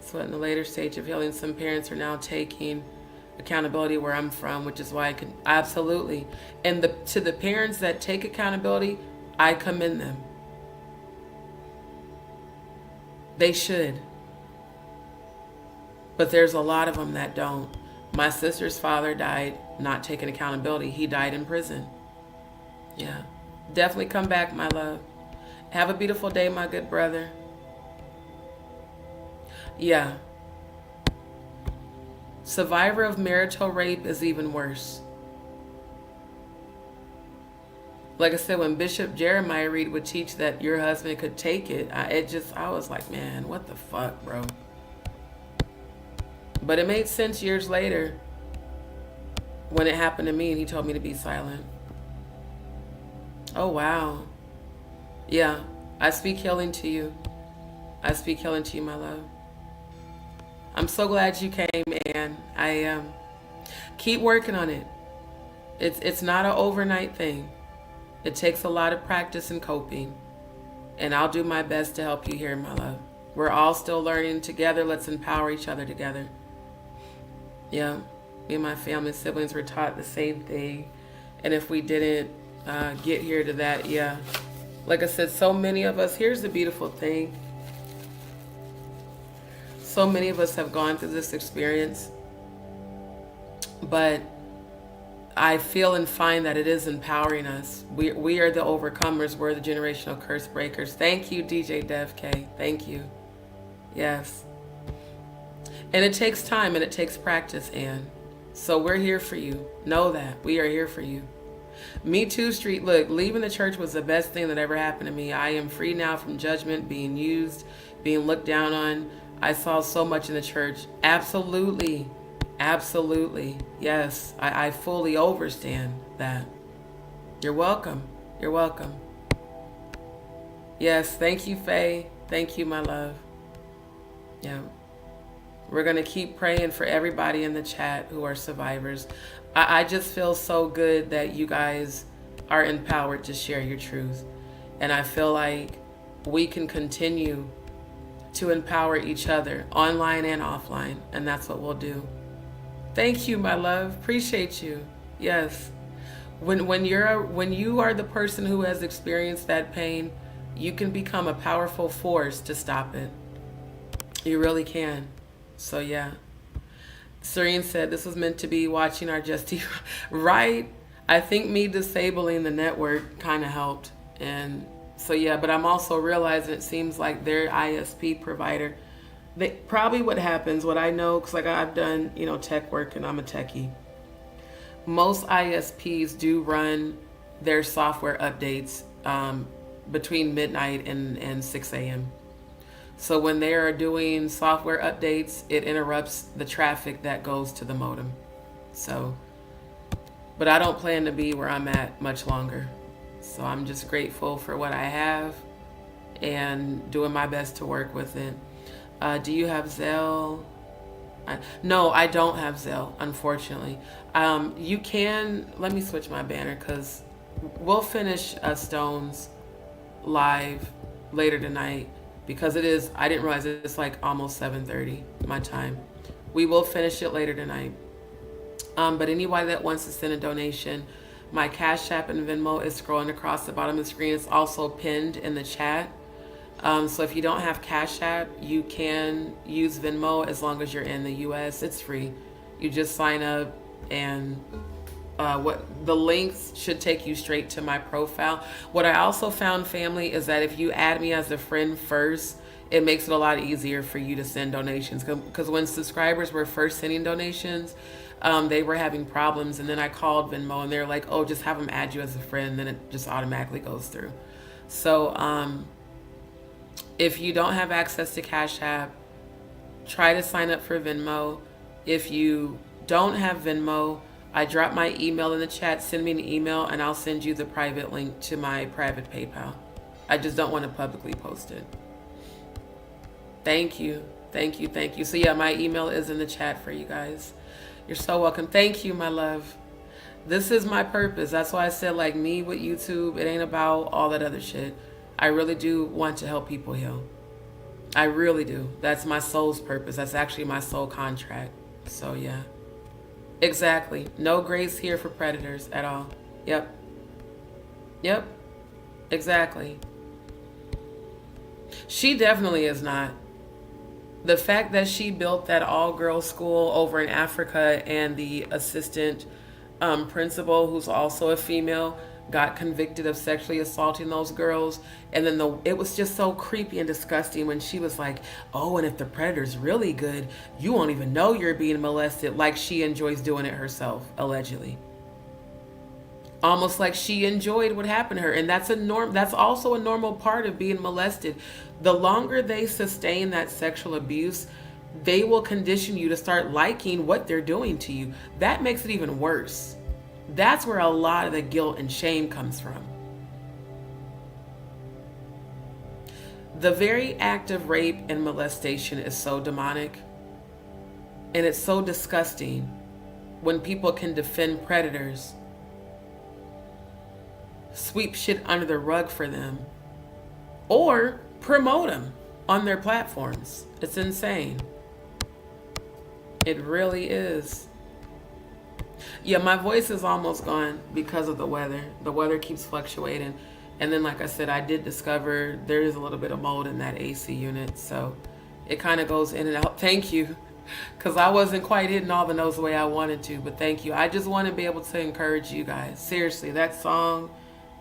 So in the later stage of healing, some parents are now taking accountability where I'm from, which is why I can absolutely. And to the parents that take accountability, I commend them. They should. But there's a lot of them that don't. My sister's father died not taking accountability. He died in prison. Yeah. Definitely come back, my love. Have a beautiful day, my good brother. Yeah. Survivor of marital rape is even worse. Like I said, when Bishop Jeremiah Reed would teach that your husband could take it, I was like, man, what the fuck, bro? But it made sense years later when it happened to me and he told me to be silent. Oh, wow. Yeah, I speak healing to you. I speak healing to you, my love. I'm so glad you came, Ann. I keep working on it. It's not an overnight thing. It takes a lot of practice and coping. And I'll do my best to help you here, my love. We're all still learning together. Let's empower each other together. Yeah, me and my family siblings were taught the same thing. And if we didn't get here to that, yeah. Like I said, so many of us, here's the beautiful thing. So many of us have gone through this experience. But I feel and find that it is empowering us. We are the overcomers. We're the generational curse breakers. Thank you, DJ Dev K. Thank you. Yes. And it takes time and it takes practice, Ann. So we're here for you. Know that. We are here for you. Me Too Street. Look, leaving the church was the best thing that ever happened to me. I am free now from judgment, being used, being looked down on. I saw so much in the church. Absolutely. Absolutely. Yes. I fully understand that. You're welcome. You're welcome. Yes. Thank you, Faye. Thank you, my love. Yeah. We're going to keep praying for everybody in the chat who are survivors. I just feel so good that you guys are empowered to share your truth. And I feel like we can continue to empower each other online and offline. And that's what we'll do. Thank you, my love. Appreciate you. Yes. When you are the person who has experienced that pain, you can become a powerful force to stop it. You really can. So yeah. Serene said this was meant to be watching our Justy. Right. I think me disabling the network kind of helped. And so yeah, but I'm also realizing it seems like their ISP provider, probably what happens, what I know, because like I've done, tech work and I'm a techie. Most ISPs do run their software updates between midnight and 6 a.m. So when they are doing software updates, it interrupts the traffic that goes to the modem. So, but I don't plan to be where I'm at much longer. So I'm just grateful for what I have and doing my best to work with it. Do you have Zelle? No, I don't have Zelle, unfortunately. You can, let me switch my banner because we'll finish Stones live later tonight because it is, I didn't realize it's like almost 7:30 my time. We will finish it later tonight. But anybody that wants to send a donation, my Cash App and Venmo is scrolling across the bottom of the screen. It's also pinned in the chat. So if you don't have Cash App, you can use Venmo as long as you're in the US. It's free. You just sign up and what the links should take you straight to my profile. What I also found, family, is that if you add me as a friend first, it makes it a lot easier for you to send donations. Because when subscribers were first sending donations, they were having problems. And then I called Venmo and they're like, oh, just have them add you as a friend. Then it just automatically goes through. So if you don't have access to Cash App, try to sign up for Venmo. If you don't have Venmo, I drop my email in the chat. Send me an email and I'll send you the private link to my private PayPal. I just don't want to publicly post it. Thank you. Thank you. Thank you. So yeah, my email is in the chat for you guys. You're so welcome. Thank you, my love. This is my purpose. That's why I said, like, me with YouTube, it ain't about all that other shit. I really do want to help people heal. I really do. That's my soul's purpose. That's actually my soul contract. So yeah. Exactly. No grace here for predators at all. Yep. Yep. Exactly. She definitely is not. The fact that she built that all-girls school over in Africa and the assistant principal, who's also a female, got convicted of sexually assaulting those girls. And then it was just so creepy and disgusting when she was like, oh, and if the predator's really good, you won't even know you're being molested, like she enjoys doing it herself, allegedly. Almost like she enjoyed what happened to her. And that's also a normal part of being molested. The longer they sustain that sexual abuse, they will condition you to start liking what they're doing to you. That makes it even worse. That's where a lot of the guilt and shame comes from. The very act of rape and molestation is so demonic, and it's so disgusting when people can defend predators, sweep shit under the rug for them, or promote them on their platforms. It's insane. It really is. Yeah, my voice is almost gone because of the weather. The weather keeps fluctuating. And then, like I said, I did discover there is a little bit of mold in that AC unit. So it kind of goes in and out. Thank you. Because I wasn't quite hitting all the notes the way I wanted to. But thank you. I just want to be able to encourage you guys. Seriously, that song,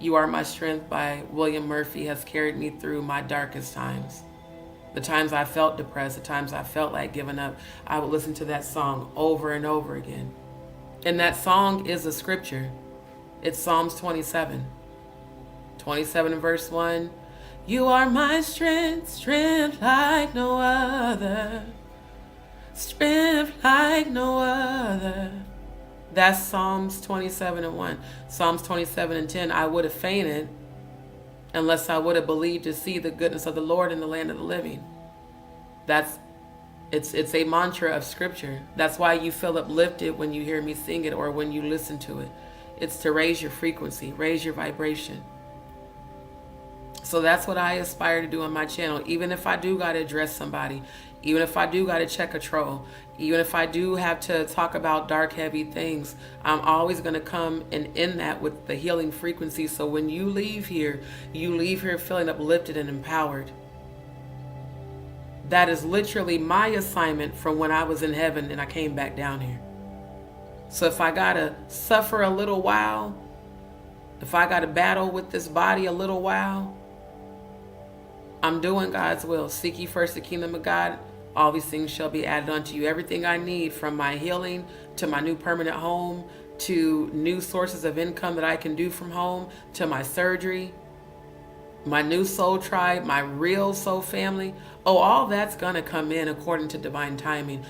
You Are My Strength by William Murphy, has carried me through my darkest times. The times I felt depressed, the times I felt like giving up, I would listen to that song over and over again. And that song is a scripture. It's Psalms 27. 27 and verse 1. You are my strength, strength like no other. Strength like no other. That's Psalms 27 and 1. Psalms 27 and 10. I would have fainted unless I would have believed to see the goodness of the Lord in the land of the living. It's a mantra of scripture. That's why you feel uplifted when you hear me sing it or when you listen to it. It's to raise your frequency, raise your vibration. So that's what I aspire to do on my channel. Even if I do got to address somebody, even if I do got to check a troll, even if I do have to talk about dark, heavy things, I'm always going to come and end that with the healing frequency. So when you leave here feeling uplifted and empowered. That is literally my assignment from when I was in heaven and I came back down here. So if I got to suffer a little while, if I got to battle with this body a little while, I'm doing God's will. Seek ye first the kingdom of God. All these things shall be added unto you. Everything I need, from my healing to my new permanent home, to new sources of income that I can do from home, to my surgery, my new soul tribe, my real soul family. Oh, all that's going to come in according to divine timing.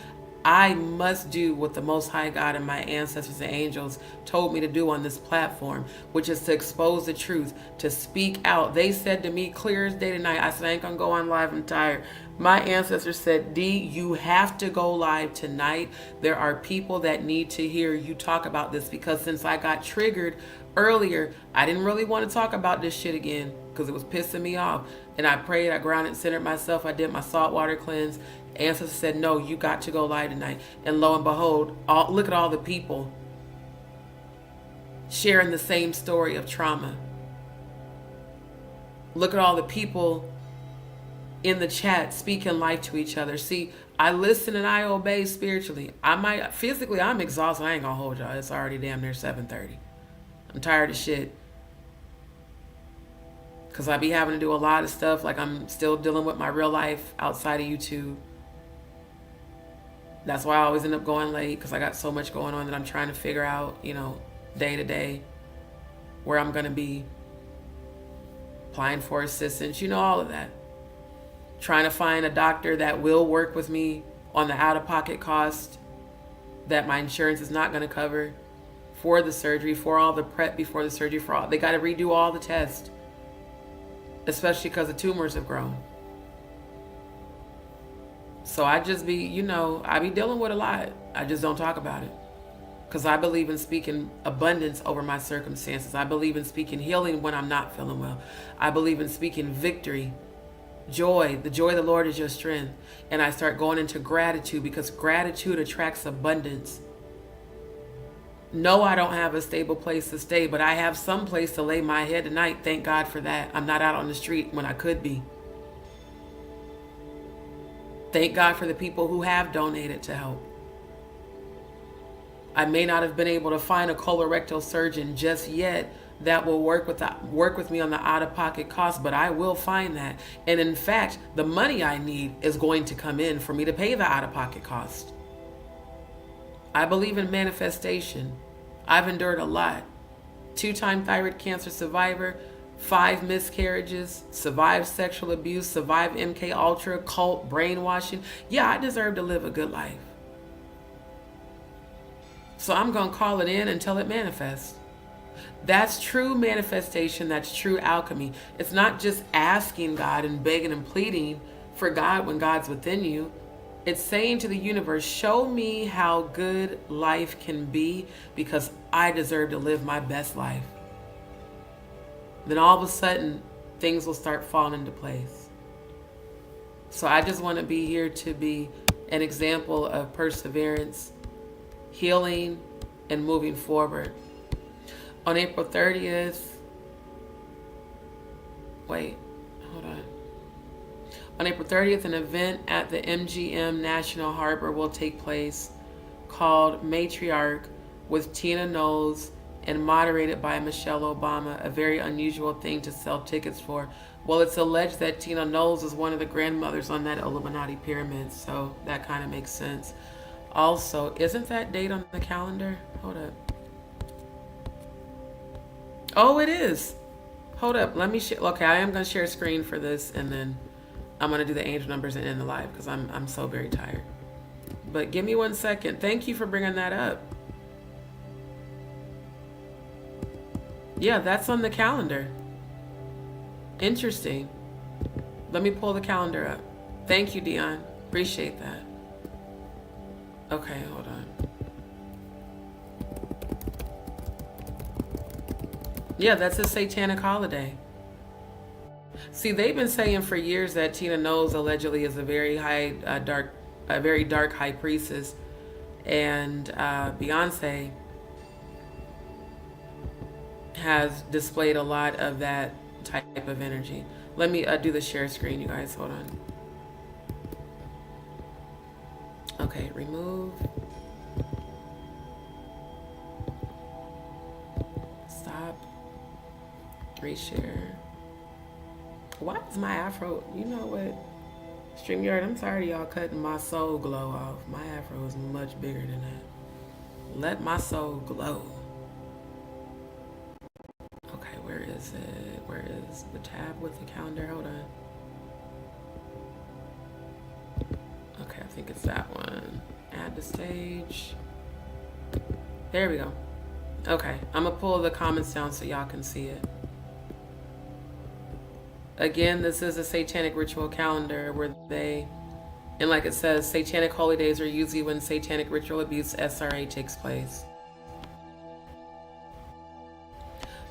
I must do what the Most High God and my ancestors and angels told me to do on this platform, which is to expose the truth, to speak out. They said to me clear as day tonight, I said, I ain't going to go on live, I'm tired. My ancestors said, D, you have to go live tonight. There are people that need to hear you talk about this, because since I got triggered earlier, I didn't really want to talk about this shit again because it was pissing me off. And I prayed, I grounded, centered myself. I did my saltwater cleanse. Ancestors said, no, you got to go live tonight. And lo and behold, look at all the people sharing the same story of trauma. Look at all the people in the chat speaking life to each other. See, I listen and I obey spiritually. Physically, I'm exhausted. I ain't gonna hold y'all. It's already damn near 7:30. I'm tired of shit. Because I be having to do a lot of stuff. Like, I'm still dealing with my real life outside of YouTube. That's why I always end up going late, because I got so much going on that I'm trying to figure out, day to day, where I'm going to be. Applying for assistance, all of that. Trying to find a doctor that will work with me on the out-of-pocket cost that my insurance is not going to cover for the surgery, for all the prep before the surgery, they got to redo all the tests, especially because the tumors have grown. So I just be, I be dealing with a lot. I just don't talk about it. Because I believe in speaking abundance over my circumstances. I believe in speaking healing when I'm not feeling well. I believe in speaking victory, joy. The joy of the Lord is your strength. And I start going into gratitude, because gratitude attracts abundance. No, I don't have a stable place to stay, but I have some place to lay my head tonight. Thank God for that. I'm not out on the street when I could be. Thank God for the people who have donated to help. I may not have been able to find a colorectal surgeon just yet that will work with me on the out-of-pocket cost, but I will find that. And in fact, the money I need is going to come in for me to pay the out-of-pocket cost. I believe in manifestation. I've endured a lot. 2-time thyroid cancer survivor, 5 miscarriages, survived sexual abuse, survived MK Ultra, cult, brainwashing. Yeah, I deserve to live a good life. So I'm going to call it in until it manifests. That's true manifestation. That's true alchemy. It's not just asking God and begging and pleading for God when God's within you. It's saying to the universe, show me how good life can be because I deserve to live my best life. Then all of a sudden, things will start falling into place. So I just want to be here to be an example of perseverance, healing, and moving forward. On April 30th, On April 30th, an event at the MGM National Harbor will take place called Matriarch with Tina Knowles and moderated by Michelle Obama, a very unusual thing to sell tickets for. Well, it's alleged that Tina Knowles is one of the grandmothers on that Illuminati pyramid, so that kind of makes sense. Also, isn't that date on the calendar? Hold up. Oh, it is. Hold up. Let me share. Okay, I am going to share a screen for this, and then I'm going to do the angel numbers and end the live because I'm so very tired. But give me 1 second. Thank you for bringing that up. Yeah, that's on the calendar. Interesting. Let me pull the calendar up. Thank you, Dion. Appreciate that. Okay, hold on. Yeah, that's a satanic holiday. See, they've been saying for years that Tina Knowles allegedly is a very dark high priestess, and Beyonce has displayed a lot of that type of energy. Let me do the share screen, you guys. Hold on. Okay, remove. Stop. Reshare. Why is my afro? You know what? StreamYard, I'm tired of y'all cutting my soul glow off. My afro is much bigger than that. Let my soul glow. Okay, where is it? Where is the tab with the calendar? Hold on. Okay, I think it's that one. Add the stage. There we go. Okay, I'm gonna pull the comments down so y'all can see it. Again, this is a satanic ritual calendar where and like it says, satanic holy days are usually when satanic ritual abuse, SRA, takes place.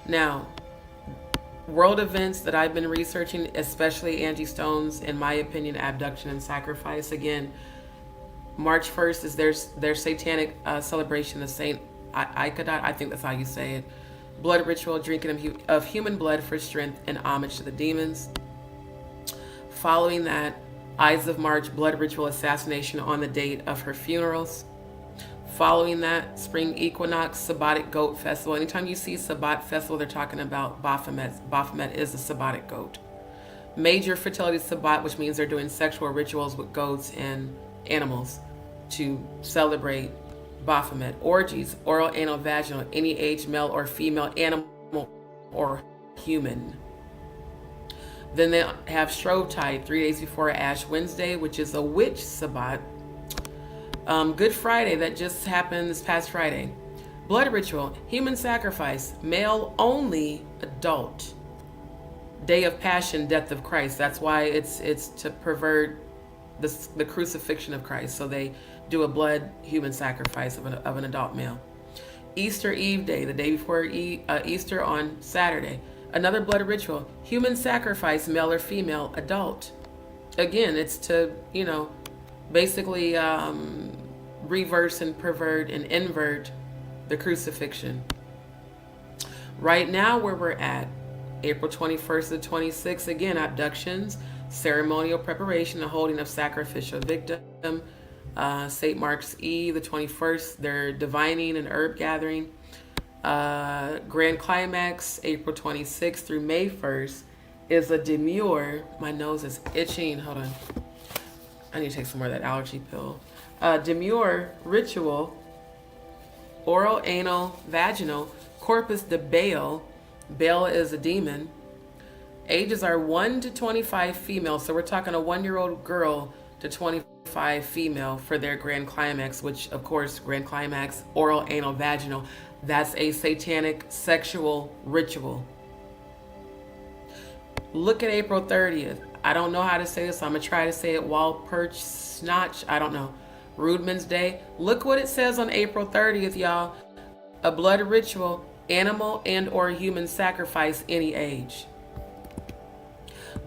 Now, world events that I've been researching, especially Angie Stone's, in my opinion, abduction and sacrifice. Again, March 1st is their satanic celebration of Saint Icodot, I think that's how you say it. Blood ritual, drinking of human blood for strength and homage to the demons. Following that, Ides of March, blood ritual assassination on the date of her funerals. Following that, spring equinox, Sabbatic goat festival. Anytime you see Sabbat festival, they're talking about Baphomet. Baphomet is the Sabbatic goat. Major fertility Sabbat, which means they're doing sexual rituals with goats and animals to celebrate Baphomet. Orgies, oral, anal, vaginal, any age, male or female, animal or human. Then they have Shrovetide, 3 days before Ash Wednesday, which is a witch Sabbat. Good Friday, that just happened this past Friday. Blood ritual, human sacrifice, male only, adult. Day of Passion, death of Christ. That's why it's to pervert the crucifixion of Christ. So they do a blood human sacrifice of an adult male. Easter Eve day, the day before Easter on Saturday. Another blood ritual, human sacrifice, male or female, adult. Again, it's to, basically reverse and pervert and invert the crucifixion. Right now, where we're at, April 21st to 26th, again, abductions, ceremonial preparation, the holding of sacrificial victim. St. Mark's Eve, the 21st, their divining and herb gathering. Grand Climax, April 26th through May 1st, is a demure. My nose is itching. Hold on. I need to take some more of that allergy pill. Demure ritual, oral, anal, vaginal, corpus de Baal. Baal is a demon. Ages are 1 to 25 female. So we're talking a 1-year-old girl to 25 female for their Grand Climax, which of course, Grand Climax, oral, anal, vaginal. That's a satanic sexual ritual. Look at April 30th. I don't know how to say this. So I'm going to try to say it. Walpurch Snatch. I don't know. Rudman's Day. Look what it says on April 30th, y'all. A blood ritual, animal and or human sacrifice, any age.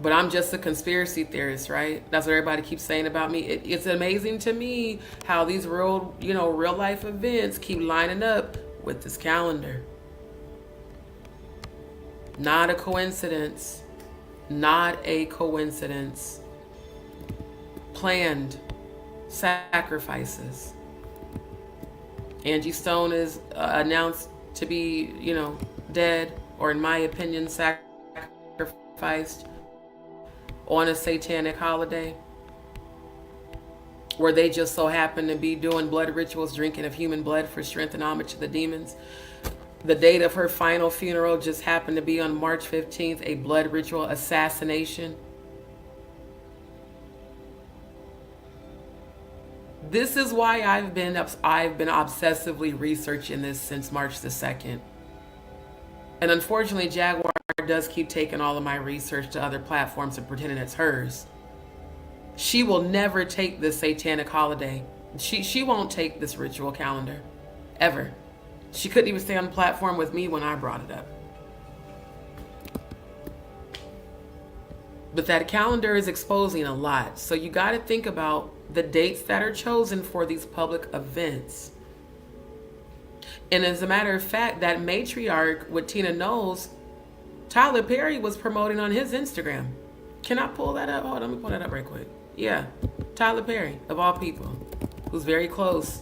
But I'm just a conspiracy theorist, right? That's what everybody keeps saying about me. It's amazing to me how these real life events keep lining up with this calendar. Not a coincidence. Not a coincidence. Planned sacrifices. Angie Stone is announced to be, dead, or in my opinion, sacrificed on a satanic holiday where they just so happen to be doing blood rituals, drinking of human blood for strength and homage to the demons. The date of her final funeral just happened to be on March 15th, a blood ritual assassination. This is why I've been obsessively researching this since March the 2nd. And unfortunately, Jaguar does keep taking all of my research to other platforms and pretending it's hers. She will never take this satanic holiday. She won't take this ritual calendar, ever. She couldn't even stay on the platform with me when I brought it up. But that calendar is exposing a lot. So you got to think about the dates that are chosen for these public events. And as a matter of fact, that matriarch with Tina Knowles, Tyler Perry was promoting on his Instagram. Can I pull that up? Hold on, let me pull that up right quick. Yeah, Tyler Perry, of all people, who's very close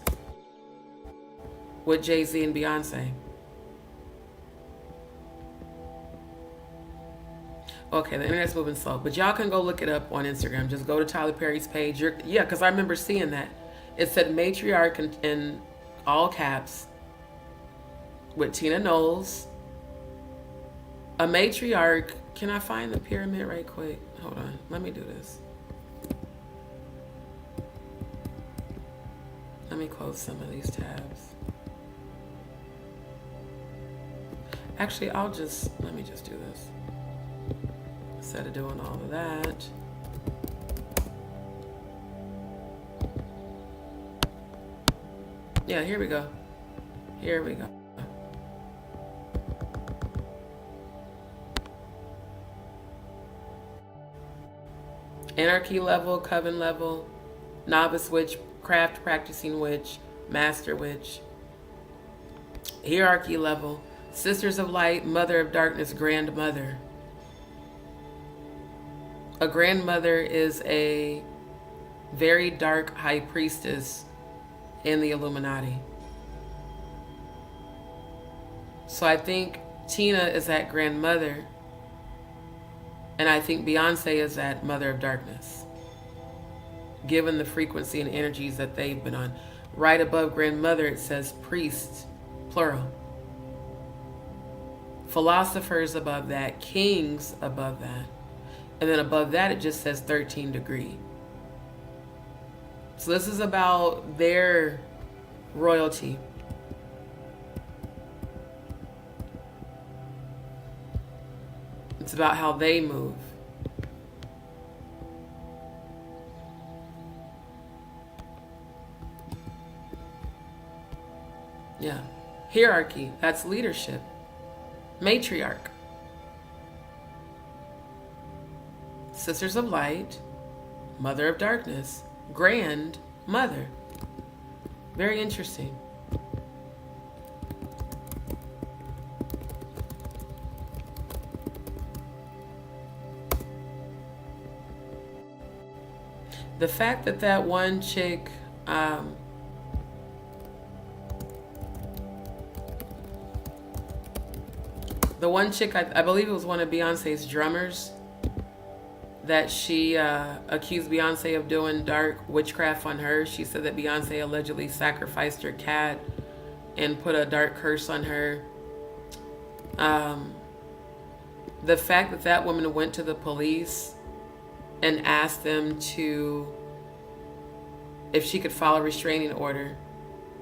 with Jay-Z and Beyonce. Okay, the internet's moving slow, but y'all can go look it up on Instagram. Just go to Tyler Perry's page. Yeah, because I remember seeing that. It said matriarch in all caps with Tina Knowles. A matriarch. Can I find the pyramid right quick? Hold on. Let me do this. Let me close some of these tabs. Actually, let me just do this. Instead of doing all of that. Yeah, here we go. Here we go. Anarchy level, coven level, novice witch, craft practicing witch, master witch. Hierarchy level, sisters of light, mother of darkness, grandmother. A grandmother is a very dark high priestess in the Illuminati. So I think Tina is that grandmother, and I think Beyonce is that mother of darkness, given the frequency and energies that they've been on. Right above grandmother, it says priest, plural. Philosophers above that, kings above that. And then above that, it just says 13 degree. So this is about their royalty. It's about how they move. Yeah. Hierarchy, that's leadership. Matriarch. Sisters of light, mother of darkness, grandmother. Very interesting. The fact that that one chick, I believe it was one of Beyonce's drummers, that she accused Beyonce of doing dark witchcraft on her. She said that Beyonce allegedly sacrificed her cat and put a dark curse on her. The fact that that woman went to the police and asked them if she could file a restraining order.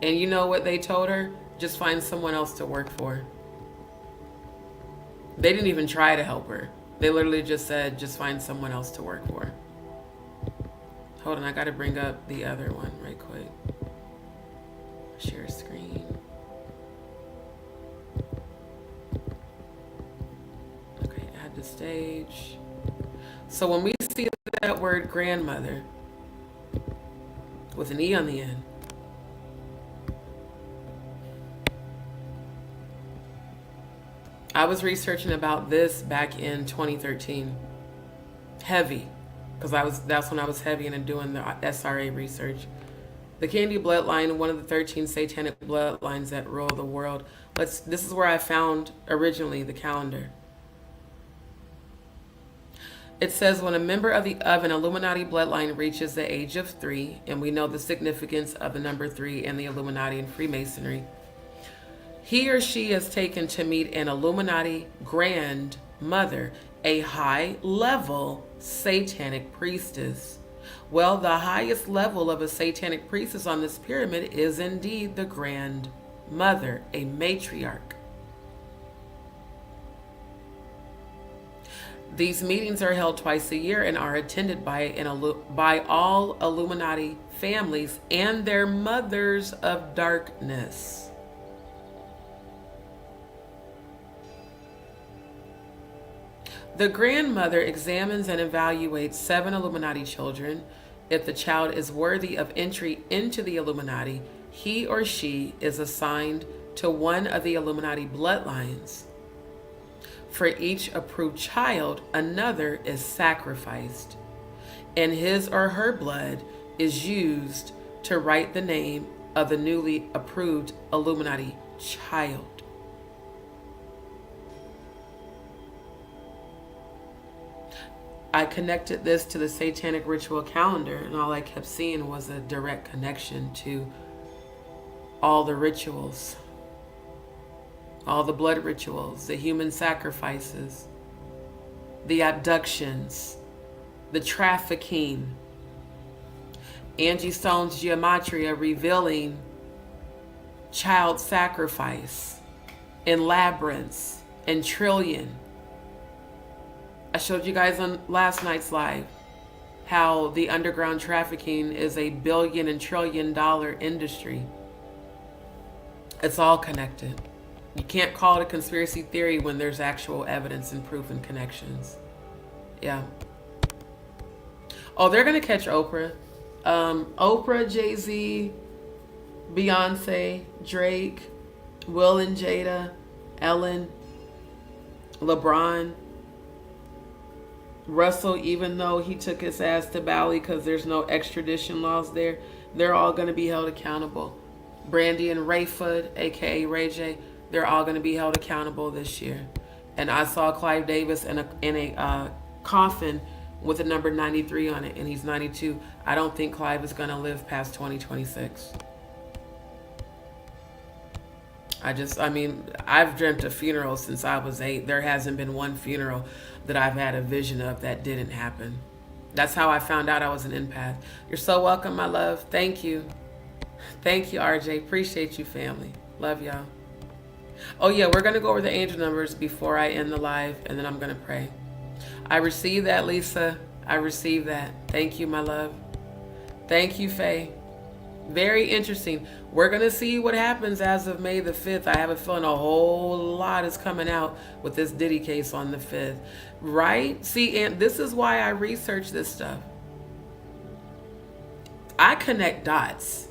And you know what they told her? Just find someone else to work for. They didn't even try to help her. They literally just said, just find someone else to work for. Hold on, I gotta bring up the other one right quick. Share screen. Okay, add to stage. So when we see that word grandmother with an E on the end, I was researching about this back in 2013. Heavy, because that's when I was heavy into doing the SRA research. The Candy bloodline, one of the 13 satanic bloodlines that rule the world. This is where I found originally the calendar. It says when a member of an Illuminati bloodline reaches the age of 3, and we know the significance of the number 3 in the Illuminati and Freemasonry, he or she is taken to meet an Illuminati grand mother, a high-level satanic priestess. Well, the highest level of a satanic priestess on this pyramid is indeed the grand mother, a matriarch. These meetings are held twice a year and are attended by all Illuminati families and their mothers of darkness. The grandmother examines and evaluates 7 Illuminati children. If the child is worthy of entry into the Illuminati, he or she is assigned to one of the Illuminati bloodlines. For each approved child, another is sacrificed, and his or her blood is used to write the name of the newly approved Illuminati child. I connected this to the satanic ritual calendar, and all I kept seeing was a direct connection to all the rituals. All the blood rituals, the human sacrifices, the abductions, the trafficking. Angie Stone's gematria revealing child sacrifice in labyrinths and trillion. I showed you guys on last night's live how the underground trafficking is a billion and trillion dollar industry. It's all connected. You can't call it a conspiracy theory when there's actual evidence and proof and connections. Yeah. Oh, they're going to catch Oprah. Oprah, Jay-Z, Beyonce, Drake, Will and Jada, Ellen, LeBron, Russell, even though he took his ass to Bali because there's no extradition laws there, they're all going to be held accountable. Brandy and Rayford, aka Ray J, they're all going to be held accountable this year. And I saw Clive Davis in a coffin with the number 93 on it, and he's 92. I don't think Clive is going to live past 2026. I've dreamt of funerals since I was 8. There hasn't been one funeral that I've had a vision of that didn't happen. That's how I found out I was an empath. You're so welcome, my love. Thank you. Thank you, RJ. Appreciate you, family. Love y'all. Oh yeah, we're going to go over the angel numbers before I end the live, and then I'm going to pray. I received that, Lisa. I received that. Thank you, my love. Thank you, Faye. Very interesting. We're going to see what happens as of May the 5th. I have a feeling a whole lot is coming out with this Diddy case on the 5th. Right? See, and this is why I research this stuff. I connect dots.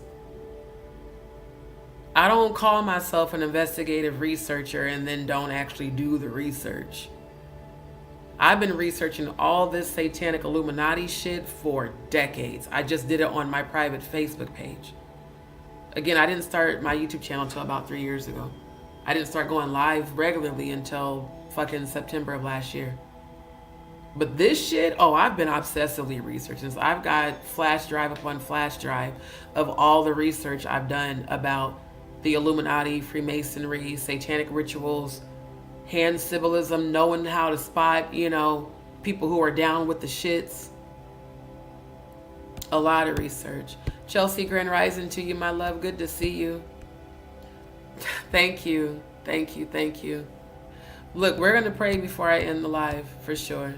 I don't call myself an investigative researcher and then don't actually do the research. I've been researching all this satanic Illuminati shit for decades. I just did it on my private Facebook page. Again, I didn't start my YouTube channel until about 3 years ago. I didn't start going live regularly until fucking September of last year. But this shit, oh, I've been obsessively researching. So I've got flash drive upon flash drive of all the research I've done about the Illuminati, Freemasonry, satanic rituals, hand symbolism, knowing how to spot, you know, people who are down with the shits. A lot of research. Chelsea, Grand Rising to you, my love. Good to see you. Thank you. Thank you. Thank you. Look, we're going to pray before I end the live, for sure.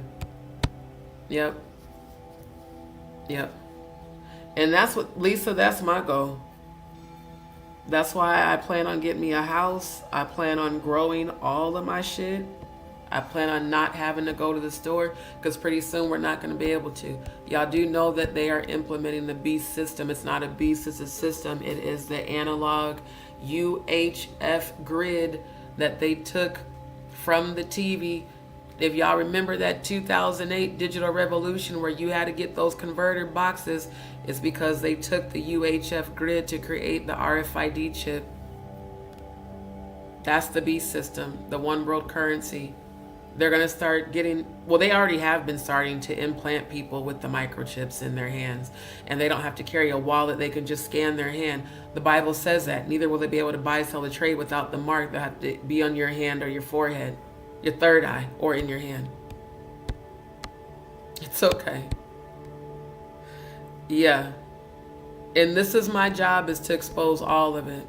Yep. Yep. And that's what, Lisa, that's my goal. That's why I plan on getting me a house. I plan on growing all of my shit. I plan on not having to go to the store because pretty soon we're not going to be able to. Y'all do know that they are implementing the beast system. It's not a beast, it's a system. It is the analog UHF grid that they took from the TV. If y'all remember that 2008 digital revolution where you had to get those converter boxes, it's because they took the UHF grid to create the RFID chip. That's the beast system, the one world currency. They're going to start getting, well, they already have been starting to implant people with the microchips in their hands. And they don't have to carry a wallet. They can just scan their hand. The Bible says that. Neither will they be able to buy, sell, or trade without the mark that have to be on your hand or your forehead, your third eye, or in your hand. It's okay. Yeah. And this is my job, is to expose all of it.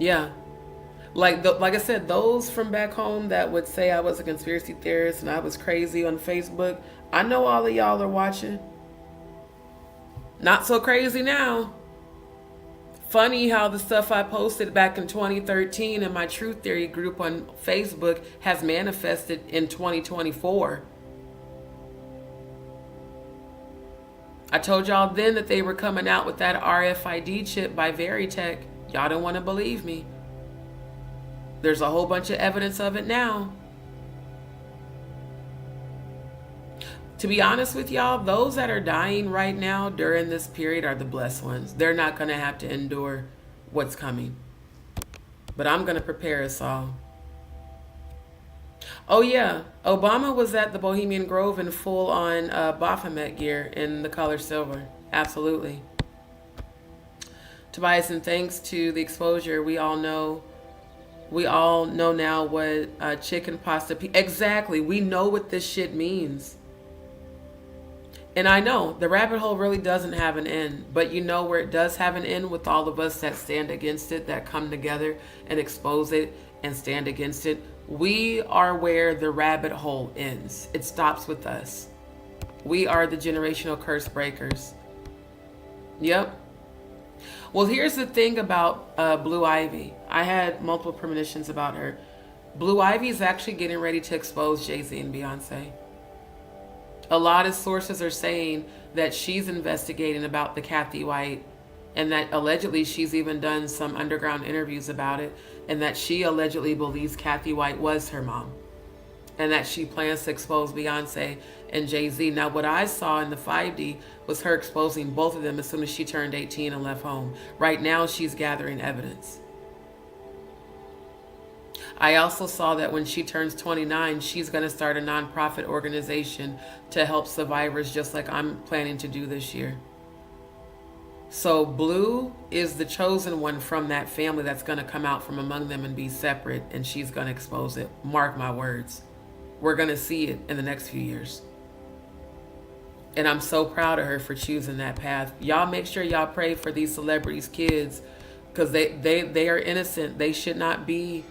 Yeah. Like I said, those from back home that would say I was a conspiracy theorist and I was crazy on Facebook, I know all of y'all are watching. Not so crazy now. Funny how the stuff I posted back in 2013 in my Truth Theory group on Facebook has manifested in 2024. I told y'all then that they were coming out with that RFID chip by Veritech. Y'all don't want to believe me. There's a whole bunch of evidence of it now. To be honest with y'all, those that are dying right now during this period are the blessed ones. They're not going to have to endure what's coming. But I'm going to prepare us all. Oh yeah, Obama was at the Bohemian Grove in full on Baphomet gear in the color silver. Absolutely. Tobias, and thanks to the exposure, we all know now what chicken pasta. Exactly. We know what this shit means. And I know the rabbit hole really doesn't have an end, but you know where it does have an end, with all of us that stand against it, that come together and expose it and stand against it. We are where the rabbit hole ends. It stops with us. We are the generational curse breakers. Yep. Well, here's the thing about Blue Ivy. I had multiple premonitions about her. Blue Ivy is actually getting ready to expose Jay-Z and Beyonce. A lot of sources are saying that she's investigating about the Kathy White, and that allegedly she's even done some underground interviews about it, and that she allegedly believes Kathy White was her mom, and that she plans to expose Beyonce and Jay-Z. Now, what I saw in the 5D was her exposing both of them as soon as she turned 18 and left home. Right now, she's gathering evidence. I also saw that when she turns 29, she's going to start a nonprofit organization to help survivors, just like I'm planning to do this year. So Blue is the chosen one from that family that's going to come out from among them and be separate, and she's going to expose it. Mark my words. We're going to see it in the next few years. And I'm so proud of her for choosing that path. Y'all make sure y'all pray for these celebrities' kids, because they are innocent. They should not be.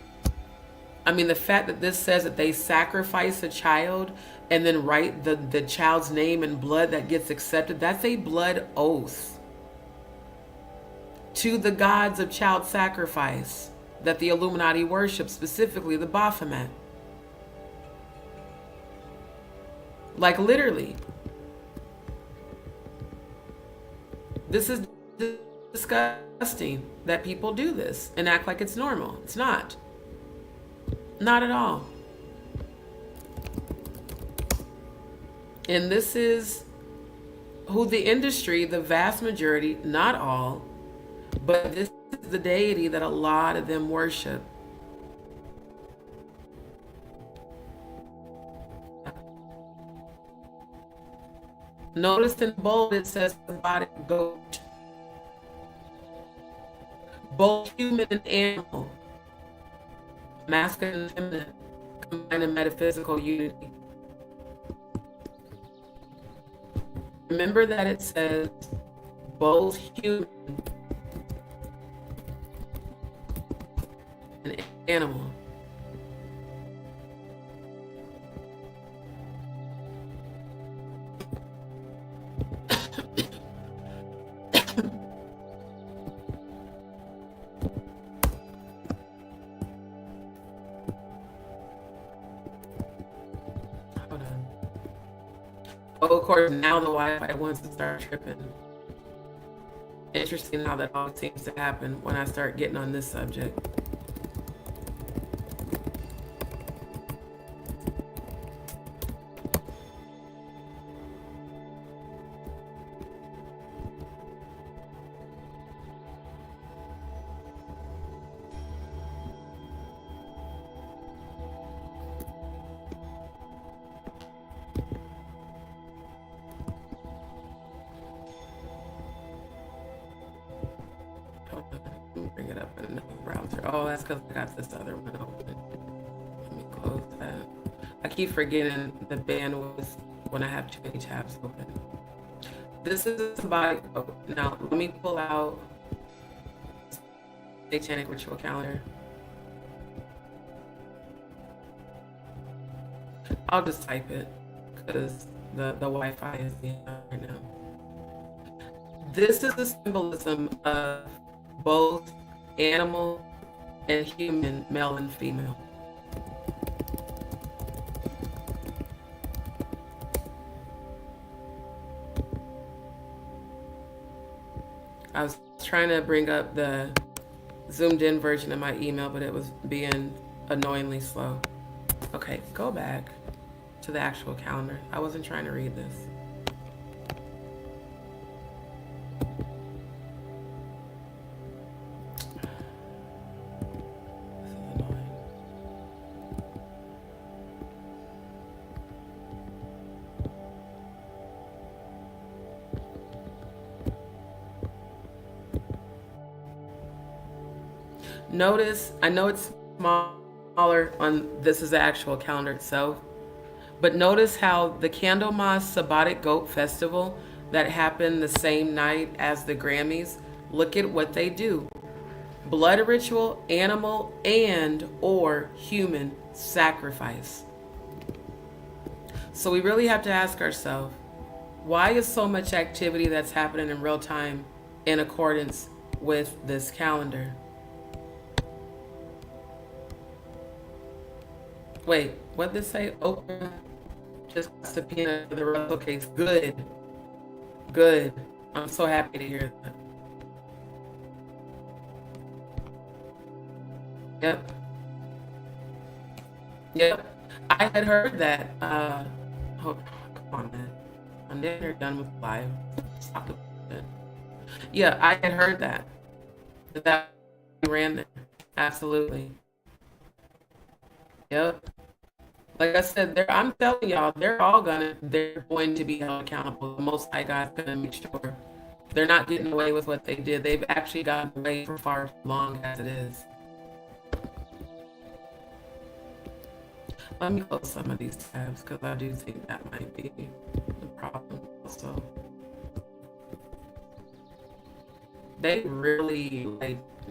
I mean, the fact that this says that they sacrifice a child and then write the child's name in blood that gets accepted, that's a blood oath to the gods of child sacrifice that the Illuminati worship, specifically the Baphomet. Like literally. This is disgusting that people do this and act like it's normal. It's not. Not at all. And this is who the industry, the vast majority, not all, but this is the deity that a lot of them worship. Notice in bold it says robotic goat. Both human and animal, masculine and feminine, combined in metaphysical unity. Remember that it says both human and animal. Oh, of course, now the Wi-Fi wants to start tripping. Interesting how that all seems to happen when I start getting on this subject. Bring it up in another browser. Oh, that's because I got this other one open. Let me close that. I keep forgetting the bandwidth when I have too many tabs open. This is a symbolic code. Now, let me pull out Satanic Ritual Calendar. I'll just type it because the Wi-Fi is being on right now. This is the symbolism of both animal and human, male and female. I was trying to bring up the zoomed in version of my email, but it was being annoyingly slow. Okay, go back to the actual calendar. I wasn't trying to read this. Notice, I know it's smaller on this is the actual calendar itself, but notice how the Candlemas Sabbatic Goat Festival that happened the same night as the Grammys, look at what they do. Blood ritual, animal, and or human sacrifice. So we really have to ask ourselves, why is so much activity that's happening in real time in accordance with this calendar? Wait, what did this say? Open just subpoena for the Russell case. Good. Good. I'm so happy to hear that. Yep. Yep. I had heard that. Oh, come on, man. I'm never done with live. Stop it. Yeah, I had heard that. That ran there. Absolutely. Yep. Like I said, I'm telling y'all, they're going to be held accountable. The Most High God's gonna make sure they're not getting away with what they did. They've actually gotten away for far too long as it is. Let me close some of these tabs because I do think that might be the problem also. They really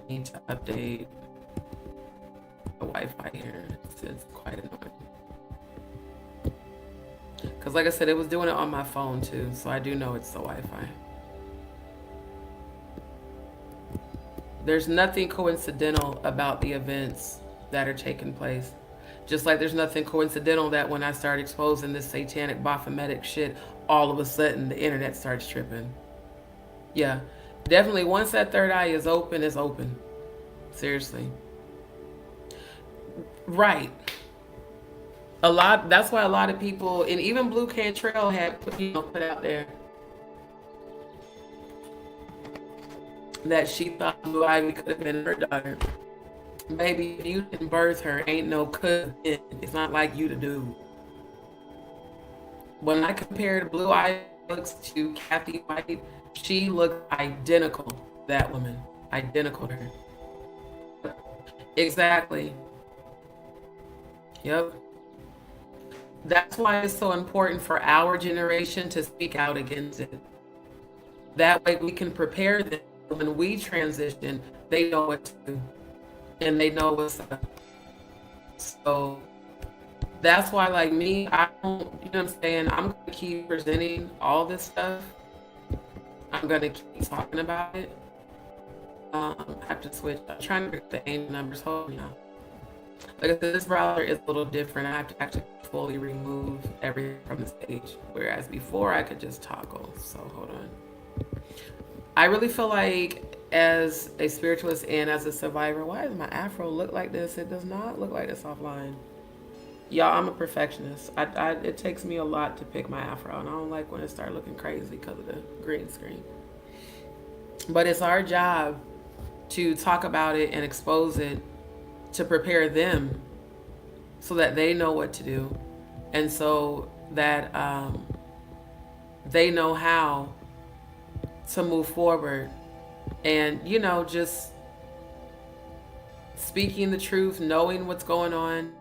need to update the Wi-Fi here. It's quite annoying. Because like I said, it was doing it on my phone too, so I do know it's the Wi-Fi. There's nothing coincidental about the events that are taking place. Just like there's nothing coincidental that when I start exposing this satanic Baphometic shit, all of a sudden the internet starts tripping. Yeah, definitely once that third eye is open, it's open. Seriously. Right. That's why a lot of people, and even Blue Cantrell had put out there that she thought Blue Ivy could have been her daughter. Baby, if you didn't birth her, ain't no cousin. It's not like you to do. When I compared Blue Ivy looks to Kathy White, she looked identical. That woman, identical to her. Exactly. Yep. That's why it's so important for our generation to speak out against it. That way we can prepare them when we transition. They know what to do, and they know what's up. So that's why, like me, I don't, you know what I'm saying? I'm going to keep presenting all this stuff. I'm going to keep talking about it. I have to switch. I'm trying to get the angel numbers. Hold on, y'all. Like I said, this browser is a little different. I have to actually fully remove everything from the stage. Whereas before I could just toggle. So hold on. I really feel like as a spiritualist and as a survivor, why does my afro look like this? It does not look like this offline. Y'all, I'm a perfectionist. It takes me a lot to pick my afro, and I don't like when it starts looking crazy because of the green screen. But it's our job to talk about it and expose it to prepare them so that they know what to do, and so that they know how to move forward, and just speaking the truth, knowing what's going on,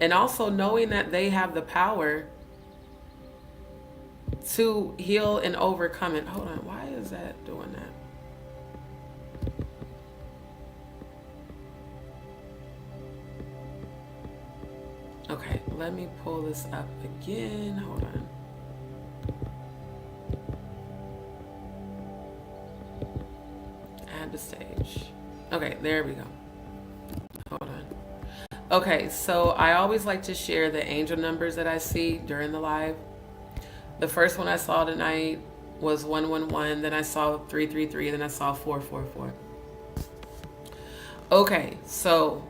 and also knowing that they have the power to heal and overcome it. Hold on, why is that doing that? Okay, let me pull this up again. Hold on. Add the stage. Okay, there we go. Hold on. Okay, so I always like to share the angel numbers that I see during the live. The first one I saw tonight was 111, then I saw 333, then I saw 444. Okay, so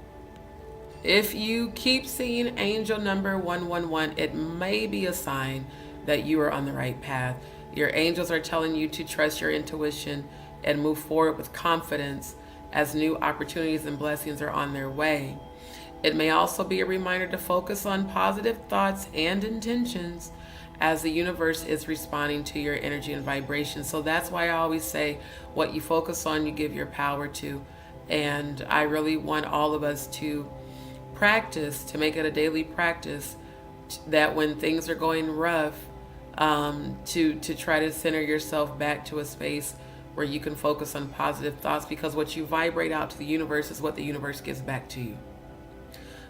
if you keep seeing angel number 111, it may be a sign that you are on the right path. Your angels are telling you to trust your intuition and move forward with confidence as new opportunities and blessings are on their way. It may also be a reminder to focus on positive thoughts and intentions as the universe is responding to your energy and vibration. So that's why I always say what you focus on, you give your power to. And I really want all of us to practice, to make it a daily practice, that when things are going rough, to try to center yourself back to a space where you can focus on positive thoughts, because what you vibrate out to the universe is what the universe gives back to you.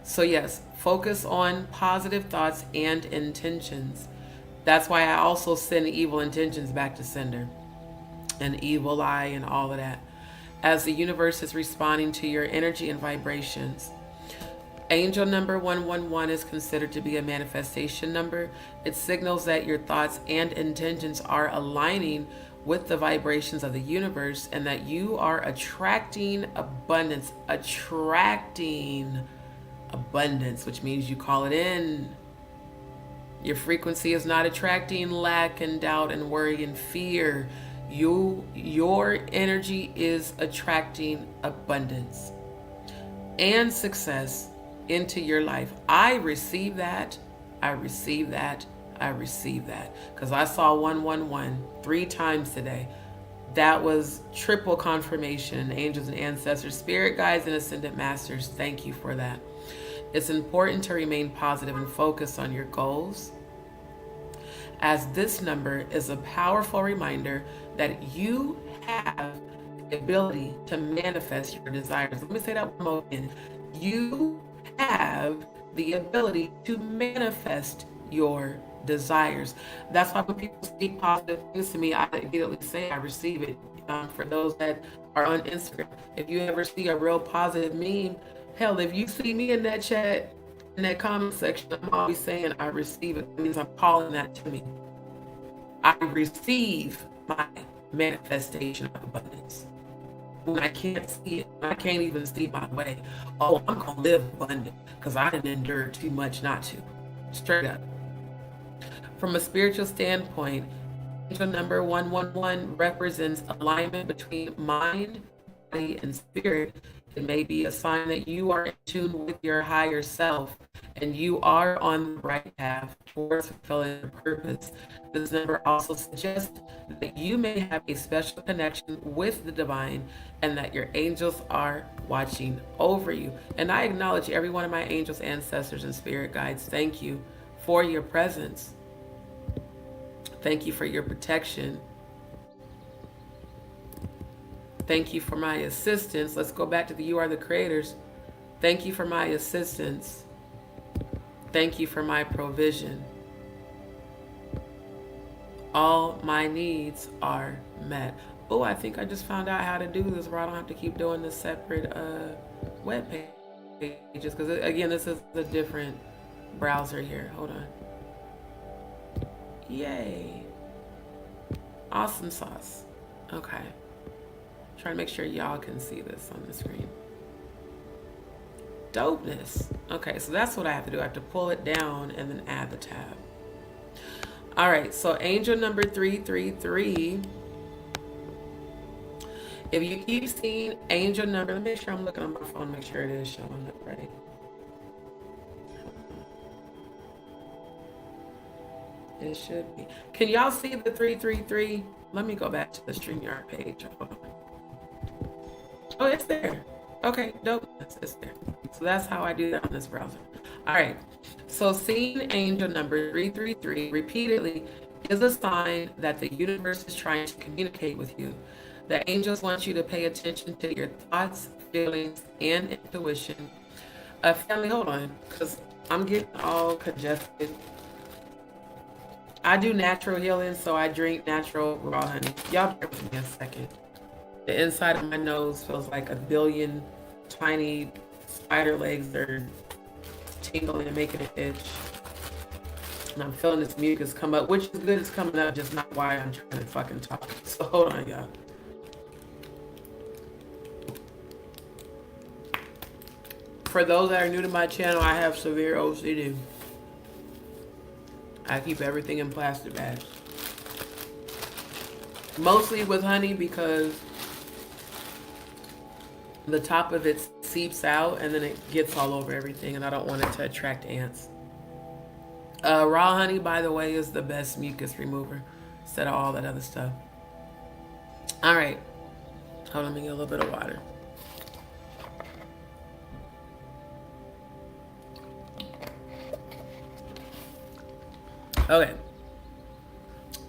So yes, focus on positive thoughts and intentions. That's why I also send evil intentions back to sender, and evil eye and all of that, as the universe is responding to your energy and vibrations. Angel number 111 is considered to be a manifestation number. It signals that your thoughts and intentions are aligning with the vibrations of the universe, and that you are attracting abundance, which means you call it in. Your frequency is not attracting lack and doubt and worry and fear. Your energy is attracting abundance and success into your life. I receive that. I receive that. I receive that. Because I saw 111 3 times today. That was triple confirmation. Angels and ancestors, spirit guides, and ascended masters, thank you for that. It's important to remain positive and focus on your goals, as this number is a powerful reminder that you have the ability to manifest your desires. Let me say that one more again. You have the ability to manifest your desires. That's why when people speak positive things to me, I immediately say I receive it. For those that are on Instagram, if you ever see a real positive meme, hell, if you see me in that chat, in that comment section, I'm always saying I receive it. It means I'm calling that to me. I receive my manifestation of abundance. when I can't see it. I can't even see my way. Oh, I'm going to live abundant because I didn't endure too much not to. Straight up. From a spiritual standpoint, angel number 111 represents alignment between mind, body, and spirit. It may be a sign that you are in tune with your higher self and you are on the right path towards fulfilling your purpose. This number also suggests that you may have a special connection with the divine and that your angels are watching over you. And I acknowledge every one of my angels, ancestors, and spirit guides. Thank you for your presence. Thank you for your protection. Thank you for my assistance. Let's go back to the you are the creators. Thank you for my assistance. Thank you for my provision. All my needs are met. Oh, I think I just found out how to do this where I don't have to keep doing the separate web pages. Because again, this is a different browser here. Hold on. Yay. Awesome sauce. Okay. Trying to make sure y'all can see this on the screen. Dopeness. Okay, so that's what I have to do. I have to pull it down and then add the tab. All right, so angel number 333. If you keep seeing angel number, let me make sure I'm looking on my phone, make sure it is showing up right. It should be. Can y'all see the 333? Let me go back to the StreamYard page. Oh, it's there. Okay, dope. It's there. So that's how I do that on this browser. All right. So seeing angel number 333 repeatedly is a sign that the universe is trying to communicate with you. The angels want you to pay attention to your thoughts, feelings, and intuition. Family, hold on, because I'm getting all congested. I do natural healing, so I drink natural raw honey. Y'all bear with me a second. The inside of my nose feels like a billion tiny spider legs are tingling and making it itch. And I'm feeling this mucus come up, which is good, it's coming up, just not why I'm trying to fucking talk. So hold on, y'all. For those that are new to my channel, I have severe OCD. I keep everything in plastic bags. Mostly with honey because the top of it seeps out and then it gets all over everything and I don't want it to attract ants. Raw honey, by the way, is the best mucus remover instead of all that other stuff. All right. Hold on, let me get a little bit of water. Okay.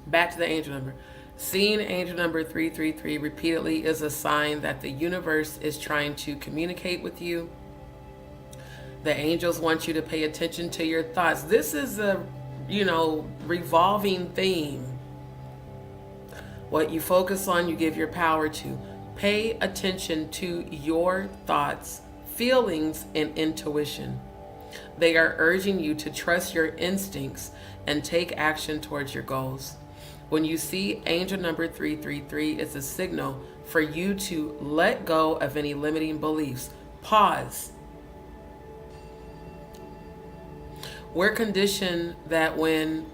Back to the angel number. Seeing angel number 333 repeatedly is a sign that the universe is trying to communicate with you. The angels want you to pay attention to your thoughts. This is a, revolving theme. What you focus on, you give your power to. Pay attention to your thoughts, feelings, and intuition. They are urging you to trust your instincts and take action towards your goals. When you see angel number 333, it's a signal for you to let go of any limiting beliefs. Pause. We're conditioned that when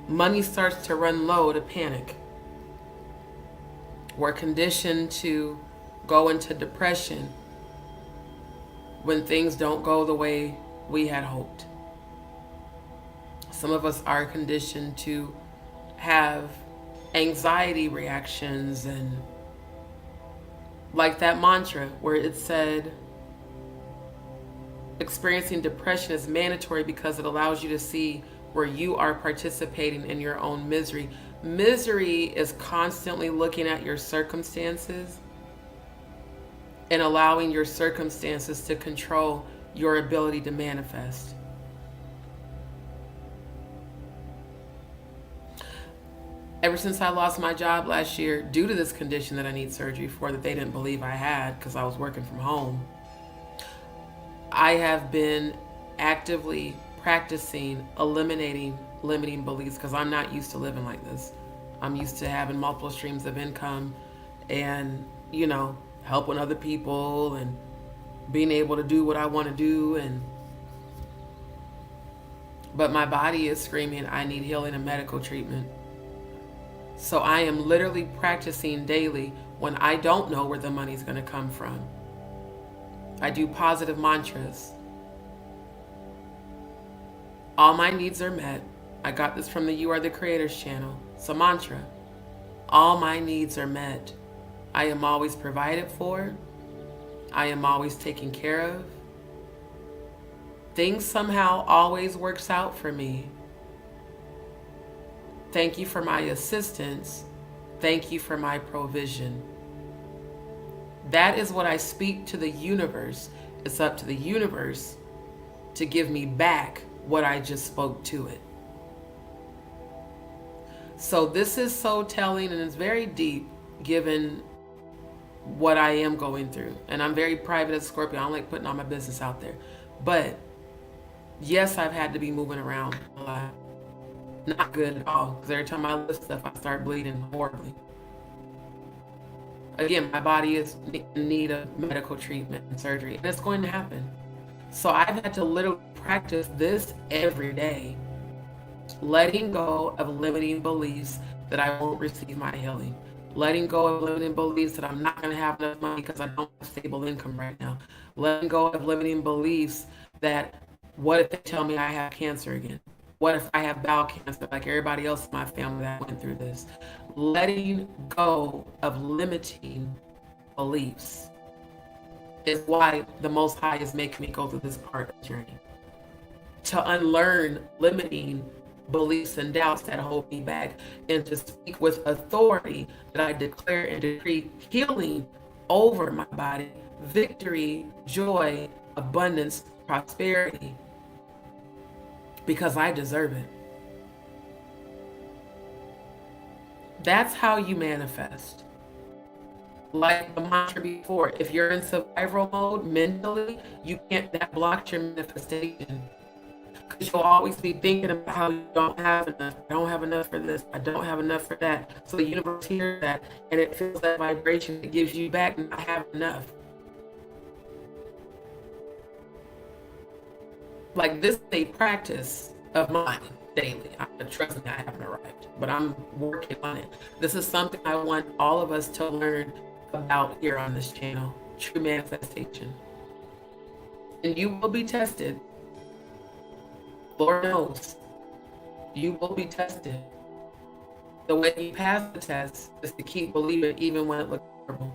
money starts to run low, to panic. We're conditioned to go into depression when things don't go the way we had hoped. Some of us are conditioned to have anxiety reactions and like that mantra where it said experiencing depression is mandatory because it allows you to see where you are participating in your own misery. Misery is constantly looking at your circumstances and allowing your circumstances to control your ability to manifest. Ever since I lost my job last year due to this condition that I need surgery for that they didn't believe I had because I was working from home, I have been actively practicing eliminating limiting beliefs because I'm not used to living like this. I'm used to having multiple streams of income and you know, helping other people and being able to do what I want to do, but my body is screaming, I need healing and medical treatment. So I am literally practicing daily when I don't know where the money's going to come from. I do positive mantras. All my needs are met. I got this from the You Are the Creators channel. It's a mantra. All my needs are met. I am always provided for. I am always taken care of. Things somehow always works out for me. Thank you for my assistance. Thank you for my provision. That is what I speak to the universe. It's up to the universe to give me back what I just spoke to it. So this is so telling, and it's very deep given what I am going through. And I'm very private as Scorpio. I don't like putting all my business out there. But yes, I've had to be moving around a lot. Not good at all, because every time I lift stuff, I start bleeding horribly. Again, my body is in need of medical treatment and surgery, and it's going to happen. So I've had to literally practice this every day, letting go of limiting beliefs that I won't receive my healing, letting go of limiting beliefs that I'm not going to have enough money because I don't have stable income right now, letting go of limiting beliefs that what if they tell me I have cancer again? What if I have bowel cancer like everybody else in my family that went through this? Letting go of limiting beliefs is why the Most High is making me go through this part of the journey. To unlearn limiting beliefs and doubts that hold me back, and to speak with authority that I declare and decree healing over my body, victory, joy, abundance, prosperity, because I deserve it. That's how you manifest. Like the mantra before, if you're in survival mode mentally, that blocks your manifestation. Because you'll always be thinking about how you don't have enough. I don't have enough for this. I don't have enough for that. So the universe hears that, and it feels that vibration. It gives you back, and I have enough. Like, this is a practice of mine daily. Trust me, I haven't arrived, but I'm working on it. This is something I want all of us to learn about here on this channel. True manifestation. And you will be tested. Lord knows. You will be tested. The way you pass the test is to keep believing even when it looks horrible.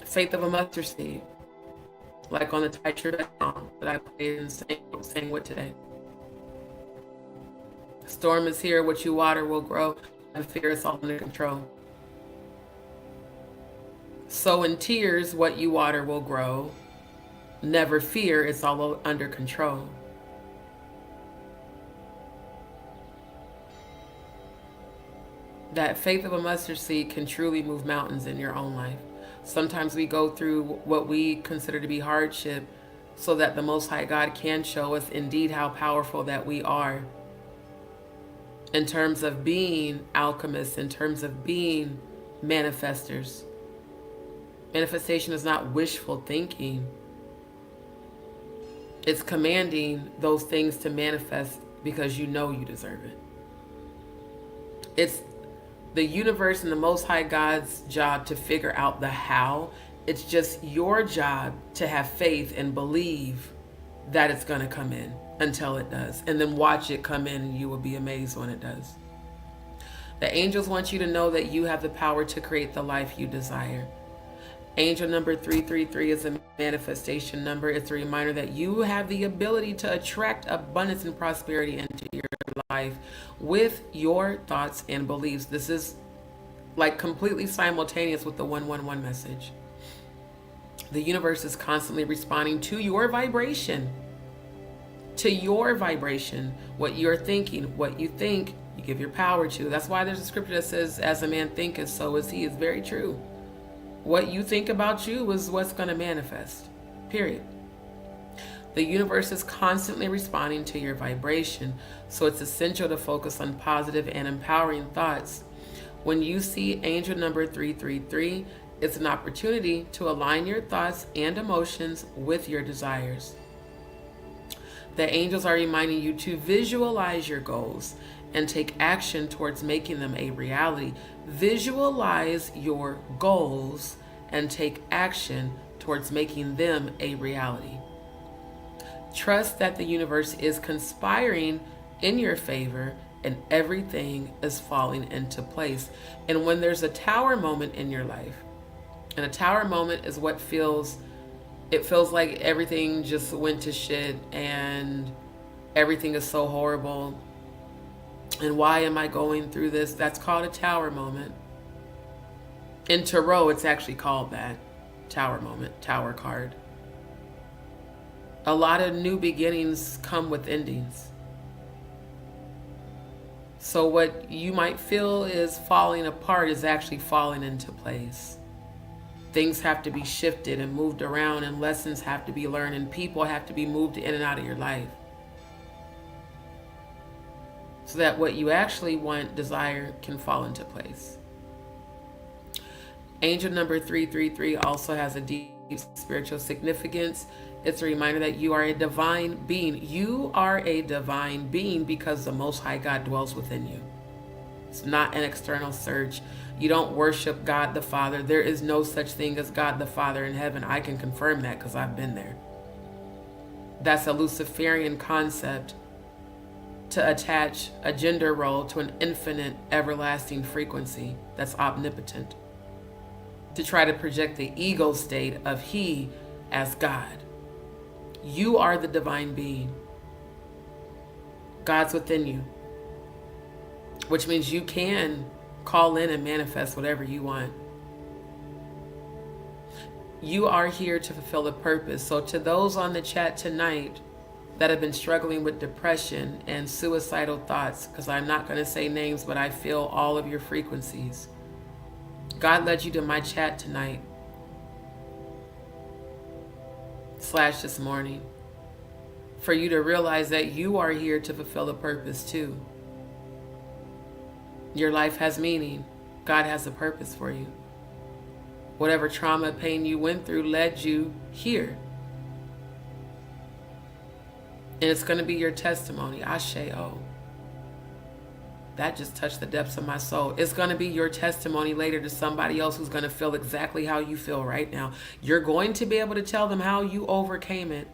Faith of a mustard seed. Like on the Tiger song that I played and sang with today. Storm is here, what you water will grow, and fear is all under control. So in tears, what you water will grow. Never fear, it's all under control. That faith of a mustard seed can truly move mountains in your own life. Sometimes we go through what we consider to be hardship so that the Most High God can show us indeed how powerful that we are. In terms of being alchemists, in terms of being manifestors. Manifestation is not wishful thinking. It's commanding those things to manifest because you know you deserve it. It's the universe and the Most High God's job to figure out the how. It's just your job to have faith and believe that it's going to come in until it does. And then watch it come in, and you will be amazed when it does. The angels want you to know that you have the power to create the life you desire. Angel number 333 is a manifestation number. It's a reminder that you have the ability to attract abundance and prosperity into your life with your thoughts and beliefs. This is like completely simultaneous with the 111 message. The universe is constantly responding to your vibration. To your vibration. What you're thinking, what you think, you give your power to. That's why there's a scripture that says, as a man thinketh, so is he. It's very true. What you think about you is what's going to manifest. Period. The universe is constantly responding to your vibration, so it's essential to focus on positive and empowering thoughts. When you see angel number 333, it's an opportunity to align your thoughts and emotions with your desires. The angels are reminding you to visualize your goals and take action towards making them a reality. Visualize your goals and take action towards making them a reality. Trust that the universe is conspiring in your favor and everything is falling into place. And when there's a tower moment in your life, and a tower moment is what feels like everything just went to shit and everything is so horrible. And why am I going through this? That's called a tower moment. In tarot, it's actually called that. Tower moment, tower card. A lot of new beginnings come with endings. So what you might feel is falling apart is actually falling into place. Things have to be shifted and moved around, and lessons have to be learned, and people have to be moved in and out of your life. So that what you actually want, desire, can fall into place. Angel number 333 also has a deep spiritual significance. It's a reminder that you are a divine being. You are a divine being because the Most High God dwells within you. It's not an external search. You don't worship God the Father. There is no such thing as God the Father in heaven. I can confirm that because I've been there. That's a Luciferian concept to attach a gender role to an infinite, everlasting frequency that's omnipotent, to try to project the ego state of He as God. You are the divine being. God's within you, which means you can call in and manifest whatever you want. You are here to fulfill a purpose. So to those on the chat tonight that have been struggling with depression and suicidal thoughts, because I'm not going to say names, but I feel all of your frequencies. God led you to my chat tonight / this morning for you to realize that you are here to fulfill a purpose too. Your life has meaning. God has a purpose for you. Whatever trauma, pain you went through led you here. And it's going to be your testimony. Ashe, oh. That just touched the depths of my soul. It's going to be your testimony later to somebody else who's going to feel exactly how you feel right now. You're going to be able to tell them how you overcame it.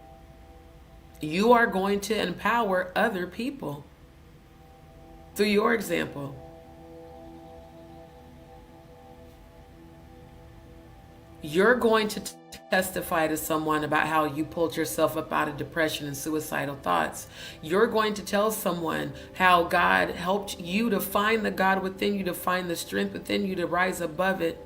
You are going to empower other people through your example. You're going to testify to someone about how you pulled yourself up out of depression and suicidal thoughts. You're going to tell someone how God helped you to find the God within you, to find the strength within you to rise above it,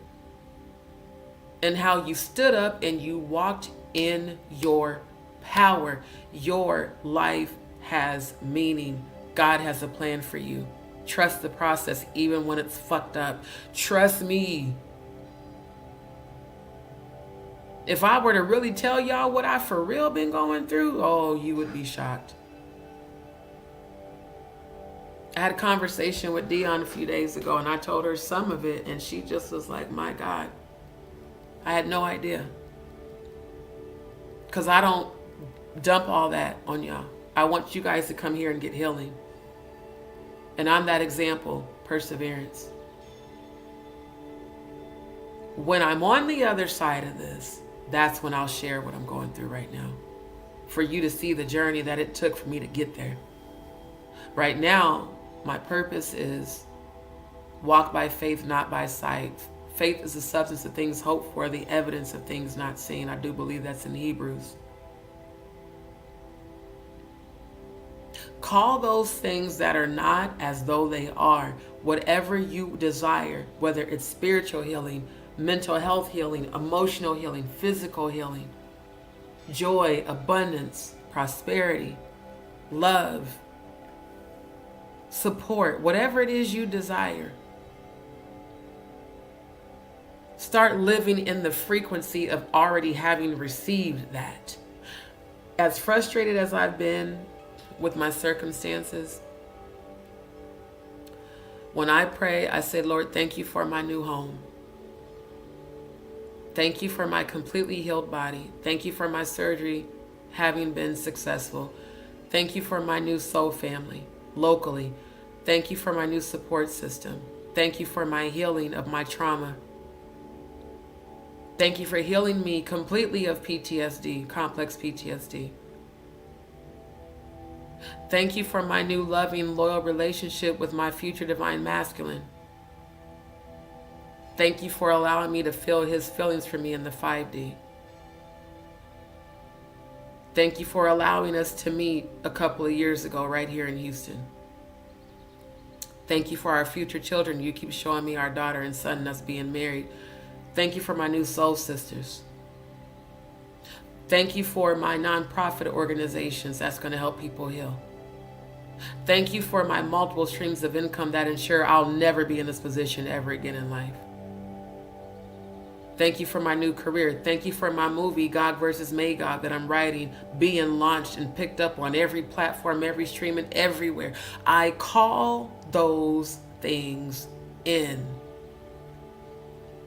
and how you stood up and you walked in your power. Your life has meaning. God has a plan for you. Trust the process even when it's fucked up. Trust me. If I were to really tell y'all what I for real been going through, oh, you would be shocked. I had a conversation with Dion a few days ago, and I told her some of it, and she just was like, my God, I had no idea. Because I don't dump all that on y'all. I want you guys to come here and get healing. And I'm that example, perseverance. When I'm on the other side of this, that's when I'll share what I'm going through right now, for you to see the journey that it took for me to get there. Right now, my purpose is walk by faith, not by sight. Faith is the substance of things hoped for, the evidence of things not seen. I do believe that's in Hebrews. Call those things that are not as though they are. Whatever you desire, whether it's spiritual healing, mental health healing, emotional healing, physical healing, joy, abundance, prosperity, love, support, whatever it is you desire. Start living in the frequency of already having received that. As frustrated as I've been with my circumstances, When I pray, I say, Lord, thank you for my new home. Thank you for my completely healed body. Thank you for my surgery having been successful. Thank you for my new soul family locally. Thank you for my new support system. Thank you for my healing of my trauma. Thank you for healing me completely of PTSD, complex PTSD. Thank you for my new loving, loyal relationship with my future divine masculine. Thank you for allowing me to feel his feelings for me in the 5D. Thank you for allowing us to meet a couple of years ago right here in Houston. Thank you for our future children. You keep showing me our daughter and son and us being married. Thank you for my new soul sisters. Thank you for my nonprofit organizations that's going to help people heal. Thank you for my multiple streams of income that ensure I'll never be in this position ever again in life. Thank you for my new career. Thank you for my movie, God vs. Magog, that I'm writing, being launched and picked up on every platform, every stream, and everywhere. I call those things in.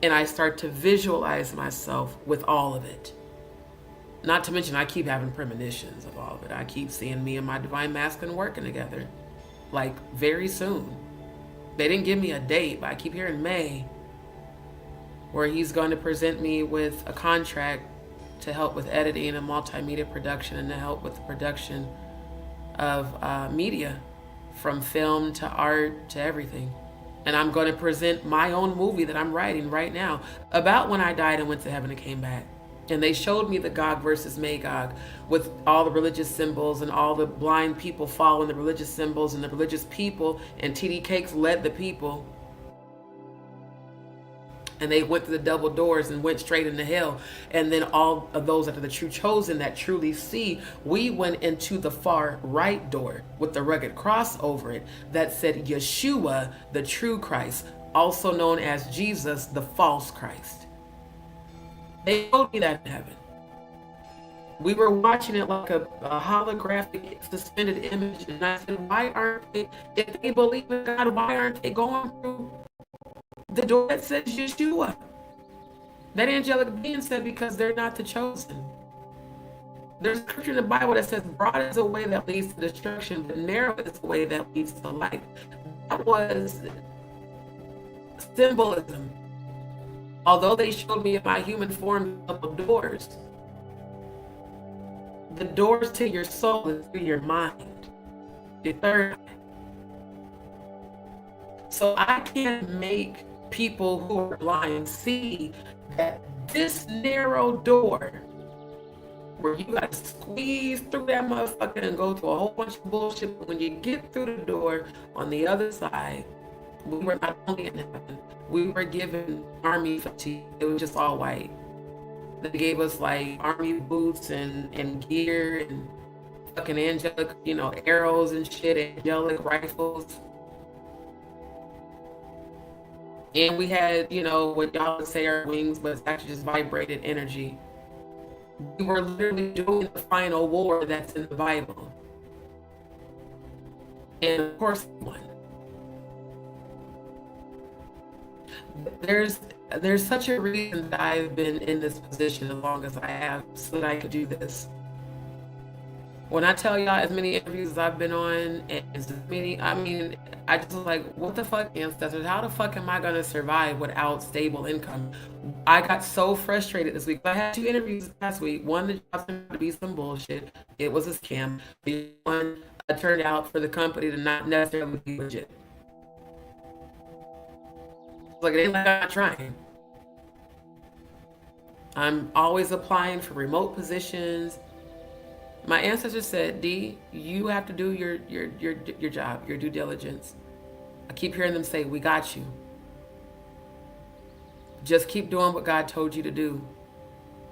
And I start to visualize myself with all of it. Not to mention, I keep having premonitions of all of it. I keep seeing me and my divine masculine working together, like very soon. They didn't give me a date, but I keep hearing May, where he's going to present me with a contract to help with editing and multimedia production and to help with the production of media, from film to art to everything. And I'm going to present my own movie that I'm writing right now about when I died and went to heaven and came back. And they showed me the Gog versus Magog with all the religious symbols and all the blind people following the religious symbols and the religious people, and TD Cakes led the people. And they went through the double doors and went straight into hell. And then all of those that are the true chosen that truly see, we went into the far right door with the rugged cross over it that said Yeshua, the true Christ, also known as Jesus, the false Christ. They showed me that in heaven. We were watching it like a holographic suspended image. And I said, why aren't they, if they believe in God, why aren't they going through the door that says Yeshua? That angelic being said, because they're not the chosen. There's scripture in the Bible that says, broad is the way that leads to destruction, but narrow is the way that leads to life. That was symbolism. Although they showed me in my human form a couple doors, the doors to your soul is through your mind, your third eye. So I can't make people who are blind see that this narrow door, where you got to squeeze through that motherfucker and go through a whole bunch of bullshit, but when you get through the door on the other side, we were not only in heaven, we were given army fatigue. It was just all white. They gave us like army boots and gear and fucking angelic, arrows and shit, angelic rifles. And we had, what y'all would say are wings, but it's actually just vibrated energy. We were literally doing the final war that's in the Bible. And of course, we won. There's such a reason that I've been in this position as long as I have, so that I could do this. When I tell y'all as many interviews as I've been on, and as many, I just was like, what the fuck, ancestors? How the fuck am I gonna survive without stable income? I got so frustrated this week. I had 2 interviews last week. One that turned out to be some bullshit. It was a scam. The one turned out for the company to not necessarily be legit. Like, it ain't like I'm not trying. I'm always applying for remote positions. My ancestors said, D, you have to do your job, your due diligence. I keep hearing them say, we got you. Just keep doing what God told you to do.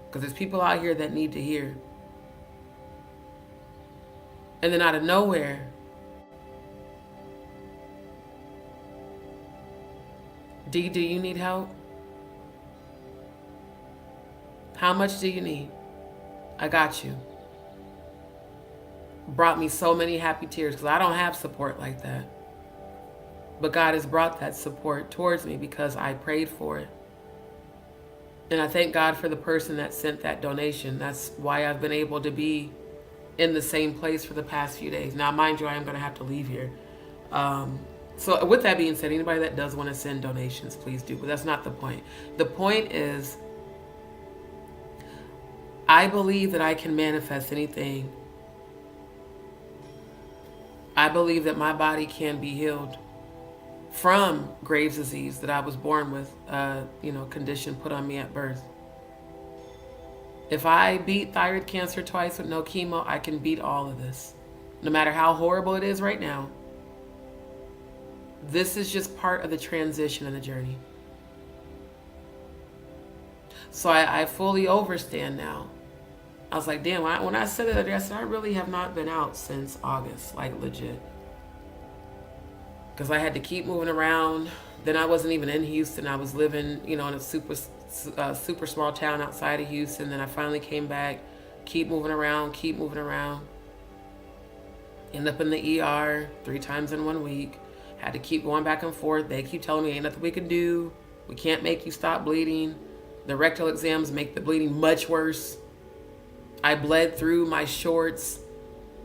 Because there's people out here that need to hear. And then out of nowhere, D, do you need help? How much do you need? I got you. Brought me so many happy tears because I don't have support like that. But God has brought that support towards me because I prayed for it. And I thank God for the person that sent that donation. That's why I've been able to be in the same place for the past few days. Now, mind you, I am going to have to leave here. So with that being said, anybody that does want to send donations, please do. But that's not the point. The point is, I believe that I can manifest anything. I believe that my body can be healed from Graves' disease that I was born with, condition put on me at birth. If I beat thyroid cancer twice with no chemo, I can beat all of this. No matter how horrible it is right now, this is just part of the transition and the journey. So I fully understand now. I was like, damn, when I said it, I said, I really have not been out since August, like legit. Because I had to keep moving around. Then I wasn't even in Houston. I was living, in a super small town outside of Houston. Then I finally came back, keep moving around. End up in the ER 3 times in 1 week. Had to keep going back and forth. They keep telling me ain't nothing we can do. We can't make you stop bleeding. The rectal exams make the bleeding much worse. I bled through my shorts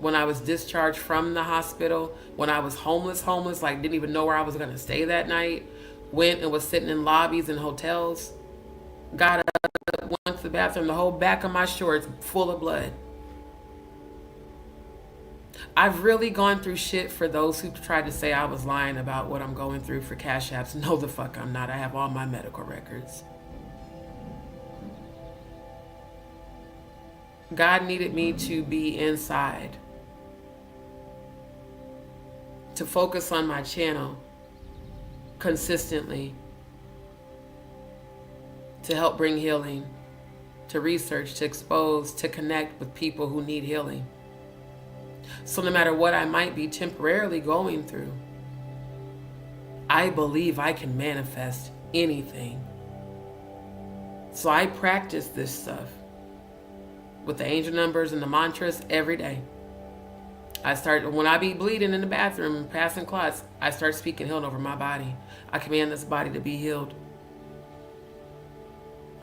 when I was discharged from the hospital. When I was homeless, like didn't even know where I was going to stay that night. Went and was sitting in lobbies and hotels. Got up, went to the bathroom, the whole back of my shorts full of blood. I've really gone through shit for those who tried to say I was lying about what I'm going through for Cash Apps. No, the fuck I'm not. I have all my medical records. God needed me to be inside, to focus on my channel consistently, to help bring healing, to research, to expose, to connect with people who need healing. So no matter what I might be temporarily going through, I believe I can manifest anything. So I practice this stuff with the angel numbers and the mantras every day. When I be bleeding in the bathroom, passing clots, I start speaking healing over my body. I command this body to be healed.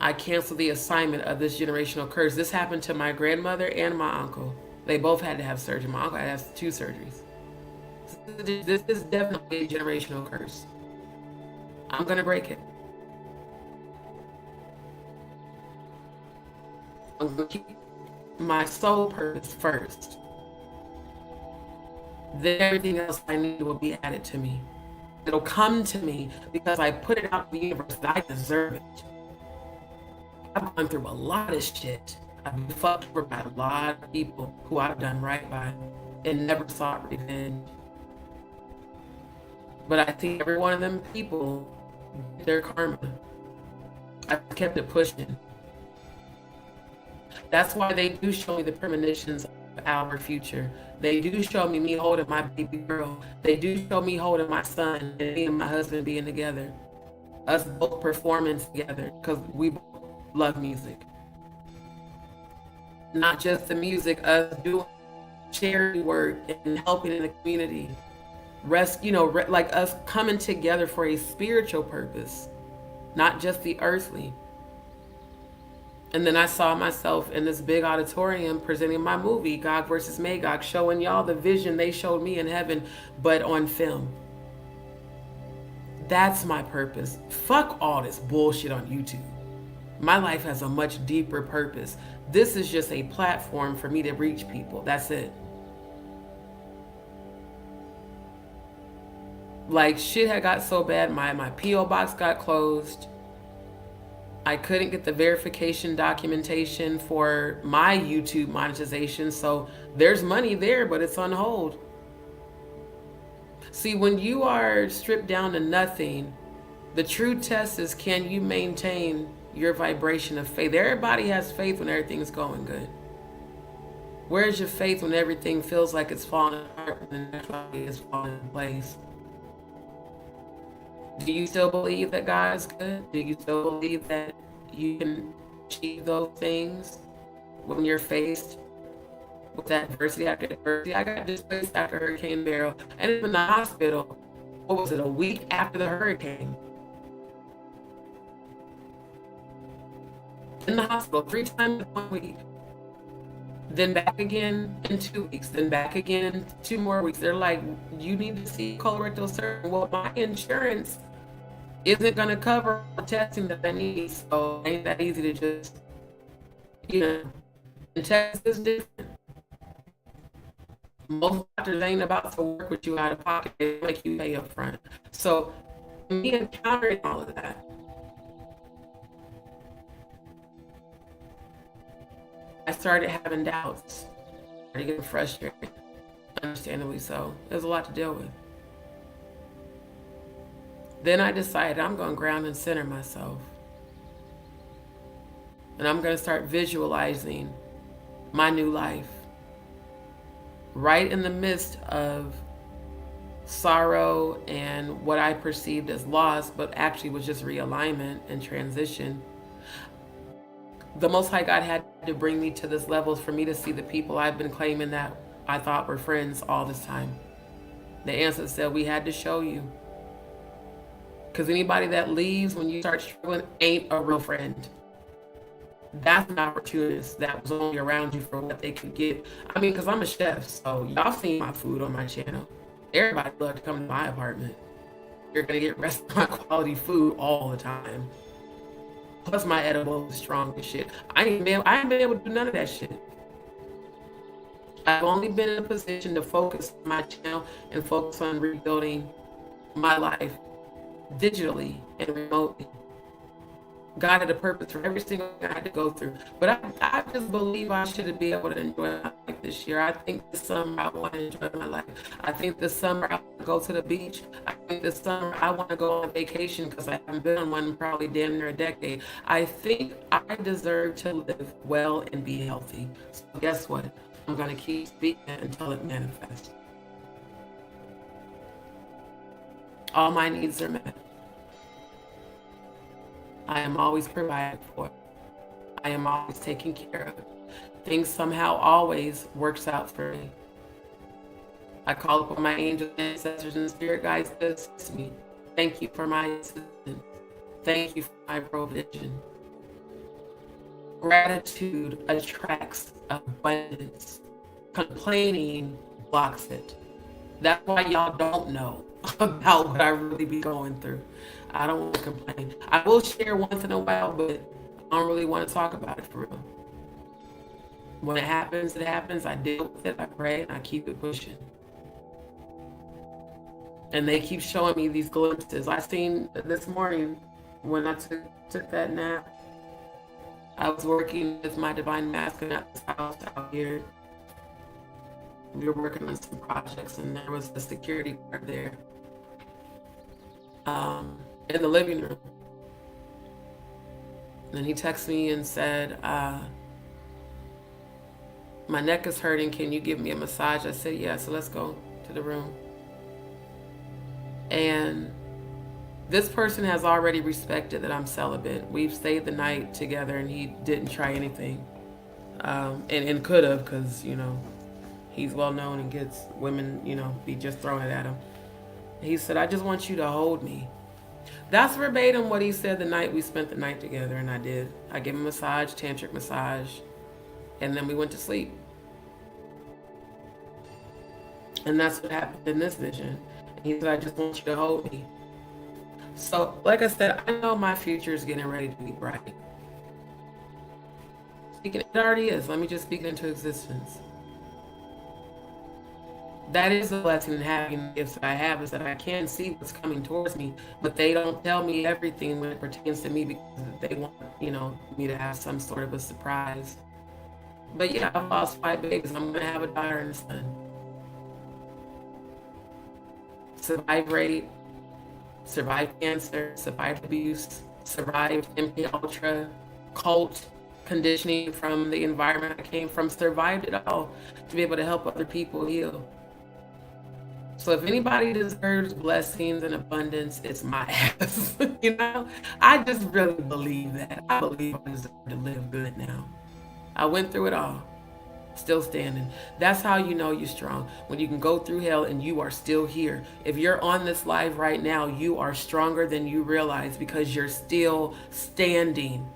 I cancel the assignment of this generational curse. This happened to my grandmother and my uncle. They both had to have surgery. My uncle had to have 2 surgeries. This is definitely a generational curse. I'm going to break it. I'm going to keep my soul purpose first. Then everything else I need will be added to me. It'll come to me because I put it out in the universe that I deserve it. I've gone through a lot of shit. I've been fucked over by a lot of people who I've done right by and never sought revenge. But I think every one of them people get their karma. I kept it pushing. That's why they do show me the premonitions of our future. They do show me holding my baby girl. They do show me holding my son and me and my husband being together. Us both performing together because we both love music. Not just the music, us doing charity work and helping in the community. Like us coming together for a spiritual purpose, not just the earthly. And then I saw myself in this big auditorium presenting my movie, Gog versus Magog, showing y'all the vision they showed me in heaven, but on film. That's my purpose. Fuck all this bullshit on YouTube. My life has a much deeper purpose. This is just a platform for me to reach people. That's it. Like, shit had got so bad, my P.O. box got closed. I couldn't get the verification documentation for my YouTube monetization, so there's money there, but it's on hold. See, when you are stripped down to nothing, the true test is, can you maintain your vibration of faith? Everybody has faith when everything's going good. Where's your faith when everything feels like it's falling apart and everybody is falling in place? Do you still believe that God is good? Do you still believe that you can achieve those things when you're faced with adversity after adversity? I got displaced after Hurricane Beryl, and in the hospital what was it, a week after the hurricane. In the hospital 3 times in 1 week. Then back again in 2 weeks. Then back again in 2 more weeks. They're like, you need to see a colorectal surgeon. Well, my insurance isn't going to cover the testing that I need. So it ain't that easy to just, you know, and Texas is different. Most doctors ain't about to work with you out of pocket. They make you pay up front. So me encountering all of that, I started having doubts. I started getting frustrated. Understandably so. There's a lot to deal with. Then I decided I'm going to ground and center myself. And I'm going to start visualizing my new life. Right in the midst of sorrow and what I perceived as loss, but actually was just realignment and transition. The Most High God had to bring me to this level for me to see the people I've been claiming that I thought were friends all this time. The answer said, we had to show you. Because anybody that leaves when you start struggling ain't a real friend. That's an opportunist that was only around you for what they could get. I mean, because I'm a chef, so y'all seen my food on my channel. Everybody loves to come to my apartment. You're going to get restaurant quality food all the time. Plus my edible is strong as shit. I ain't been able to do none of that shit. I've only been in a position to focus on my channel and focus on rebuilding my life digitally and remotely. God had a purpose for every single thing I had to go through. But I just believe I should be able to enjoy my life this year. I think this summer I want to enjoy my life. I think this summer I want to go to the beach. I think this summer I want to go on vacation because I haven't been on one in probably damn near a decade. I think I deserve to live well and be healthy. So guess what? I'm going to keep speaking until it manifests. All my needs are met. I am always provided for. I am always taken care of. Things somehow always works out for me. I call upon my angels, ancestors, and spirit guides to assist me. Thank you for my assistance. Thank you for my provision. Gratitude attracts abundance. Complaining blocks it. That's why y'all don't know about what I really be going through. I don't want to complain. I will share once in a while, but I don't really want to talk about it for real. When it happens, it happens. I deal with it, I pray, and I keep it pushing. And they keep showing me these glimpses. I seen this morning when I took that nap, I was working with my divine masculine at this house out here. We were working on some projects, and there was a security guard there in the living room. And he texted me and said, my neck is hurting. Can you give me a massage? I said, yeah. So let's go to the room. And this person has already respected that I'm celibate. We've stayed the night together, and he didn't try anything. And could have, because, you know, he's well known and gets women, you know, be just throwing it at him. He said, I just want you to hold me. That's verbatim what he said the night we spent the night together, and I did. I gave him a massage, tantric massage, and then we went to sleep. And that's what happened in this vision. And he said, I just want you to hold me. So, like I said, I know my future is getting ready to be bright. It already is. Let me just speak it into existence. That is a blessing and having the gifts that I have, is that I can see what's coming towards me, but they don't tell me everything when it pertains to me because they want, you know, me to have some sort of a surprise. But yeah, I've lost 5 babies. I'm going to have a daughter and a son. Survived rape, survived cancer, survived abuse, survived MK Ultra, cult conditioning from the environment I came from, survived it all to be able to help other people heal. So if anybody deserves blessings and abundance, it's my ass. You know, I just really believe that. I believe I deserve to live good now. I went through it all. still standing. That's how you know you're strong. When you can go through hell and you are still here. If you're on this live right now, you are stronger than you realize because you're still standing.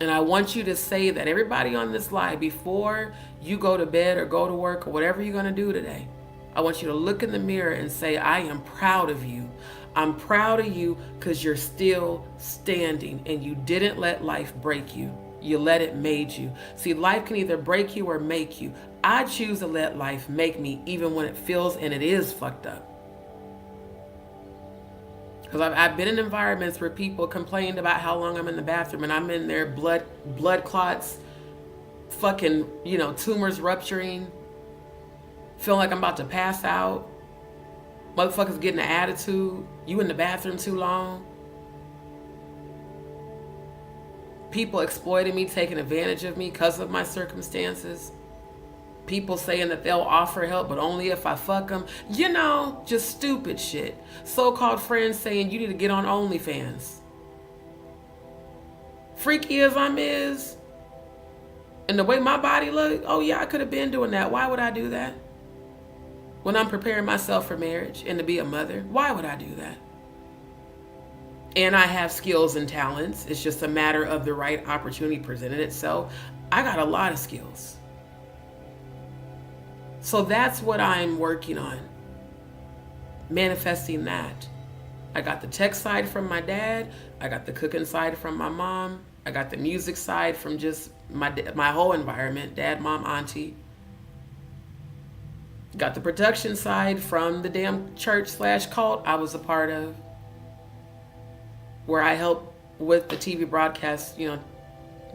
And I want you to say that, everybody on this live, before you go to bed or go to work or whatever you're going to do today, I want you to look in the mirror and say, I am proud of you. I'm proud of you because you're still standing and you didn't let life break you. You let it make you. See, life can either break you or make you. I choose to let life make me, even when it feels and it is fucked up. Because I've been in environments where people complained about how long I'm in the bathroom, and I'm in there, blood clots, fucking, tumors rupturing, feeling like I'm about to pass out. Motherfuckers getting an attitude. You in the bathroom too long. People exploiting me, taking advantage of me because of my circumstances. People saying that they'll offer help, but only if I fuck them. Just stupid shit. So-called friends saying you need to get on OnlyFans. Freaky as I'm is, and the way my body look, oh yeah, I could have been doing that. Why would I do that? When I'm preparing myself for marriage and to be a mother, why would I do that? And I have skills and talents. It's just a matter of the right opportunity presented itself. I got a lot of skills. So that's what I'm working on. Manifesting that. I got the tech side from my dad. I got the cooking side from my mom. I got the music side from just my whole environment, dad, mom, auntie. Got the production side from the damn church/cult I was a part of, where I helped with the TV broadcast, the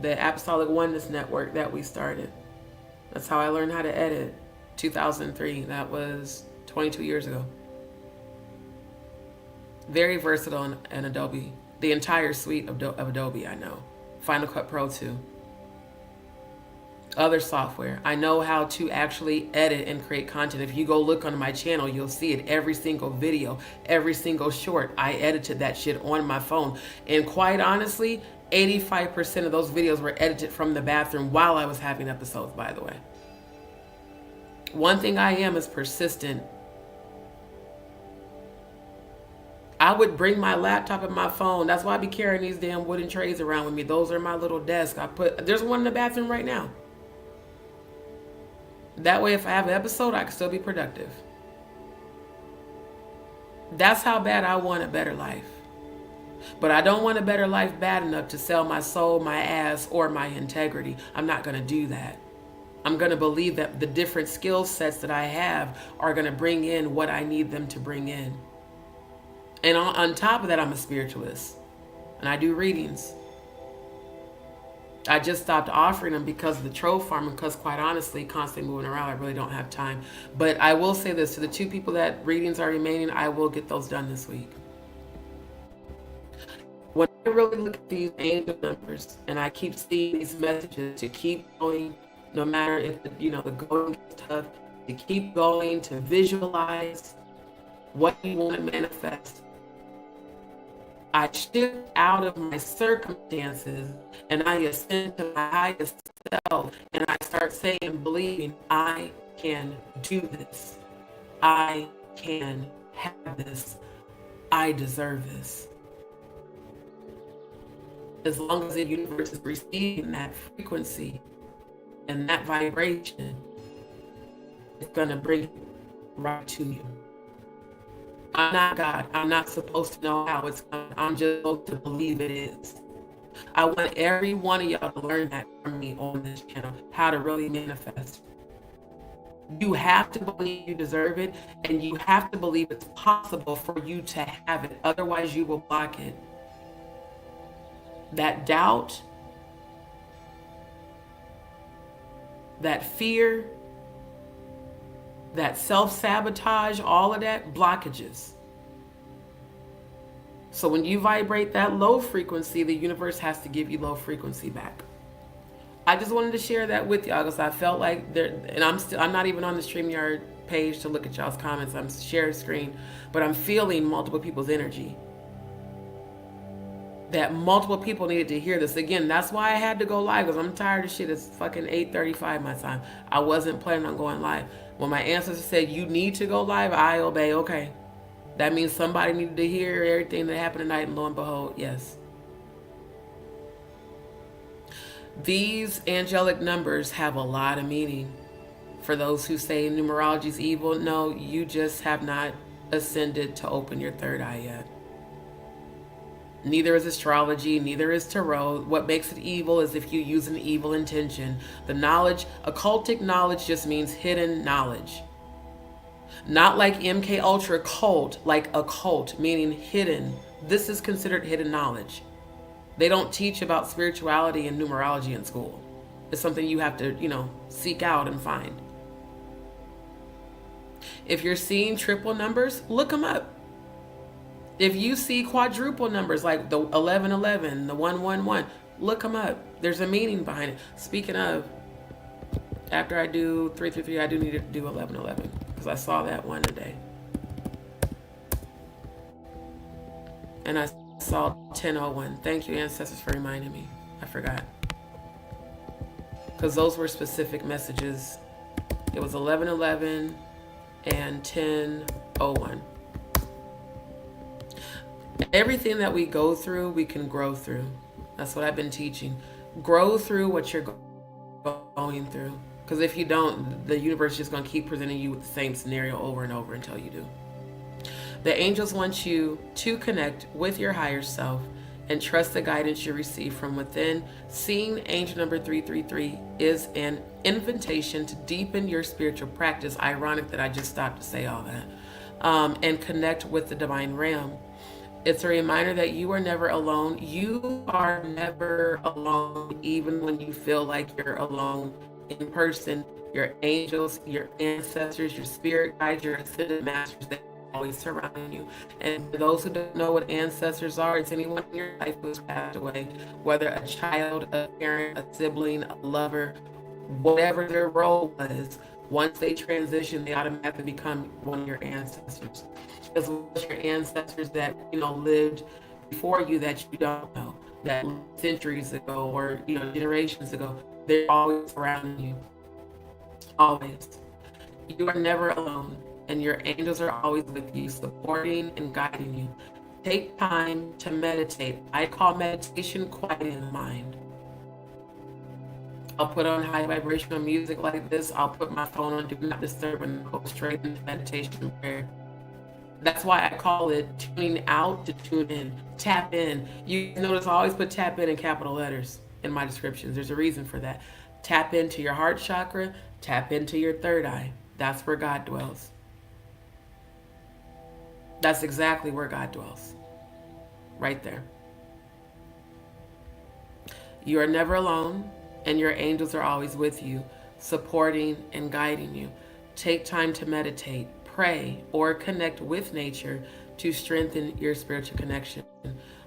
Apostolic Oneness Network that we started. That's how I learned how to edit. 2003, that was 22 years ago. Very versatile in Adobe. The entire suite of Adobe I know. Final Cut Pro 2. Other software. I know how to actually edit and create content. If you go look on my channel, you'll see it. Every single video, every single short, I edited that shit on my phone. And quite honestly, 85% of those videos were edited from the bathroom while I was having episodes, by the way. One thing I am is persistent. I would bring my laptop and my phone. That's why I be carrying these damn wooden trays around with me. Those are my little desks. There's one in the bathroom right now. That way, if I have an episode, I can still be productive. That's how bad I want a better life. But I don't want a better life bad enough to sell my soul, my ass, or my integrity. I'm not going to do that. I'm going to believe that the different skill sets that I have are going to bring in what I need them to bring in. And on top of that, I'm a spiritualist. And I do readings. I just stopped offering them because of the troll farm, because quite honestly, constantly moving around, I really don't have time. But I will say this, to the 2 people that readings are remaining, I will get those done this week. When I really look at these angel numbers and I keep seeing these messages to keep going, no matter if the going gets tough, to keep going, to visualize what you want to manifest. I shift out of my circumstances and I ascend to my highest self, and I start saying, believing, I can do this. I can have this. I deserve this. As long as the universe is receiving that frequency and that vibration, it's going to bring it right to you. I'm not God. I'm not supposed to know how it's going. I'm just supposed to believe it is. I want every one of y'all to learn that from me on this channel, how to really manifest. You have to believe you deserve it, and you have to believe it's possible for you to have it. Otherwise, you will block it. That doubt, that fear, that self-sabotage, all of that, blockages. So when you vibrate that low frequency, the universe has to give you low frequency back. I just wanted to share that with y'all because I felt like I'm not even on the StreamYard page to look at y'all's comments. I'm sharing screen, but I'm feeling multiple people's energy. that multiple people needed to hear this. Again, that's why I had to go live, because I'm tired of shit. It's fucking 8:35 my time. I wasn't planning on going live. When my ancestors said, you need to go live, I obey. Okay. That means somebody needed to hear everything that happened tonight, and lo and behold, yes. These angelic numbers have a lot of meaning. For those who say numerology is evil, no, you just have not ascended to open your third eye yet. Neither is astrology, neither is tarot. What makes it evil is if you use an evil intention. The knowledge, occultic knowledge, just means hidden knowledge. Not like MK Ultra cult, like occult, meaning hidden. This is considered hidden knowledge. They don't teach about spirituality and numerology in school. It's something you have to, seek out and find. If you're seeing triple numbers, look them up. If you see quadruple numbers like the 1111, the 111, look them up. There's a meaning behind it. Speaking of, after I do 333, I do need to do 1111 because I saw that one today. And I saw 1001. Thank you, ancestors, for reminding me. I forgot. Because those were specific messages. It was 1111 and 1001. Everything that we go through, we can grow through. That's what I've been teaching. Grow through what you're going through. Because if you don't, the universe is just going to keep presenting you with the same scenario over and over until you do. The angels want you to connect with your higher self and trust the guidance you receive from within. Seeing angel number 333 is an invitation to deepen your spiritual practice. Ironic that I just stopped to say all that. And connect with the divine realm. It's a reminder that you are never alone. You are never alone, even when you feel like you're alone in person. Your angels, your ancestors, your spirit guides, your ascended masters, they always surround you. And for those who don't know what ancestors are, it's anyone in your life who's passed away, whether a child, a parent, a sibling, a lover, whatever their role was. Once they transition, they automatically become one of your ancestors. As well as your ancestors that lived before you that you don't know, that centuries ago or generations ago, they're always around you. Always. You are never alone, and your angels are always with you, supporting and guiding you. Take time to meditate. I call meditation quieting the mind. I'll put on high vibrational music like this. I'll put my phone on do not disturb and go straight into meditation prayer. That's why I call it tuning out to tune in. Tap in. You notice I always put tap in capital letters in my descriptions. There's a reason for that. Tap into your heart chakra. Tap into your third eye. That's where God dwells. That's exactly where God dwells. Right there. You are never alone, and your angels are always with you, supporting and guiding you. Take time to meditate, pray, or connect with nature to strengthen your spiritual connection.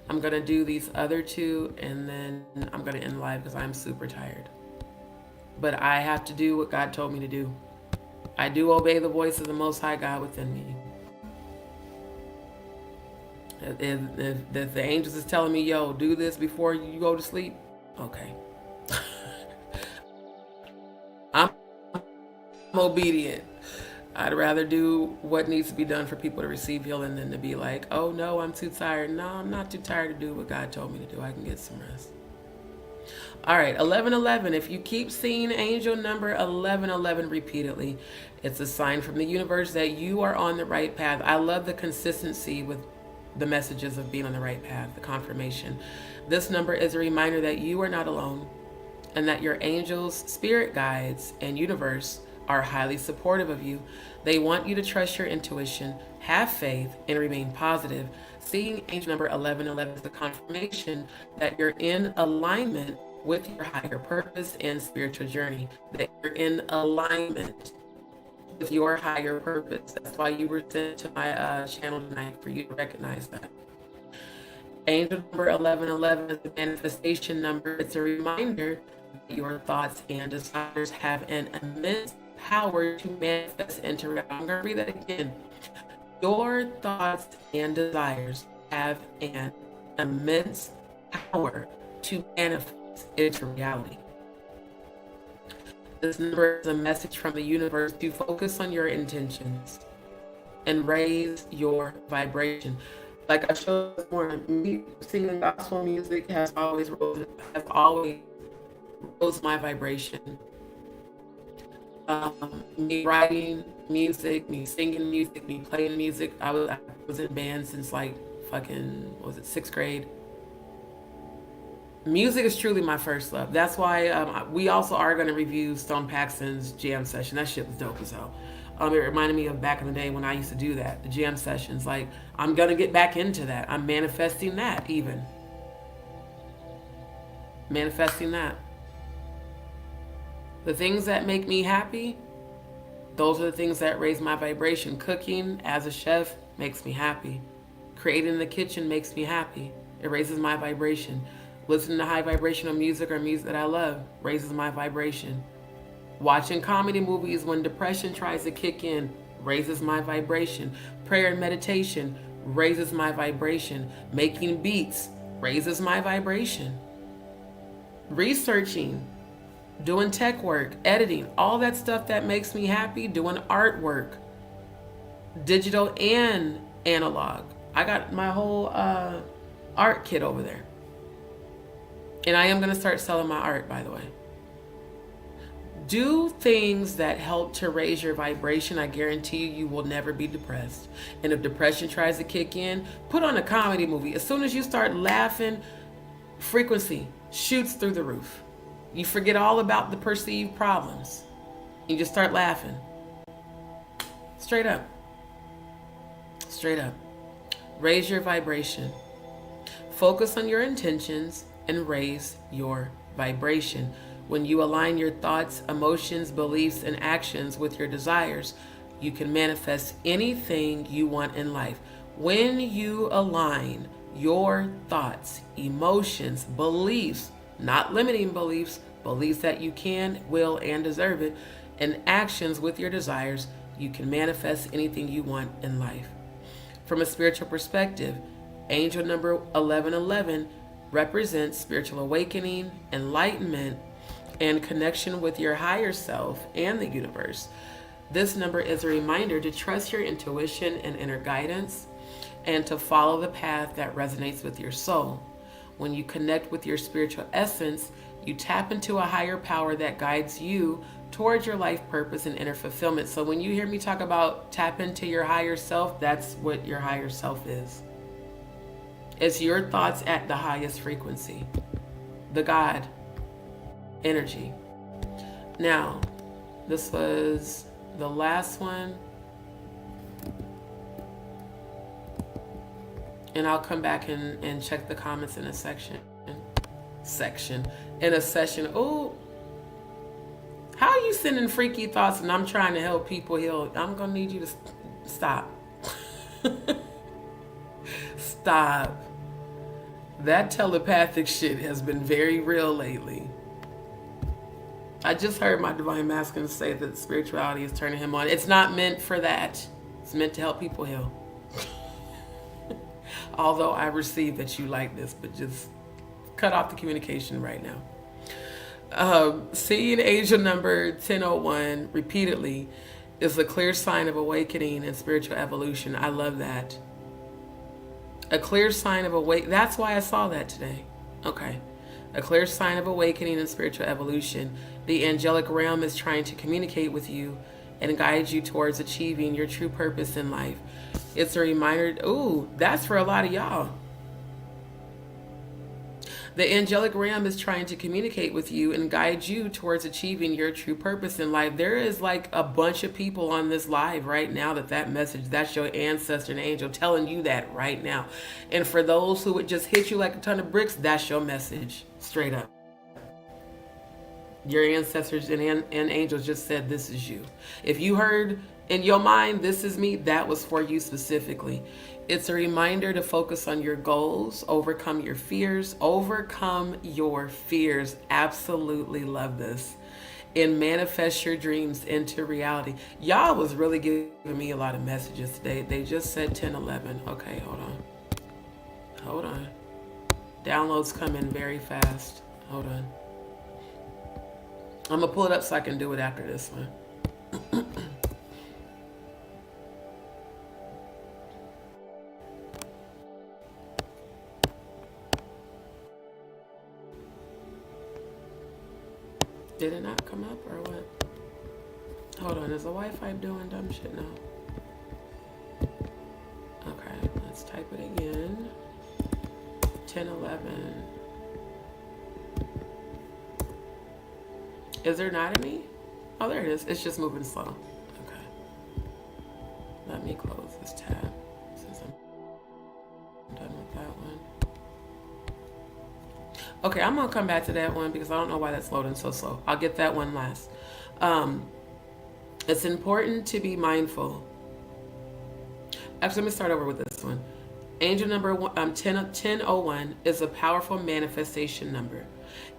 I'm going to do these other two, and then I'm going to end live because I'm super tired. But I have to do what God told me to do. I do obey the voice of the Most High God within me. If the angels is telling me, yo, do this before you go to sleep, okay. I'm obedient. I'd rather do what needs to be done for people to receive healing than to be like, oh no, I'm too tired. No, I'm not too tired to do what God told me to do. I can get some rest. All right, 1111. If you keep seeing angel number 1111 repeatedly, it's a sign from the universe that you are on the right path. I love the consistency with the messages of being on the right path, the confirmation. This number is a reminder that you are not alone and that your angels, spirit guides, and universe are highly supportive of you. They want you to trust your intuition, have faith, and remain positive. Seeing angel number 1111 is a confirmation that you're in alignment with your higher purpose and spiritual journey, that you're in alignment with your higher purpose. That's why you were sent to my channel tonight, for you to recognize that. Angel number 1111 is a manifestation number. It's a reminder that your thoughts and desires have an immense power to manifest into reality. I'm going to read that again. Your thoughts and desires have an immense power to manifest into reality. This number is a message from the universe to focus on your intentions and raise your vibration. Like I showed this morning, me singing gospel music has always rose my vibration. Me writing music, me singing music, me playing music. I was in band since like fucking, what was it, 6th grade. Music is truly my first love. That's why we also are going to review Stone Paxton's jam session. That shit was dope as hell. It reminded me of back in the day when I used to do that, the jam sessions. Like, I'm going to get back into that. I'm manifesting that even. Manifesting that. The things that make me happy, those are the things that raise my vibration. Cooking as a chef makes me happy. Creating in the kitchen makes me happy. It raises my vibration. Listening to high vibrational music or music that I love raises my vibration. Watching comedy movies when depression tries to kick in raises my vibration. Prayer and meditation raises my vibration. Making beats raises my vibration. Researching, doing tech work, editing, all that stuff that makes me happy, doing artwork, digital and analog. I got my whole art kit over there. And I am going to start selling my art, by the way. Do things that help to raise your vibration. I guarantee you, you will never be depressed. And if depression tries to kick in, put on a comedy movie. As soon as you start laughing, frequency shoots through the roof. You forget all about the perceived problems. You just start laughing. Straight up. Straight up. Raise your vibration. Focus on your intentions and raise your vibration. When you align your thoughts, emotions, beliefs, and actions with your desires, you can manifest anything you want in life. When you align your thoughts, emotions, beliefs, not limiting beliefs, beliefs that you can, will, and deserve it, and actions with your desires, you can manifest anything you want in life. From a spiritual perspective, angel number 1111 represents spiritual awakening, enlightenment, and connection with your higher self and the universe. This number is a reminder to trust your intuition and inner guidance and to follow the path that resonates with your soul. When you connect with your spiritual essence, you tap into a higher power that guides you towards your life purpose and inner fulfillment. So when you hear me talk about tap into your higher self, that's what your higher self is. It's your thoughts at the highest frequency, the God energy. Now, this was the last one. And I'll come back and check the comments in a session. Oh, how are you sending freaky thoughts and I'm trying to help people heal? I'm gonna need you to stop. Stop. That telepathic shit has been very real lately. I just heard my divine masculine say that spirituality is turning him on. It's not meant for that. It's meant to help people heal. Although I receive that you like this, but just cut off the communication right now. Seeing angel number 1001 repeatedly is a clear sign of awakening and spiritual evolution. I love that. A clear sign of that's why I saw that today. Okay. A clear sign of awakening and spiritual evolution. The angelic realm is trying to communicate with you and guide you towards achieving your true purpose in life. It's a reminder. Ooh, that's for a lot of y'all. The angelic realm is trying to communicate with you and guide you towards achieving your true purpose in life. There is like a bunch of people on this live right now that message, that's your ancestor and angel telling you that right now. And for those who would just hit you like a ton of bricks, that's your message, straight up. Your ancestors and angels just said, this is you. If you heard in your mind, this is me, that was for you specifically. It's a reminder to focus on your goals, overcome your fears, Absolutely love this. And manifest your dreams into reality. Y'all was really giving me a lot of messages today. They just said 1011. Okay, hold on. Downloads come in very fast. Hold on. I'm gonna pull it up so I can do it after this one. Did it not come up or what? Hold on, is the Wi-Fi doing dumb shit now? Okay, let's type it again. 1011. Is there not any? Oh, there it is. It's just moving slow. Okay. Let me close this tab since I'm done with that one. Okay, I'm gonna come back to that one because I don't know why that's loading so slow. I'll get that one last. It's important to be mindful. Actually, let me start over with this one. Angel number 1001 is a powerful manifestation number.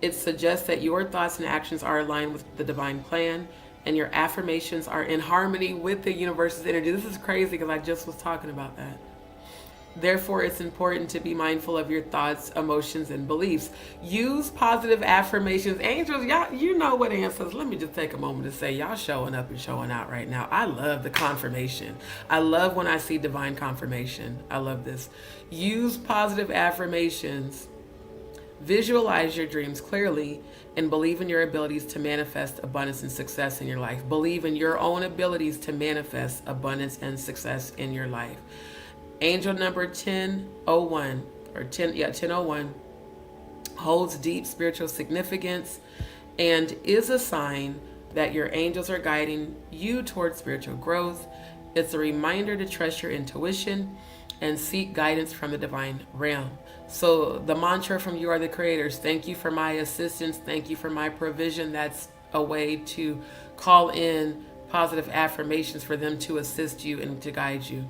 It suggests that your thoughts and actions are aligned with the divine plan and your affirmations are in harmony with the universe's energy. This is crazy because I just was talking about that. Therefore, it's important to be mindful of your thoughts, emotions, and beliefs. Use positive affirmations. Angels, y'all, you know what answers. Let me just take a moment to say y'all showing up and showing out right now. I love the confirmation. I love when I see divine confirmation. I love this. Use positive affirmations. Visualize your dreams clearly and believe in your abilities to manifest abundance and success in your life. Believe in your own abilities to manifest abundance and success in your life. Angel number 1001 or 1001 holds deep spiritual significance and is a sign that your angels are guiding you towards spiritual growth. It's a reminder to trust your intuition and seek guidance from the divine realm. So the mantra from You Are the Creators, thank you for my assistance, thank you for my provision. That's a way to call in positive affirmations for them to assist you and to guide you.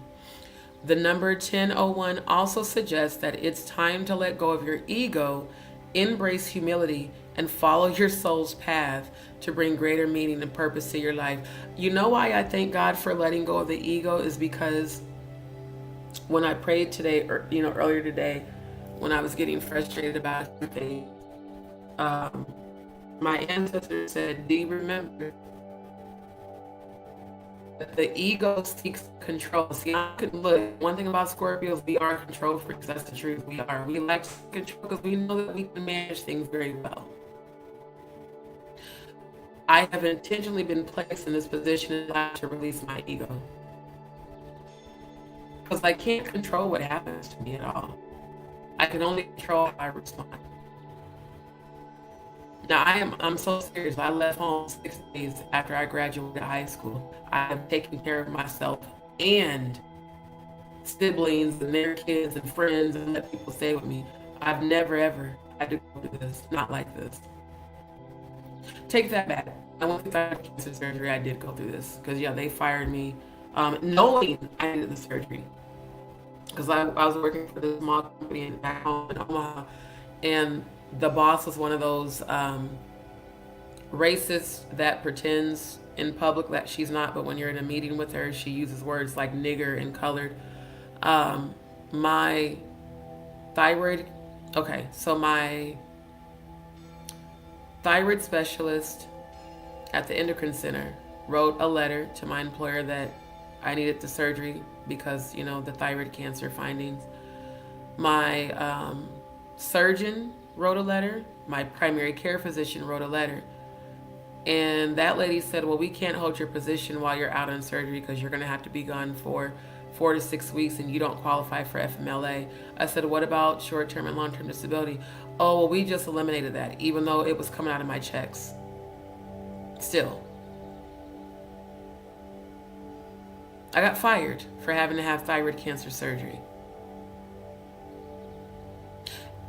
The number 1001 also suggests that it's time to let go of your ego, embrace humility, and follow your soul's path to bring greater meaning and purpose to your life. You know why I thank God for letting go of the ego is because when I prayed today, or earlier today, when I was getting frustrated about something, my ancestor said, "D, remember, the ego seeks control." See, I could look. One thing about Scorpios, we are control freaks. That's the truth. We are. We like control because we know that we can manage things very well. I have intentionally been placed in this position in life to release my ego because I can't control what happens to me at all. I can only control how I respond. Now, I'm so serious. I left home 6 days after I graduated high school. I have taken care of myself and siblings and their kids and friends and let people stay with me. I've never, ever had to go through this. Not like this. Take that back. I went through cancer surgery. I did go through this because, they fired me knowing I needed the surgery. Because I was working for this small company back home in Omaha. And the boss was one of those racists that pretends in public that she's not, but when you're in a meeting with her, she uses words like nigger and colored. My thyroid specialist at the endocrine center wrote a letter to my employer that I needed the surgery because, the thyroid cancer findings. My surgeon wrote a letter. My primary care physician wrote a letter. And that lady said, well, we can't hold your position while you're out on surgery because you're going to have to be gone for 4 to 6 weeks and you don't qualify for FMLA. I said, what about short-term and long-term disability? Oh, well, we just eliminated that, even though it was coming out of my checks. Still. I got fired for having to have thyroid cancer surgery.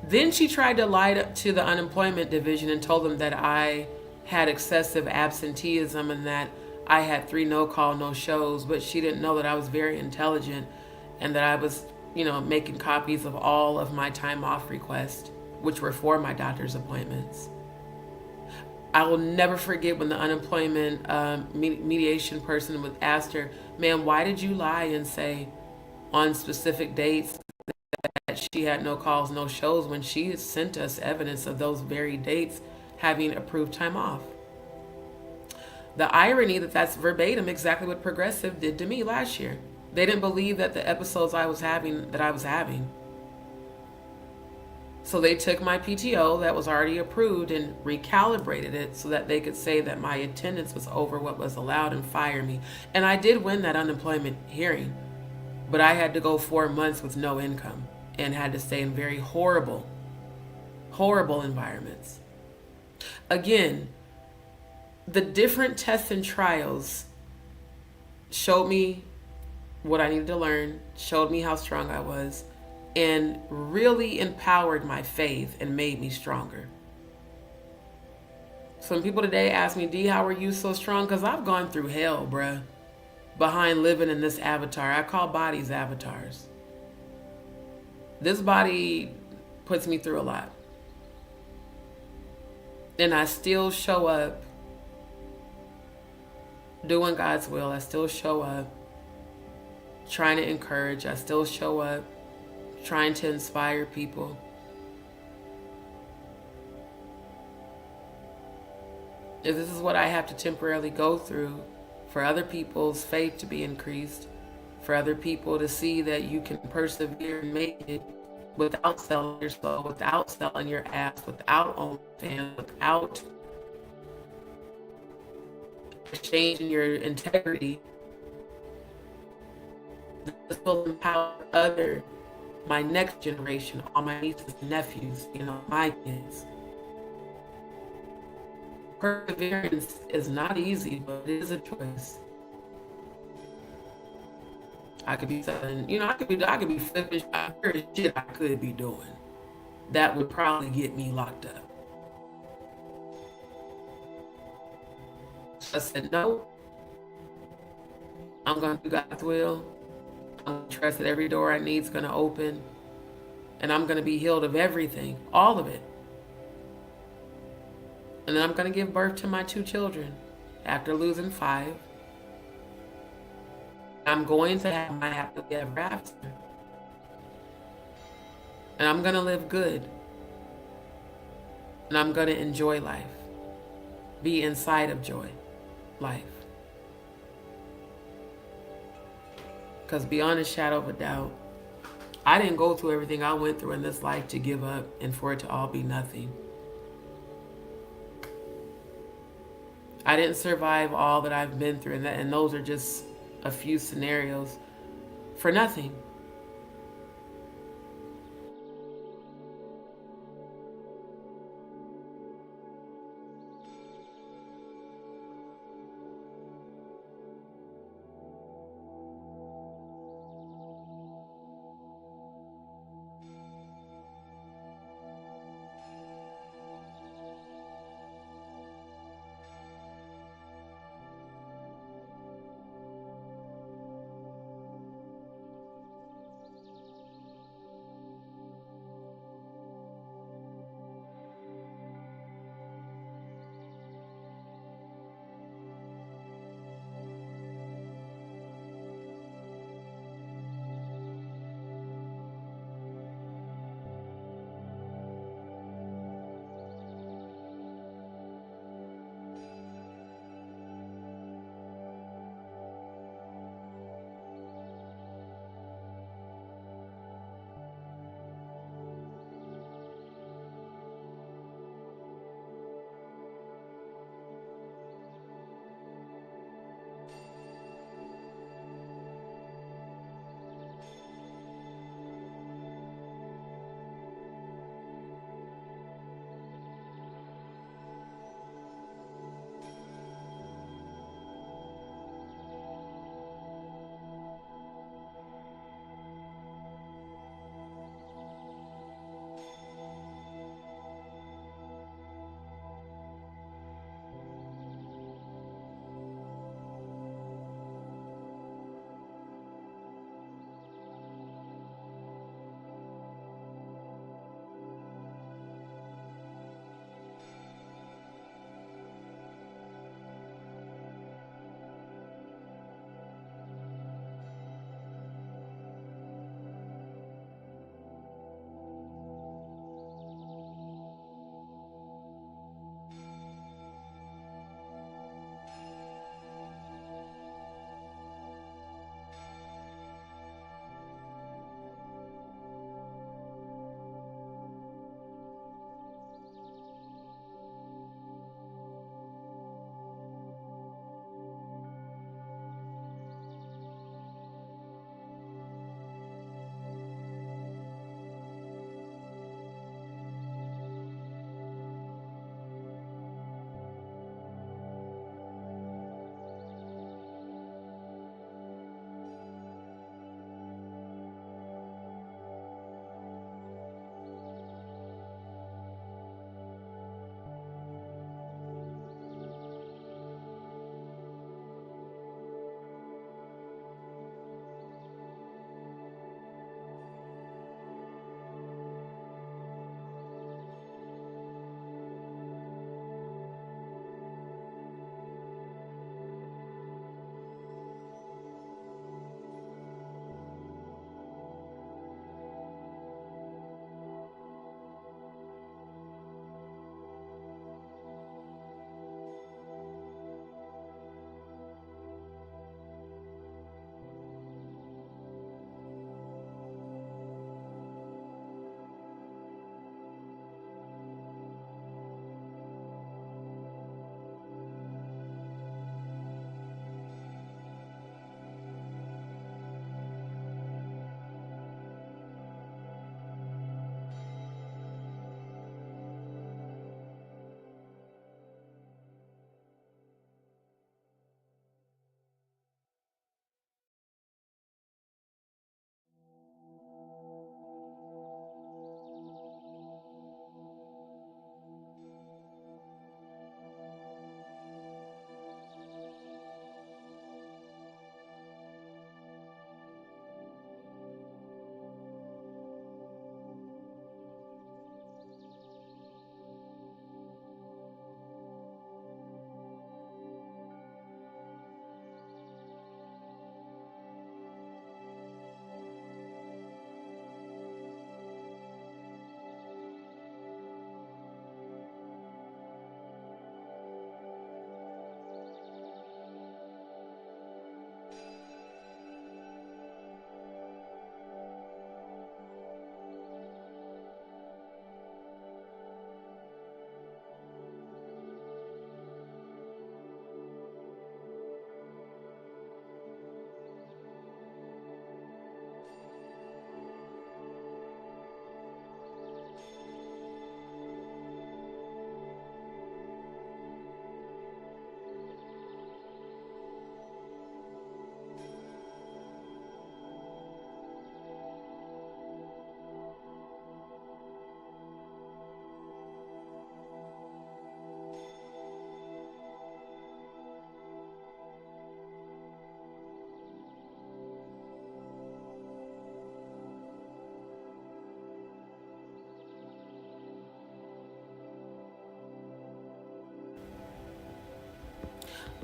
Then she tried to lie to the unemployment division and told them that I had excessive absenteeism and that I had 3 no-call, no-shows, but she didn't know that I was very intelligent and that I was, making copies of all of my time off requests, which were for my doctor's appointments. I will never forget when the unemployment mediation person was asked her, ma'am, why did you lie and say on specific dates that she she had no calls, no shows when she had sent us evidence of those very dates having approved time off. The irony that that's verbatim exactly what Progressive did to me last year. They didn't believe that the episodes I was having. So they took my PTO that was already approved and recalibrated it so that they could say that my attendance was over what was allowed and fire me. And I did win that unemployment hearing, but I had to go 4 months with no income and had to stay in very horrible, horrible environments. Again, the different tests and trials showed me what I needed to learn, showed me how strong I was, and really empowered my faith and made me stronger. Some people today ask me, D, how are you so strong? Because I've gone through hell, bruh, behind living in this avatar. I call bodies avatars. This body puts me through a lot. And I still show up doing God's will. I still show up trying to encourage. I still show up trying to inspire people. If this is what I have to temporarily go through for other people's faith to be increased, for other people to see that you can persevere and make it without selling your soul, without selling your ass, without OnlyFans, without changing your integrity, this will empower my next generation, all my nieces and nephews, my kids. Perseverance is not easy, but it is a choice. I could be selling, I could be flipping shit I could be doing. That would probably get me locked up. So I said, no, I'm going to do God's will. I'm going to trust that every door I need is going to open. And I'm going to be healed of everything, all of it. And then I'm going to give birth to my 2 children after losing 5. I'm going to have my happily ever after. And I'm going to live good. And I'm going to enjoy life. Be inside of joy, life. Because beyond a shadow of a doubt, I didn't go through everything I went through in this life to give up and for it to all be nothing. I didn't survive all that I've been through, and those are just a few scenarios for nothing.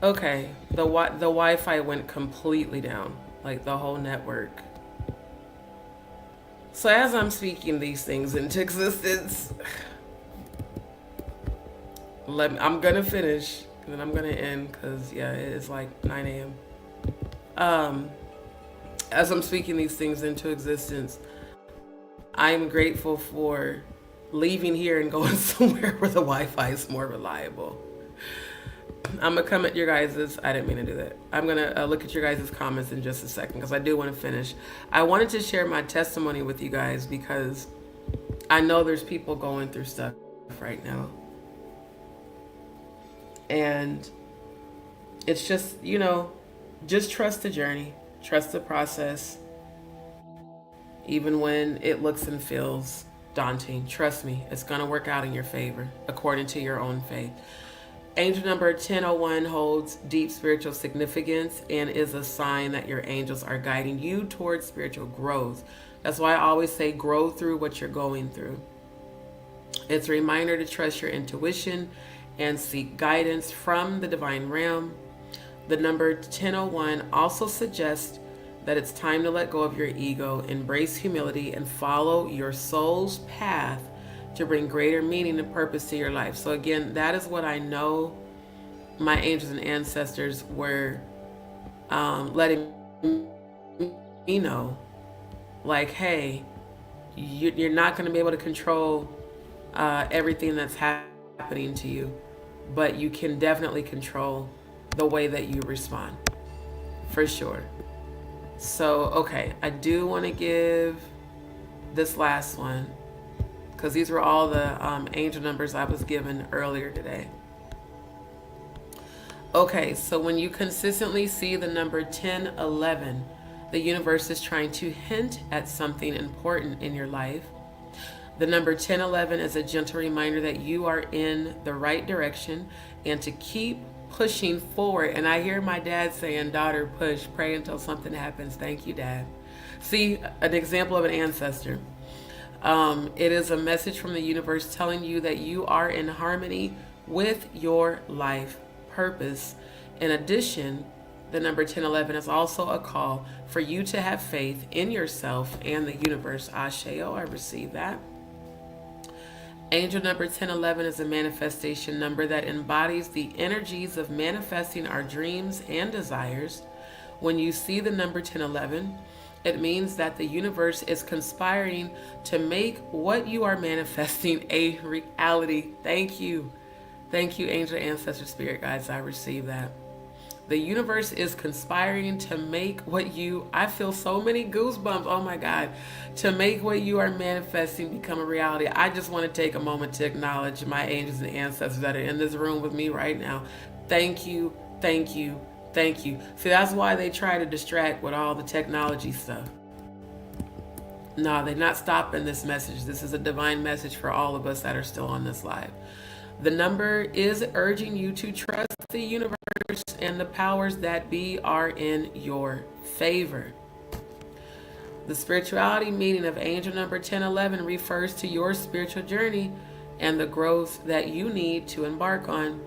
Okay, the Wi-Fi went completely down, like the whole network. So as I'm speaking these things into existence, I'm gonna finish and then I'm gonna end because yeah, it is like 9 a.m. As I'm speaking these things into existence, I'm grateful for leaving here and going somewhere where the Wi-Fi is more reliable. I'm gonna come at your guys's. I didn't mean to do that. I'm gonna look at your guys's comments in just a second because I do want to finish. I wanted to share my testimony with you guys because I know there's people going through stuff right now, and it's just, you know, just trust the journey, trust the process, even when it looks and feels daunting. Trust me, it's gonna work out in your favor according to your own faith. Angel number 1001 holds deep spiritual significance and is a sign that your angels are guiding you towards spiritual growth. That's why I always say grow through what you're going through. It's a reminder to trust your intuition and seek guidance from the divine realm. The number 1001 also suggests that it's time to let go of your ego, embrace humility, and follow your soul's path to bring greater meaning and purpose to your life. So again, that is what I know my angels and ancestors were letting me know. Like, hey, you're not going to be able to control everything that's happening to you, but you can definitely control the way that you respond, for sure. So, okay, I do want to give this last one, because these were all the angel numbers I was given earlier today. Okay, so when you consistently see the number 1011, the universe is trying to hint at something important in your life. The number 1011 is a gentle reminder that you are in the right direction and to keep pushing forward. And I hear my dad saying, daughter, push, pray until something happens. Thank you, Dad. See, an example of an ancestor. It is a message from the universe telling you that you are in harmony with your life purpose. In addition, the number 1011 is also a call for you to have faith in yourself and the universe. Asheo, I receive that. Angel number 1011 is a manifestation number that embodies the energies of manifesting our dreams and desires. When you see the number 1011, it means that the universe is conspiring to make what you are manifesting a reality. Thank you. Thank you, angel, ancestor, spirit guides. I receive that. The universe is conspiring to make what you, I feel so many goosebumps, oh my God, to make what you are manifesting become a reality. I just want to take a moment to acknowledge my angels and ancestors that are in this room with me right now. Thank you, thank you, thank you. See, that's why they try to distract with all the technology stuff. No, they're not stopping this message. This is a divine message for all of us that are still on this live. The number is urging you to trust the universe and the powers that be are in your favor. The spirituality meaning of angel number 1011 refers to your spiritual journey and the growth that you need to embark on.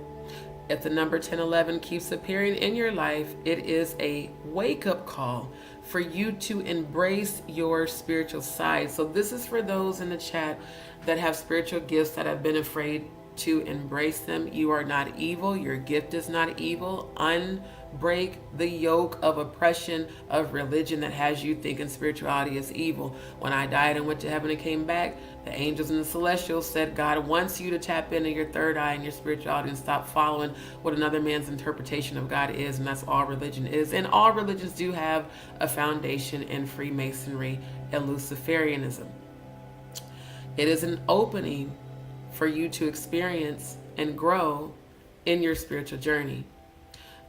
If the number 1011 keeps appearing in your life, it is a wake-up call for you to embrace your spiritual side. So this is for those in the chat that have spiritual gifts that have been afraid to embrace them. You are not evil. Your gift is not evil. Unbreak the yoke of oppression of religion that has you thinking spirituality is evil. When I died and went to heaven and came back, the angels and the celestials said God wants you to tap into your third eye and your spirituality and stop following what another man's interpretation of God is, and that's all religion is. And all religions do have a foundation in Freemasonry and Luciferianism. It is an opening for you to experience and grow in your spiritual journey.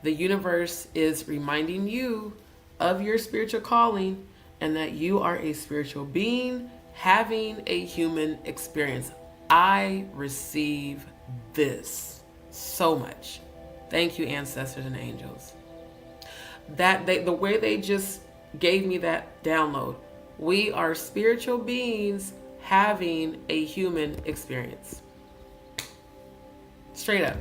The universe is reminding you of your spiritual calling and that you are a spiritual being having a human experience. I receive this so much. Thank you, ancestors and angels. The way they just gave me that download. We are spiritual beings having a human experience. Straight up.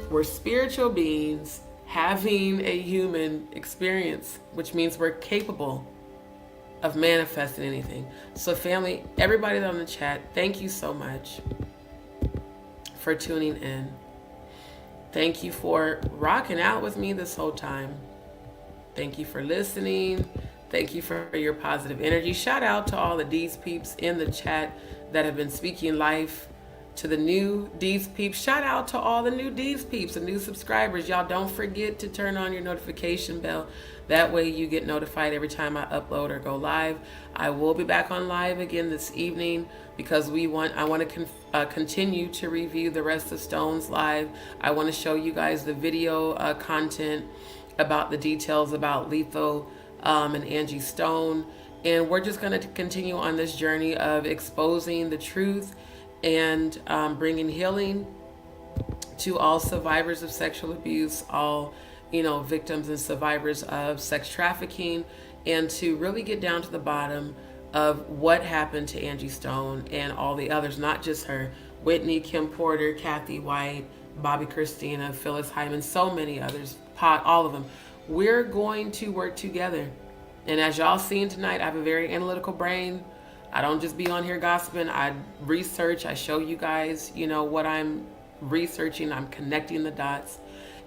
We're spiritual beings having a human experience, which means we're capable of manifesting anything. So family, everybody on the chat, thank you so much for tuning in. Thank you for rocking out with me this whole time. Thank you for listening. Thank you for your positive energy. Shout out to all the DzPeepz in the chat that have been speaking life to the new DzPeepz. Shout out to all the new DzPeepz, the new subscribers. Y'all don't forget to turn on your notification bell. That way you get notified every time I upload or go live. I will be back on live again this evening because I want to continue to review the rest of Stone's live. I want to show you guys the video content about the details about Lethal and Angie Stone. And we're just going to continue on this journey of exposing the truth and bringing healing to all survivors of sexual abuse, all victims and survivors of sex trafficking, and to really get down to the bottom of what happened to Angie Stone and all the others, not just her, Whitney, Kim Porter, Kathy White, Bobby Christina, Phyllis Hyman, so many others, all of them. We're going to work together. And as y'all seen tonight, I have a very analytical brain. I don't just be on here gossiping. I research. I show you guys, what I'm researching. I'm connecting the dots.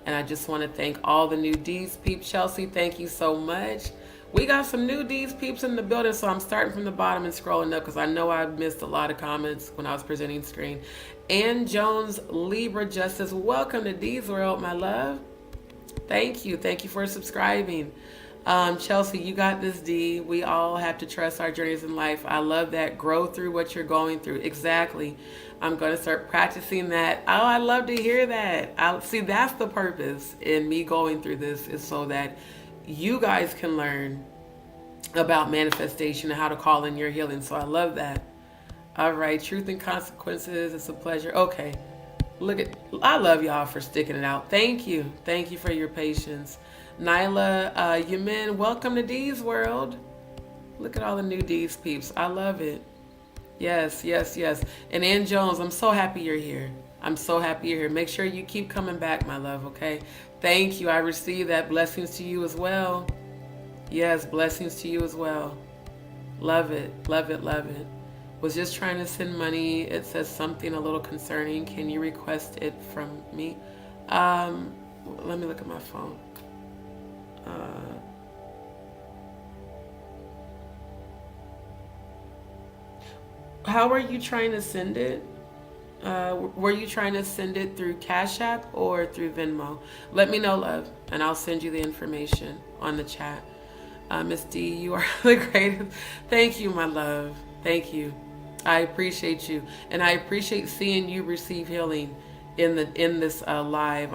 And I just want to thank all the new DzPeepz. Chelsea, thank you so much. We got some new DzPeepz in the building, so I'm starting from the bottom and scrolling up because I know I missed a lot of comments when I was presenting screen. Ann Jones, Libra Justice, welcome to D's World, my love. Thank you. Thank you for subscribing. Chelsea, you got this, D. We all have to trust our journeys in life. I love that. Grow through what you're going through. Exactly. I'm going to start practicing that. Oh, I love to hear that. See, that's the purpose in me going through this, is so that you guys can learn about manifestation and how to call in your healing. So I love that. All right. Truth and consequences. It's a pleasure. Okay. I love y'all for sticking it out. Thank you. Thank you for your patience. Nyla, Yemen, welcome to D's World. Look at all the new DzPeepz. I love it. Yes, yes, yes. And Ann Jones, I'm so happy you're here. I'm so happy you're here. Make sure you keep coming back, my love, okay? Thank you. I receive that. Blessings to you as well. Yes, blessings to you as well. Love it. Love it. Love it. Was just trying to send money. It says something a little concerning. Can you request it from me? Let me look at my phone. How are you trying to send it? Were you trying to send it through Cash App or through Venmo? Let me know, love, and I'll send you the information on the chat. Miss D, you are the greatest. Thank you, my love. Thank you. I appreciate you, and I appreciate seeing you receive healing in this live.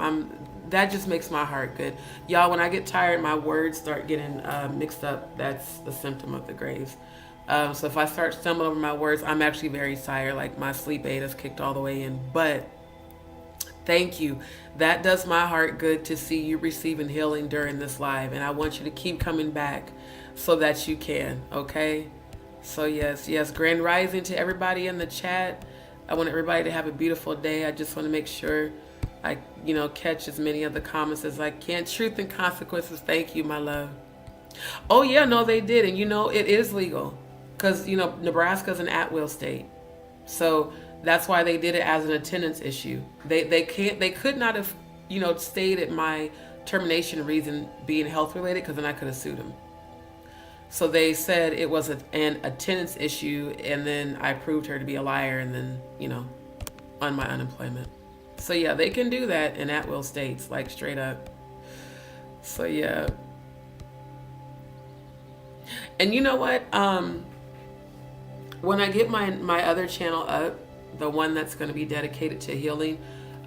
That just makes my heart good. Y'all, when I get tired, my words start getting mixed up. That's the symptom of the graves. So if I start stumbling over my words, I'm actually very tired. Like my sleep aid has kicked all the way in. But thank you. That does my heart good to see you receiving healing during this live. And I want you to keep coming back so that you can. Okay? So yes. Grand rising to everybody in the chat. I want everybody to have a beautiful day. I just want to make sure I, catch as many of the comments as I can. Truth and consequences. Thank you, my love. Oh yeah, no, they did. And it is legal. Because, Nebraska's an at-will state. So that's why they did it as an attendance issue. They could not have, stated my termination reason being health related, because then I could have sued them. So they said it was an attendance issue, and then I proved her to be a liar, and then, on my unemployment. So yeah, they can do that in at-will states, like straight up. So yeah. And you know what? When I get my other channel up, the one that's going to be dedicated to healing,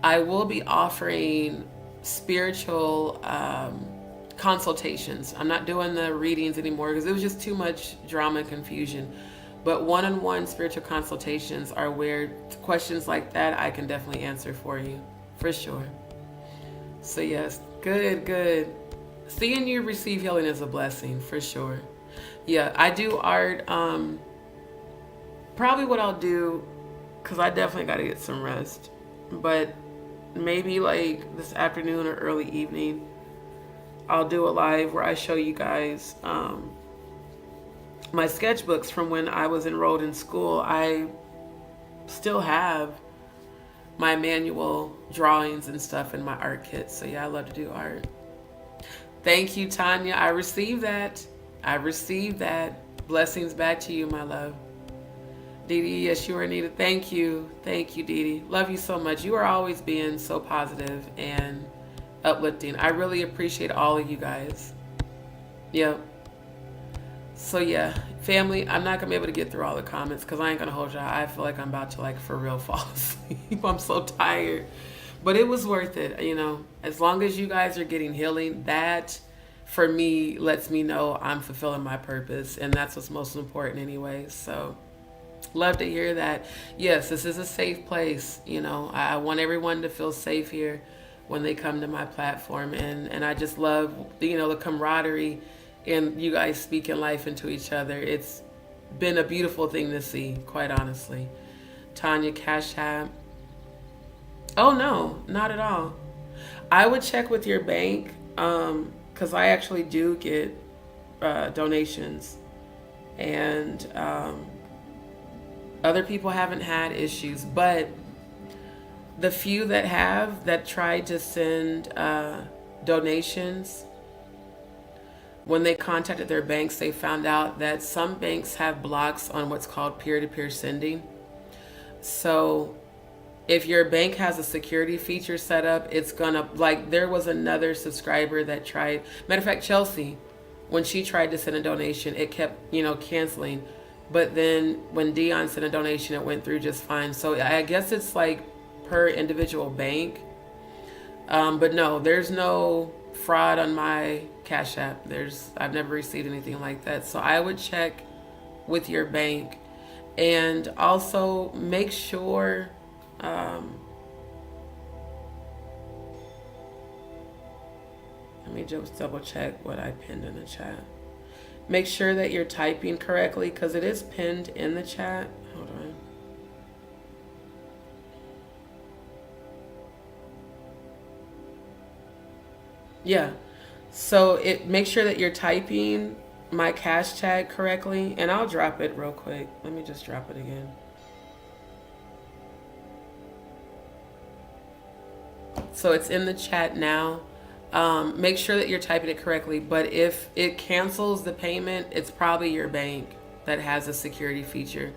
I will be offering spiritual consultations. I'm not doing the readings anymore because it was just too much drama and confusion. But one-on-one spiritual consultations are where questions like that I can definitely answer for you, for sure. So yes, good. Seeing you receive healing is a blessing, for sure. Yeah, I do art. Probably what I'll do, because I definitely got to get some rest, but maybe like this afternoon or early evening, I'll do a live where I show you guys my sketchbooks from when I was enrolled in school. I still have my manual drawings and stuff in my art kit. So yeah, I love to do art. Thank you, Tanya. I received that. I received that. Blessings back to you, my love. Dee Dee, yes, you are needed. Thank you. Thank you, Dee Dee. Love you so much. You are always being so positive and uplifting. I really appreciate all of you guys. Yep. So yeah, family, I'm not gonna be able to get through all the comments because I ain't gonna hold y'all. I feel like I'm about to like for real fall asleep. I'm so tired, but it was worth it. You know, as long as you guys are getting healing, that for me lets me know I'm fulfilling my purpose, and that's what's most important anyway. So love to hear that. Yes, this is a safe place. You know, I want everyone to feel safe here when they come to my platform, and I just love, you know, the camaraderie and you guys speaking life into each other. It's been a beautiful thing to see, quite honestly. Tanya, Cash App. Oh no, not at all. I would check with your bank, because I actually do get donations, and other people haven't had issues, but the few that tried to send donations, when they contacted their banks, they found out that some banks have blocks on what's called peer-to-peer sending. So if your bank has a security feature set up, it's gonna, like, there was another subscriber that tried, matter of fact, Chelsea, when she tried to send a donation, it kept, you know, canceling. But then when Dion sent a donation, it went through just fine. So I guess it's like per individual bank. But no, there's no fraud on my Cash App. I've never received anything like that. So I would check with your bank, and also make sure let me just double check what I pinned in the chat. Make sure that you're typing correctly, because it is pinned in the chat. Hold on. Yeah. So make sure that you're typing my cash tag correctly, and I'll drop it real quick. Let me just drop it again. So it's in the chat now. Make sure that you're typing it correctly, but if it cancels the payment, it's probably your bank that has a security feature.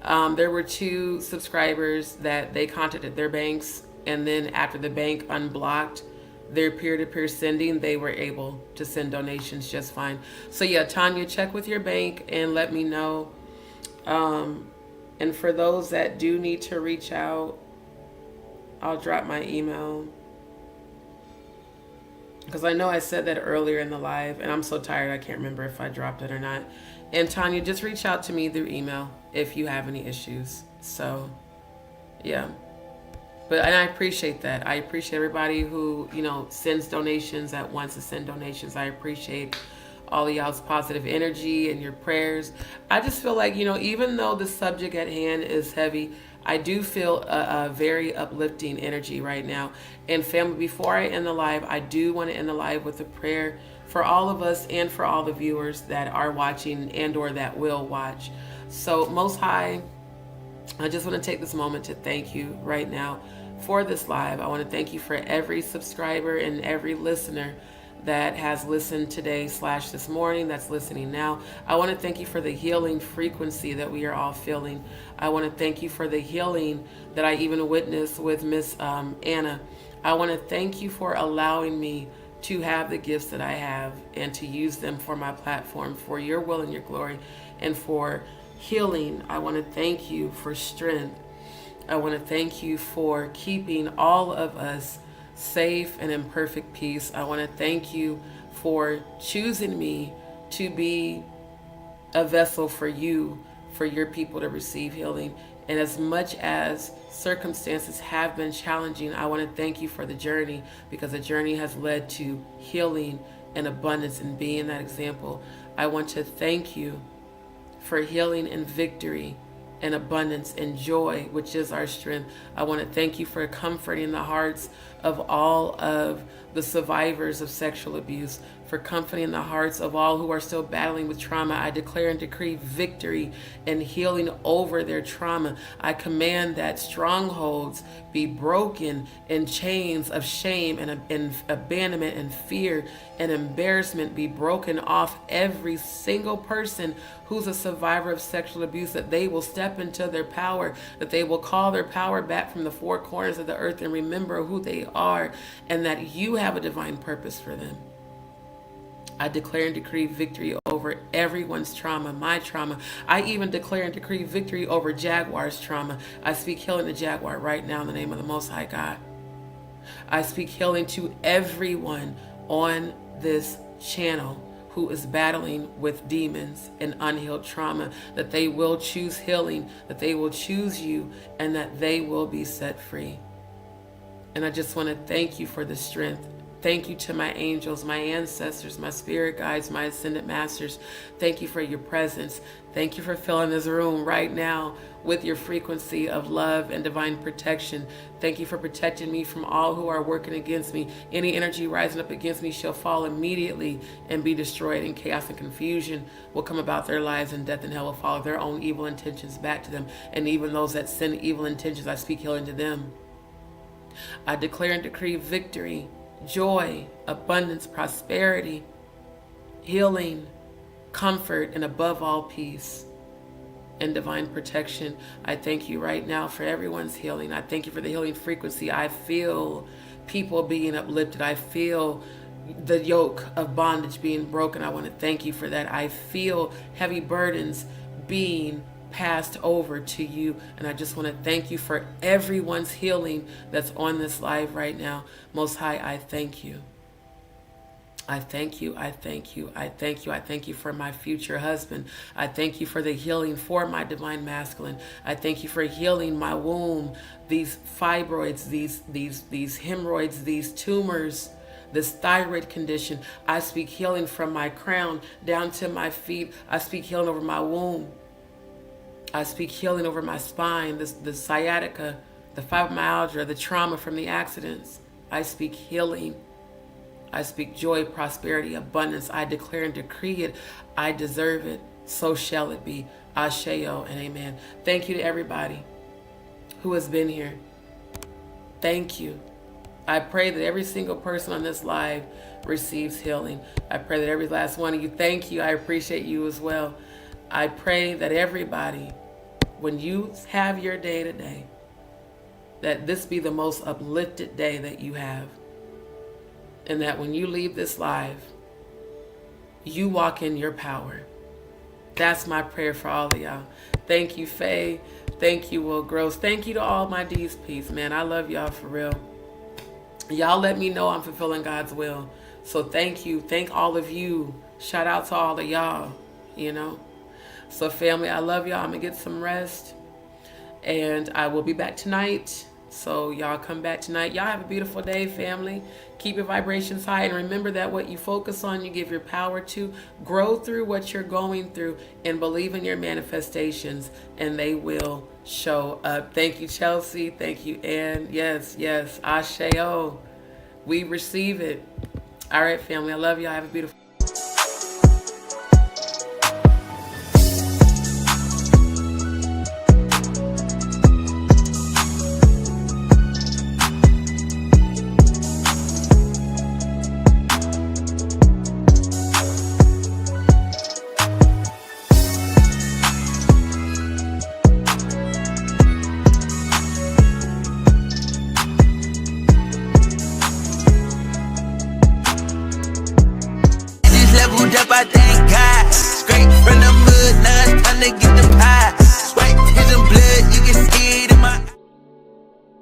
There were 2 subscribers that they contacted their banks, and then after the bank unblocked their peer-to-peer sending, they were able to send donations just fine. So yeah, Tanya, check with your bank and let me know. And for those that do need to reach out, I'll drop my email, because I know I said that earlier in the live, and I'm so tired I can't remember if I dropped it or not. And Tanya, just reach out to me through email if you have any issues. So yeah. And I appreciate that. I appreciate everybody who, you know, sends donations, that wants to send donations. I appreciate all of y'all's positive energy and your prayers. I just feel like, you know, even though the subject at hand is heavy, I do feel a very uplifting energy right now. And family, before I end the live, I do want to end the live with a prayer for all of us and for all the viewers that are watching and or that will watch. So Most High, I just want to take this moment to thank you right now for this live. I want to thank you for every subscriber and every listener that has listened today / this morning, that's listening now. I want to thank you for the healing frequency that we are all feeling. I want to thank you for the healing that I even witnessed with Miss Anna. I want to thank you for allowing me to have the gifts that I have and to use them for my platform, for your will and your glory, and for healing. I want to thank you for strength. I want to thank you for keeping all of us safe and in perfect peace. I want to thank you for choosing me to be a vessel for you, for your people to receive healing. And as much as circumstances have been challenging, I want to thank you for the journey, because the journey has led to healing and abundance and being that example. I want to thank you for healing and victory and abundance and joy, which is our strength. I want to thank you for comforting the hearts of all of the survivors of sexual abuse, for comforting the hearts of all who are still battling with trauma. I declare and decree victory and healing over their trauma. I command that strongholds be broken and chains of shame and abandonment and fear and embarrassment be broken off every single person who's a survivor of sexual abuse, that they will step into their power, that they will call their power back from the four corners of the earth and remember who they are, and that you have a divine purpose for them. I declare and decree victory over everyone's trauma, my trauma. I even declare and decree victory over Jaguar's trauma. I speak healing to Jaguar right now in the name of the Most High God. I speak healing to everyone on this channel who is battling with demons and unhealed trauma, that they will choose healing, that they will choose you, and that they will be set free. And I just want to thank you for the strength. Thank you to my angels, my ancestors, my spirit guides, my ascended masters. Thank you for your presence. Thank you for filling this room right now with your frequency of love and divine protection. Thank you for protecting me from all who are working against me. Any energy rising up against me shall fall immediately and be destroyed, and chaos and confusion will come about their lives, and death and hell will follow their own evil intentions back to them. And even those that send evil intentions, I speak healing to them. I declare and decree victory, joy, abundance, prosperity, healing, comfort, and above all, peace and divine protection. I thank you right now for everyone's healing. I thank you for the healing frequency. I feel people being uplifted. I feel the yoke of bondage being broken. I want to thank you for that. I feel heavy burdens being passed over to you, and I just want to thank you for everyone's healing that's on this live right now. Most High, I thank you. I thank you. I thank you. I thank you. I thank you for my future husband. I thank you for the healing for my divine masculine. I thank you for healing my womb, these fibroids, these hemorrhoids, these tumors, this thyroid condition. I speak healing from my crown down to my feet. I speak healing over my womb. I speak healing over my spine, the sciatica, the fibromyalgia, the trauma from the accidents. I speak healing. I speak joy, prosperity, abundance. I declare and decree it. I deserve it. So shall it be. Asheo and amen. Thank you to everybody who has been here. Thank you. I pray that every single person on this live receives healing. I pray that every last one of you, thank you. I appreciate you as well. I pray that everybody, when you have your day today, that this be the most uplifted day that you have. And that when you leave this live, you walk in your power. That's my prayer for all of y'all. Thank you, Faye. Thank you, Will Gross. Thank you to all my DzPeepz, man. I love y'all for real. Y'all let me know I'm fulfilling God's will. So thank you. Thank all of you. Shout out to all of y'all, you know. So family, I love y'all. I'm going to get some rest. And I will be back tonight. So y'all come back tonight. Y'all have a beautiful day, family. Keep your vibrations high. And remember that what you focus on, you give your power to. Grow through what you're going through and believe in your manifestations. And they will show up. Thank you, Chelsea. Thank you, Ann. Yes, yes. Asheo. We receive it. All right, family. I love y'all. Have a beautiful up, I thank God.